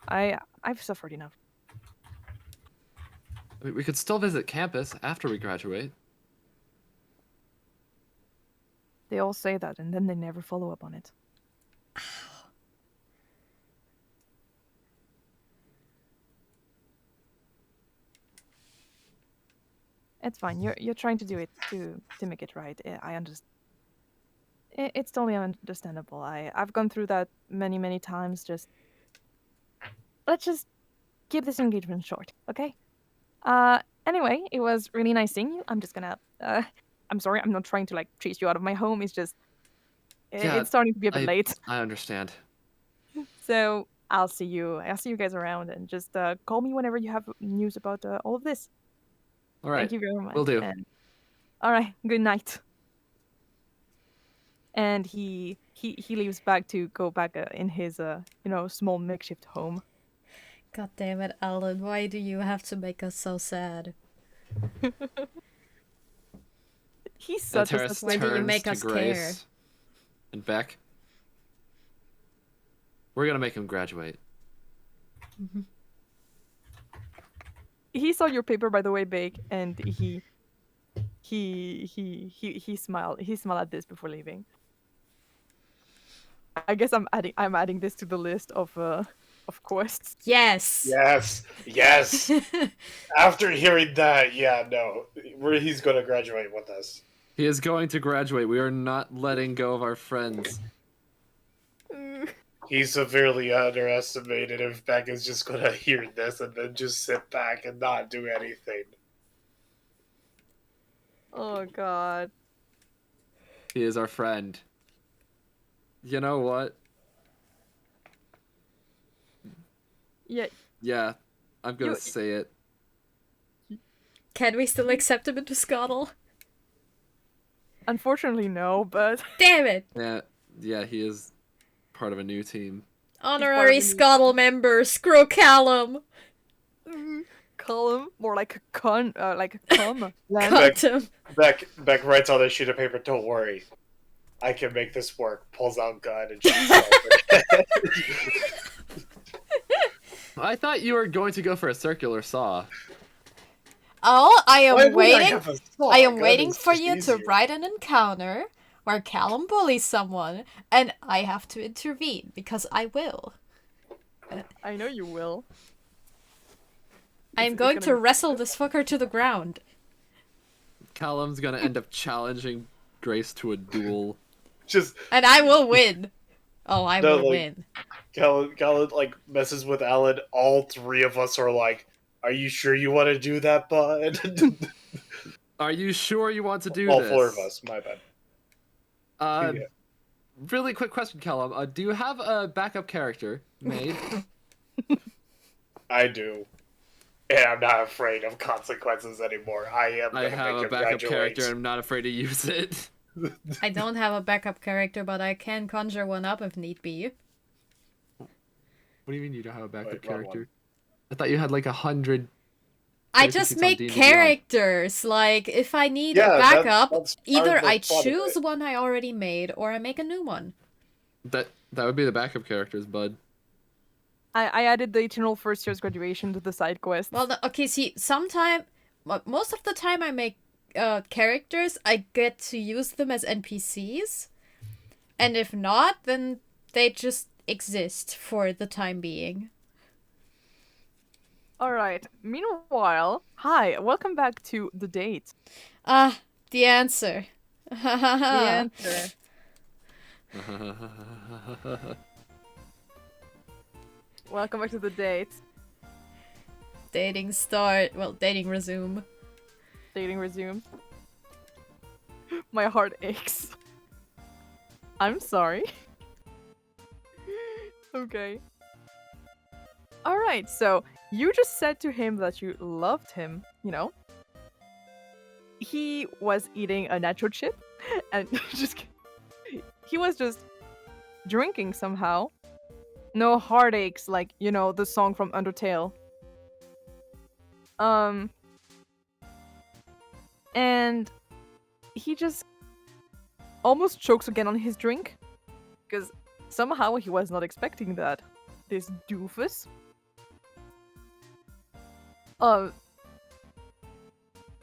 I've suffered enough. I mean, we could still visit campus after we graduate. They all say that, and then they never follow up on it. It's fine. You're trying to do it to make it right. I understand. It's totally understandable. I've gone through that many times. Let's just keep this engagement short, okay? Anyway, it was really nice seeing you. I'm just gonna. I'm sorry. I'm not trying to chase you out of my home. It's just. Yeah, it's starting to be a bit late. I understand. So I'll see you guys around, and just call me whenever you have news about all of this. All right. Thank you very much. Will do. And, all right. Good night. And he leaves back to go back in his small makeshift home. God damn it, Alan, why do you have to make us so sad? He's such a Antares Why do you turns make to us Grace care? and Baek. We're gonna make him graduate. He saw your paper, by the way, Baek, and he smiled. He smiled at this before leaving. I guess I'm adding this to the list of quests. Yes! Yes. After hearing that, yeah, no, he's gonna graduate with us. He is going to graduate. We are not letting go of our friends. He's severely underestimated if Beck is just gonna hear this and then just sit back and not do anything. Oh God. He is our friend. You know what? Yeah. Yeah, I'm gonna say it. Can we still accept him into Scuttle? Unfortunately, no. But Damn it! Yeah, he is part of a new team. Honorary Scuttle member, screw Kallum! Kallum, more like a cum. Quantum. Beck writes on a sheet of paper, "Don't worry, I can make this work." Pulls out gun and shoots over. I thought you were going to go for a circular saw. Oh, I am Why would waiting. have a saw? I am Gun waiting is for just you easier. to write an encounter where Kallum bullies someone, and I have to intervene, because I will. I know you will. I am It's going gonna to be- wrestle this fucker to the ground. Callum's gonna end up challenging Grace to a duel. Just And I will win. Oh, I No, will like- win. Khaled like messes with Alan. All three of us are like, "Are you sure you want to do that, bud?" Are you sure you want to do All this? four of us. My bad. Yeah. Really quick question, Kallum. Do you have a backup character made? I do, and I'm not afraid of consequences anymore. I am. I Gonna have make a him backup graduate. character and I'm not afraid to use it. I don't have a backup character, but I can conjure one up if need be. What do you mean you don't have a backup Wait, wrong character? one. I thought you had like 100. I character just sheets on make D&D characters. Like, if I need Yeah, a that's- backup, that's part either of the I fun of choose it. one I already made, or I make a new one. That would be the backup characters, bud. I added the eternal first year's graduation to the side quest. Well, okay, see, most of the time I make characters, I get to use them as NPCs. And if not, then they just exist for the time being. All right. Meanwhile, hi, welcome back to the date. Ah, the answer. The answer. Welcome back to the date. Dating start. Well, dating resume. Dating resumed. My heart aches. I'm sorry. Okay. Alright, so you just said to him that you loved him, you know? He was eating a nacho chip and he was just drinking somehow. No heartaches, like, you know, the song from Undertale. And he just almost chokes again on his drink because somehow he was not expecting that. This doofus.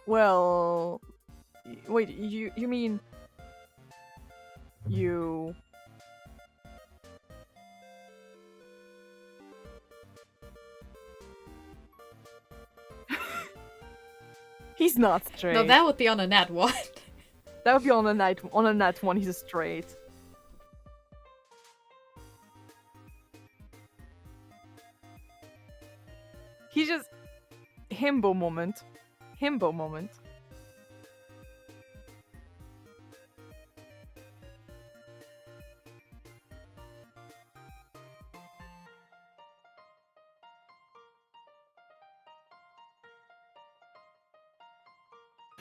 Well, wait, you mean you? He's not straight. No, that would be on a nat one. That would be on a nat one. He's straight. He's just himbo moment. Himbo moment.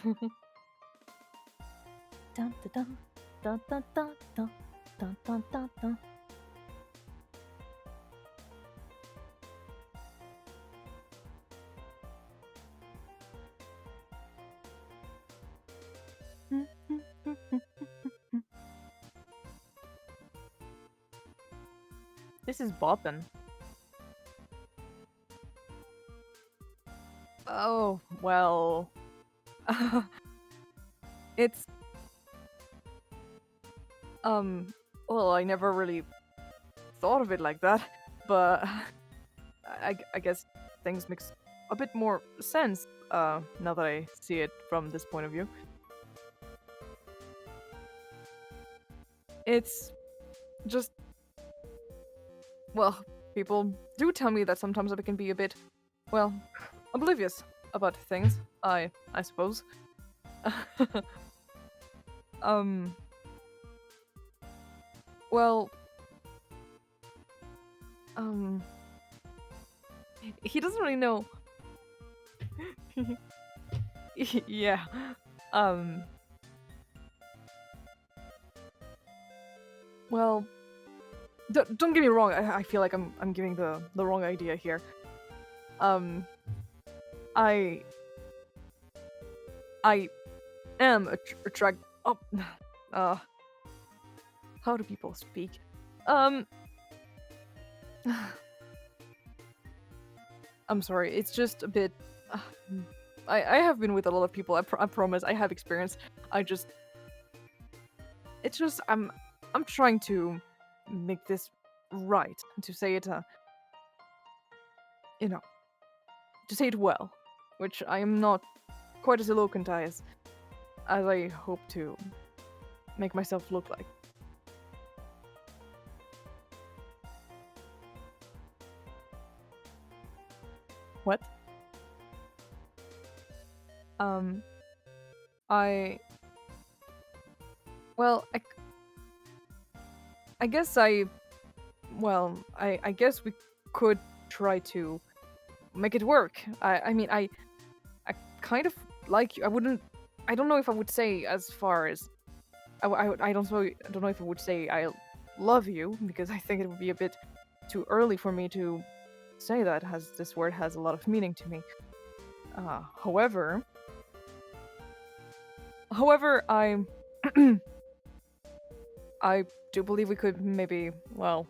Dun, dun, dun, dun, dun, dun, dun, dun, dun, dun. This is boppin'. Oh, well. It's. Well, I never really thought of it like that, but I guess things makes a bit more sense, now that I see it from this point of view. It's just. Well, people do tell me that sometimes I can be a bit, well, oblivious about things, I suppose. Well, he doesn't really know. Yeah. Well, don't get me wrong. I feel like I'm giving the wrong idea here. I am attract. Oh, how do people speak? I'm sorry. It's just a bit. I have been with a lot of people. I promise. I have experience. It's just I'm trying to make this right, to say it. To say it well, which I am not quite as eloquent as I hope to make myself look like. What? I guess I guess we could try to make it work. I mean, I kind of like you. I don't know if I would say as far as I don't know if I would say I love you, because I think it would be a bit too early for me to say that, as this word has a lot of meaning to me. However, I I do believe we could maybe, well,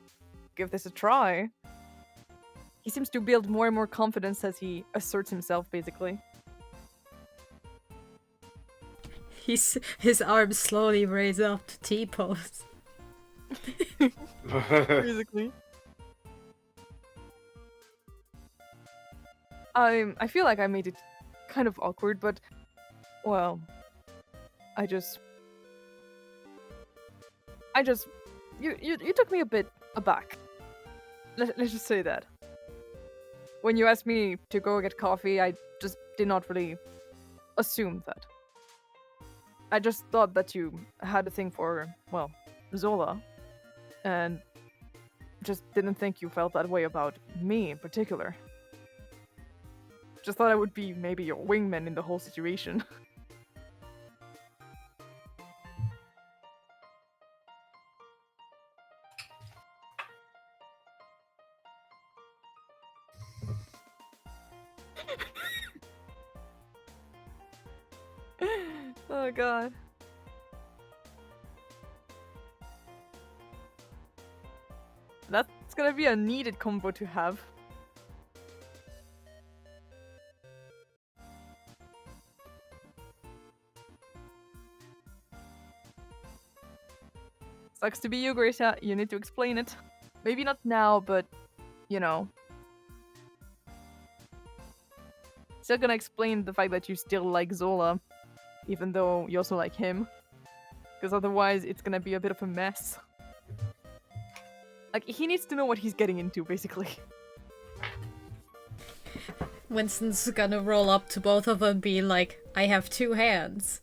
give this a try. He seems to build more and more confidence as he asserts himself, basically. His arms slowly raise up to T-pose. Basically. I feel like I made it kind of awkward, but, well, you took me a bit aback. Let's just say that. When you asked me to go get coffee, I just did not really assume that. I just thought that you had a thing for, well, Zola, and just didn't think you felt that way about me in particular. Just thought I would be maybe your wingman in the whole situation. Oh god. That's gonna be a needed combo to have. Sucks to be you, Gracia. You need to explain it. Maybe not now, but, you know. Still gonna explain the fact that you still like Zola, even though you also like him. Because otherwise, it's gonna be a bit of a mess. Like, he needs to know what he's getting into, basically. Winston's gonna roll up to both of them and be like, I have two hands.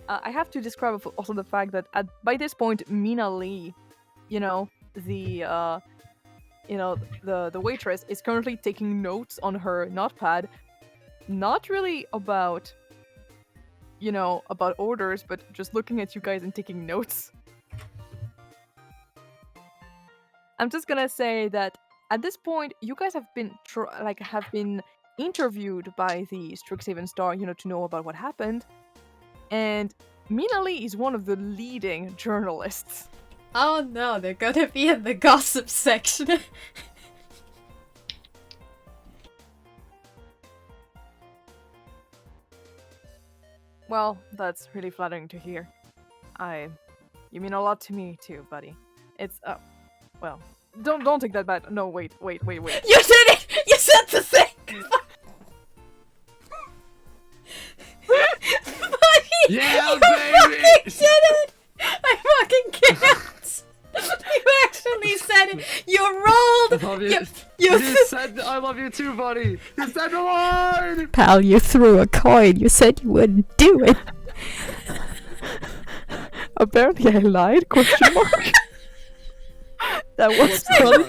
I have to describe also the fact that by this point, Mina Lee, the waitress is currently taking notes on her notepad, not really about orders, but just looking at you guys and taking notes. I'm just gonna say that at this point, you guys have been interviewed by the Strixhaven Star, to know about what happened, and Mina Lee is one of the leading journalists. Oh no, they're gonna be in the gossip section. Well, that's really flattering to hear. You mean a lot to me too, buddy. It's well, don't take that bad. No, wait. You did it! You said the thing! Buddy! Yeah, you baby! fucking did it! I fucking can't! You actually said it! You rolled! I love you. You said I love you too, buddy! You said the line! Pal, you threw a coin. You said you wouldn't do it. Apparently I lied, question mark. That was not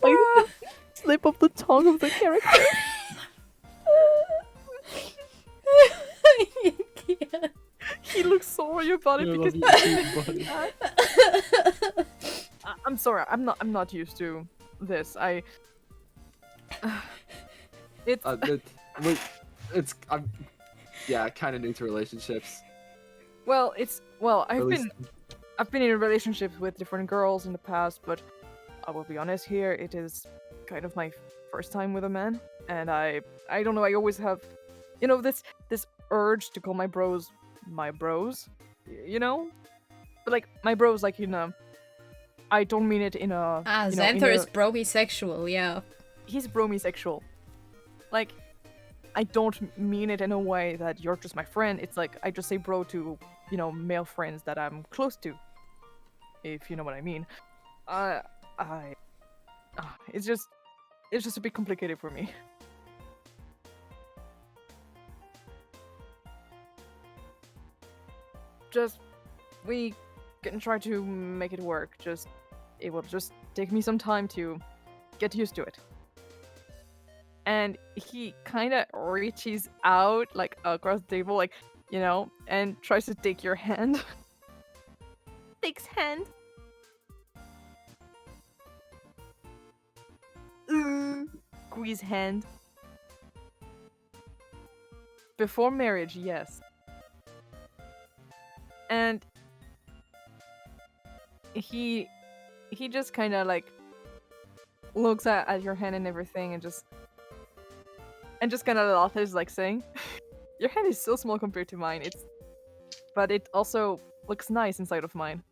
I slip of the tongue of the character. I can't. He looks sorry about it because buddy. I'm sorry, I'm not used to this. Yeah, kind of new to relationships. I've been in relationships with different girls in the past, but I will be honest here, it is kind of my first time with a man, and I don't know, I always have, this urge to call my bros, but like my bros, like I don't mean it in a. Zanther is bromesexual, yeah. He's bromesexual. Like, I don't mean it in a way that you're just my friend. It's like I just say bro to male friends that I'm close to, if you know what I mean. It's just a bit complicated for me. We can try to make it work. It will just take me some time to get used to it. And he kind of reaches out, like, across the table, like, and tries to take your hand. Takes hand. Squeeze hand. Before marriage, yes. And he just kind of like looks at your hand and everything, and just kind of laughs, like saying, "Your hand is so small compared to mine. But it also looks nice inside of mine."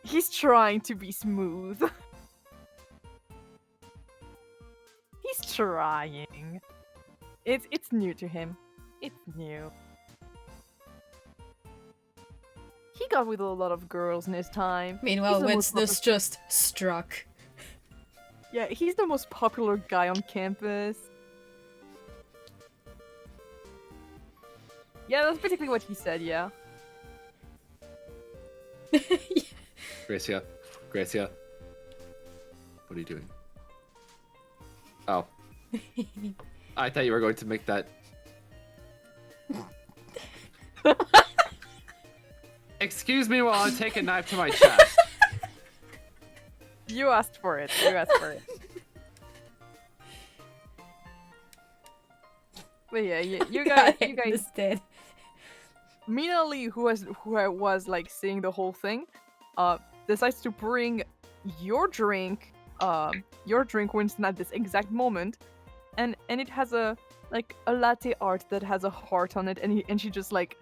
He's trying to be smooth. He's trying. It's new to him. It's new. He got with a lot of girls in his time. Meanwhile, Winston's just struck. Yeah, he's the most popular guy on campus. Yeah, that's basically what he said, yeah. Gracia. What are you doing? Oh. I thought you were going to make that. Excuse me while I take a knife to my chest. You asked for it. But yeah, you guys Understood. Mina Lee, who was like seeing the whole thing, decides to bring your drink, Winston, at this exact moment, and it has a latte art that has a heart on it, and she just like,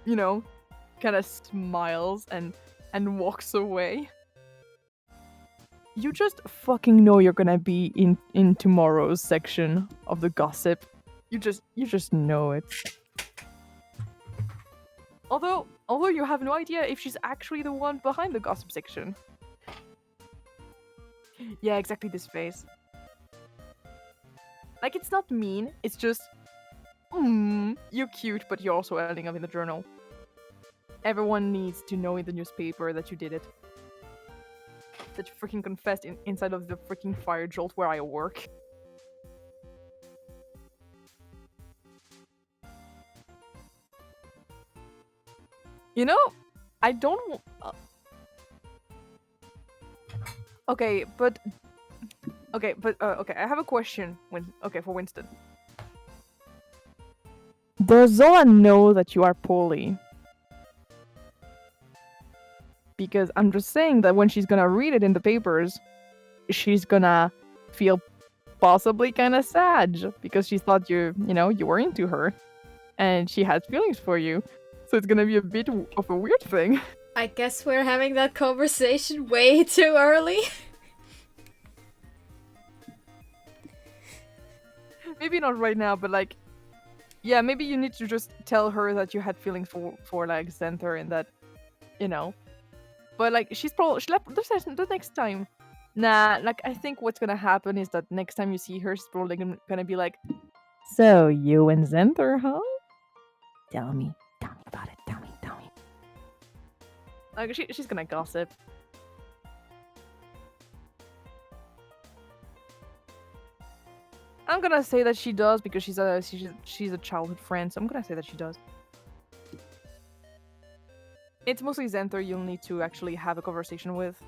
kind of smiles and walks away. You just fucking know you're gonna be in tomorrow's section of the gossip. You just know it. Although you have no idea if she's actually the one behind the gossip section. Yeah, exactly this face. Like, it's not mean, it's just, you're cute, but you're also ending up in the journal. Everyone needs to know in the newspaper that you did it. That you freaking confessed inside of the freaking Firejolt where I work. You know, I don't... Okay, I have a question for Winston. Does Zola know that you are poorly? Because I'm just saying that when she's gonna read it in the papers, she's gonna feel possibly kind of sad because she thought you were into her, and she has feelings for you. So it's gonna be a bit of a weird thing. I guess we're having that conversation way too early. Maybe not right now, but like, yeah, maybe you need to just tell her that you had feelings for like Zanther and that, But like, she's probably the next time. Nah, like I think what's gonna happen is that next time you see her, she's probably gonna be like, "So you and Zanther, huh? Tell me about it. Tell me. Like she's gonna gossip. I'm gonna say that she does because she's a childhood friend, so I'm gonna say that she does. It's mostly Zanther you'll need to actually have a conversation with.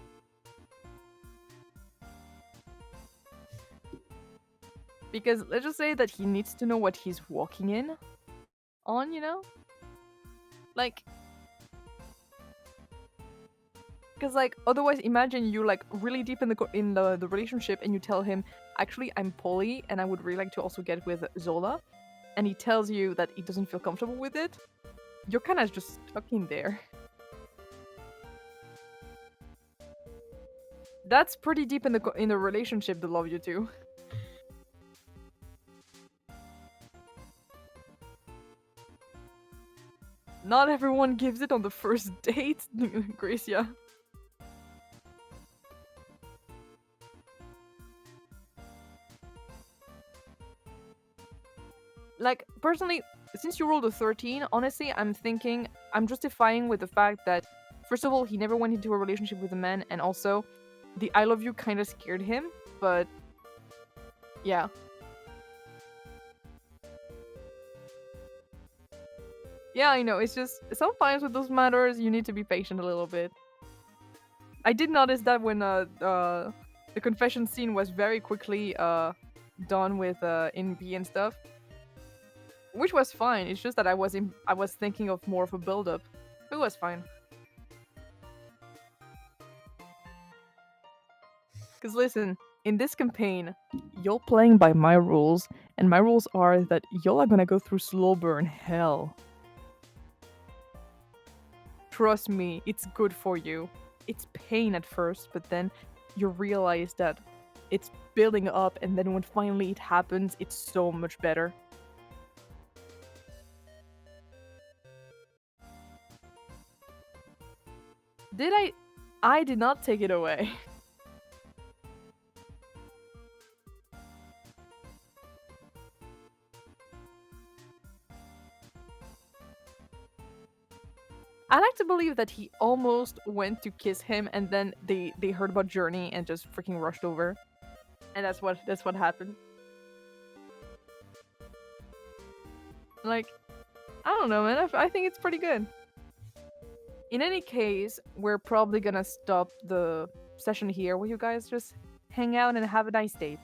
Because let's just say that he needs to know what he's walking in on, Like, because like otherwise, imagine you like really deep in the relationship, and you tell him, actually, I'm poly, and I would really like to also get with Zola, and he tells you that he doesn't feel comfortable with it. You're kind of just stuck in there. That's pretty deep in the relationship, the love you two. Not everyone gives it on the first date, Gracia. Like, personally, since you rolled a 13, honestly, I'm justifying with the fact that, first of all, he never went into a relationship with a man, and also, the I love you kind of scared him, but yeah. Yeah, I know, it's just, sometimes with those matters, you need to be patient a little bit. I did notice that when the confession scene was very quickly done with in B and stuff. Which was fine, it's just that I was thinking of more of a build-up. It was fine. Because listen, in this campaign, you're playing by my rules, and my rules are that y'all are gonna go through slow burn hell. Trust me, it's good for you. It's pain at first, but then you realize that it's building up, and then when finally it happens, it's so much better. I did not take it away. I like to believe that he almost went to kiss him, and then they heard about Journey and just freaking rushed over, and that's what happened. Like, I don't know, man. I think it's pretty good. In any case, we're probably gonna stop the session here, where you guys just hang out and have a nice date.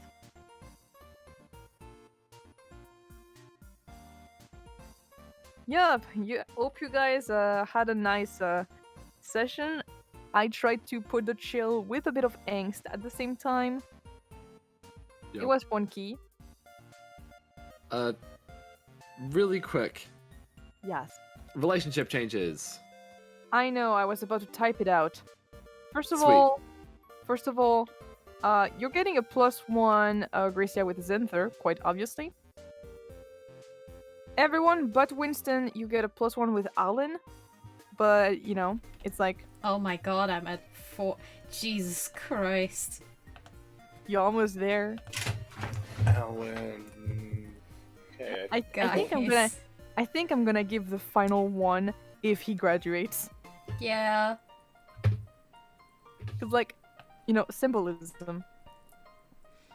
Yup, hope you guys had a nice session. I tried to put the chill with a bit of angst at the same time. Yep. It was funky. Really quick. Yes. Relationship changes. I know, I was about to type it out. First of all, you're getting a +1 Gracia with Zanther, quite obviously. Everyone but Winston, you get a +1 with Alan. But, it's like... Oh my god, I'm at 4. Jesus Christ. You're almost there. Alan. Okay. I think I'm gonna give the final one if he graduates. Yeah. Cause like, symbolism.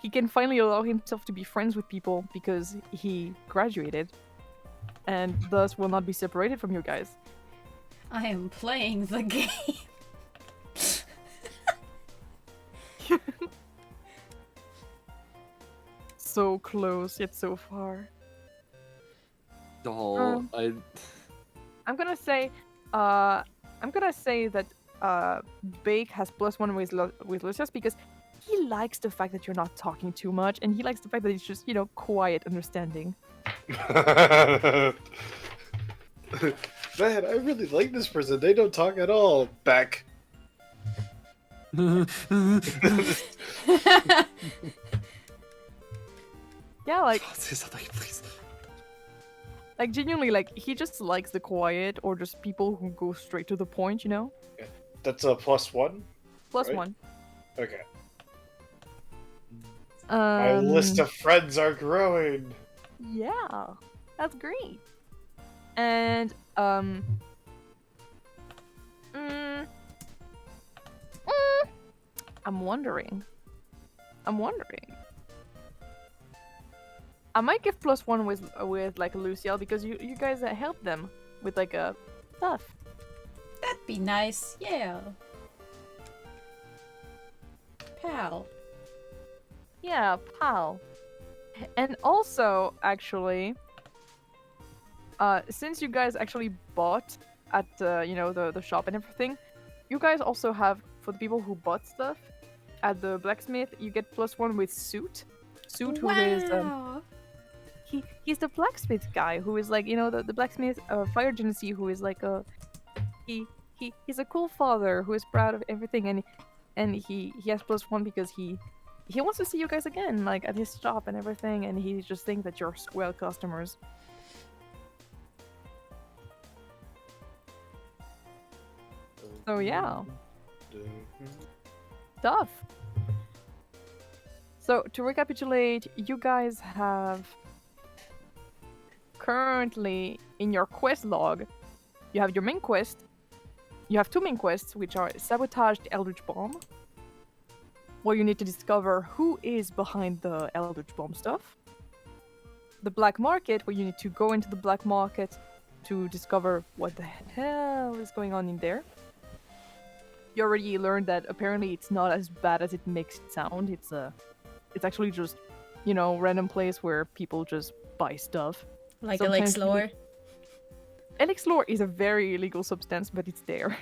He can finally allow himself to be friends with people because he graduated, and thus will not be separated from you guys. I am playing the game. So close yet so far. The whole I'm gonna say that Baek has +1 with Lucius because he likes the fact that you're not talking too much, and he likes the fact that it's just quiet understanding. Man, I really like this person. They don't talk at all. Back. Yeah, like say something, please. like genuinely, like he just likes the quiet or just people who go straight to the point. That's a +1? +1. Right? Okay. My list of friends are growing. Yeah, that's great. And I'm wondering. I might give +1 with like Luciel because you guys helped them with like stuff. That'd be nice. Yeah. Pal. Yeah, pal. And also, actually, since you guys actually bought at the shop and everything, you guys also have, for the people who bought stuff at the blacksmith, you get +1 with Suit. Suit, who is he's the blacksmith guy who is like the blacksmith fire agency who is like he's a cool father who is proud of everything, and he has +1 because he wants to see you guys again, like at his shop and everything, and he just thinks that you're swell customers. So yeah, stuff. So to recapitulate, you guys have currently in your quest log, you have your main quest. You have 2 main quests, which are Sabotage the Eldritch Bomb, where you need to discover who is behind the Eldritch Bomb stuff. The Black Market, where you need to go into the Black Market to discover what the hell is going on in there. You already learned that apparently it's not as bad as it makes it sound. It's actually just, random place where people just buy stuff. Like Sometimes Elixlore. Elixlore is a very illegal substance, but it's there.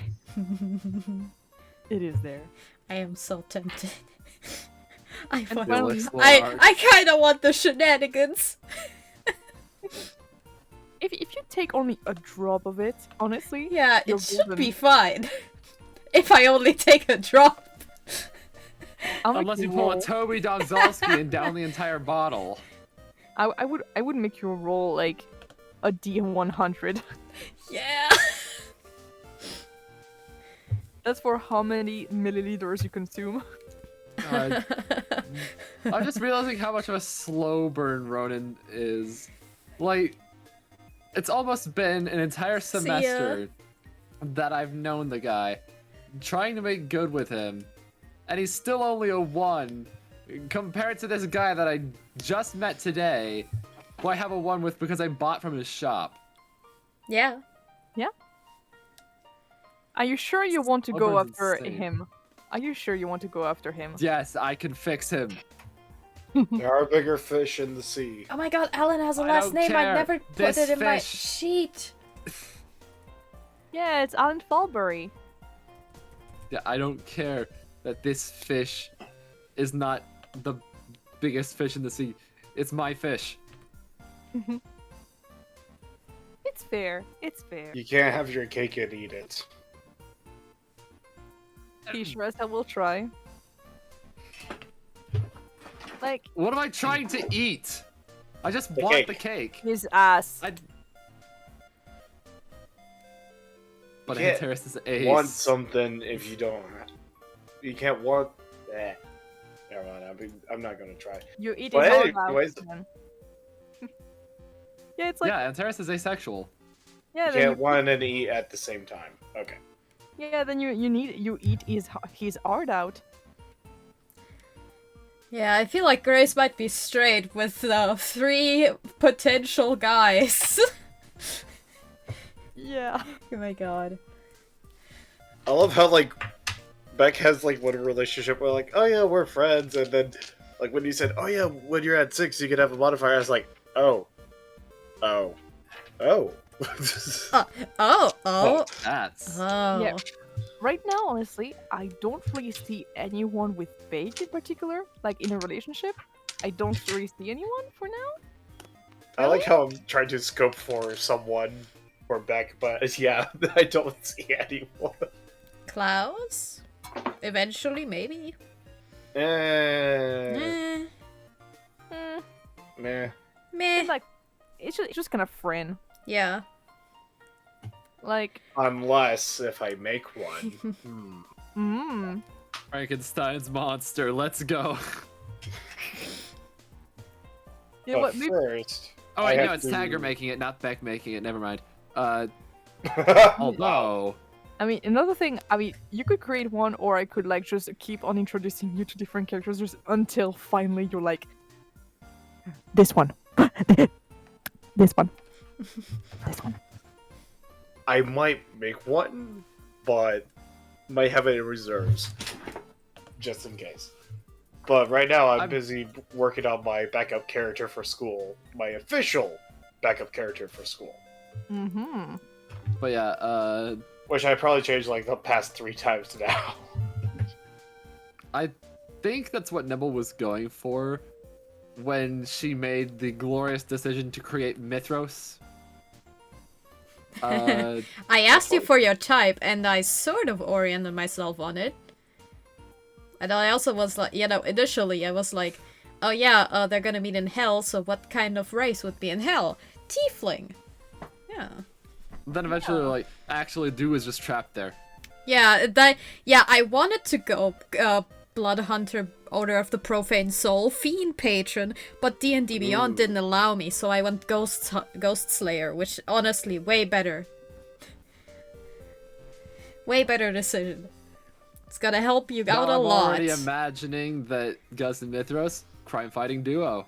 It is there. I am so tempted. I finally- kind of want the shenanigans. If you take only a drop of it, honestly, Yeah, you're it should golden. be fine. If I only take a drop. I'll make Unless you you pull roll. a Toby Dogzalski and down the entire bottle. I would make you roll like a D100. Yeah. That's for how many milliliters you consume. I'm just realizing how much of a slow burn Ronan is. Like, it's almost been an entire See ya. semester that I've known the guy, trying to make good with him, and he's still only a 1 compared to this guy that I just met today, who I have a 1 with because I bought from his shop. Yeah. Are you sure you want to Slow go burn's after insane. him? Are you sure you want to go after him? Yes, I can fix him. There are bigger fish in the sea. Oh my god, Alan has a I last don't name. I care. never put This it in my fish- sheet. Yeah, it's Alan Falbury. Yeah, I don't care that this fish is not the biggest fish in the sea. It's my fish. It's fair. It's fair. You can't have your cake and eat it. Sure as hell will try. Like What am I trying to eat? I just The want cake. the cake. his ass. But Yeah. Antares is ace. Want something if you don't. You can't want that. All never mind. I'm not gonna try. You eat But his heart anyways- out. Man. Yeah, it's like yeah, Antares is asexual. yeah. You Then can't one and eat at the same time. Okay. then you eat his art out. Yeah, I feel like Grace might be straight with the 3 potential guys. Yeah. Oh my god. I love how like Baek has like one relationship where like, oh yeah, we're friends, and then like when you said, oh yeah, when you're at 6, you can have a modifier. I was like, oh. That's Yeah. Right now, honestly, I don't really see anyone with Baek in particular, like in a relationship. I don't really see anyone for now. I like how I'm trying to scope for someone for Baek, but yeah, I don't see anyone. Klaus? Eventually, maybe. Eh, Eh, meh. meh. It's like it's just kind of friend. Yeah. Like, Unless if I make one. Frankenstein's monster. Let's go. you know But what? Maybe, first, Oh, I wait, no, have it's to- Tagger making it, not Beck making it. Never mind. Although, I mean, another thing. I mean, you could create one, or I could like just keep on introducing you to different characters just until finally you're like, this one, this one, this one. I might make one, but might have it in reserves, just in case. But right now, I'm busy working on my backup character for school, my official backup character for school, Mm-hmm. but yeah, which I probably changed like the past 3 times now. I think that's what Nebel was going for when she made the glorious decision to create Mithros. I asked you for your type, and I sort of oriented myself on it. And I also was like, you know, initially I was like, oh yeah, they're gonna meet in hell, so what kind of race would be in hell? Tiefling. Yeah. Then eventually, like, actually do is just trapped there. Yeah, I wanted to go Blood Hunter, Order of the Profane Soul, Fiend Patron, but D&D Beyond didn't allow me, so I went Ghost Slayer, which honestly, way better. Way better decision. It's gonna help you out a I'm lot. already imagining that Gus and Mithros, crime-fighting duo.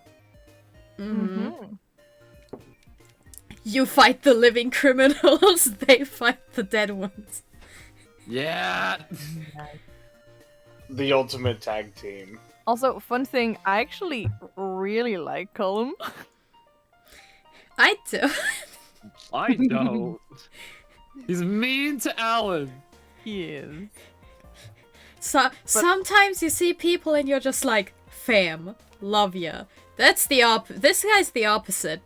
Mm-hmm. You fight the living criminals, they fight the dead ones. Yeah! The ultimate tag team. Also, fun thing, I actually really like Kallum. I do. I don't. He's mean to Alan. He is. So sometimes you see people and you're just like, fam, love ya. That's this guy's the opposite.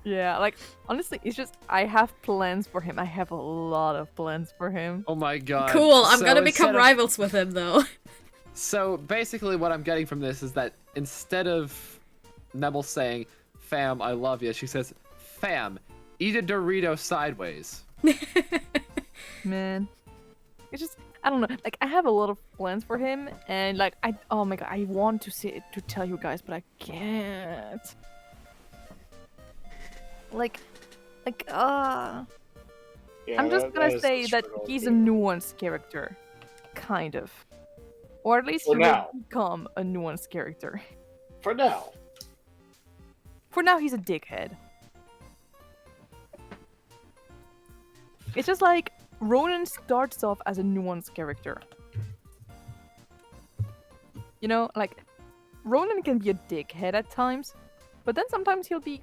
Yeah, like, honestly, it's just, I have plans for him. I have a lot of plans for him. Oh my god. Cool, I'm So gonna instead become of- rivals with him though. So basically what I'm getting from this is that instead of Nebel saying, fam, I love you, she says, fam, eat a Dorito sideways. Man. It's just, I don't know, like, I have a lot of plans for him, and like, oh my god, I want to tell you guys, but I can't. Yeah, I'm just that gonna is say the that struggle he's a here. nuanced character. Kind of. Or at least For he now. will become a nuanced character. For now. For now, he's a dickhead. It's just like, Ronan starts off as a nuanced character. You know, like, Ronan can be a dickhead at times, but then sometimes he'll be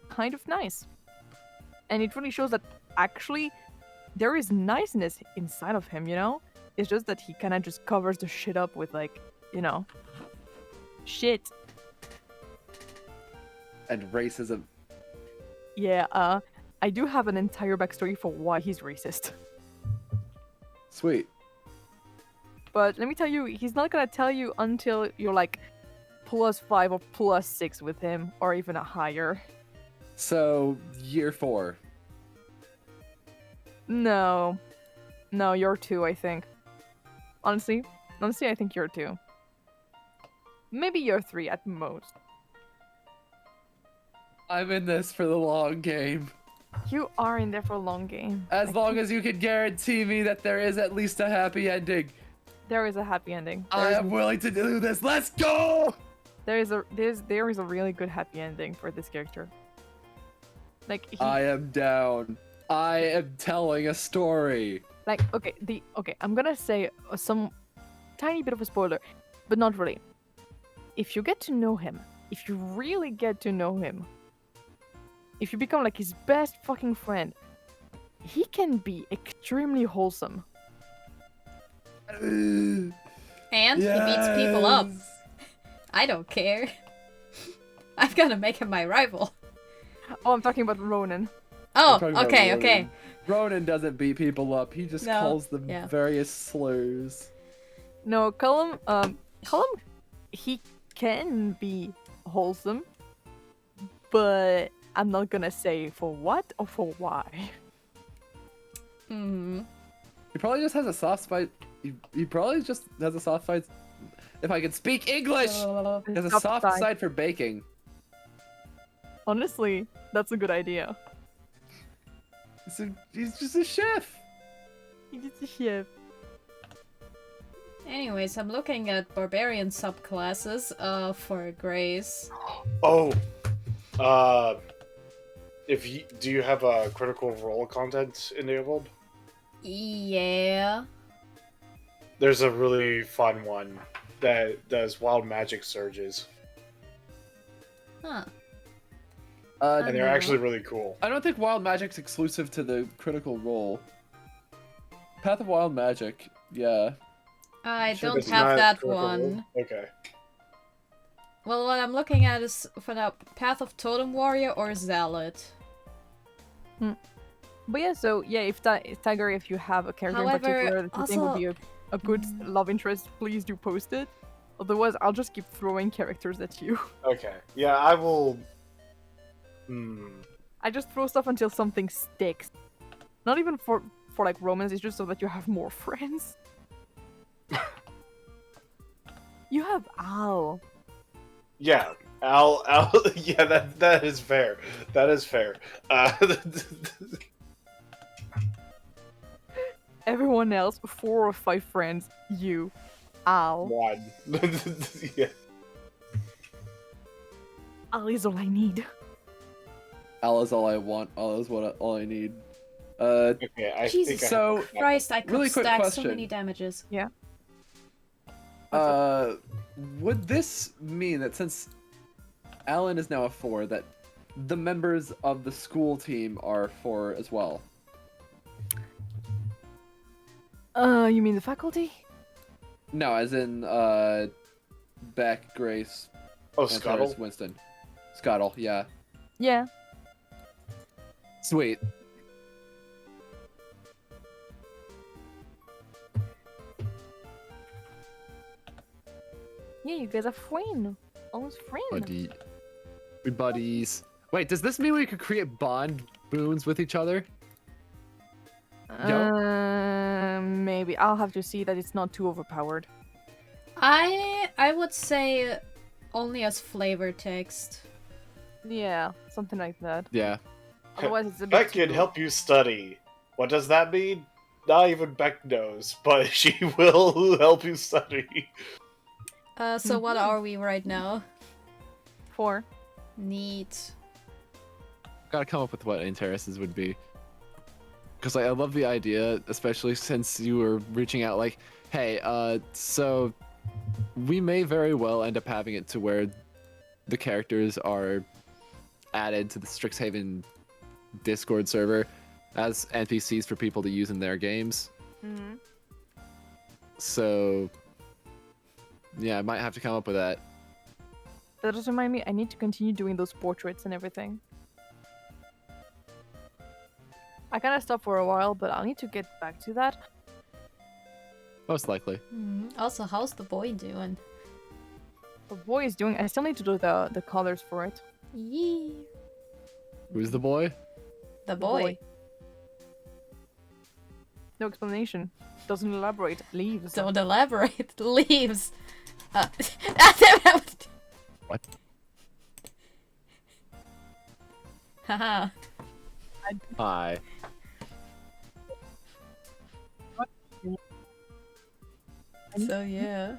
kind of nice. And it really shows that actually there is niceness inside of him, you know? It's just that he kind of just covers the shit up with, like, you know, shit. And racism. Yeah, I do have an entire backstory for why he's racist. Sweet. But let me tell you, he's not gonna tell you until you're like +5 or +6 with him, or even a higher. So, year 4. No, you're 2, I think. Honestly, I think you're 2. Maybe you're 3 at most. I'm in this for the long game. You are in there for a long game. As long as you can guarantee me that there is at least a happy ending, There is a happy ending. I am willing to do this. Let's go! There is a really good happy ending for this character. Like I am down. I am telling a story. okay, I'm gonna say some tiny bit of a spoiler, but not really. If you get to know him, if you really get to know him, if you become like his best fucking friend, he can be extremely wholesome. And he beats people up. I don't care. I'm gonna make him my rival. Oh, I'm talking about Ronan. Oh, I'm talking about okay, Ronan. okay. Ronan doesn't beat people up. He just No, calls them yeah. various slurs. No, Kallum, he can be wholesome, but I'm not gonna say for what or for why. Hmm. He probably just has a soft spot. He probably just has a soft spot. If I could speak English, he has a soft side for baking. Honestly, that's a good idea. He's just a chef. He's a chef. Anyways, I'm looking at barbarian subclasses for Grace. Oh, do you have a critical role content enabled? Yeah. There's a really fun one that does wild magic surges, Huh. and they're actually really cool. I don't think wild magic's exclusive to the critical role. Path of Wild Magic, yeah. I Sure, don't it's have not that critical role? one. Okay. Well, what I'm looking at is for the Path of Totem Warrior or Zealot. But yeah, so yeah, if Tiger, if you have a character However, in particular that you think would also- be a good love interest, please do post it. Otherwise, I'll just keep throwing characters at you. Okay. Yeah, I will. I just throw stuff until something sticks. Not even for like romance, it's just so that you have more friends. You have Al. Yeah, Al. Yeah, that is fair. That is fair. Everyone else, 4 or 5 friends. You, Al. One. Yeah. Al is all I need. Al is all I want. Al is all I need. Okay, I Jesus think so- I have Christ, I could Really quick stack so question. many damages. Would this mean that since Alan is now a 4, that the members of the school team are 4 as well? You mean the faculty? No, as in Baek, Grace, Oh, Antares, Scuttle? Winston. Scuttle, yeah. Yeah. Sweet. Yeah, you guys are friends. Almost friends. Buddy. We buddies. Wait, does this mean we could create bond boons with each other? Maybe. I'll have to see that it's not too overpowered. I would say only as flavor text. Yeah, something like that. Yeah. Otherwise, it's a bit Beck too can help you study. What does that mean? Not even Beck knows, but she will help you study. So what are we right now? 4. Neat. Gotta come up with what Antares's would be. Because I love the idea, especially since you were reaching out like, hey, so we may very well end up having it to where the characters are added to the Strixhaven Discord server as NPCs for people to use in their games. Mm-hmm. So, yeah, I might have to come up with that. That does remind me, I need to continue doing those portraits and everything. I kind of stopped for a while, but I'll need to get back to that. Most likely. Also, how's the boy doing? The boy is doing. I still need to do the colors for it. Yee. Who's the boy? The boy. No explanation. Doesn't elaborate. Leaves. Don't elaborate. Leaves. What? Haha. Hi. So yeah.